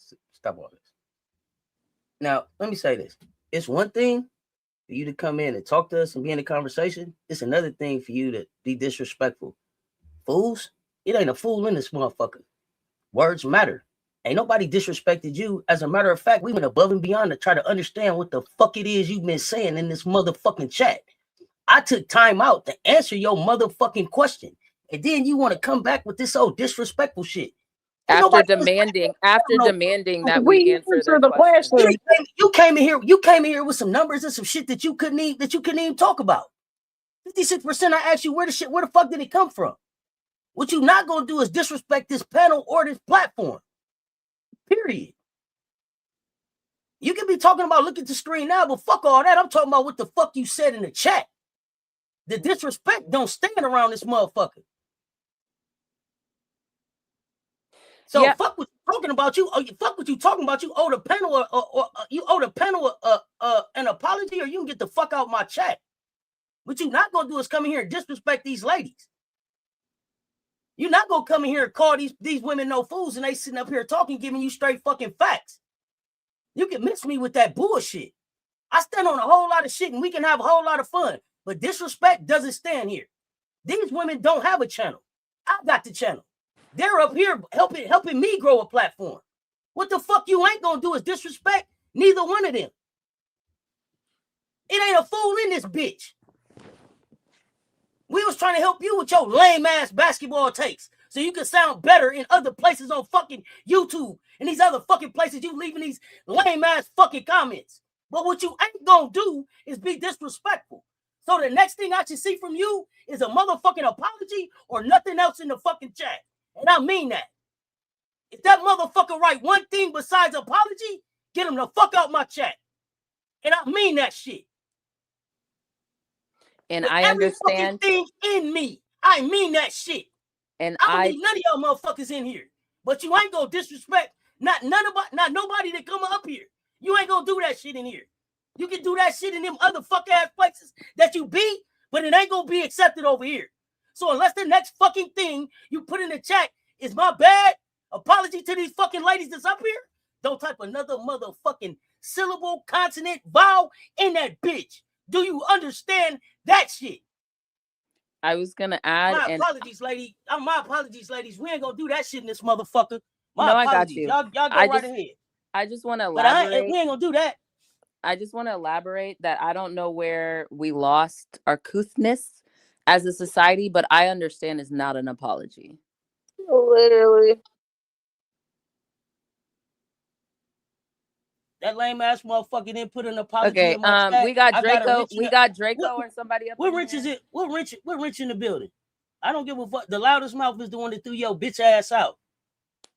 Now, let me say this. It's one thing for you to come in and talk to us and be in a conversation. It's another thing for you to be disrespectful. Fools, it ain't a fool in this motherfucker. Words matter. Ain't nobody disrespected you. As a matter of fact, we went above and beyond to try to understand what the fuck it is you've been saying in this motherfucking chat. I took time out to answer your motherfucking question. And then you want to come back with this old disrespectful shit. After demanding that we answer the question. You came in here with some numbers and some shit that you couldn't even talk about. 56%, I asked you where the fuck did it come from? What you not gonna do is disrespect this panel or this platform. Period. You can be talking about look at the screen now, but fuck all that. I'm talking about what the fuck you said in the chat. The disrespect don't stand around this motherfucker. So fuck what you talking about. Fuck what you talking about. You owe the panel or you owe the panel an apology, or you can get the fuck out my chat. What you not gonna do is come in here and disrespect these ladies. You're not gonna come in here and call these women no fools, and they sitting up here talking, giving you straight fucking facts. You can miss me with that bullshit. I stand on a whole lot of shit, and we can have a whole lot of fun. But disrespect doesn't stand here. These women don't have a channel. I got the channel. They're up here helping me grow a platform. What the fuck you ain't gonna do is disrespect neither one of them. It ain't a fool in this bitch. We was trying to help you with your lame ass basketball takes so you can sound better in other places on fucking YouTube and these other fucking places you leaving these lame ass fucking comments. But what you ain't gonna do is be disrespectful. So the next thing I should see from you is a motherfucking apology or nothing else in the fucking chat. And I mean that. If that motherfucker write one thing besides apology, get him the fuck out my chat. And I mean that shit. And with I understand thing in me. I mean that shit. And I don't need none of y'all motherfuckers in here. But you ain't gonna disrespect not nobody that come up here. You ain't gonna do that shit in here. You can do that shit in them other fuck ass places that you be, but it ain't gonna be accepted over here. So unless the next fucking thing you put in the chat is my bad, apology to these fucking ladies that's up here, don't type another motherfucking syllable, consonant, vowel in that bitch. Do you understand that shit? I was gonna add. My apologies, lady. My apologies, ladies. We ain't gonna do that shit in this motherfucker. No, I got you. Y'all go right ahead. I just want to elaborate. We ain't gonna do that. I just want to elaborate that I don't know where we lost our couthness as a society, but I understand it's not an apology. Literally. That lame ass motherfucker didn't put an apology. Okay, in my chat. we got Draco. We got Draco or somebody up. What Rich is it? What Rich in the building? I don't give a fuck. The loudest mouth is the one that threw your bitch ass out.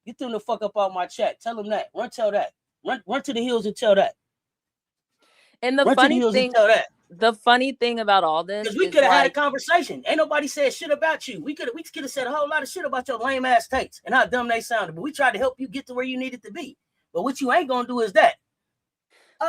You threw the fuck up out my chat. Tell him that. Tell that. Run to the hills and tell that. And the funny thing about all this is we could have had a conversation. Ain't nobody said shit about you. We could have said a whole lot of shit about your lame ass takes and how dumb they sounded. But we tried to help you get to where you needed to be. But what you ain't gonna do is that.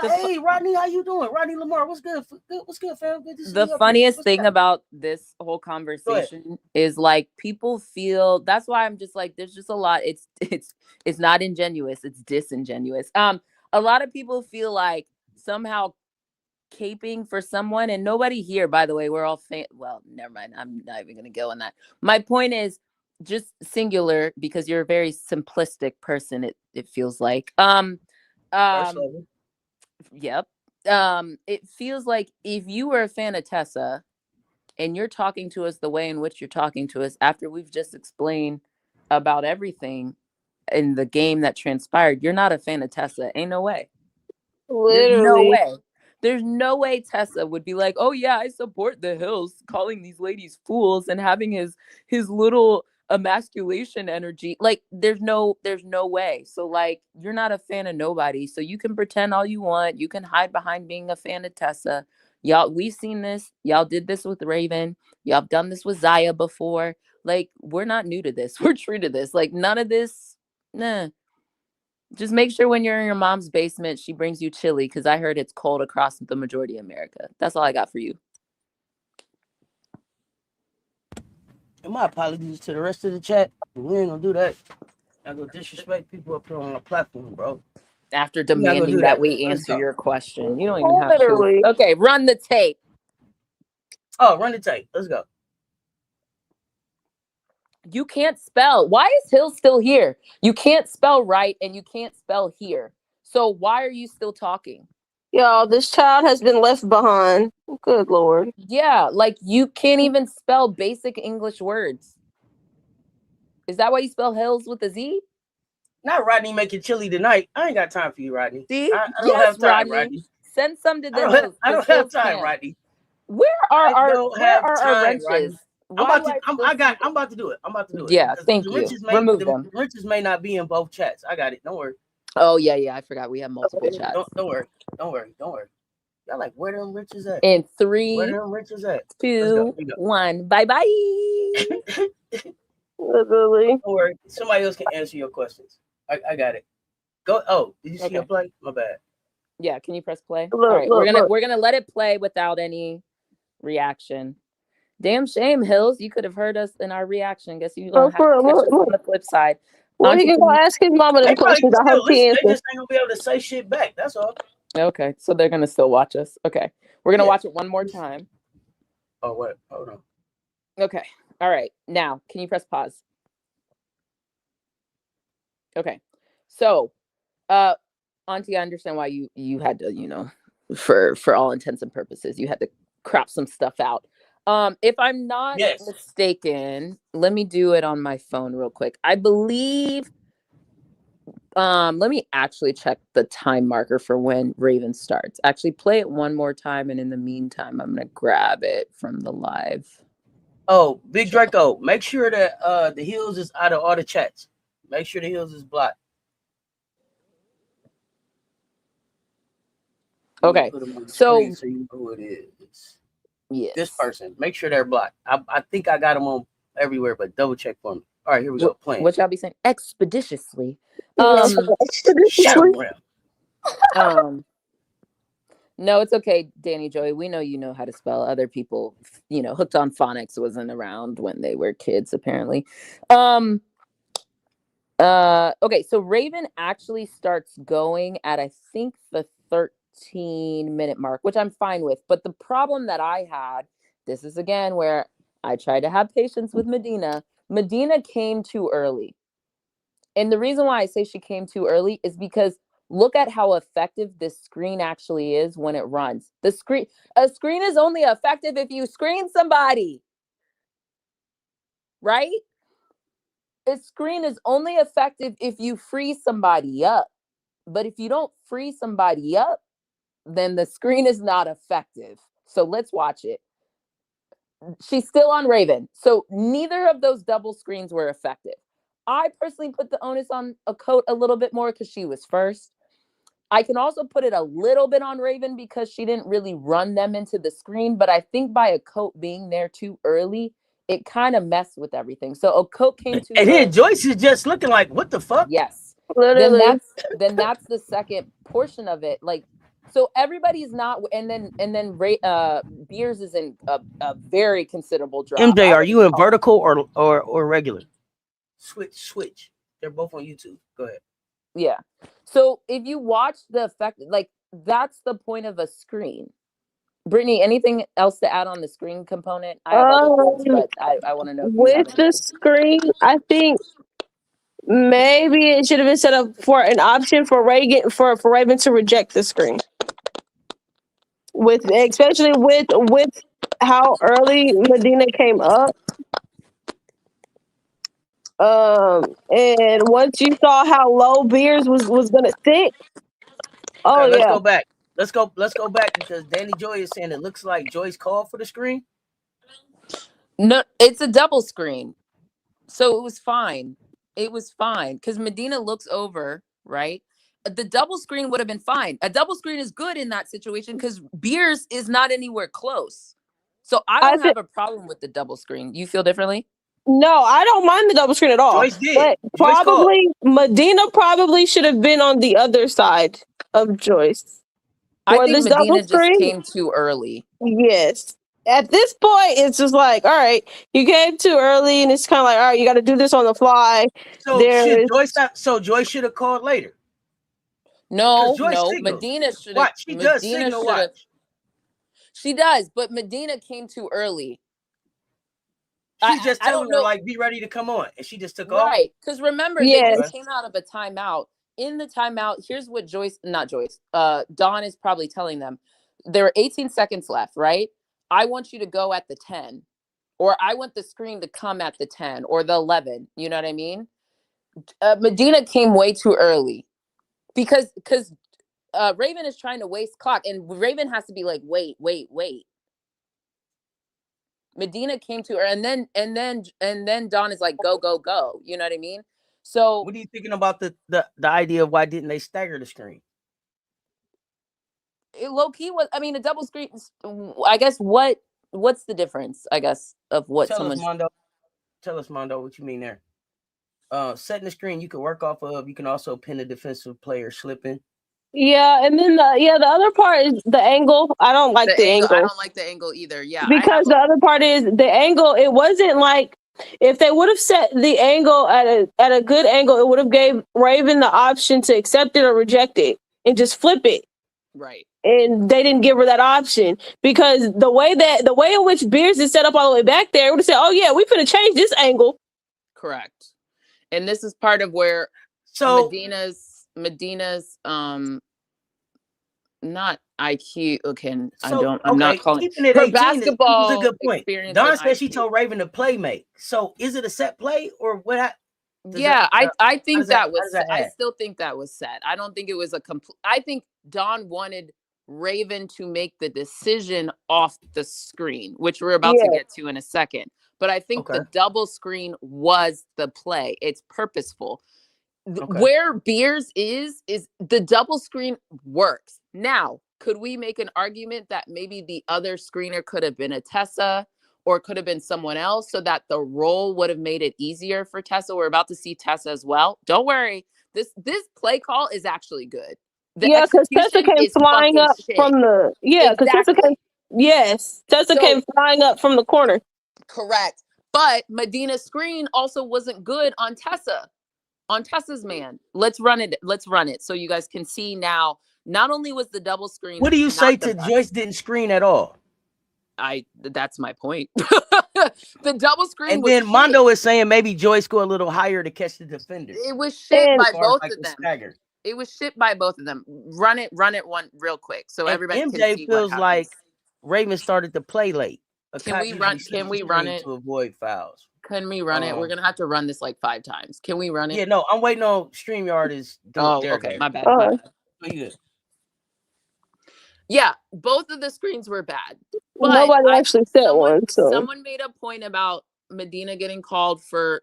Hey, Rodney, how you doing? Rodney Lamar, what's good? What's good, fam? Good to see you. The funniest thing about this whole conversation is like people feel. That's why I'm just like, there's just a lot. It's not ingenuous. It's disingenuous. A lot of people feel like somehow caping for someone, and nobody here, by the way, we're all well, never mind. I'm not even gonna go on that. My point is just singular because you're a very simplistic person. It feels like. Yep. It feels like if you were a fan of Tessa and you're talking to us the way in which you're talking to us after we've just explained about everything in the game that transpired, you're not a fan of Tessa. Ain't no way. Literally. There's no way Tessa would be like, oh yeah, I support the Hills calling these ladies fools and having his little emasculation energy. Like there's no way. So like you're not a fan of nobody, so you can pretend all you want, you can hide behind being a fan of Tessa. Y'all, we've seen this. Y'all did this with Raven, y'all have done this with Zaya before. Like we're not new to this. We're true to this. Like none of this. Just make sure when you're in your mom's basement she brings you chili, because I heard it's cold across the majority of America. That's all I got for you. And my apologies to the rest of the chat. We ain't gonna do that. I go disrespect people up here on our platform, bro. After demanding that we answer your question. You don't even have to. Okay, run the tape. Oh, run the tape. Let's go. You can't spell. Why is Hill still here? You can't spell right and you can't spell here. So why are you still talking? Y'all, this child has been left behind. Good Lord. Yeah, like you can't even spell basic English words. Is that why you spell Hills with a Z? Not Rodney making chili tonight. I ain't got time for you, Rodney. See? I don't Yes, have time, Rodney. Rodney. Send some to I the don't Hills. I don't 'Cause have Hills time, can't. Rodney. Where are I don't have our time, Rodney. wrenches? I'm Why about do to. I still see them? I'm about to do it. I'm about to do it. Yeah, Because thank you. Remove them. The wrenches may not be in both chats. I got it. Don't worry. Oh yeah, I forgot we have multiple chats. Don't worry. Y'all like where them wrenches at? In Where 3, them wrenches at? 2, 1. Bye. Literally. Don't worry. Somebody else can answer your questions. I got it. Go. Oh, did you see your play? My bad. Yeah, can you press play? Look, All right, look. we're gonna let it play without any reaction. Damn shame, Hills. You could have heard us in our reaction. Guess you're gonna have to catch us on the flip side. Well, he can go ask his mama them questions. I hope he answers. They just ain't gonna be able to say shit back. That's all. Okay, so they're gonna still watch us. Okay, we're gonna watch it one more time. Oh what? Hold on. Okay. All right. Now, can you press pause? Okay. So, Auntie, I understand why you had to, for all intents and purposes, you had to crop some stuff out. If I'm not mistaken, let me do it on my phone real quick. I believe let me actually check the time marker for when Raven starts. Actually, play it one more time, and in the meantime, I'm gonna grab it from the live. Oh, Big Draco, make sure that the Hills is out of all the chats. Make sure the Hills is blocked. Okay, so you know who it is. Yes. This person. Make sure they're blocked. I think I got them on everywhere, but double check for me. All right, here we go. Playing. What y'all be saying? Expeditiously. Shadowground. No, it's okay, Danny Joy. We know you know how to spell. Other people, Hooked on Phonics wasn't around when they were kids, apparently. Okay, so Raven actually starts going at I think the 13-minute mark, which I'm fine with. But the problem that I had, this is again where I tried to have patience with Medina. Medina came too early. And the reason why I say she came too early is because look at how effective this screen actually is when it runs. A screen is only effective if you screen somebody. Right? A screen is only effective if you free somebody up. But if you don't free somebody up, then the screen is not effective. So let's watch it. She's still on Raven. So neither of those double screens were effective. I personally put the onus on a coat a little bit more because she was first. I can also put it a little bit on Raven because she didn't really run them into the screen. But I think by a coat being there too early, it kind of messed with everything. So a coat came too and early. then Joyce is just looking like, what the fuck? Yes. Literally. Then that's the second portion of it. Like, so everybody's not, and then Beers is in a very considerable drop. MJ, are you in vertical or regular? Switch. They're both on YouTube. Go ahead. Yeah. So if you watch the effect, like that's the point of a screen. Brittany, anything else to add on the screen component? I have other things, but I want to know. With the screen, I think maybe it should have been set up for an option for Raven to reject the screen. Especially with how early Medina came up. And once you saw how low Beers was gonna sit. Okay, let's go back. Let's go back because Danny Joy is saying it looks like Joyce called for the screen. No, it's a double screen. So it was fine. It was fine because Medina looks over, right? The double screen would have been fine. A double screen is good in that situation because Beers is not anywhere close. So I don't have a problem with the double screen. You feel differently? No, I don't mind the double screen at all. Joyce did. But Medina probably should have been on the other side of Joyce. I think Medina just came too early. Yes. At this point, it's just like, all right, you came too early, and it's kind of like, all right, you got to do this on the fly. So Joyce should have called later. No, Medina should have. She does signal watch. She does, but Medina came too early. She's just I telling don't her know. like, be ready to come on, and she just took off. Right. Because remember, Yeah. they just came out of a timeout. In the timeout, here's what Dawn is probably telling them. There are 18 seconds left, right? I want you to go at the 10, or I want the screen to come at the 10 or the 11. You know what I mean? Medina came way too early because Raven is trying to waste clock, and Raven has to be like, wait. Medina came to her, and then Dawn is like, go. You know what I mean? So What are you thinking about the idea of why didn't they stagger the screen? it low key was. I mean, a double screen. I guess what's the difference? I guess of what Tell someone's. us, Mondo, what you mean there? Setting the screen you can work off of. You can also pin a defensive player slipping. Yeah, and then the other part is the angle. I don't like the angle. I don't like the angle either. Yeah, because the other part is the angle. It wasn't like if they would have set the angle at a good angle, it would have gave Raven the option to accept it or reject it and just flip it. Right. And they didn't give her that option because the way in which Beers is set up all the way back there, would have said, "Oh yeah, we finna change this angle." Correct. And this is part of where Medina's not IQ. I'm not calling keeping it her 18 basketball is a good point. experience. Dawn said she told Raven to play make. So is it a set play or what? I think that was. I still think that was set. I don't think it was a complete. I think Dawn wanted Raven to make the decision off the screen, which we're about to get to in a second. But I think the double screen was the play. It's purposeful. Where Beers is the double screen works. Now, could we make an argument that maybe the other screener could have been a Tessa or could have been someone else so that the role would have made it easier for Tessa? We're about to see Tessa as well. Don't worry. This play call is actually good. Because Tessa came flying up from the Tessa came flying up from the corner. Correct. But Medina's screen also wasn't good on Tessa. On Tessa's man. Let's run it so you guys can see now. Not only was the double screen. What do you say to Joyce didn't screen at all? That's my point. The double screen. And then Mondo is saying maybe Joyce go a little higher to catch the defender. It was shit by both of them. It was shit by both of them. Run it one real quick so everybody MJ can see feels what like Raven started to play late. Can we run it to avoid fouls? Can we run it? We're gonna have to run this like 5 times. Can we run it? Yeah, no, I'm waiting on StreamYard is doing okay. My bad. Good. Yeah, both of the screens were bad. But nobody actually set one. So someone made a point about Medina getting called for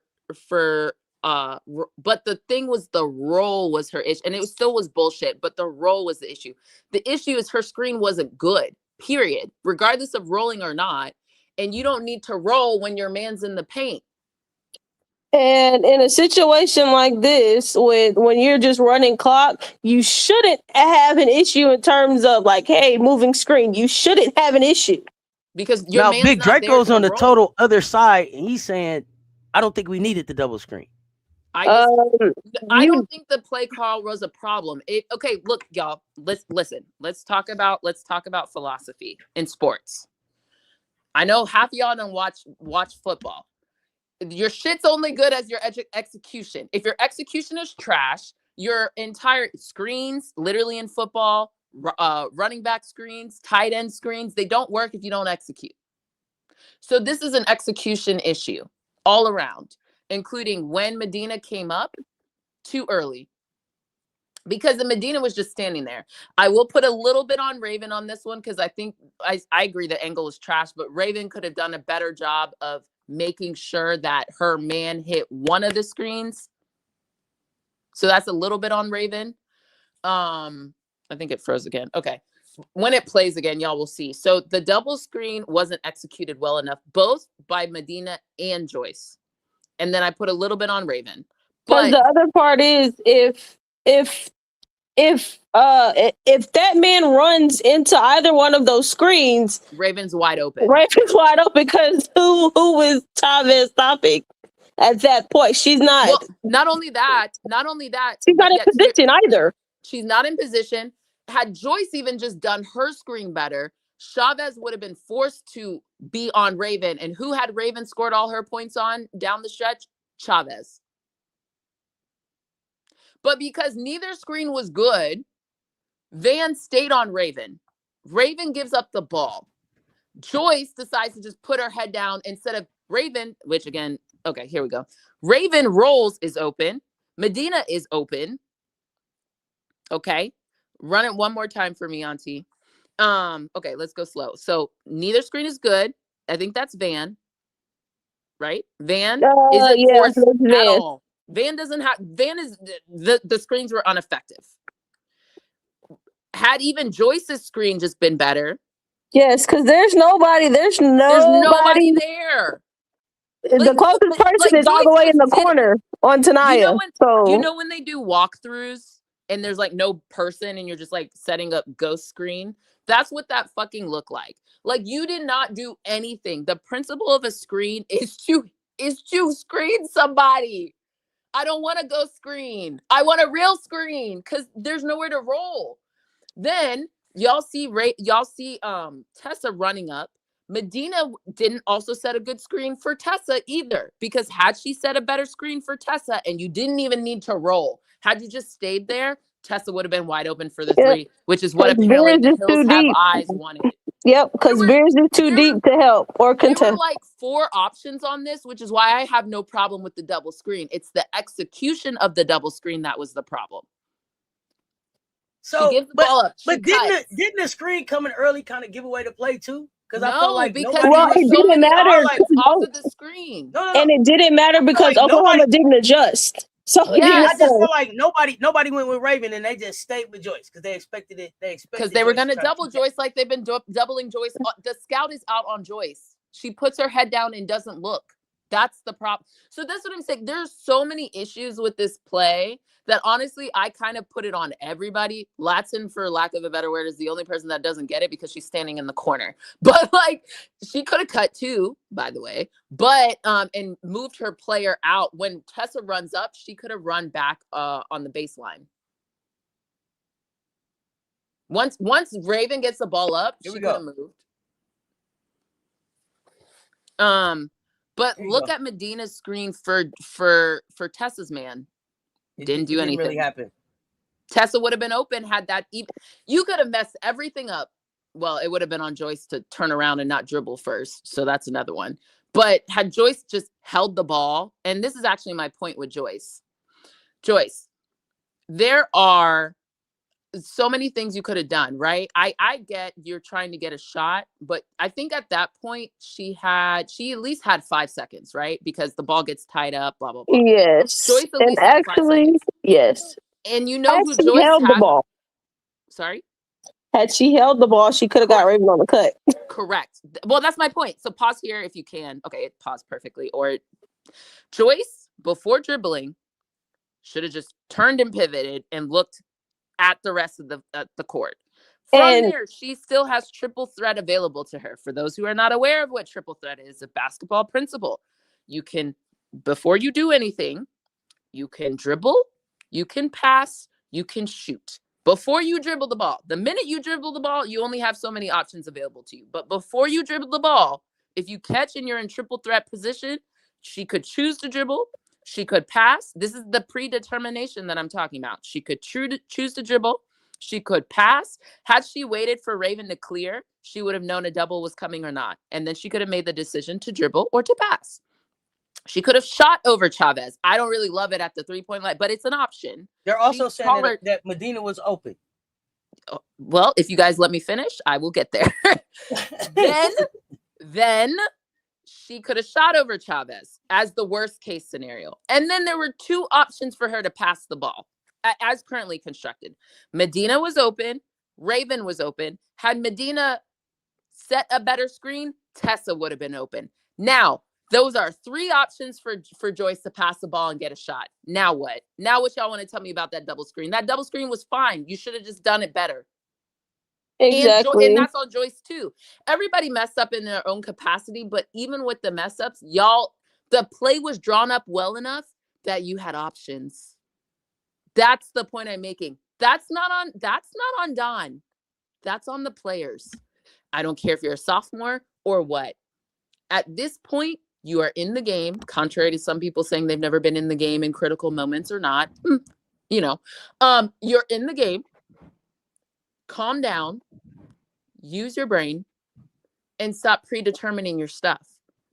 but the thing was the role was her issue, and it still was bullshit, but the role was the issue. The issue is her screen wasn't good, period, regardless of rolling or not. And you don't need to roll when your man's in the paint. And in a situation like this, when you're just running clock, you shouldn't have an issue in terms of like, hey, moving screen. You shouldn't have an issue. Because your man's Big Draco's on the total other side, and he's saying, I don't think we needed the double screen. I don't think the play call was a problem. Okay, look, y'all, let's listen. Let's talk about philosophy in sports. I know half of y'all don't watch football. Your shit's only good as your execution. If your execution is trash, your entire screens, literally in football, running back screens, tight end screens, they don't work if you don't execute. So this is an execution issue all around, including when Medina came up too early. Because the Medina was just standing there. I will put a little bit on Raven on this one because I think I agree the angle is trash, but Raven could have done a better job of making sure that her man hit one of the screens. So that's a little bit on Raven. I think it froze again. Okay. When it plays again, y'all will see. So the double screen wasn't executed well enough, both by Medina and Joyce. And then I put a little bit on Raven. But the other part is if that man runs into either one of those screens, Raven's wide open. Because who was Chavez stopping at that point? She's not. Well, not only that. She's not in position either. She's not in position. Had Joyce even just done her screen better, Chavez would have been forced to be on Raven. And who had Raven scored all her points on down the stretch? Chavez. But because neither screen was good, Van stayed on Raven. Raven gives up the ball. Joyce decides to just put her head down instead of Raven, which again, okay, here we go. Raven rolls is open. Medina is open. Okay. Run it one more time for me, Auntie. Okay, let's go slow. So neither screen is good. I think that's Van. Right? Van isn't forced at all. Van doesn't have Van is the screens were ineffective. Had even Joyce's screen just been better. Yes, because there's nobody there. The closest person is all the way in the corner on Tanaya. You know when they do walkthroughs and there's like no person and you're just like setting up ghost screen? That's what that fucking looked like. Like you did not do anything. The principle of a screen is to screen somebody. I don't want a ghost screen. I want a real screen because there's nowhere to roll. Then y'all see Tessa running up. Medina didn't also set a good screen for Tessa either, because had she set a better screen for Tessa and you didn't even need to roll, had you just stayed there, Tessa would have been wide open for the three, which is what apparently the Hills Have Eyes wanted. Yep, because Beers is too deep to help or contest. There were like 4 options on this, which is why I have no problem with the double screen. It's the execution of the double screen that was the problem. So, but didn't the screen coming early kind of give away the play too? Because I felt like it didn't matter off of the screen. No. And it didn't matter because Oklahoma didn't adjust. So I just felt like nobody went with Raven and they just stayed with Joyce because they expected it. Because they were going to double Joyce like they've been doubling Joyce. The scout is out on Joyce. She puts her head down and doesn't look. That's the problem. So that's what I'm saying. There's so many issues with this play that honestly, I kind of put it on everybody. Latson, for lack of a better word, is the only person that doesn't get it because she's standing in the corner. But like, she could have cut too, by the way, but and moved her player out. When Tessa runs up, she could have run back on the baseline. Once Raven gets the ball up, she could have moved. But look at Medina's screen for Tessa's man. Didn't do anything. Didn't really happen. Tessa would have been open had that. You could have messed everything up. Well, it would have been on Joyce to turn around and not dribble first. So that's another one. But had Joyce just held the ball, and this is actually my point with Joyce. Joyce, there are so many things you could have done, right? I get you're trying to get a shot, but I think at that point she at least had 5 seconds, right? Because the ball gets tied up, blah blah blah. Yes. Joyce at least had 5 seconds. Yes. And you know who Joyce held the ball. Sorry? Had she held the ball, she could have got Raven on the cut. Correct. Well, that's my point. So pause here if you can. Okay, it paused perfectly. Or Joyce, before dribbling, should have just turned and pivoted and looked at the rest of the court. From there, she still has triple threat available to her. For those who are not aware of what triple threat is, a basketball principle. You can, before you do anything, you can dribble, you can pass, you can shoot. Before you dribble the ball, the minute you dribble the ball, you only have so many options available to you. But before you dribble the ball, if you catch and you're in triple threat position, she could choose to dribble. She could pass. This is the predetermination that I'm talking about. She could choose to dribble. She could pass. Had she waited for Raven to clear, she would have known a double was coming or not. And then she could have made the decision to dribble or to pass. She could have shot over Chavez. I don't really love it at the 3-point line, but it's an option. They're also saying that Medina was open. Well, if you guys let me finish, I will get there. Then she could have shot over Chavez as the worst case scenario. And then there were 2 options for her to pass the ball as currently constructed. Medina was open. Raven was open. Had Medina set a better screen, Tessa would have been open. Now, those are 3 options for Joyce to pass the ball and get a shot. Now what? Now what y'all want to tell me about that double screen? That double screen was fine. You should have just done it better. Exactly. And that's on Joyce too. Everybody messed up in their own capacity, but even with the mess ups, y'all, the play was drawn up well enough that you had options. That's the point I'm making. That's not on Don. That's on the players. I don't care if you're a sophomore or what. At this point, you are in the game, contrary to some people saying they've never been in the game in critical moments or not. You know, you're in the game. Calm down, use your brain, and stop predetermining your stuff,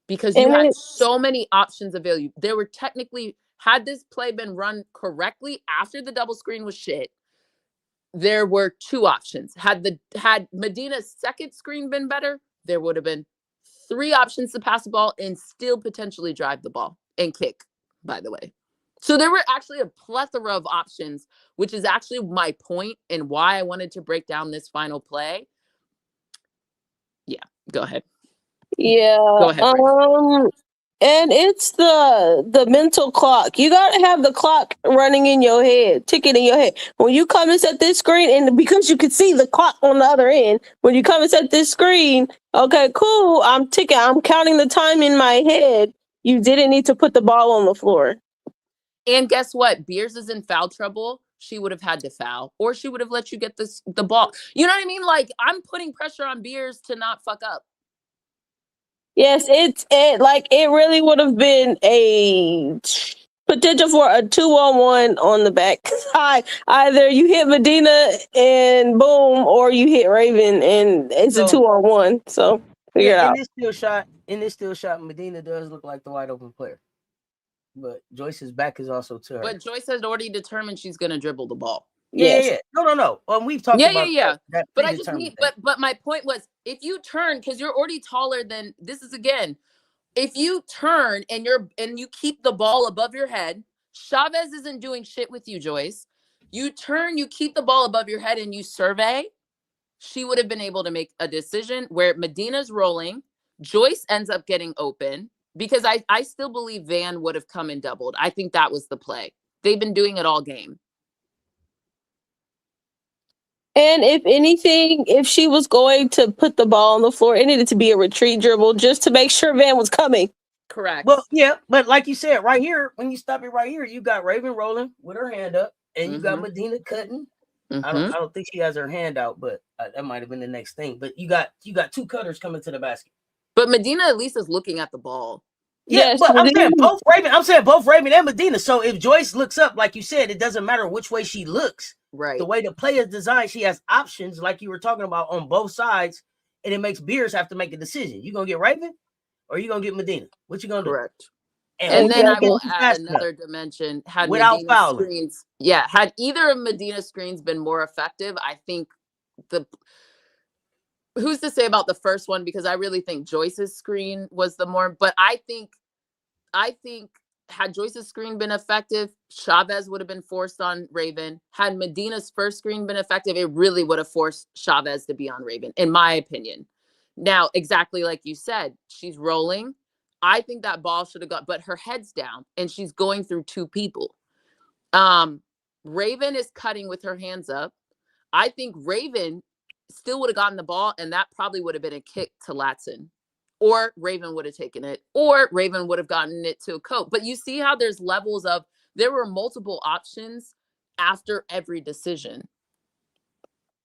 because you had so many options available. There were technically, had this play been run correctly after the double screen was shit, there were two options. Had Medina's second screen been better, there would have been three options to pass the ball and still potentially drive the ball and kick, by the way. So there were actually a plethora of options, which is actually my point and why I wanted to break down this final play. Yeah, go ahead. Yeah. Go ahead. And it's the mental clock. You gotta have the clock running in your head, ticking in your head. When you come and set this screen, and because you can see the clock on the other end, when you come and set this screen, okay, cool, I'm ticking, I'm counting the time in my head. You didn't need to put the ball on the floor. And guess what? Beers is in foul trouble. She would have had to foul, or she would have let you get the ball. You know what I mean? Like, I'm putting pressure on Beers to not fuck up. Yes, it really would have been a potential for a 2-on-1 on the back side. Either you hit Medina and boom, or you hit Raven and it's a 2-on-1. So figure it out. In this still shot, Medina does look like the wide open player. But Joyce's back is also to her. But Joyce has already determined she's going to dribble the ball. Yeah. No. We've talked about that. But I just mean, but my point was, if you turn, because you're already taller than this is again, if you turn and you keep the ball above your head, Chavez isn't doing shit with you, Joyce. You turn, you keep the ball above your head, and you survey. She would have been able to make a decision where Medina's rolling, Joyce ends up getting open. Because I still believe Van would have come and doubled. I think that was the play. They've been doing it all game. And if anything, if she was going to put the ball on the floor, it needed to be a retreat dribble just to make sure Van was coming. Correct. Well, yeah, but like you said, right here, when you stop it right here, you got Raven rolling with her hand up, and you got Medina cutting. I don't think she has her hand out, but that might have been the next thing. But you got two cutters coming to the basket. But Medina at least is looking at the ball. Yeah, yes, but I'm saying both Raven and Medina. So if Joyce looks up, like you said, it doesn't matter which way she looks. Right. The way the play is designed, she has options, like you were talking about, on both sides, and it makes Beers have to make a decision. You gonna get Raven, or you gonna get Medina? What you gonna do? Correct. And then I will add another dimension. Had without Medina fouling. Screens, had either of Medina's screens been more effective, I think who's to say about the first one? Because I really think Joyce's screen was the more, but I think had Joyce's screen been effective, Chavez would have been forced on Raven. Had Medina's first screen been effective, it really would have forced Chavez to be on Raven, in my opinion. Now, exactly like you said, she's rolling. I think that ball should have got, but her head's down and she's going through two people. Raven is cutting with her hands up. I think Raven still would have gotten the ball, and that probably would have been a kick to Latson, or Raven would have taken it, or Raven would have gotten it to a coat. But you see how there's levels of, there were multiple options after every decision.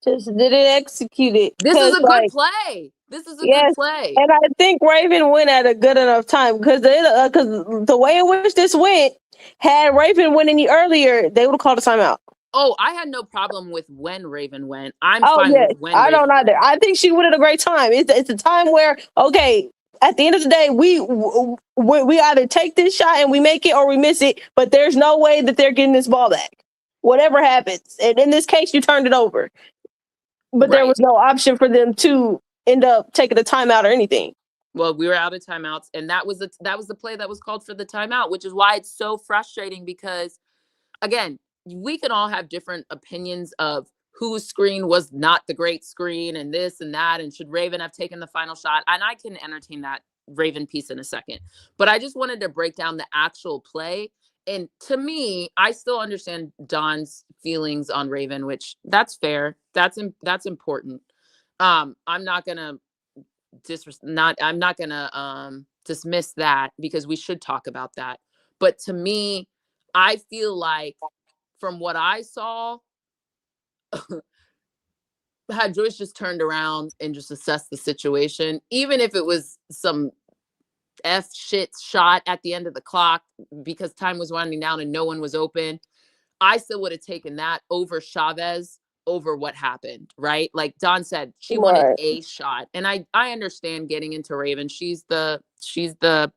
Just didn't execute it. This is a good play. This is a good play. And I think Raven went at a good enough time, because the way in which this went, had Raven went any earlier, they would have called a timeout. Oh, I had no problem with when Raven went. I'm fine with when I Raven don't either. I think she went at a great time. It's a time where, okay, at the end of the day, we either take this shot and we make it, or we miss it, but there's no way that they're getting this ball back. Whatever happens. And in this case, you turned it over. But there was no option for them to end up taking a timeout or anything. Well, we were out of timeouts, and that was the play that was called for the timeout, which is why it's so frustrating, because, again, we can all have different opinions of whose screen was not the great screen and this and that, and should Raven have taken the final shot? And I can entertain that Raven piece in a second. But I just wanted to break down the actual play. And to me, I still understand Don's feelings on Raven, which that's fair. That's important. I'm not gonna dismiss that, because we should talk about that. But to me, I feel like, from what I saw, had Joyce just turned around and just assessed the situation, even if it was some F shit shot at the end of the clock because time was winding down and no one was open. I still would have taken that over Chavez over what happened, right? Like Don said, she wanted a shot. And I understand getting into Raven. She's the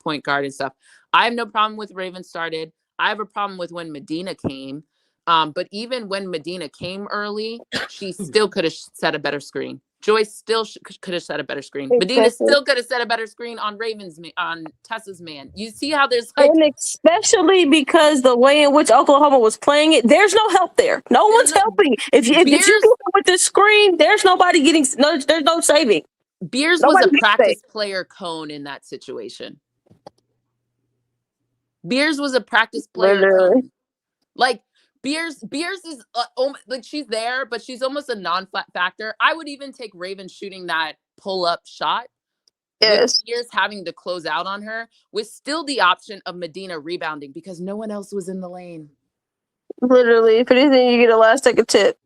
point guard and stuff. I have no problem with Raven started. I have a problem with when Medina came. But even when Medina came early, she still could have set a better screen. Joyce still could have set a better screen. Medina still could have set a better screen on on Tessa's man. You see how there's like, and especially because the way in which Oklahoma was playing it, there's no help there. No one's helping. If you do it with the screen, there's nobody getting. No, there's no saving. Beers was a practice player cone in that situation. Beers was a practice player cone. Like Beers is like she's there, but she's almost a non-flat factor. I would even take Raven shooting that pull-up shot. Yes. With Beers having to close out on her with still the option of Medina rebounding because no one else was in the lane. Literally, if anything, you get a last-second tip.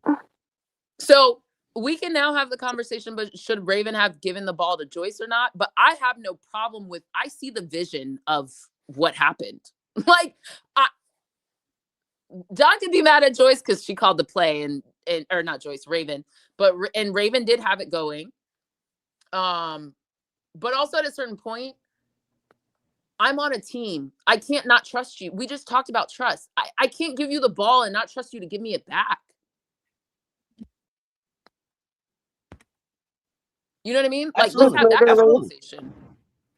So we can now have the conversation, but should Raven have given the ball to Joyce or not? But I have no problem with, I see the vision of what happened. Like, Don could be mad at Joyce because she called the play and or not Joyce, Raven, and Raven did have it going. But also at a certain point, I'm on a team. I can't not trust you. We just talked about trust. I can't give you the ball and not trust you to give me it back. You know what I mean? Absolutely. Like, let's have that conversation.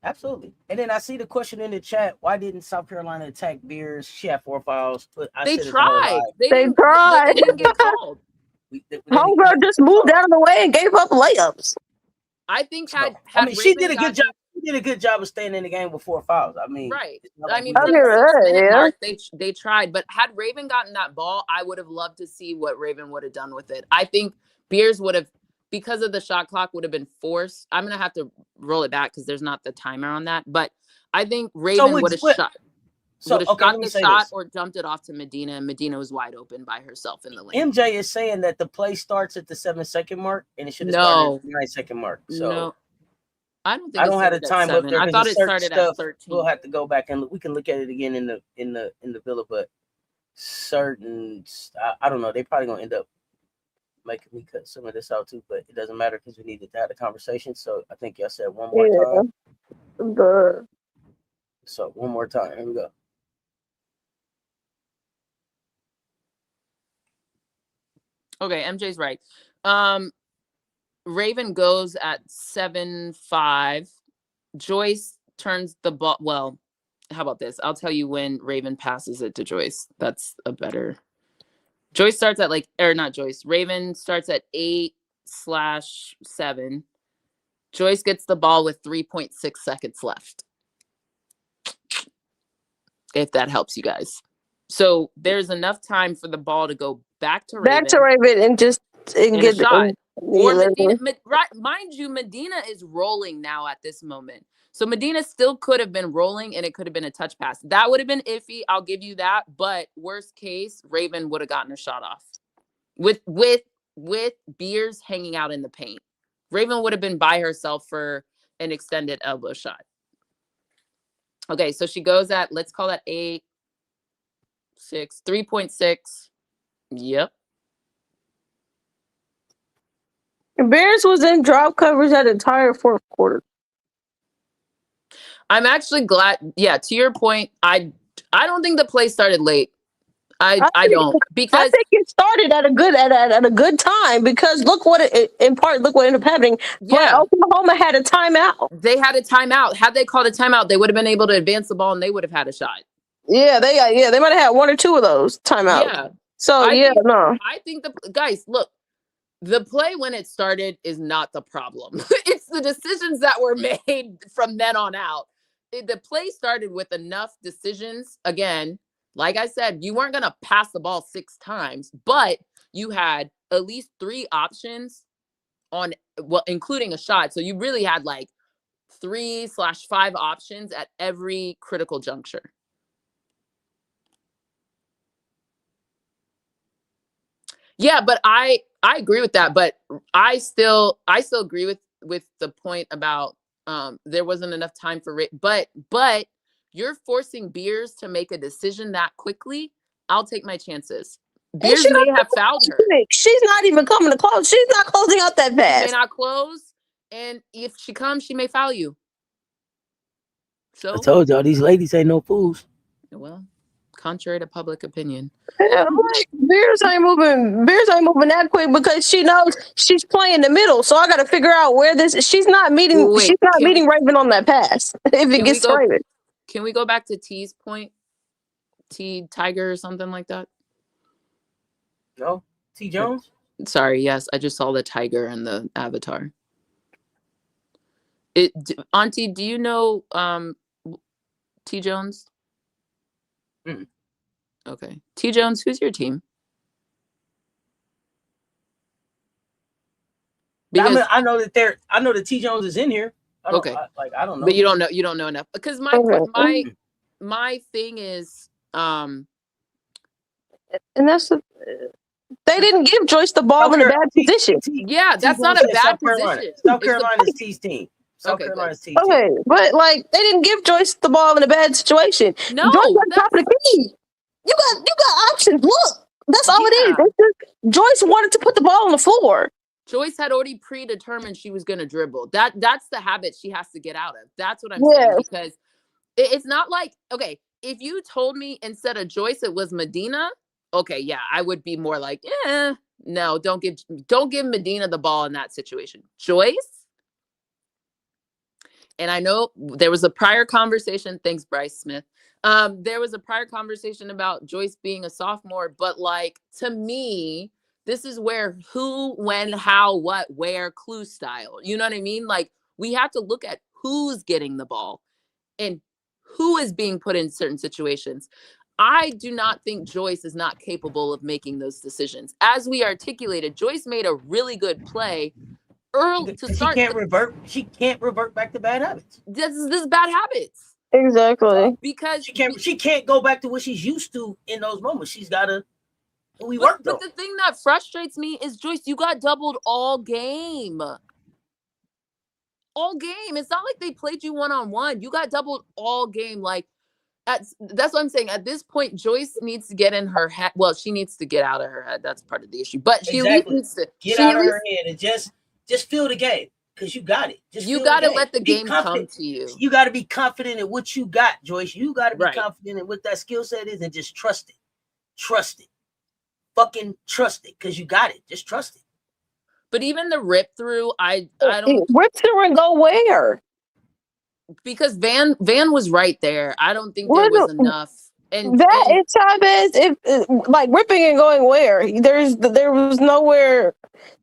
Absolutely. And then I see the question in the chat, why didn't South Carolina attack Beers? She had 4 fouls. They tried. They tried. They didn't get called. Homegirl just moved out of the way and gave up layups. I think she did a good job. She did a good job of staying in the game with 4 fouls. I mean, right. Like mark, they tried. But had Raven gotten that ball, I would have loved to see what Raven would have done with it. I think Beers would have, because of the shot clock, would have been forced. I'm going to have to roll it back because there's not the timer on that. But I think Raven would have shot. Would have shot the shot or dumped it off to Medina, and Medina was wide open by herself in the lane. MJ is saying that the play starts at the 7-second mark, and it should have started at the 9-second mark. So no, I don't think I don't have the time up there. I thought it started at 13. We'll have to go back and we can look at it again in the villa, but certain I don't know. They probably gonna end up making me cut some of this out too, but it doesn't matter because we needed to have the conversation. So I think y'all said one more time. So one more time. Here we go. Okay, MJ's right. Raven goes at 7-5. Joyce turns the ball. Well, how about this? I'll tell you when Raven passes it to Joyce. That's a better. Joyce starts at not Joyce. Raven starts at 8/7. Joyce gets the ball with 3.6 seconds left. If that helps you guys. So there's enough time for the ball to go back to Raven and just get a shot. Or Medina, right? Mind you, Medina is rolling now at this moment. So Medina still could have been rolling and it could have been a touch pass. That would have been iffy. I'll give you that. But worst case, Raven would have gotten a shot off with Beers hanging out in the paint. Raven would have been by herself for an extended elbow shot. Okay, so she goes at, let's call that 8-6, 3.6. Yep. Bears was in drop coverage that entire fourth quarter. I'm actually glad. Yeah, to your point, I don't think the play started late. I don't, because I think it started at a good time because look what ended up happening. Yeah, Oklahoma had a timeout. They had a timeout. Had they called a timeout, they would have been able to advance the ball and they would have had a shot. Yeah, they might have had 1 or 2 of those timeouts. Yeah. So I think the guys, look, the play when it started is not the problem. It's the decisions that were made from then on out. The play started with enough decisions. Again, like I said, you weren't going to pass the ball 6 times, but you had at least 3 options on, well, including a shot. So you really had 3/5 options at every critical juncture. Yeah, but I agree with that. But I still agree with the point about There wasn't enough time for it. But you're forcing Beers to make a decision that quickly. I'll take my chances. Beers may have fouled her. She's not even coming to close. She's not closing out that fast. She may not close, and if she comes, she may foul you. So I told y'all these ladies ain't no fools. Well, contrary to public opinion. Beers ain't moving that quick because she knows she's playing the middle. So I got to figure out where she's not meeting. She's not meeting Raven on that pass. If it gets Raven, can we go back to T's point? T Tiger or something like that? No, T Jones. Sorry, yes, I just saw the tiger and the avatar. Auntie, do you know T Jones? Mm. Okay, T Jones, who's your team? Because I know that T Jones is in here. I don't know. But you don't know enough. Because my thing is and that's they didn't give Joyce the ball in a bad position. Yeah, that's not a bad position. South Carolina's T's team. South Carolina's T's team. Okay, but like they didn't give Joyce the ball in a bad situation. No, Joyce on top of the key. You got options. Look, that's all it is. Joyce wanted to put the ball on the floor. Joyce had already predetermined she was going to dribble. That's the habit she has to get out of. That's what I'm saying. Because it's not like, okay, if you told me instead of Joyce it was Medina, okay, yeah, I would be more like, no, don't give Medina the ball in that situation. Joyce, and I know there was a prior conversation. Thanks, Bryce Smith. There was a prior conversation about Joyce being a sophomore, but like to me, this is where who, when, how, what, where, clue style. You know what I mean? Like we have to look at who's getting the ball and who is being put in certain situations. I do not think Joyce is not capable of making those decisions. As we articulated, Joyce made a really good play early to start. She can't revert back to bad habits. This is bad habits. Exactly. Because she can't go back to what she's used to in those moments. She's got to. But the thing that frustrates me is, Joyce, you got doubled all game. All game. It's not like they played you one-on-one. You got doubled all game. Like that's what I'm saying. At this point, Joyce needs to get in her head. Well, she needs to get out of her head. That's part of the issue. But she needs to get out of her head and just feel the game because you got it. You got to let the game come to you. You got to be confident in what you got, Joyce. You got to be confident in what that skill set is and just trust it. Trust it. Fucking trust it because you got it. Just trust it. But even the rip through, I don't rip through and go where? Because Van was right there. I don't think there was enough. And Chavez, if like ripping and going where? There was nowhere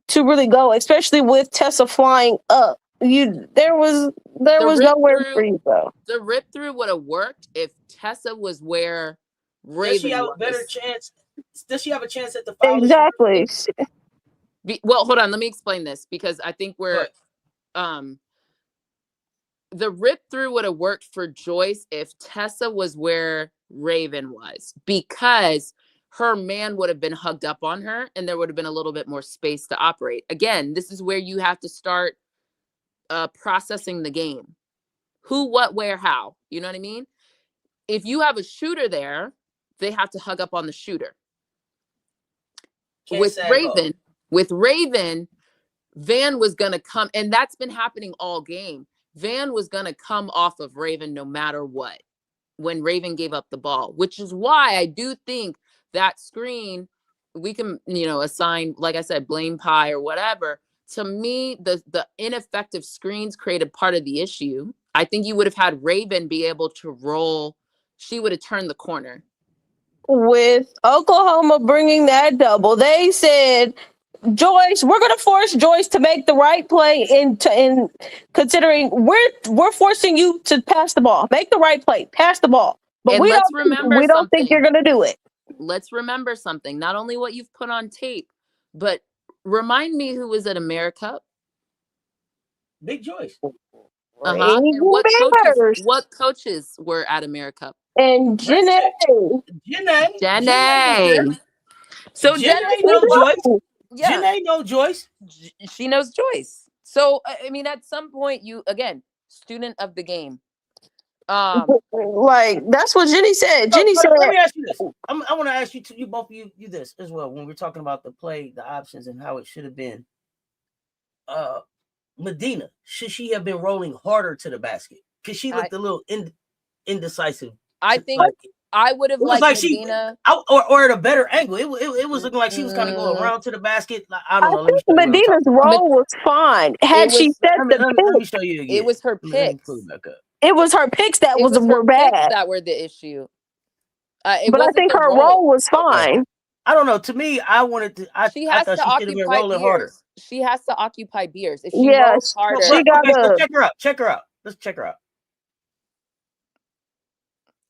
to really go, especially with Tessa flying up. There was nowhere for you though. The rip through would have worked if Tessa was where Raven Does she have was. a better chance? Does she have a chance at the foul? Exactly. Well, hold on. Let me explain this because I think we're the rip through would have worked for Joyce if Tessa was where Raven was, because her man would have been hugged up on her and there would have been a little bit more space to operate. Again, this is where you have to start processing the game. Who, what, where, how. You know what I mean? If you have a shooter there, they have to hug up on the shooter. With Raven, Van was going to come, and that's been happening all game. Van was going to come off of Raven no matter what when Raven gave up the ball, which is why I do think that screen, we can, assign, like I said, blame pie or whatever. To me, the ineffective screens created part of the issue. I think you would have had Raven be able to roll. She would have turned the corner. With Oklahoma bringing that double, they said, Joyce, we're going to force Joyce to make the right play in considering we're forcing you to pass the ball. Make the right play, pass the ball. But and we don't think you're going to do it. Let's remember something. Not only what you've put on tape, but remind me who was at AmeriCup. Big Joyce. And what coaches were at AmeriCup? And Janae. So Janae knows Joyce. Yeah. Janae knows Joyce. She knows Joyce. So, I mean, at some point, student of the game. Like that's what Jenny said. Jenny said. Let me ask you this. I want to ask you both of you this as well. When we're talking about the play, the options, and how it should have been. Medina, should she have been rolling harder to the basket? Because she looked a little indecisive. I think I would have liked Medina, or at a better angle. It was looking like she was kind of going around to the basket. Like, I don't know. I think Medina's role was fine. Had she set let me show you again. It was her picks. It was her picks that were bad. That were the issue. But I think her role was fine. I don't know. To me, I wanted to. She has to occupy Beers. She has to occupy Beers. If she rolls harder, she got to check her out. Check her out. Let's check her out.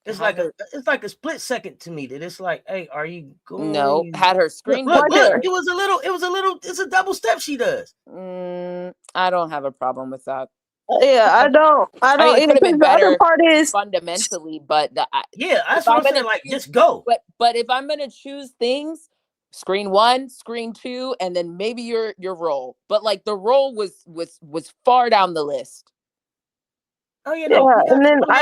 It's like a split second to me that it's like, hey, are you going? No, had her screen. Look, it's a double step she does. I don't have a problem with that. Yeah, I don't. It could have been better. The other part is fundamentally, but that's what I'm saying. Like, just go. But if I'm gonna choose things, screen 1, screen 2, and then maybe your role. But like the role was far down the list. Oh yeah, no. And then I'm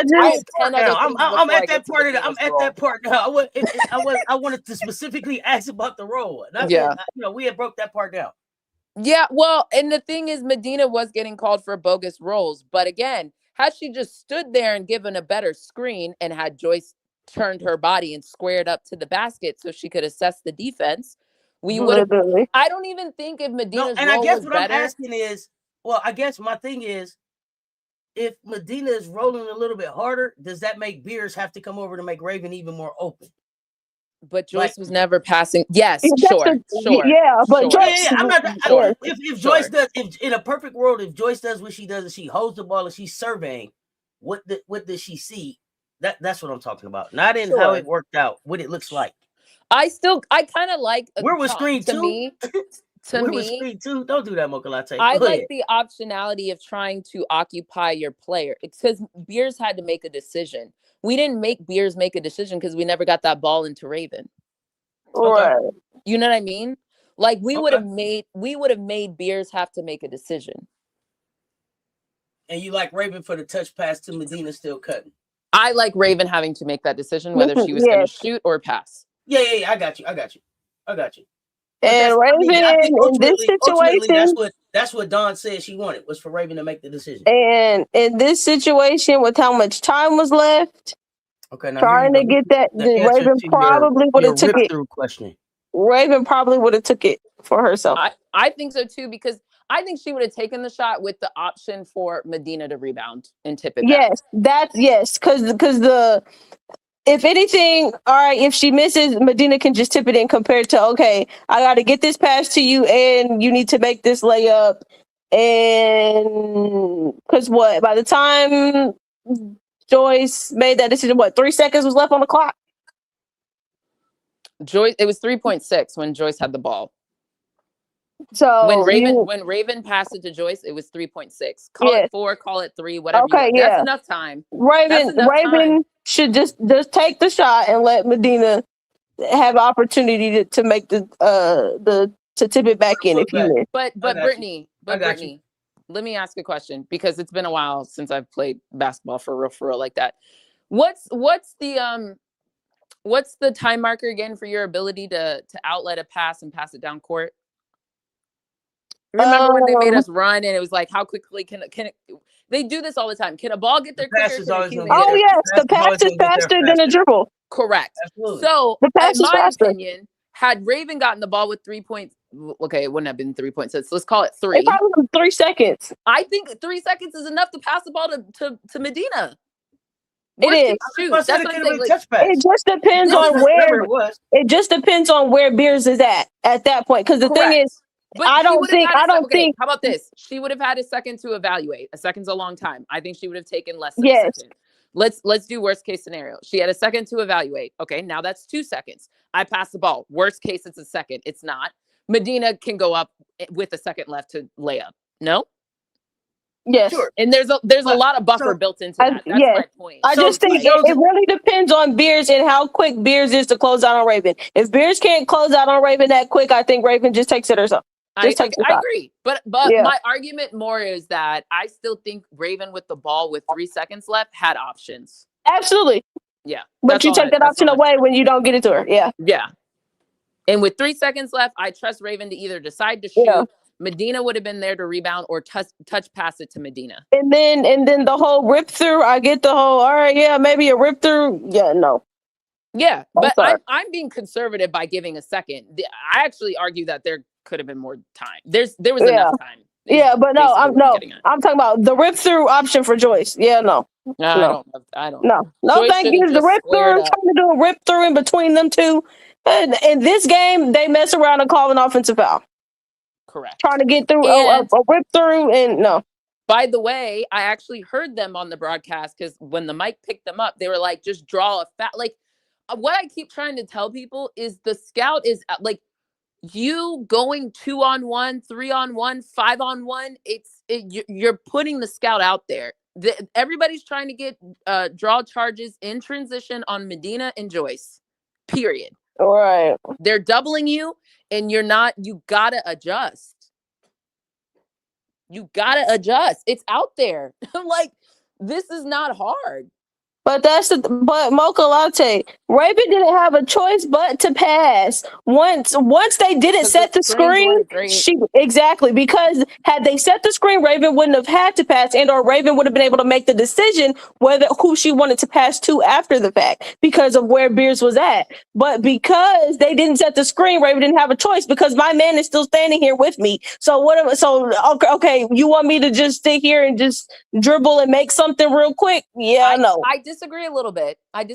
at that part of it. I'm at that part now. I wanted to specifically ask about the role. We had broke that part down. Yeah, well, and the thing is, Medina was getting called for bogus roles, but again, had she just stood there and given a better screen and had Joyce turned her body and squared up to the basket so she could assess the defense, we would have. I don't even think if Medina's role was better. I'm asking is, I guess my thing is, if Medina is rolling a little bit harder, does that make Beers have to come over to make Raven even more open? But Joyce was never passing. Yes, sure. Yeah, but Joyce. I'm not. If Joyce does, if in a perfect world, if Joyce does what she does and she holds the ball and she's surveying, what does she see? That's what I'm talking about. Not in how it worked out, what it looks like. I kind of like. Where was screen 2? To me, screen 2? Don't do that, Mocha Latte. I like the optionality of trying to occupy your player because Beers had to make a decision. We didn't make Beers make a decision because we never got that ball into Raven. Right. You know what I mean? Like we would have made Beers have to make a decision. And you like Raven for the touch pass to Medina still cutting. I like Raven having to make that decision whether she was going to shoot or pass. Yeah. I got you. And Raven in this situation, that's what Dawn said she wanted, was for Raven to make the decision. And in this situation, with how much time was left, now trying to get that, Raven probably would have took it. Raven probably would have took it for herself. I think so too, because I think she would have taken the shot with the option for Medina to rebound and tip it back. Because if anything, all right, if she misses, Medina can just tip it in compared to, okay, I got to get this pass to you and you need to make this layup. And because by the time Joyce made that decision, 3 seconds was left on the clock? Joyce, it was 3.6 when Joyce had the ball. So when Raven passed it to Joyce, it was 3.6. Call it 4, call it 3, whatever. Okay, that's enough time. Raven should just take the shot and let Medina have opportunity to make to tip it back in if you miss. But Brittany, let me ask a question because it's been a while since I've played basketball for real like that. What's the time marker again for your ability to outlet a pass and pass it down court? Remember when they made us run and it was like, how quickly can it? They do this all the time. Can a ball get there quicker? The pass is faster than a dribble. Correct. Absolutely. So, in my opinion, had Raven gotten the ball with 3 points, okay, it wouldn't have been 3.6. Let's call it 3. It probably was 3 seconds. I think 3 seconds is enough to pass the ball to Medina. It is. That's what I'm saying. It just depends on where it was. It just depends on where Beers is at that point. Because the thing is, but I don't think. How about this? She would have had a second to evaluate. A second's a long time. I think she would have taken less than a second. Let's do worst case scenario. She had a second to evaluate. Okay, now that's 2 seconds. I pass the ball. Worst case, it's a second. It's not. Medina can go up with a second left to lay up. No. Yes. Sure. And there's a lot of buffer built into that. That's my point. I just think it really depends on Beers and how quick Beers is to close out on Raven. If Beers can't close out on Raven that quick, I think Raven just takes it herself. Just take the I shot. agree. But Yeah. my argument more is that I still think Raven with the ball with 3 seconds left had options. Absolutely. Yeah. But you take that option away when you don't get it to her. Yeah. Yeah. And with 3 seconds left, I trust Raven to either decide to shoot. Yeah. Medina would have been there to rebound or touch pass it to Medina. And then the whole rip through, I get the whole, all right, yeah, maybe a rip through. Yeah, no. Yeah, but I'm being conservative by giving a second. I actually argue that there could have been more time. There was enough time. Yeah, but no, I'm talking about the rip through option for Joyce. Yeah, no. I don't know. No, thank you. The rip through, I'm trying to do a rip through in between them two. And in this game, they mess around and call an offensive foul. Correct. Trying to get through a rip through, and no. By the way, I actually heard them on the broadcast because when the mic picked them up, they were like, just draw a foul. Like, what I keep trying to tell people is the scout is like, you going 2-on-1, 3-on-1, 5-on-1. You're putting the scout out there. Everybody's trying to get draw charges in transition on Medina and Joyce. Period. All right. They're doubling you, and you're not. You gotta adjust. You gotta adjust. It's out there. Like, this is not hard. But but Mocha Latte, Raven didn't have a choice but to pass. Once they didn't set the screen, exactly, because had they set the screen, Raven wouldn't have had to pass, and or Raven would have been able to make the decision who she wanted to pass to after the fact because of where Beers was at. But because they didn't set the screen, Raven didn't have a choice because my man is still standing here with me. So okay, you want me to just sit here and just dribble and make something real quick? Yeah, no. I disagree a little bit. A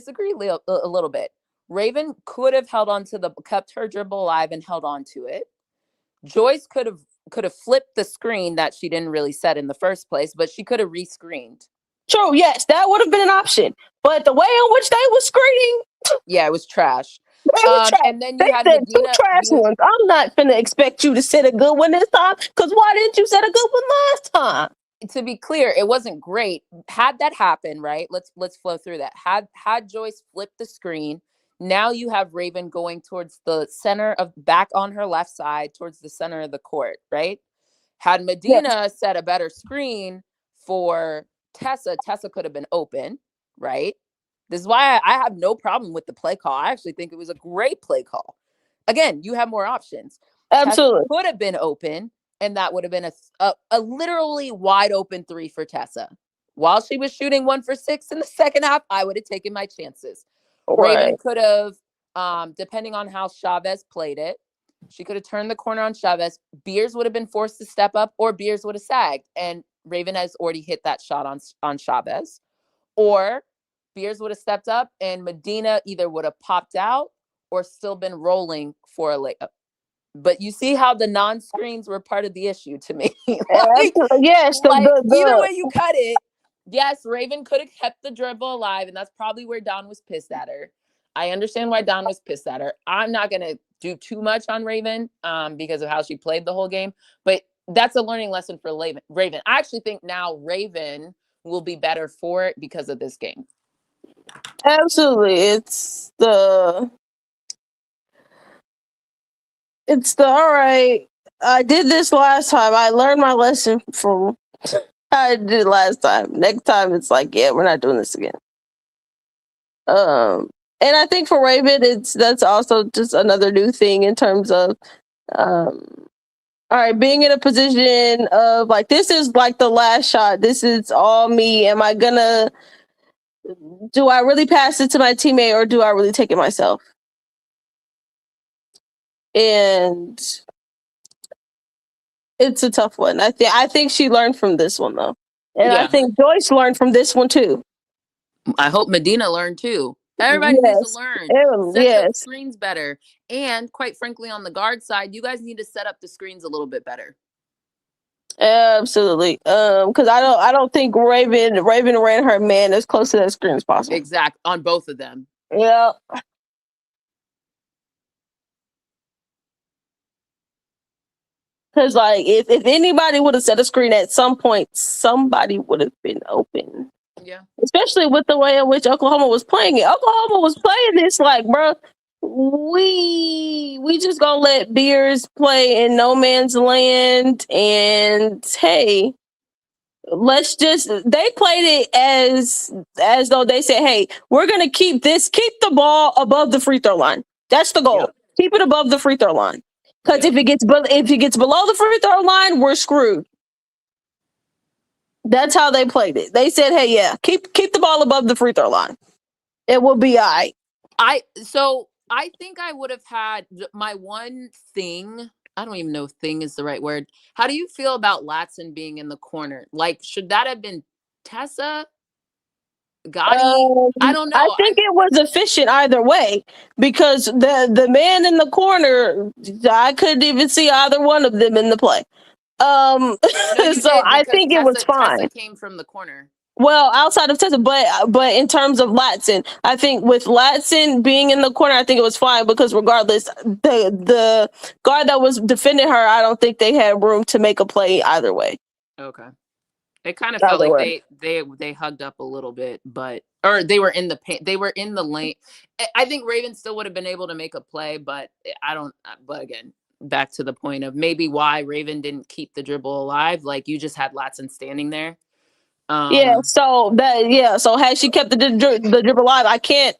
little bit. Raven could have kept her dribble alive and held on to it. Joyce could have flipped the screen that she didn't really set in the first place, but she could have rescreened. True, yes, that would have been an option. But the way in which they were screening, yeah, it was trash. And then you had Medina, two trash ones. I'm not gonna expect you to set a good one this time. Because why didn't you set a good one last time? To be clear, it wasn't great. Had that happened, right? Let's flow through that. Had Joyce flipped the screen, now you have Raven going towards the center of back on her left side towards the center of the court, right? Had Medina set a better screen for Tessa could have been open, right? This is why I have no problem with the play call. I actually think it was a great play call. Again, you have more options. Absolutely. Tessa could have been open. And that would have been a literally wide open 3 for Tessa. While she was shooting 1 for 6 in the second half, I would have taken my chances. Right. Raven could have, depending on how Chavez played it, she could have turned the corner on Chavez. Beers would have been forced to step up, or Beers would have sagged. And Raven has already hit that shot on Chavez. Or Beers would have stepped up, and Medina either would have popped out or still been rolling for a layup. But you see how the non-screens were part of the issue to me. Yes, either way you cut it, yes, Raven could have kept the dribble alive, and that's probably where Don was pissed at her. I understand why Don was pissed at her. I'm not going to do too much on Raven because of how she played the whole game, but that's a learning lesson for Raven. I actually think now Raven will be better for it because of this game. Absolutely. It's the all right. I did this last time. I learned my lesson from I did it last time. Next time it's like, yeah, we're not doing this again. And I think for Raven, that's also just another new thing in terms of all right, being in a position of like, this is like the last shot. This is all me. Do I really pass it to my teammate or do I really take it myself? And it's a tough one. I think she learned from this one though. And I think Joyce learned from this one too. I hope Medina learned too. Everybody needs to learn. Set the screens better. And quite frankly, on the guard side, you guys need to set up the screens a little bit better. Absolutely. Because I don't think Raven ran her man as close to that screen as possible. Exact on both of them. Yeah. Because like if anybody would have set a screen at some point, somebody would have been open. Yeah. Especially with the way in which Oklahoma was playing it. Oklahoma was playing this like, bro, we just gonna let Beers play in no man's land, and hey, they played it as though they said, hey, we're gonna keep the ball above the free throw line. That's the goal. Yep. Keep it above the free throw line. Because Yep. if it gets below the free throw line, we're screwed. That's how they played it. They said, hey, yeah, keep the ball above the free throw line. It will be all right. I think I would have had my one thing. I don't even know if thing is the right word. How do you feel about Latson being in the corner? Like, should that have been Tessa? Gotti? I don't know. I think it was efficient either way because the man in the corner, I couldn't even see either one of them in the play. No, you So did, I because think it was fine. Tessa came from the corner. Well, outside of Tessa, but in terms of Latson, I think with Latson being in the corner, I think it was fine because regardless, the guard that was defending her, I don't think they had room to make a play either way. Okay. It kind of felt Either like way. they hugged up a little bit, or they were in the paint. They were in the lane. I think Raven still would have been able to make a play, but I don't. But again, back to the point of maybe why Raven didn't keep the dribble alive. Like, you just had Latson standing there. So had she kept the dribble alive, I can't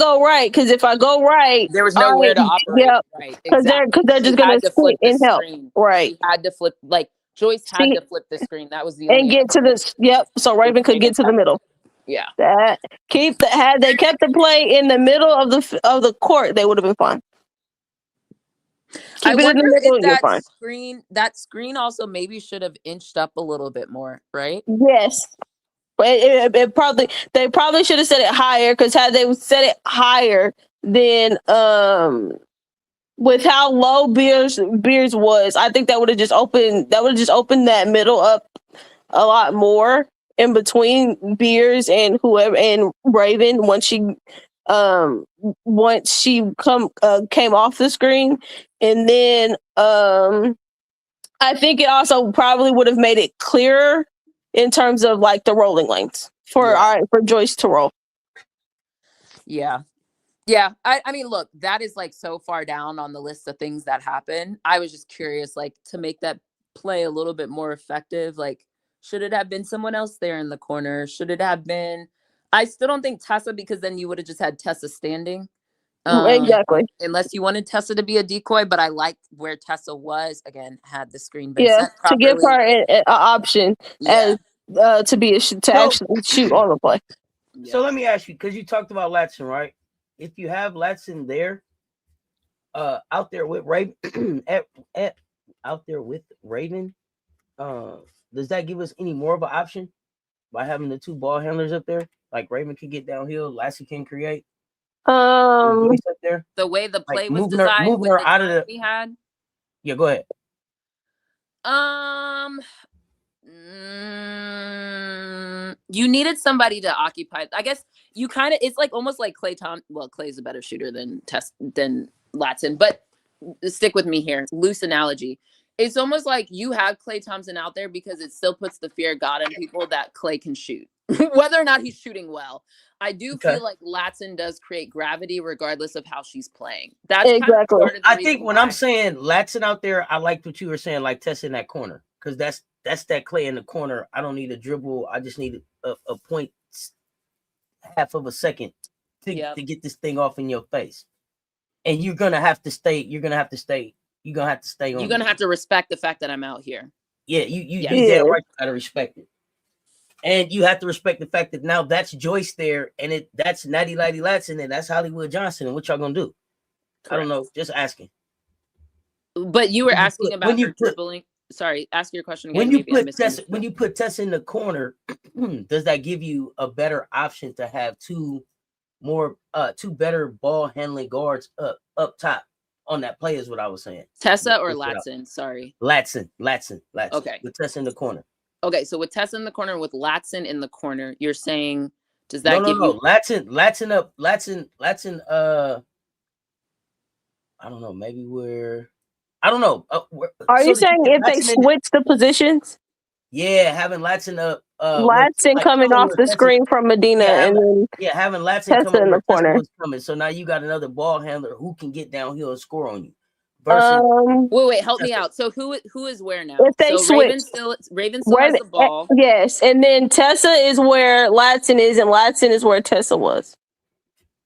go right because if I go right, there was nowhere to operate. Yeah, right, because exactly. they're just gonna flip the and help. screen. Right, She had to flip. Like, Joyce had to flip the screen. That was the only and get to this. Yep. So Raven could get to the middle. Yeah. Had they kept the play in the middle of the court, they would have been fine. I wonder if that screen also maybe should have inched up a little bit more, right? Yes. They probably should have set it higher because had they set it higher, then with how low Beers was, I think that would have just opened that middle up a lot more in between Beers and whoever and Raven once she came off the screen, and then I think it also probably would have made it clearer in terms of like the rolling lanes for Joyce to roll. Yeah. I mean, look, that is like so far down on the list of things that happen. I was just curious, like, to make that play a little bit more effective. Like, should it have been someone else there in the corner? Should it have been? I still don't think Tessa, because then you would have just had Tessa standing. Exactly. Unless you wanted Tessa to be a decoy, but I liked where Tessa was. Again, had the screen been set properly. To give her an option as to actually shoot on the play. Yeah. So let me ask you, because you talked about Latson, right? If you have Latson there, out there with Raven, out there with Raven, does that give us any more of an option by having the two ball handlers up there? Like, Raven can get downhill, Latson can create. Up there. The way the play was designed, moving her out of the we had. Yeah, go ahead. You needed somebody to occupy. I guess you kind of. It's like almost like Klay Thompson. Well, Klay's a better shooter than Latson, but stick with me here. Loose analogy. It's almost like you have Klay Thompson out there because it still puts the fear of God in people that Klay can shoot, whether or not he's shooting well. I do feel like Latson does create gravity regardless of how she's playing. That's exactly. Kind of part of the I think when I'm saying Latson out there, I like what you were saying, like Tess in that corner, because that's that Klay in the corner. I don't need a dribble. I just need a point, half of a second to get this thing off in your face. And you're gonna have to stay. You're gonna have to stay on. You're gonna have to respect the fact that I'm out here. Yeah, you right. You gotta respect it. And you have to respect the fact that now that's Joyce there, and that's Natty Lighty Latson, and that's Hollywood Johnson. And what y'all gonna do? Correct. I don't know. Just asking. But you were asking about her dribbling. Sorry, ask your question again. When you put Tess in the corner, does that give you a better option to have two better ball handling guards up top on that play? Is what I was saying. Tessa or Latson? Sorry, Latson. Okay, with Tessa in the corner. Okay, so with Tessa in the corner, with Latson in the corner, you're saying, does that give you Latson up? Latson. I don't know. Maybe I don't know. Are you saying if they switch the positions? Yeah, having Latson up. Latson coming off the screen from Medina, and then having Latson come Tessa in the corner was coming. So now you got another ball handler who can get downhill and score on you. Versus, wait, help me out. So who is where now? If they so switch, Raven still has the ball. Yes, and then Tessa is where Latson is, and Latson is where Tessa was.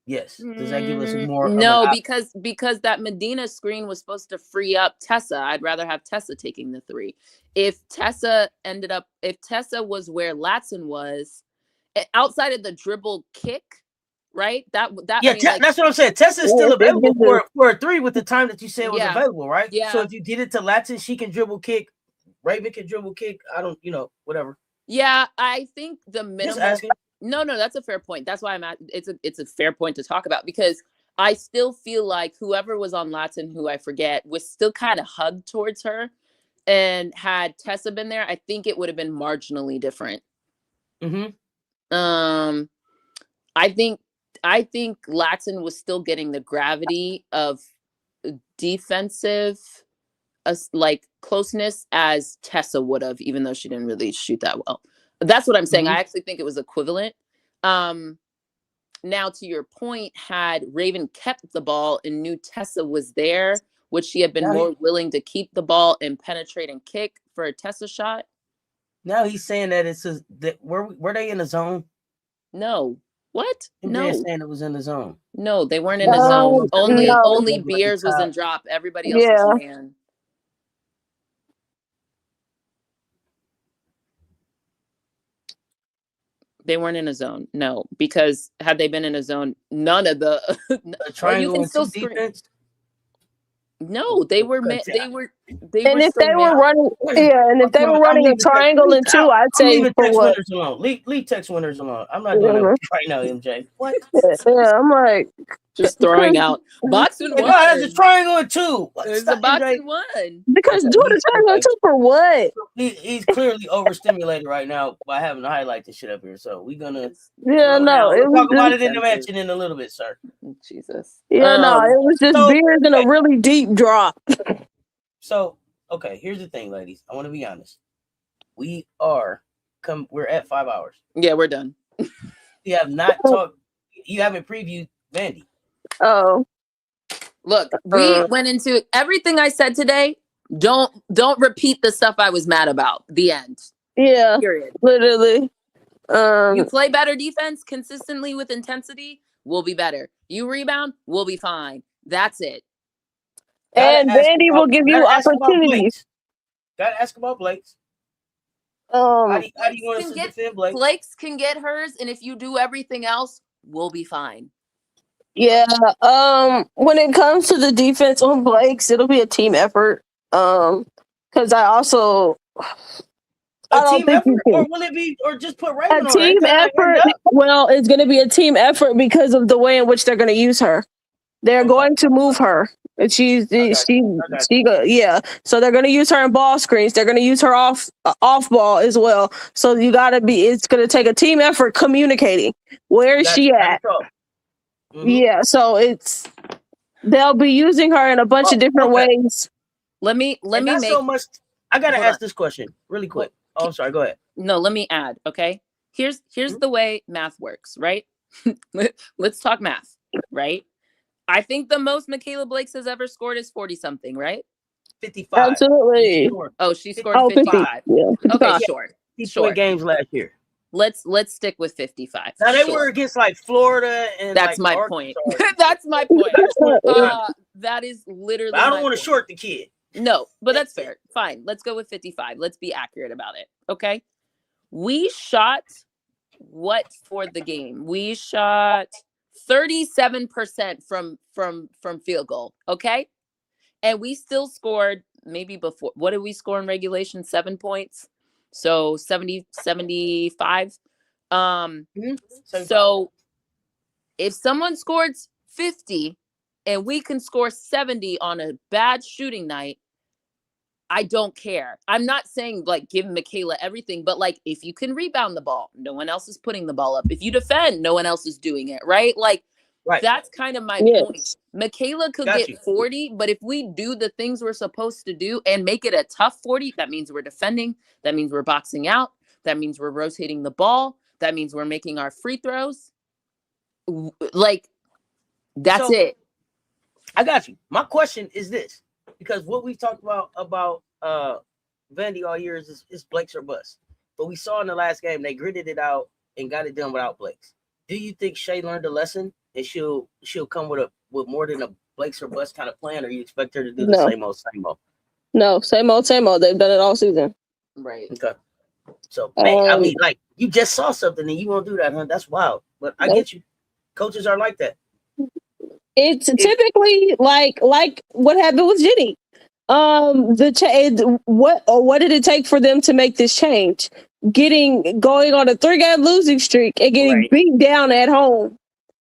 Yes. Does that give us more? No, because that Medina screen was supposed to free up Tessa. I'd rather have Tessa taking the 3. If Tessa was where Latson was, outside of the dribble kick, right? That yeah, that's what I'm saying. Tessa is still available for a 3 with the time that you said was available, right? Yeah. So if you get it to Latson, she can dribble kick. Raven can dribble kick. I don't, whatever. Yeah, I think the minimum. No, that's a fair point. That's why I'm at. It's a fair point to talk about, because I still feel like whoever was on Latson, who I forget, was still kind of hugged towards her, and had Tessa been there, I think it would have been marginally different. I think Latson was still getting the gravity of defensive, like closeness as Tessa would have, even though she didn't really shoot that well. That's what I'm saying. I actually think it was equivalent. Now, to your point, had Raven kept the ball and knew Tessa was there, would she have been more willing to keep the ball and penetrate and kick for a Tessa shot? Now he's saying that were they in the zone? No. What? No. Saying it was in the zone. No, they weren't in the zone. Only Beers was in drop. Everybody else was in man. They weren't in a zone. No, because had they been in a zone, none of the triangle you can still defense. No, they were. And if they were running a triangle in 2, I'd say leave text winners alone. Leave text winners alone. I'm not doing that right now, MJ. What? Yeah, I'm like just throwing out box and 1. There's a triangle in 2. There's a box and 1. Because do the triangle in 2 for what? He's clearly overstimulated right now by having to highlight this shit up here. So we're gonna we'll talk about it in the mansion in a little bit, sir. Jesus. Yeah, it was just Beers in a really deep drop. So okay, here's the thing, ladies. I want to be honest. We're at 5 hours. Yeah, we're done. You have not talked. You haven't previewed Vandy. Oh, look, we went into everything I said today. Don't repeat the stuff I was mad about. The end. Yeah. Period. Literally. You play better defense consistently with intensity, we'll be better. You rebound, we'll be fine. That's it. And Vandy will give you opportunities. Gotta ask about Blake's. How do you want us to defend Blake? Blake's can get hers, and if you do everything else, we'll be fine. Yeah. When it comes to the defense on Blake's, it'll be a team effort. Because I also team effort, or will it be, or just put Raven on? A team effort. Well, it's going to be a team effort because of the way in which they're going to use her. They're going to move her. And So they're going to use her in ball screens. They're going to use her off ball as well. So it's going to take a team effort communicating. Where is she at? Yeah. So they'll be using her in a bunch of different ways. Let me make so much. I got to ask this question really quick. Oh, I'm sorry. Go ahead. No, let me add. Okay. Here's the way math works, right? Let's talk math, right? I think the most Michaela Blakes has ever scored is 40-something, right? 55. Absolutely. She scored 55. Yeah. Okay, sure. Games last year. Let's stick with 55. Now they were against like Florida and that's like my point. That's my point. That is literally. I don't want to short the kid. No, but that's fair. Fine. Let's go with 55. Let's be accurate about it. Okay. We shot what for the game? We shot 37% from field goal. Okay. And we still scored maybe before. What did we score in regulation? 7 points. So 75. So if someone scores 50 and we can score 70 on a bad shooting night, I don't care. I'm not saying like give Michaela everything, but like if you can rebound the ball, no one else is putting the ball up. If you defend, no one else is doing it, right? Like Right. That's kind of my Yes. point. Michaela could Got get you. 40, but if we do the things we're supposed to do and make it a tough 40, that means we're defending. That means we're boxing out. That means we're rotating the ball. That means we're making our free throws. Like, that's So, it. I got you. My question is this, because what we've talked about Vandy all year is Blake's or bust. But we saw in the last game they gritted it out and got it done without Blake's. Do you think Shay learned a lesson and she'll come with more than a Blake's or bust kind of plan, or you expect her to do the No. same old? No, same old, same old. They've done it all season. Right. Okay. So, I mean, like, you just saw something and you won't do that, huh? That's wild. But I get you. Coaches are like that. It's typically like what happened with Jenny. What did it take for them to make this change? Going on a 3-game losing streak and getting beat down at home.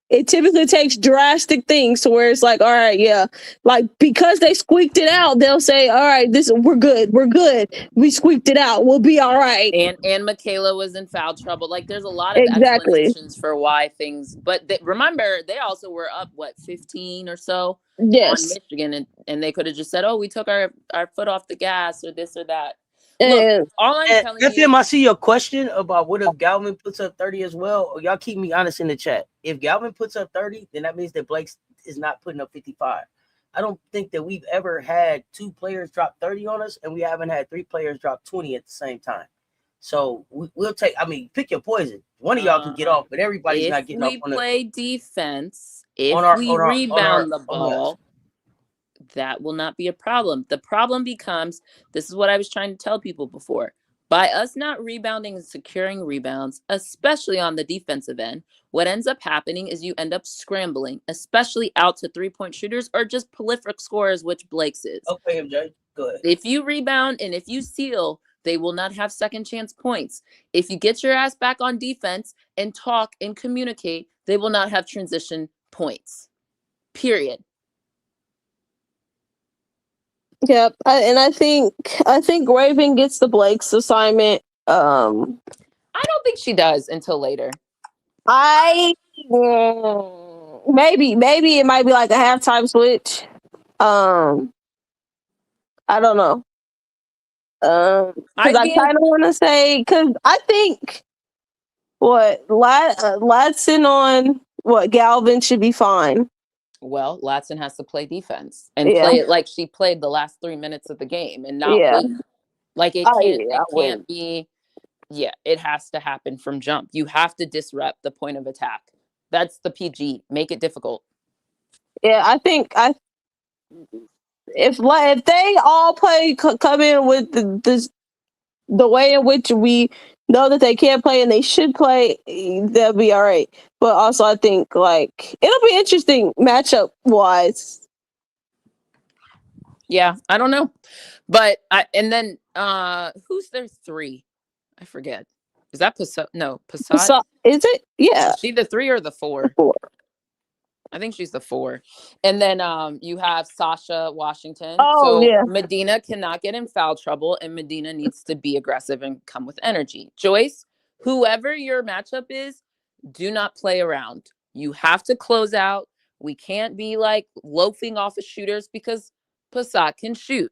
It typically takes drastic things to where it's like, all right, yeah, like because they squeaked it out, they'll say, all right, we're good, we squeaked it out, we'll be all right. And Michaela was in foul trouble. Like, there's a lot of Exactly. explanations for why things. But remember, they also were up 15 or so Yes. on Michigan, and they could have just said, "Oh, we took our foot off the gas," or this or that. And Look, all I'm telling you. FM, I see your question about what if Galvin puts up 30 as well. Y'all keep me honest in the chat. If Galvin puts up 30, then that means that Blake is not putting up 55. I don't think that we've ever had 2 players drop 30 on us, and we haven't had 3 players drop 20 at the same time. So we'll take. I mean, pick your poison. One of y'all can get off, but everybody's not getting off. If we play defense, if we rebound rebound the ball, that will not be a problem. The problem becomes, this is what I was trying to tell people before, by us not rebounding and securing rebounds, especially on the defensive end, what ends up happening is you end up scrambling, especially out to 3-point shooters or just prolific scorers, which Blake's is. Okay, MJ, go ahead. If you rebound and if you steal, they will not have second chance points. If you get your ass back on defense and talk and communicate, they will not have transition points. Period. Yep, and I think Raven gets the Blake's assignment. I don't think she does until later. Maybe it might be like a halftime switch. I don't know. Because I kind of want to say, because I think Latson on Galvin should be fine. Well, Latson has to play defense and play it like she played the last 3 minutes of the game and not win. Like it can't be. Yeah, it has to happen from jump. You have to disrupt the point of attack. That's the PG. Make it difficult. Yeah, I think if they all come in with the way in which we know that they can play and they should play, they'll be all right. But also, I think like it'll be interesting matchup wise. Yeah, I don't know, but who's their 3? I forget. Is that Passat? No, Passat. Is it? Yeah. Is she the 3 or the 4? The 4. I think she's the 4. And then you have Sasha Washington. Oh, yeah. Medina cannot get in foul trouble, and Medina needs to be aggressive and come with energy. Joyce, whoever your matchup is, do not play around. You have to close out. We can't be like loafing off of shooters because Passat can shoot.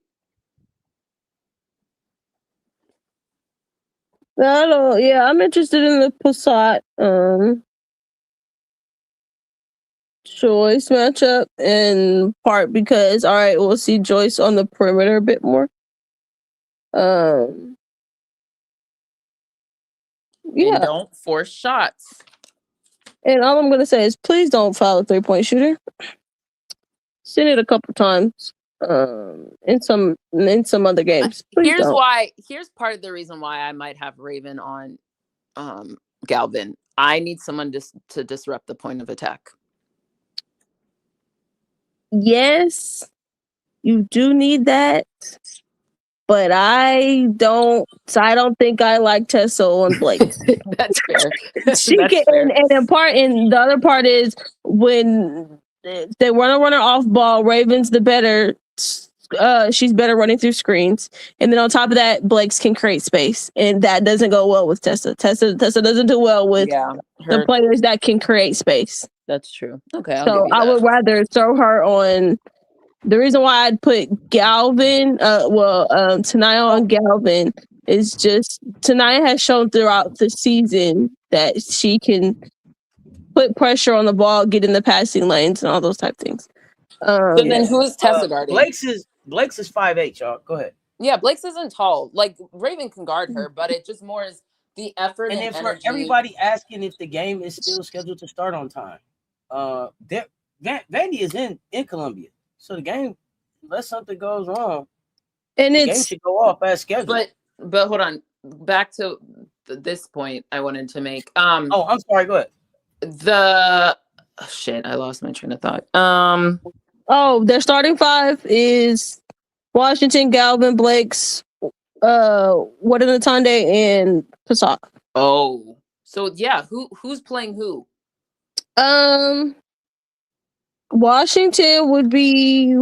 I'm interested in the Passat Joyce matchup, in part because we'll see Joyce on the perimeter a bit more. And don't force shots. And all I'm gonna say is please don't foul a 3-point shooter. Seen it a couple times in some other games. Here's part of the reason why I might have Raven on Galvin. I need someone to disrupt the point of attack. Yes, you do need that. But I don't think I like Tessa on Blake. That's fair. And the other part is when they run a runner off ball, Raven's the better. She's better running through screens, and then on top of that, Blake's can create space, and that doesn't go well with Tessa. Tessa doesn't do well with the players that can create space. That's true. Okay, I'll give So you I would that. rather throw her on. The reason why I'd put Galvin, Tanaya on Galvin is just Tanaya has shown throughout the season that she can put pressure on the ball, get in the passing lanes, and all those type of things. So then who is Tessa guarding? Blake's is 5'8", y'all. Go ahead. Yeah, Blake's isn't tall. Like Raven can guard her, but it just more is the effort and then energy. for everybody asking if the game is still scheduled to start on time, Vandy is in Columbia, so the game, unless something goes wrong, and the game should go off as scheduled. But hold on, back to this point I wanted to make. Oh, I'm sorry. Go ahead. I lost my train of thought. Their starting five is Washington, Galvin, Blake's, Watanatande, and Passat. Oh, so yeah, who's playing who? Washington would be.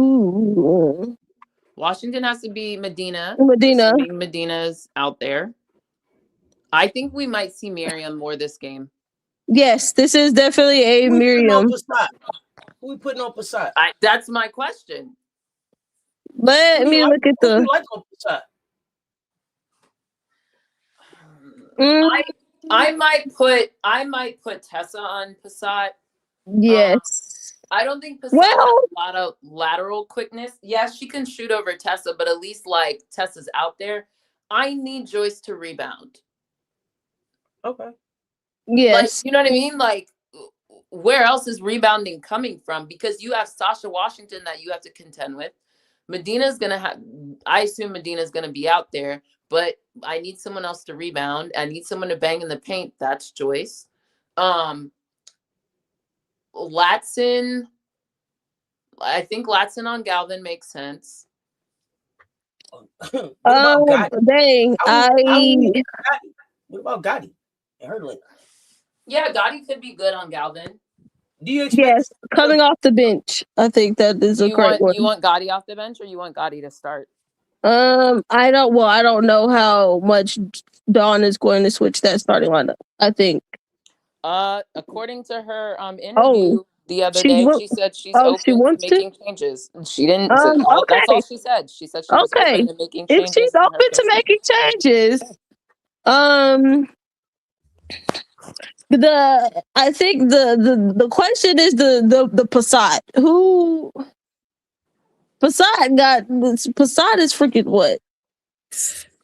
Washington has to be Medina. Medina's out there. I think we might see Miriam more this game. Yes, this is definitely a Miriam. Who we putting on Passat? That's my question. Let me look at the. Like on Passat? I might put Tessa on Passat. Yes. I don't think Passat has a lot of lateral quickness. Yes, she can shoot over Tessa, but at least like Tessa's out there. I need Joyce to rebound. Okay. Yes. Like, you know what I mean? Like, where else is rebounding coming from? Because you have Sasha Washington that you have to contend with. I assume Medina's gonna be out there, but I need someone else to rebound. I need someone to bang in the paint. That's Joyce. Latson, I think Latson on Galvin makes sense. What about Gotti? Dang, What about Gotti and Hurdley? Yeah, Gotti could be good on Galvin. Do you expect coming off the bench? I think that is a correct one. You want Gotti off the bench, or you want Gotti to start? I don't know how much Dawn is going to switch that starting lineup. I think. According to her interview the other day, she said she's open to making changes. She didn't. That's all she said. She said she was open to making changes. If she's open to making changes, I think the question is the Passat. Who Passat is freaking what?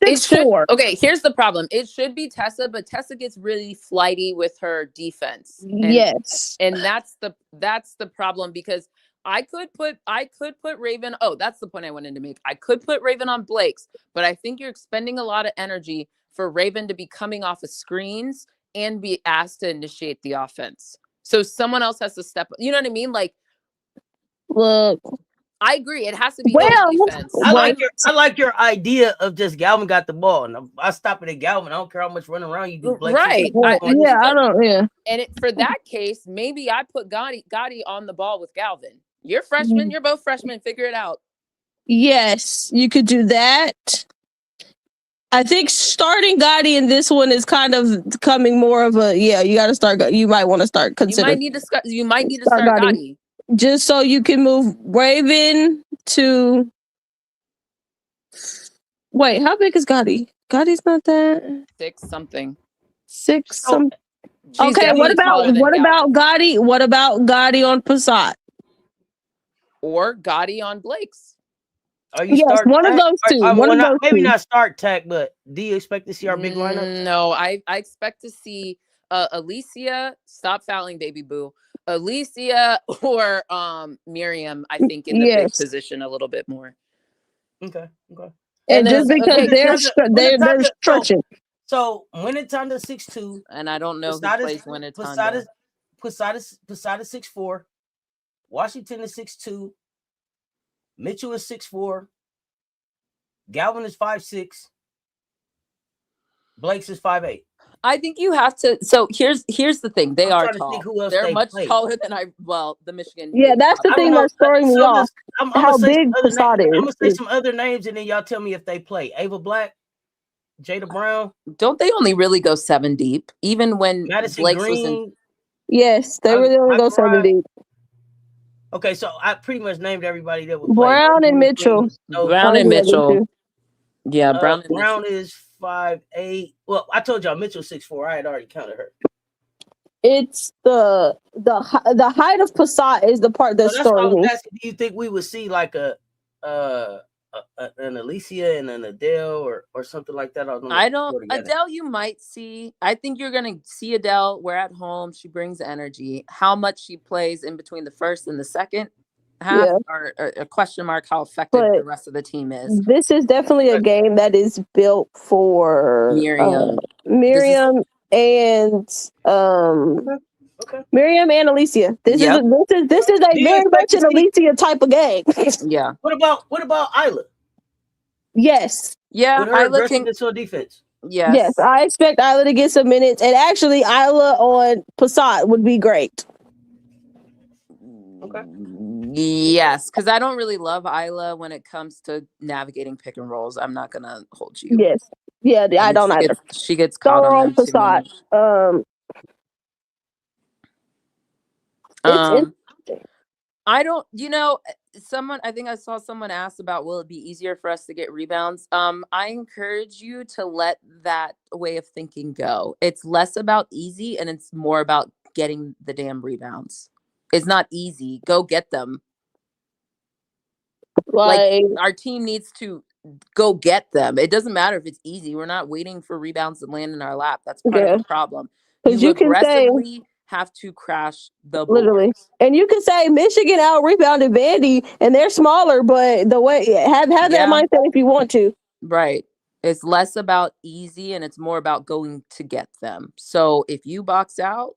6'4". Okay, here's the problem. It should be Tessa, but Tessa gets really flighty with her defense. And that's the problem, because I could put Raven. Oh, that's the point I wanted to make. I could put Raven on Blake's, but I think you're expending a lot of energy for Raven to be coming off of screens and be asked to initiate the offense. So someone else has to step up. You know what I mean? Like, look, I agree. It has to be defense. I like your idea of just Galvin got the ball, and I stop it at Galvin. I don't care how much running around you do. Blake, right? And for that case, maybe I put Gotti on the ball with Galvin. You're freshmen. You're both freshmen. Figure it out. Yes, you could do that. I think starting Gotti in this one is kind of becoming more of a you got to start. You might want to start considering. You might need to start Gotti. Just so you can move Raven to. Wait, how big is Gotti? Gotti's not that 6 something. 6 something. Okay, what about Gotti? What about Gotti on Passat? Or Gotti on Blake's? Are you one of those two. Maybe not start Tech, but do you expect to see our big lineup? No, I expect to see Alicia, stop fouling, baby boo. Alicia or Miriam, I think, in the big position a little bit more. Okay. And just because they're stretching. So Winnetanda 6'2", and I don't know who plays Winnetanda. Passat is 6'4", Washington is 6'2", Mitchell is 6'4", Galvin is 5'6", Blake's is 5'8". I think you have to. So here's the thing. They are tall. They're much taller than the Michigan. Yeah, that's the thing that's throwing me off. How big Passat is. I'm gonna say some other names, and then y'all tell me if they play. Ava Black, Jada Brown. Don't they only really go 7 deep? Even when Madison Blake's Green, was in. Yes, they really only go 7 deep. Okay, so I pretty much named everybody that would play. Brown and Mitchell. Brown and Mitchell. Yeah, Brown and Brown Mitchell. is 5'8". Well, I told y'all Mitchell 6'4". I had already counted her. It's the height of Passat is the part that's That's what I throwing was me. asking. Do you think we would see like an Aaliyah and an Adele or something like that? I don't. Adele, you might see. I think you're gonna see Adele. We're at home. She brings energy. How much she plays in between the first and the second half, or a question mark. How effective the rest of the team is. This is definitely a game that is built for Miriam, and Miriam and Alicia. This is a very much an Alicia type of game. Yeah. What about Isla? Yes. Yeah. With her aggressiveness on defense. Yes. Yes. I expect Isla to get some minutes, and actually Isla on Passat would be great. Okay. Yes, because I don't really love Isla when it comes to navigating pick and rolls. I'm not gonna hold you. Yes. Yeah, I don't either. She gets caught on them Passat. I don't, I think I saw someone ask about, will it be easier for us to get rebounds? I encourage you to let that way of thinking go. It's less about easy and it's more about getting the damn rebounds. It's not easy. Go get them. Like our team needs to go get them. It doesn't matter if it's easy. We're not waiting for rebounds to land in our lap. That's part of the problem. You aggressively have to crash the boards. Literally. And you can say Michigan out rebounded Vandy and they're smaller, but the way have that mindset if you want to. Right. It's less about easy and it's more about going to get them. So if you box out,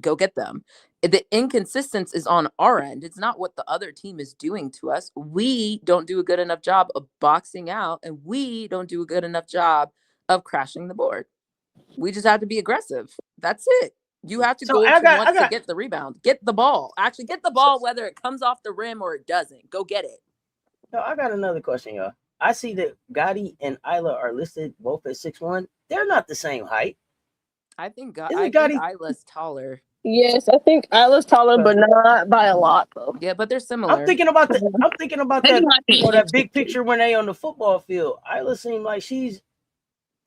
go get them. The inconsistency is on our end. It's not what the other team is doing to us. We don't do a good enough job of boxing out, and we don't do a good enough job of crashing the board. We just have to be aggressive. That's it. You have to go to get the rebound. Get the ball. Actually, get the ball whether it comes off the rim or it doesn't. Go get it. No, I got another question, y'all. I see that Gotti and Isla are listed both at 6'1". They're not the same height. I think Isla's taller. Yes, I think Isla's taller, but not by a lot, though. Yeah, but they're similar. I'm thinking about that big picture when they on the football field. Isla seemed like she's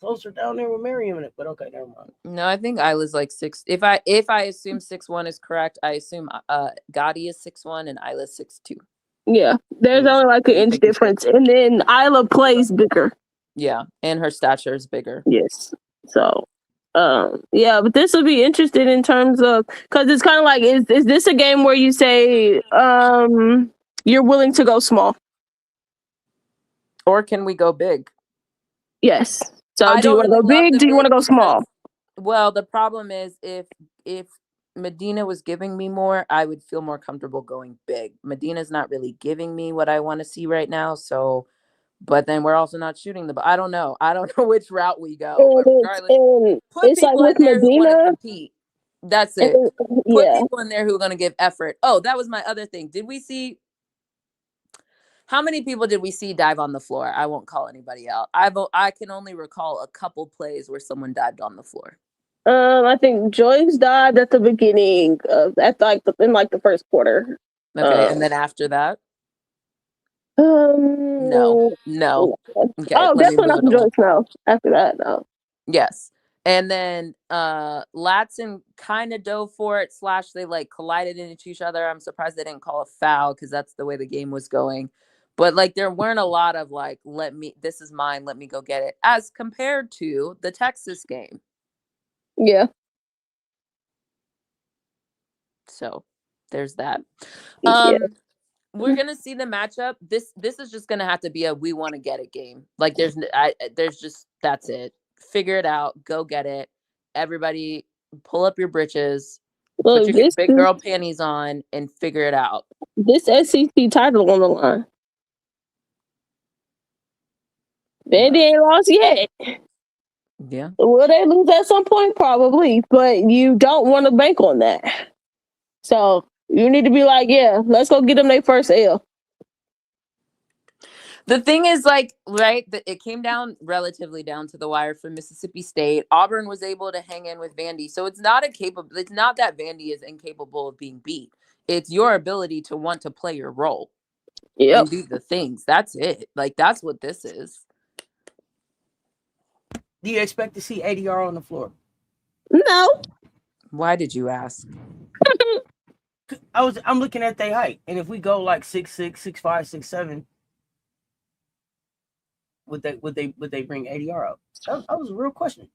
closer down there with Miriam in it, but okay, never mind. No, I think Isla's like 6. If I assume 6'1" is correct, I assume Gotti is 6'1" and Isla's 6'2". Yeah, there's only like an inch difference, and then Isla plays bigger. Yeah, and her stature is bigger. Yes, so. Yeah, but this will be interesting in terms of, because it's kind of like, is this a game where you say you're willing to go small, or can we go big? Yes. So do you want to go big? Do you want to go small? Well, the problem is if Medina was giving me more, I would feel more comfortable going big. Medina's not really giving me what I want to see right now, so. But then we're also not shooting the ball. I don't know. I don't know which route we go. But regardless, put people in there who want to compete. That's it. Put people in there who are going to give effort. Oh, that was my other thing. Did we see? How many people did we see dive on the floor? I won't call anybody out. I can only recall a couple plays where someone dived on the floor. I think Joyce dived at the beginning of in the first quarter. Okay, and then after that. No. Okay, definitely not Joyce. No, after that, no. Yes, and then Latson kind of dove for it. / they like collided into each other. I'm surprised they didn't call a foul because that's the way the game was going. But like there weren't a lot of like, this is mine, let me go get it, as compared to the Texas game. Yeah. So there's that. We're gonna see the matchup. This is just gonna have to be a we want to get it game. Like there's just that's it. Figure it out. Go get it. Everybody, pull up your britches. Put your big girl panties on and figure it out. This SEC title on the line. Vandy ain't lost yet. Yeah. Will they lose at some point? Probably, but you don't want to bank on that. So you need to be like, yeah, let's go get them their first L. The thing is, like, right, it came down relatively down to the wire for Mississippi State. Auburn was able to hang in with Vandy. So it's not that Vandy is incapable of being beat. It's your ability to want to play your role and do the things. That's it. Like, that's what this is. Do you expect to see ADR on the floor? No. Why did you ask? I'm looking at their height, and if we go like 6'6", 6'5", 6'7", would they bring ADR up? That was a real question.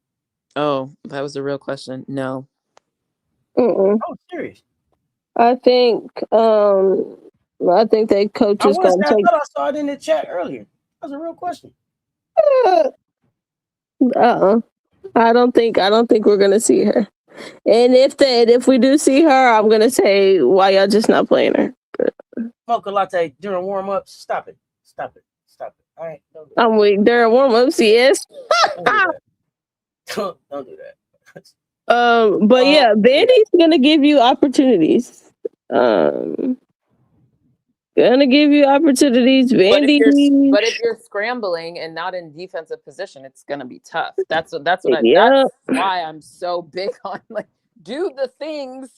Oh, that was a real question. No. Mm-mm. I was serious. I think they coaches I thought I saw it in the chat earlier. That was a real question. I don't think we're gonna see her. And if we do see her, I'm gonna say, why y'all just not playing her? Mocha latte during warm ups. Stop it. All right. I'm weak during warm ups. Yes. Don't do that. But yeah, Vandy's gonna give you opportunities. Vandy. But if you're scrambling and not in defensive position, it's gonna be tough. That's why I'm so big on, like, do the things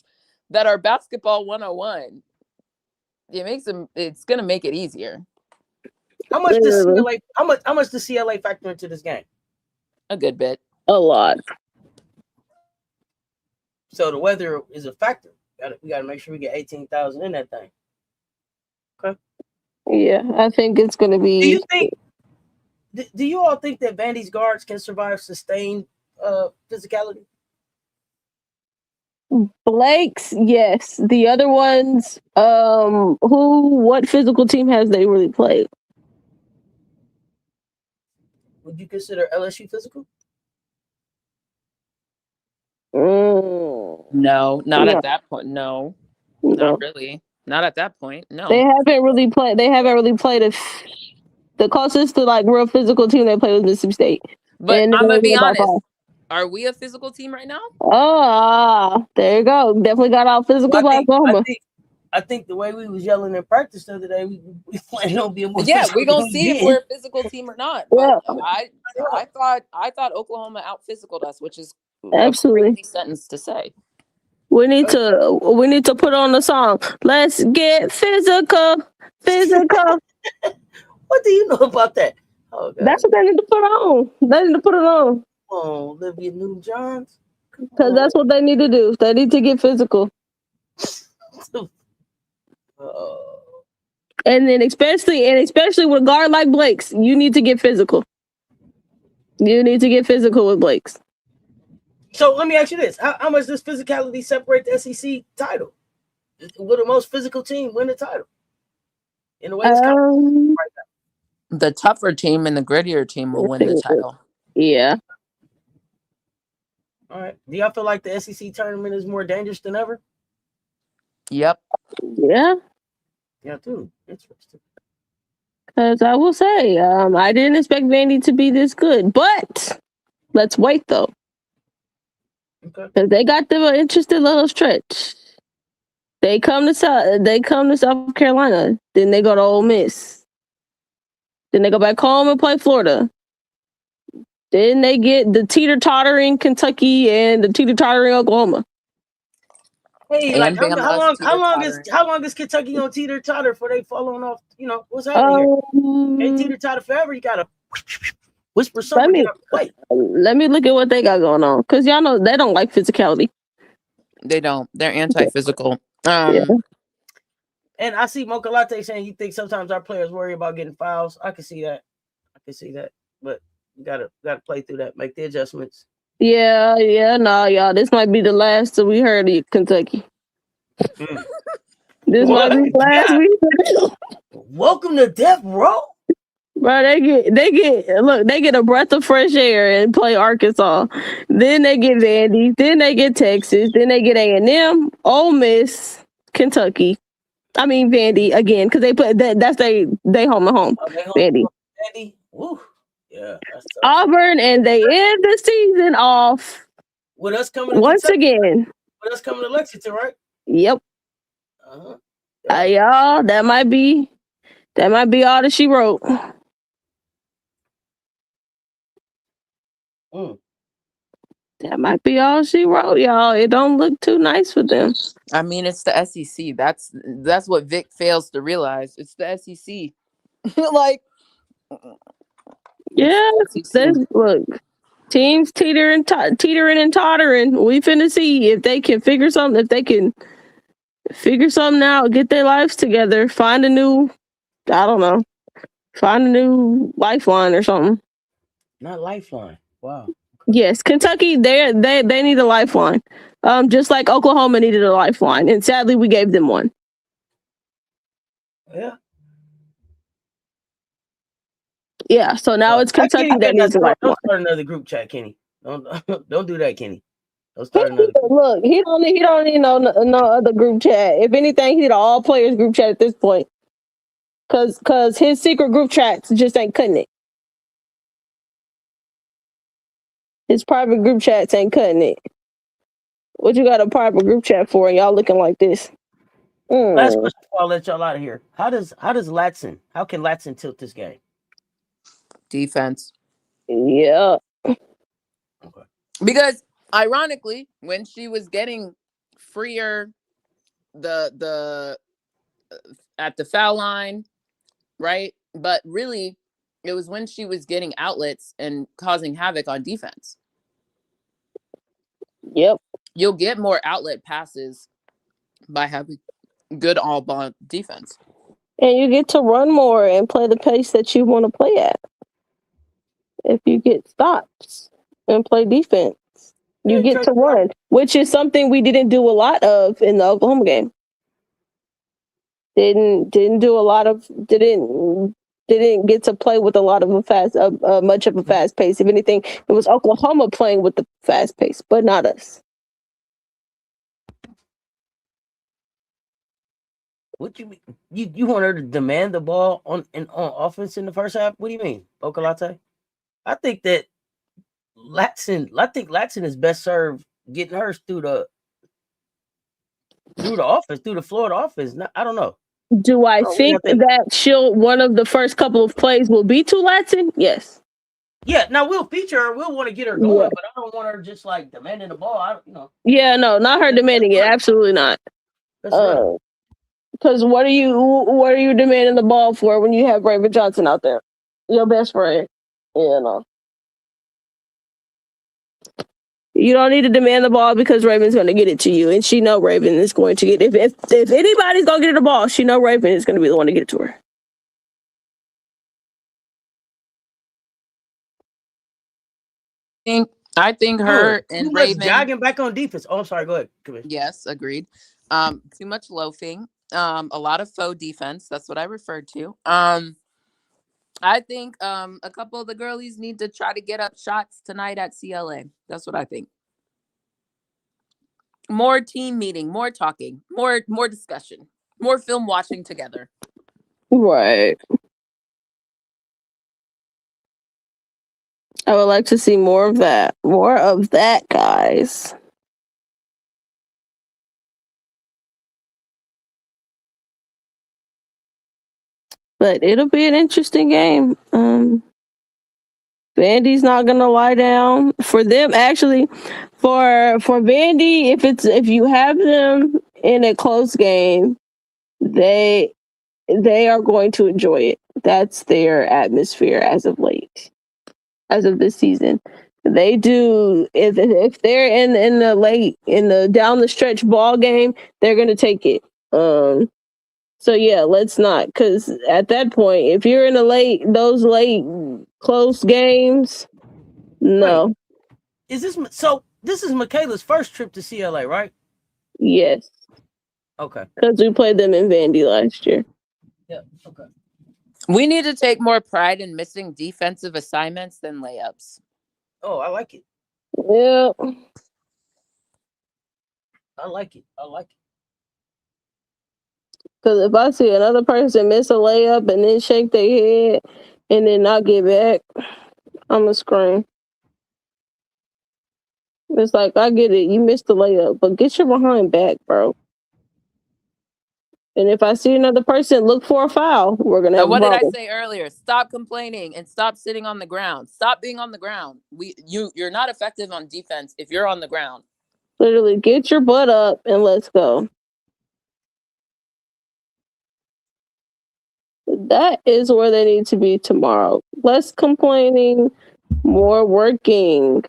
that are basketball 101. It's gonna make it easier. How much does CLA factor into this game? A good bit. A lot. So the weather is a factor. We gotta make sure we get 18,000 in that thing. Okay. Yeah, I think it's gonna be. Do you all think that Vandy's guards can survive sustained physicality? Blake's, yes. The other ones, what physical team has they really played? Would you consider LSU physical? No, at that point. No, not really. Not at that point. No, they haven't really played. The closest to like real physical team they played was Mississippi State. But I'm gonna be honest. Are we a physical team right now? Oh, there you go. Definitely got out physical by Oklahoma. I think the way we was yelling in practice the other day, we planning on being more. Yeah, we're gonna see if we're a physical team or not. But I thought Oklahoma out physicaled us, which is absolutely a crazy sentence to say. We need to put on the song. Let's get physical. What do you know about that? Oh, God. That's what they need to put on. They need to put it on. Oh, Olivia Newton-Johns. Because that's what they need to do. They need to get physical. And then especially with a guard like Blake's, you need to get physical. You need to get physical with Blake's. So let me ask you this: How much does physicality separate the SEC title? Will the most physical team win the title? In the way it's right now. The tougher team and the grittier team will win the title. Yeah. All right. Do y'all feel like the SEC tournament is more dangerous than ever? Yep. Yeah. Yeah, too. Interesting. Because I will say, I didn't expect Vandy to be this good, but let's wait though. Okay. Because they got the interesting little stretch. They come to South Carolina, then they go to Ole Miss, then they go back home and play Florida. Then they get the teeter-tottering Kentucky and the teeter-tottering Oklahoma. Hey, like how long is Kentucky on teeter-totter before they falling off? You know, what's happening here? They teeter-totter forever. You gotta whisper something. Let me look at what they got going on. Because y'all know they don't like physicality. They don't. They're anti-physical. Yeah. And I see Mocha Latte saying you think sometimes our players worry about getting fouls. I can see that. But you gotta play through that, make the adjustments. Yeah, no, y'all. This might be the last that we heard of Kentucky. This might be the last we heard. Welcome to Death Row. Bro, they get a breath of fresh air and play Arkansas. Then they get Vandy. Then they get Texas. Then they get A&M, Ole Miss, Kentucky. I mean Vandy again because they put that's they home and home. Vandy. Woo. Yeah. Auburn, and they end the season off with us coming once again. With us coming to Lexington, right? Yep. Y'all, that might be all that she wrote. Mm. That might be all she wrote, y'all. It don't look too nice for them. I mean, it's the SEC. That's what Vic fails to realize. It's the SEC. Like, Yeah, look, teams teetering and tottering. We finna see if they can figure something. If they can figure something out, get their lives together, find a new, I don't know, find a new lifeline or something. Not lifeline. Wow. Yes, Kentucky, they need a lifeline. Just like Oklahoma needed a lifeline, and sadly we gave them one. Yeah. Yeah, so now it's Kentucky that needs a lifeline. Don't start another group chat, Kenny. Don't do that, Kenny. Don't start another. Look, he don't need no other group chat. If anything, he need an all players group chat at this point. Cause his secret group chats just ain't cutting it. His private group chats ain't cutting it. What you got a private group chat for? And y'all looking like this. Last question before I let y'all out of here. How can Latson tilt this game? Defense. Yeah. Okay. Because ironically, when she was getting freer the at the foul line, right? But really, it was when she was getting outlets and causing havoc on defense. Yep. You'll get more outlet passes by having good all-ball defense. And you get to run more and play the pace that you want to play at. If you get stops and play defense, you get to run, which is something we didn't do a lot of in the Oklahoma game. Didn't get to play with a lot of much of a fast pace. If anything, it was Oklahoma playing with the fast pace, but not us. What you mean? You want her to demand the ball on offense in the first half? What do you mean, Okalate? I think Latson is best served getting hers through the offense, through the Florida offense. I don't know. Do I think that one of the first couple of plays will be to Latson? Yes. Yeah, now we'll feature her. We'll want to get her going, but I don't want her just like demanding the ball. Yeah, no, not her demanding it. Absolutely not. Because what are you demanding the ball for when you have Raven Johnson out there, your best friend? You don't need to demand the ball because Raven's going to get it to you, and she know Raven is going to get it. If anybody's going to get her the ball, she know Raven is going to be the one to get it to her. I think her and Raven jogging back on defense. Oh, I'm sorry. Go ahead. Yes, agreed. Too much loafing. A lot of faux defense. That's what I referred to. I think a couple of the girlies need to try to get up shots tonight at CLA. That's what I think. More team meeting, more talking, more discussion, more film watching together. Right. I would like to see more of that. More of that, guys. But it'll be an interesting game. Vandy's not gonna lie down. For them, actually, for Vandy, if you have them in a close game, they are going to enjoy it. That's their atmosphere as of late, as of this season. They do. If they're in the down the stretch ball game, they're gonna take it. So yeah, let's not, because at that point, if you're in those late close games, no. Wait, this is Michaela's first trip to CLA, right? Yes. Okay. Because we played them in Vandy last year. Yeah. Okay. We need to take more pride in missing defensive assignments than layups. Oh, I like it. Yeah. I like it. Because if I see another person miss a layup and then shake their head and then not get back, I'm going to scream. It's like, I get it. You missed the layup, but get your behind back, bro. And if I see another person look for a foul, we're gonna have What a did I problem. say earlier? Stop complaining and stop sitting on the ground. Stop being on the ground. You're not effective on defense if you're on the ground. Literally, get your butt up and let's go. That is where they need to be tomorrow. Less complaining, more working.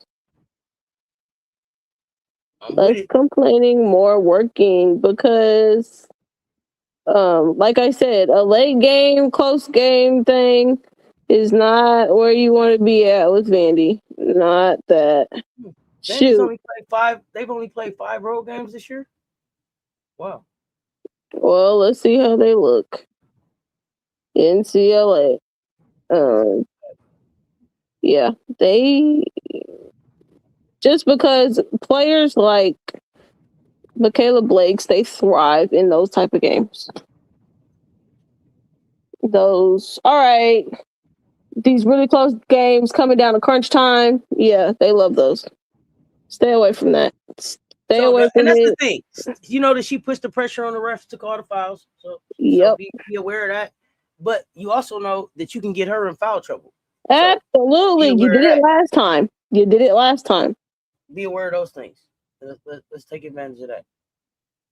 Less complaining, more working, because like I said, a late game, close game thing is not where you want to be at with Vandy. Not that. Vandy's Shoot. only played 5. They've only played 5 road games this year. Wow. Well, let's see how they look. NCAA. Yeah, they just because players like Michaela Blake's, they thrive in those type of games. Those, all right, these really close games coming down to crunch time. Yeah, they love those. Stay away from that. Stay away from and that's it. the thing. You know that she pushed the pressure on the refs to call the fouls. So be aware of that. But you also know that you can get her in foul trouble. Absolutely. You did it last time. Be aware of those things. Let's take advantage of that.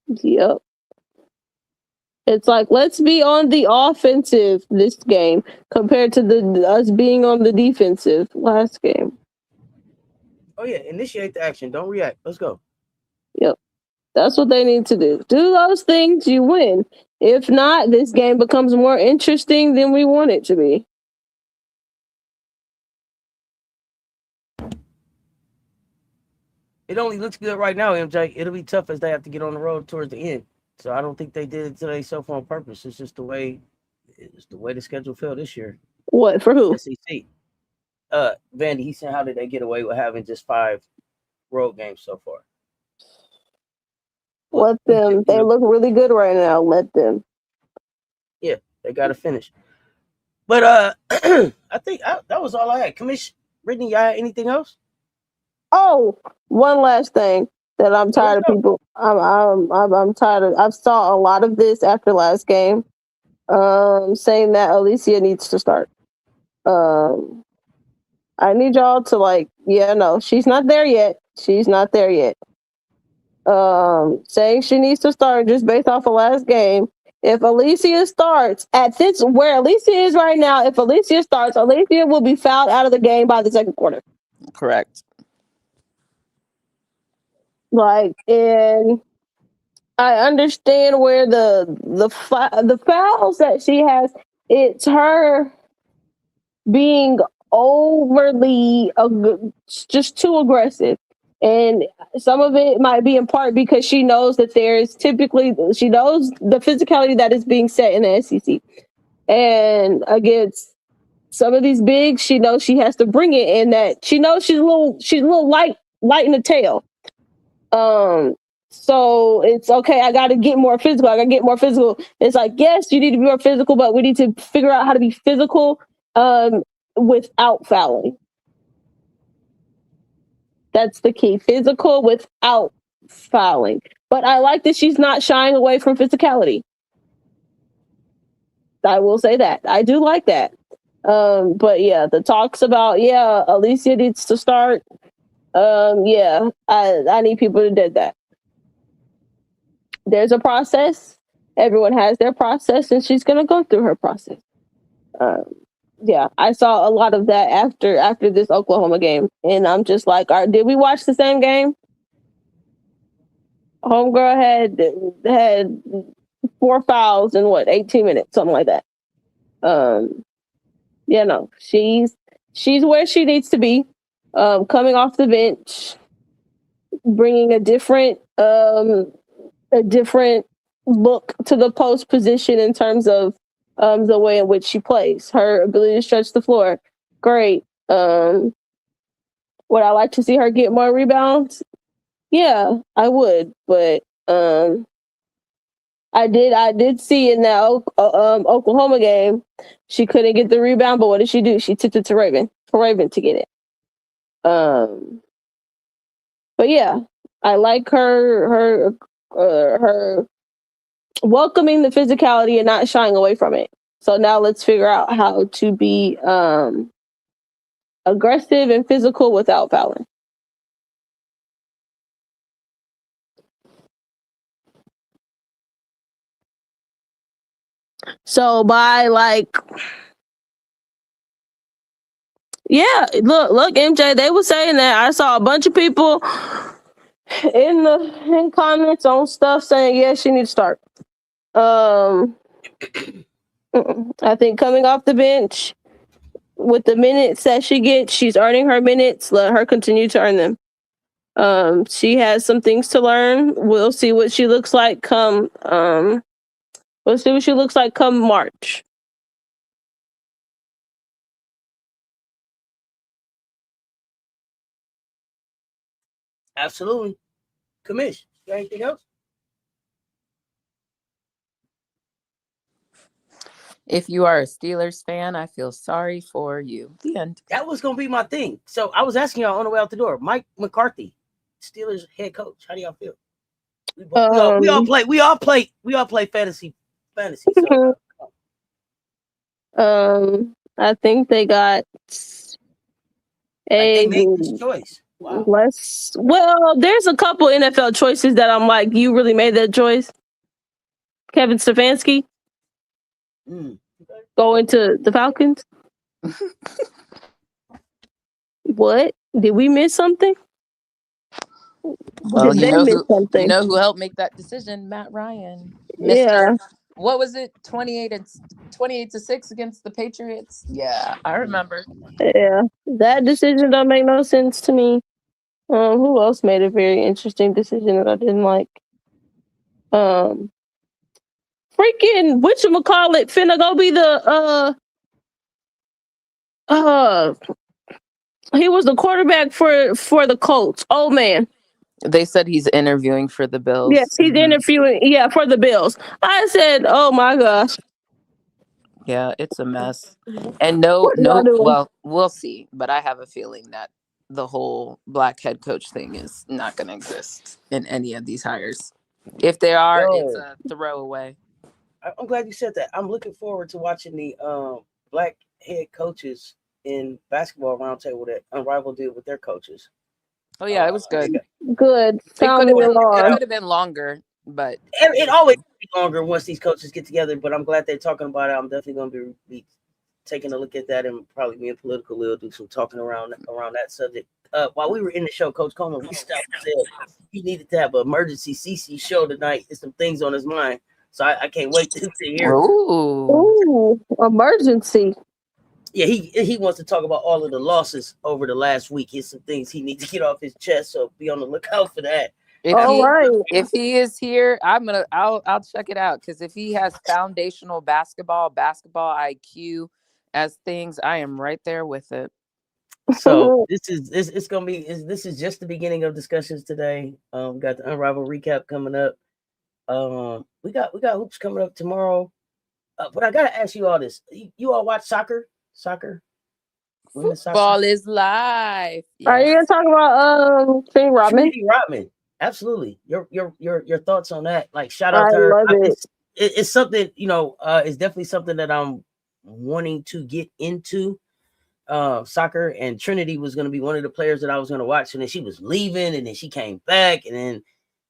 Yep. It's like, let's be on the offensive this game compared to us being on the defensive last game. Oh, yeah. Initiate the action. Don't react. Let's go. Yep. That's what they need to do. Do those things, you win. If not, this game becomes more interesting than we want it to be. It only looks good right now, MJ. It'll be tough as they have to get on the road towards the end. So I don't think they did it to themselves on purpose. It's just the way the schedule fell this year. What, for who? SEC. Vandy, he said, how did they get away with having just 5 road games so far? Let them. They look really good right now. Let them. Yeah, they got to finish. But I think that was all I had. Commission Brittany, you had anything else? Oh, one last thing that I'm tired of people. I'm tired of. I've saw a lot of this after last game, saying that Aaliyah needs to start. I need y'all to no, she's not there yet. Saying she needs to start just based off of last game. If Aaliyah starts at this where Aaliyah is right now, if Aaliyah starts, Aaliyah will be fouled out of the game by the second quarter. Correct. And I understand where the fouls that she has. It's her being overly just too aggressive, and some of it might be in part because she knows that she knows the physicality that is being set in the SEC, and against some of these bigs, she knows she has to bring it, and that she knows she's a little light in the tail. So it's okay. I got to get more physical. It's like, yes, you need to be more physical, but we need to figure out how to be physical without fouling. That's the key. Physical without fouling. But I like that she's not shying away from physicality. I will say that. I do like that. But yeah, the talks about, Aaliyah needs to start. I need people to do that. There's a process. Everyone has their process, and she's gonna go through her process. I saw a lot of that after this Oklahoma game, and I'm just like, did we watch the same game? Homegirl had 4 fouls in 18 minutes, something like that. She's where she needs to be. Coming off the bench, bringing a different look to the post position in terms of the way in which she plays, her ability to stretch the floor. Great. Would I like to see her get more rebounds? Yeah, I would. But I did see in that Oklahoma game, she couldn't get the rebound. But what did she do? She tipped it to Raven for Raven to get it. But yeah, I like her welcoming the physicality and not shying away from it. So now let's figure out how to be aggressive and physical without fouling. So by look, MJ, they were saying that. I saw a bunch of people in comments on stuff saying, yeah, she needs to start. I think coming off the bench with the minutes that she gets, she's earning her minutes. Let her continue to earn them. She has some things to learn. We'll see what she looks like come March. Absolutely. Commish, you got anything else? If you are a Steelers fan, I feel sorry for you. The end. That was gonna be my thing. So I was asking y'all on the way out the door. Mike McCarthy, Steelers head coach. How do y'all feel? We all play fantasy. So, I think they got they made this choice. Wow. Well, there's a couple NFL choices that I'm like, you really made that choice. Kevin Stefanski going to the Falcons. What? Did we miss something? Well, you know who helped make that decision? Matt Ryan. Yeah. What was it? 28-6 against the Patriots? Yeah, I remember. Yeah. That decision don't make no sense to me. Who else made a very interesting decision that I didn't like? Freaking whatchamacallit finna go be the he was the quarterback for the Colts. Oh man. They said he's interviewing for the Bills. Yes, he's interviewing. Yeah, for the Bills. I said, "Oh my gosh." Yeah, it's a mess. And no. Well, we'll see. But I have a feeling that the whole black head coach thing is not going to exist in any of these hires. If they are, it's a throwaway. I'm glad you said that. I'm looking forward to watching the black head coaches in basketball roundtable that Unrivaled did with their coaches. Oh yeah, it was good. Good. It could have been longer, but it always be longer once these coaches get together. But I'm glad they're talking about it. I'm definitely going to be taking a look at that, and probably me and Political will do some talking around that subject. While we were in the show, Coach Coleman, we stopped and said he needed to have an emergency CC show tonight. There's some things on his mind. So I can't wait to hear. Ooh, emergency. Yeah, he wants to talk about all of the losses over the last week. Here's some things he needs to get off his chest. So be on the lookout for that. If he is here, I'll check it out, because if he has foundational basketball IQ as things, I am right there with it. So this is just the beginning of discussions today. We got the Unrivaled recap coming up. We got hoops coming up tomorrow. But I gotta ask you all this. You all watch soccer? Football is life. Yes. Are you gonna talk about Trinity Rodman? Absolutely. Your thoughts on that? Like, shout out to her. It's something, it's definitely something that I'm wanting to get into. Soccer, and Trinity was going to be one of the players that I was going to watch, and then she was leaving, and then she came back, and then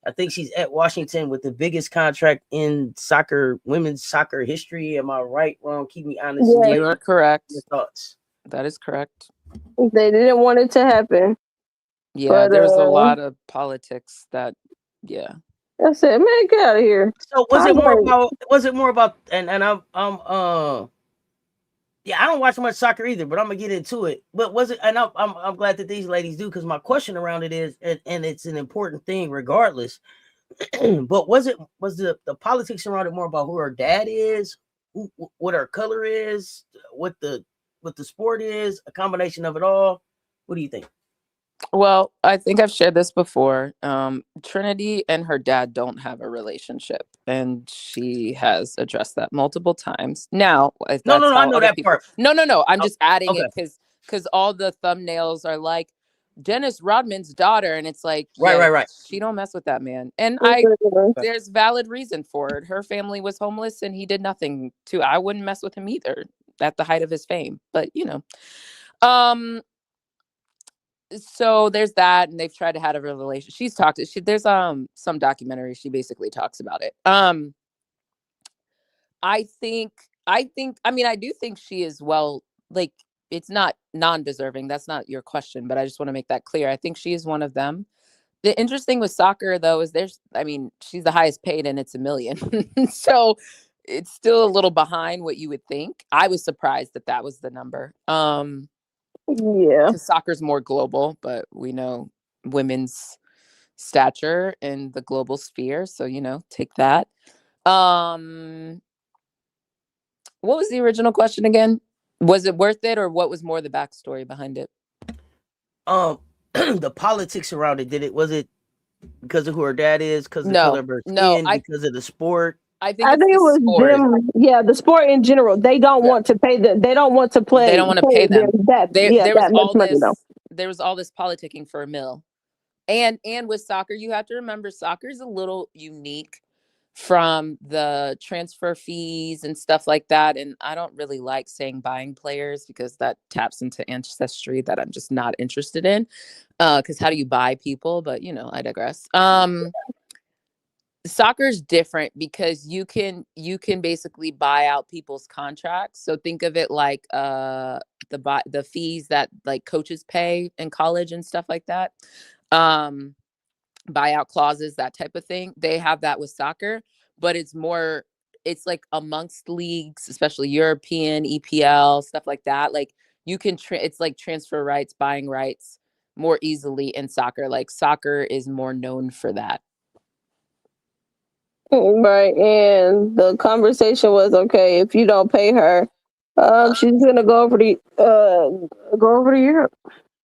I think she's at Washington with the biggest contract in women's soccer history. Am I right? Wrong? Keep me honest. Yeah, you are correct. Your thoughts? That is correct. They didn't want it to happen. Yeah, but there's a lot of politics that. Yeah. I said, man, get out of here. So was it more about? And I'm yeah, I don't watch much soccer either, but I'm gonna get into it. But was it? And I'm glad that these ladies do, because my question around it is, and it's an important thing regardless. But was the politics around it more about who her dad is, what her color is, what the sport is, a combination of it all? What do you think? Well, I think I've shared this before. Trinity and her dad don't have a relationship, and she has addressed that multiple times. Now, if no, I know that part. No. I'm just adding it because all the thumbnails are like, Dennis Rodman's daughter, and it's like, Right. she don't mess with that man. And there's valid reason for it. Her family was homeless, and he did nothing to. I wouldn't mess with him either at the height of his fame. But so there's that, and they've tried to have a relationship. She's talked. There's some documentary. She basically talks about it. I mean, I do think she is like, it's not non-deserving. That's not your question, but I just want to make that clear. I think she is one of them. The interesting with soccer, though, is she's the highest paid, and it's $1 million. So it's still a little behind what you would think. I was surprised that was the number. Because soccer's more global, but we know women's stature in the global sphere. So, take that. What was the original question again? Was it worth it, or what was more the backstory behind it? The politics around it. Was it because of who her dad is? Because of the color of her skin? Because of the sport? I think it was them. Yeah, the sport in general. They don't want to pay them. They don't want to play. They don't want to pay them. There was all this politicking for $1 million. And with soccer, you have to remember, soccer is a little unique from the transfer fees and stuff like that. And I don't really like saying buying players, because that taps into ancestry that I'm just not interested in. Because how do you buy people? But I digress. Soccer's different because you can basically buy out people's contracts. So think of it like the fees that like coaches pay in college and stuff like that. Buyout clauses, that type of thing. They have that with soccer, but it's like amongst leagues, especially European, EPL, stuff like that. Like you can it's like transfer rights, buying rights more easily in soccer. Like soccer is more known for that. Right, and the conversation was, okay, if you don't pay her, she's gonna go over to Europe.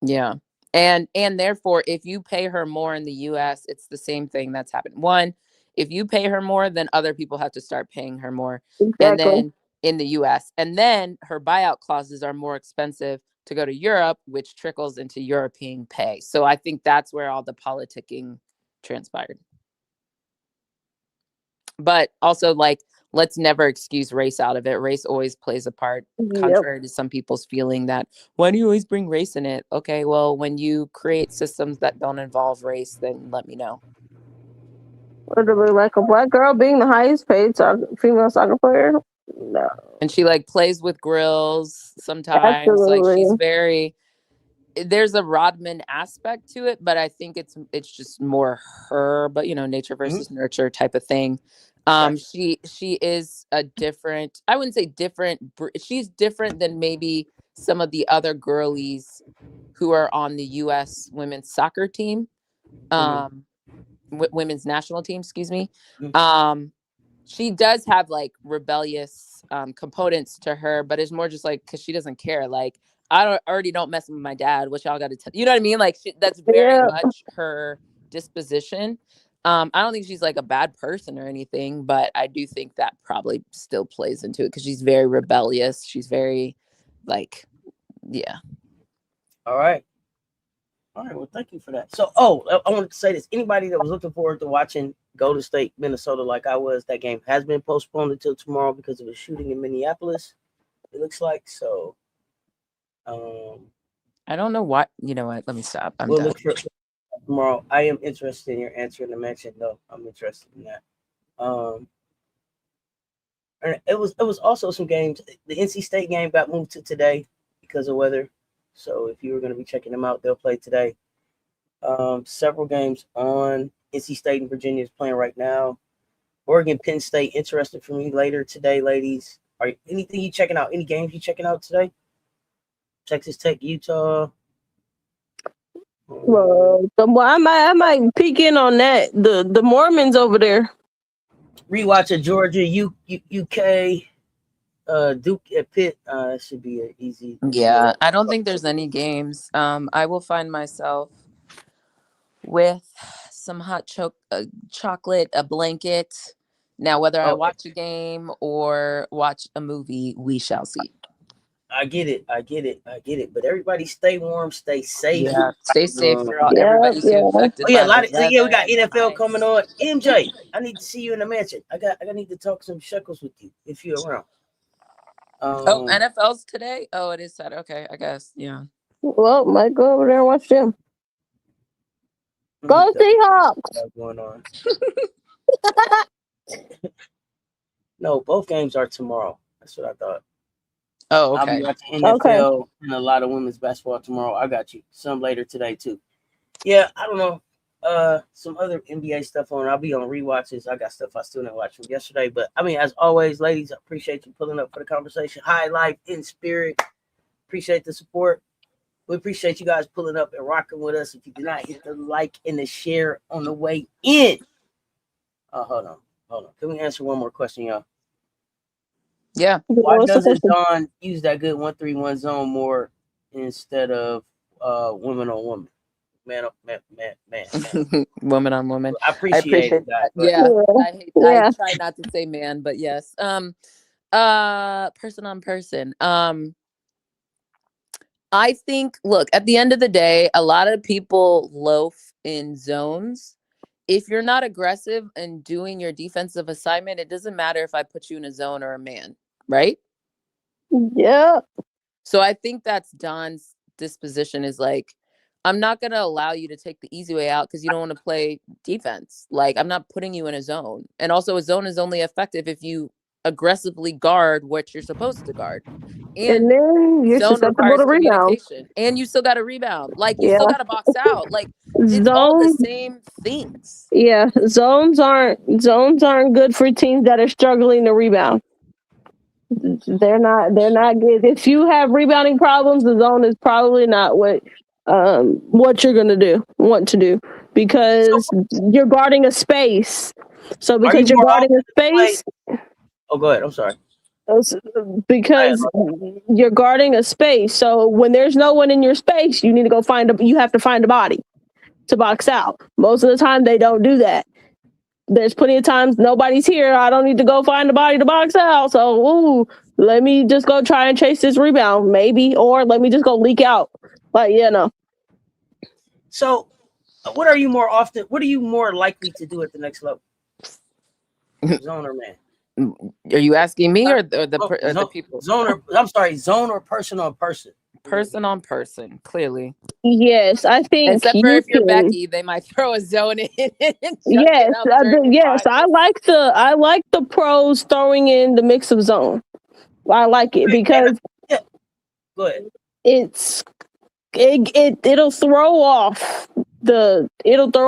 Yeah, and therefore, if you pay her more in the U.S., it's the same thing that's happened. One, if you pay her more, then other people have to start paying her more, and then in the U.S., and then her buyout clauses are more expensive to go to Europe, which trickles into European pay. So I think that's where all the politicking transpired. But also, like, let's never excuse race out of it. Race always plays a part, contrary to some people's feeling that, why do you always bring race in it? Okay, well, when you create systems that don't involve race, then let me know. Literally, like a black girl being the highest paid female soccer player? No. And she, like, plays with grills sometimes. Absolutely. Like, she's very... There's a Rodman aspect to it, but I think it's just more her, but, nature versus nurture type of thing. She is a different, I wouldn't say different, she's different than maybe some of the other girlies who are on the U.S. women's soccer team, women's national team, excuse me. She does have like rebellious components to her, but it's more just like, because she doesn't care. Like, I already don't mess with my dad, which y'all got to tell, you know what I mean? Like, that's very much her disposition. I don't think she's like a bad person or anything, but I do think that probably still plays into it because she's very rebellious. She's very like, yeah. All right. Well, thank you for that. So, I wanted to say this. Anybody that was looking forward to watching Golden State, Minnesota, like I was, that game has been postponed until tomorrow because of a shooting in Minneapolis, it looks like. So, I don't know what, you know what? Let me stop. We'll look for tomorrow. I am interested in your answer in the mention, though. I'm interested in that. And it was also some games. The NC State game got moved to today because of weather. So if you were going to be checking them out, they'll play today. Several games on. NC State and Virginia is playing right now. Oregon, Penn State, interested for me later today, ladies. Anything you checking out? Any games you checking out today? Texas Tech, Utah. Well, I might peek in on that. The Mormons over there. Rewatch of Georgia, UK, Duke at Pitt. It should be an easy. Yeah, I don't think there's any games. I will find myself with some hot chocolate, a blanket. Now, whether I watch a game or watch a movie, we shall see. I get it. But everybody stay warm, stay safe. Yeah, stay safe for all, Yeah, everybody who's yeah. affected Oh yeah, by a the lot of weather yeah. We got and the NFL coming ice. on. MJ, I need to see you in the mansion. I need to talk some shekels with you if you're around. Oh, NFL's today? Oh, it is Saturday. Okay, I guess. Yeah. Well, might go over there and watch them. let me Go double check what Seahawks! else going on. No, both games are tomorrow. That's what I thought. Oh, I'll be okay. watching Okay. NFL and a lot of women's basketball tomorrow. I got you. Some later today too. Yeah, I don't know. Some other NBA stuff on. I'll be on rewatches. I got stuff I still didn't watch from yesterday. But I mean, as always, ladies, I appreciate you pulling up for the conversation. High life in spirit. Appreciate the support. We appreciate you guys pulling up and rocking with us. If you did not hit the like and the share on the way in. Hold on. Can we answer one more question, y'all? Yeah. Why What's the doesn't question? Dawn use that good 1-3-1 zone more instead of women on women? Man. Woman on woman. I appreciate it, guys. that. Yeah. Yeah. I try not to say man, but yes. Person on person. I think, look, at the end of the day, a lot of people loaf in zones. If you're not aggressive and doing your defensive assignment, it doesn't matter if I put you in a zone or a man, right? Yeah. So I think that's Don's disposition is like, I'm not going to allow you to take the easy way out because you don't want to play defense. Like, I'm not putting you in a zone. And also, a zone is only effective if you aggressively guard what you're supposed to guard. And then you're zone susceptible requires to rebound. communication. And you still got to rebound. Like, you Yeah. still got to box out. Like, it's all the same things. Yeah, zones aren't good for teams that are struggling to rebound. They're not good. If you have rebounding problems, the zone is probably not what you're gonna want to do because you're guarding a space. So because you're guarding a space, oh, go ahead. I'm sorry. Because you're guarding a space. So when there's no one in your space, you need to go you have to find a body to box out. Most of the time they don't do that. There's plenty of times nobody's here. I don't need to go find a body to box out. So, let me just go try and chase this rebound, maybe, or let me just go leak out. Like, no. So, what are you more likely to do at the next level? Zone or man? Are you asking me or the people? Zone or person on person? Person on person, clearly. Yes, I think. Except for if you're Becky, they might throw a zone in. Yes, I like the pros throwing in the mix of zone. I like it because go ahead. It'll throw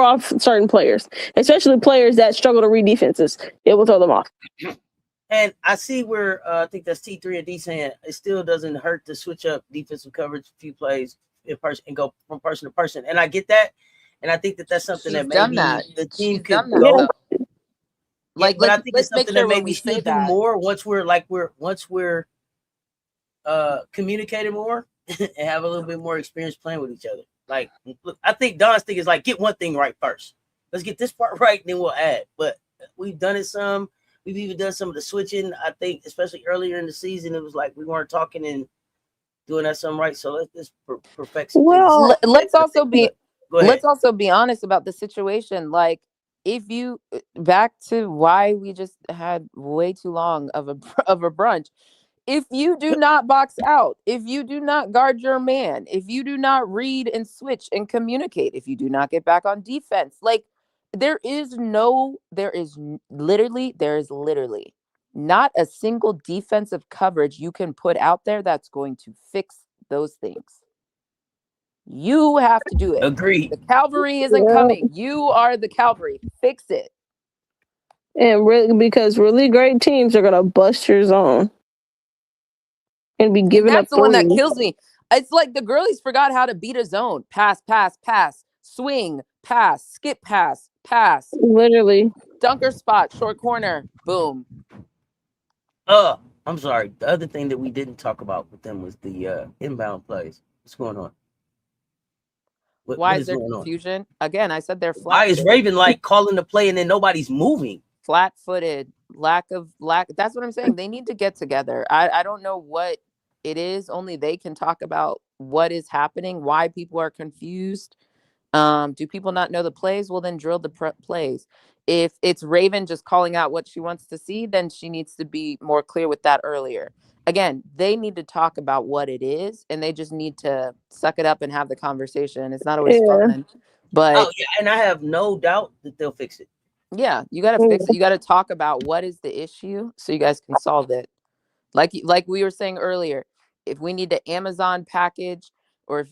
off certain players, especially players that struggle to read defenses. It will throw them off. And I see where I think that's T3 and D saying it still doesn't hurt to switch up defensive coverage a few plays in person and go from person to person. And I get that. And I think that's something that maybe the team could go. Like, but I think it's something that maybe we should do more once we're communicating more and have a little bit more experience playing with each other. Like, look, I think Don's thing is like, get one thing right first. Let's get this part right, then we'll add. But we've done it some. We've even done some of the switching. I think, especially earlier in the season, it was like we weren't talking and doing that some right. So let's just perfect some things. Let's also be honest about the situation. Like, if you back to why we just had way too long of a brunch. If you do not box out, if you do not guard your man, if you do not read and switch and communicate, if you do not get back on defense, like there is literally not a single defensive coverage you can put out there that's going to fix those things. You have to do it. Agreed. The cavalry isn't coming. You are the cavalry. Fix it. And because really great teams are gonna bust your zone and be giving up. That's the one that kills me. It's like the girlies forgot how to beat a zone. Pass, swing, pass, skip pass. Literally. Dunker spot, short corner, boom. I'm sorry. The other thing that we didn't talk about with them was the inbound plays. What's going on? Why is there confusion? Again, I said they're flat. Why is Raven like calling the play and then nobody's moving? Flat-footed, lack. That's what I'm saying. They need to get together. I don't know what It is only they can talk about what is happening, why people are confused. Do people not know the plays? Well, then drill the plays. If it's Raven just calling out what she wants to see, then she needs to be more clear with that earlier. Again, they need to talk about what it is, and they just need to suck it up and have the conversation. It's not always fun, but yeah, and I have no doubt that they'll fix it. yeah, you got to fix it. You got to talk about what is the issue so you guys can solve it. Like we were saying earlier, if we need to Amazon package or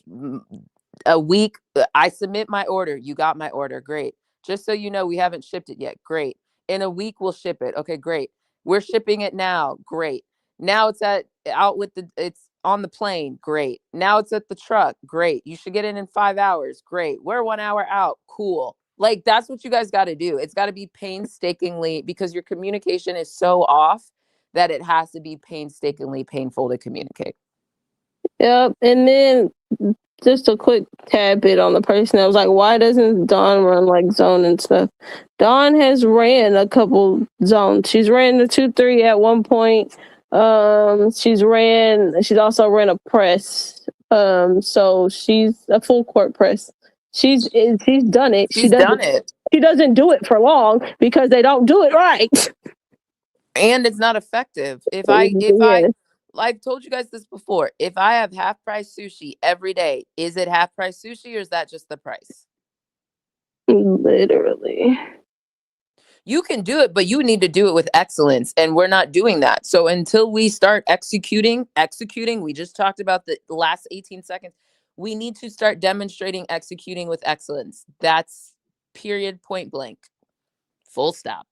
a week, I submit my order. You got my order. Great. Just so you know, we haven't shipped it yet. Great. In a week, we'll ship it. Okay, great. We're shipping it now. Great. Now it's it's on the plane. Great. Now it's at the truck. Great. You should get it in 5 hours. Great. We're 1 hour out. Cool. Like, that's what you guys got to do. It's got to be painstakingly, because your communication is so off that it has to be painstakingly painful to communicate. Yep. And then just a quick tad bit on the person that was like, why doesn't Dawn run like zone and stuff? Dawn has ran a couple zones. She's ran the 2-3 at one point. She's also ran a press. So she's a full court press. She's done it. She's done it. She doesn't do it for long because they don't do it right. And it's not effective. I've told you guys this before. If I have half price sushi every day, is it half price sushi or is that just the price? Literally. You can do it, but you need to do it with excellence. And we're not doing that. So until we start executing, we just talked about the last 18 seconds. We need to start demonstrating executing with excellence. That's period, point blank. Full stop.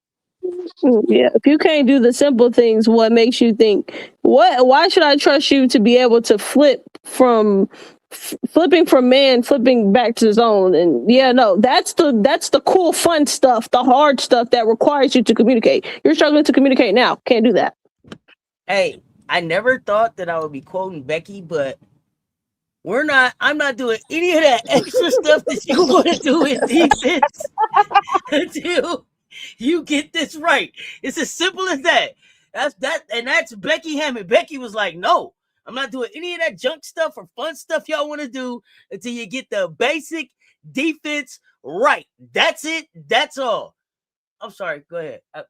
Yeah, if you can't do the simple things, what makes you think? Why should I trust you to be able to flipping from man, flipping back to zone? And yeah, no, that's the cool, fun stuff, the hard stuff that requires you to communicate. You're struggling to communicate now. Can't do that. Hey, I never thought that I would be quoting Becky, but I'm not doing any of that extra stuff that you want to do in defense until you get this right. It's as simple as that. That's Becky Hammond. Becky was like, no, I'm not doing any of that junk stuff or fun stuff y'all want to do until you get the basic defense right. That's it. That's all. I'm sorry. Go ahead. That's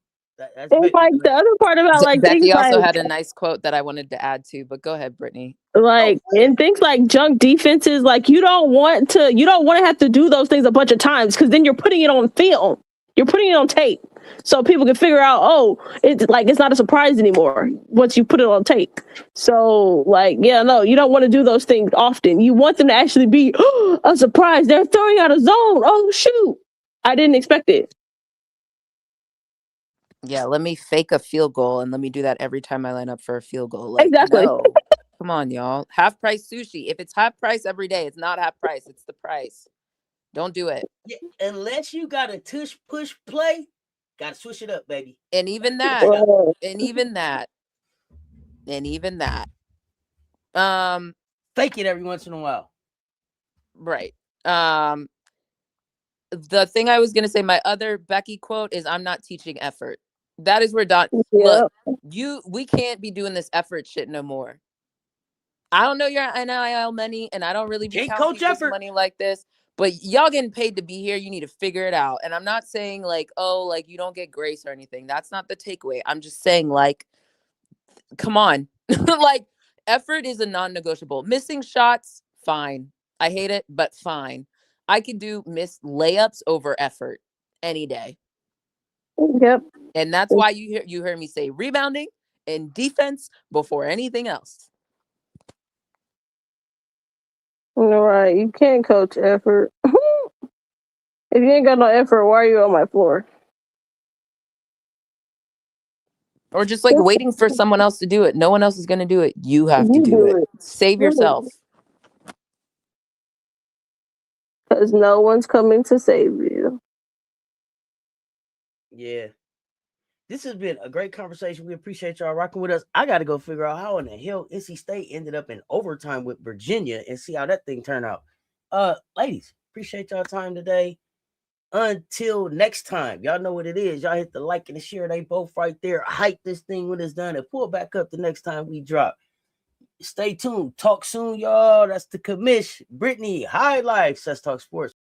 and like the other part about like Becky also had a nice quote that I wanted to add to, but go ahead, Brittany. Like, and things like junk defenses, like you don't want to have to do those things a bunch of times because then you're putting it on film. You're putting it on tape. So people can figure out, oh, it's not a surprise anymore once you put it on tape. So like, yeah, no, you don't want to do those things often. You want them to actually be a surprise. They're throwing out a zone. Oh shoot. I didn't expect it. Yeah, let me fake a field goal and let me do that every time I line up for a field goal. Like, exactly. No. Come on, y'all. Half price sushi. If it's half price every day, it's not half price. It's the price. Don't do it. Yeah, unless you got a tush push play, got to switch it up, baby. And even that. Fake it every once in a while. Right. The thing I was going to say, my other Becky quote is, I'm not teaching effort. That is where look, we can't be doing this effort shit no more. I don't know your NIL money, and I don't really be counting this money like this, but y'all getting paid to be here. You need to figure it out. And I'm not saying like, oh, like you don't get grace or anything. That's not the takeaway. I'm just saying like, come on. Like, effort is a non-negotiable. Missing shots, fine. I hate it, but fine. I could do missed layups over effort any day. Yep. And that's why you heard me say rebounding and defense before anything else. All right, you can't coach effort. If you ain't got no effort, why are you on my floor? Or just like waiting for someone else to do it. No one else is going to do it. You have to do it. Save yourself. Because no one's coming to save you. Yeah. This has been a great conversation. We appreciate y'all rocking with us. I got to go figure out how in the hell NC State ended up in overtime with Virginia and see how that thing turned out. Ladies, appreciate y'all time today. Until next time, y'all know what it is. Y'all hit the like and the share. They both right there. Hype this thing when it's done and pull back up the next time we drop. Stay tuned. Talk soon, y'all. That's the commish. Brittany, High Life, Cess Talk Sports.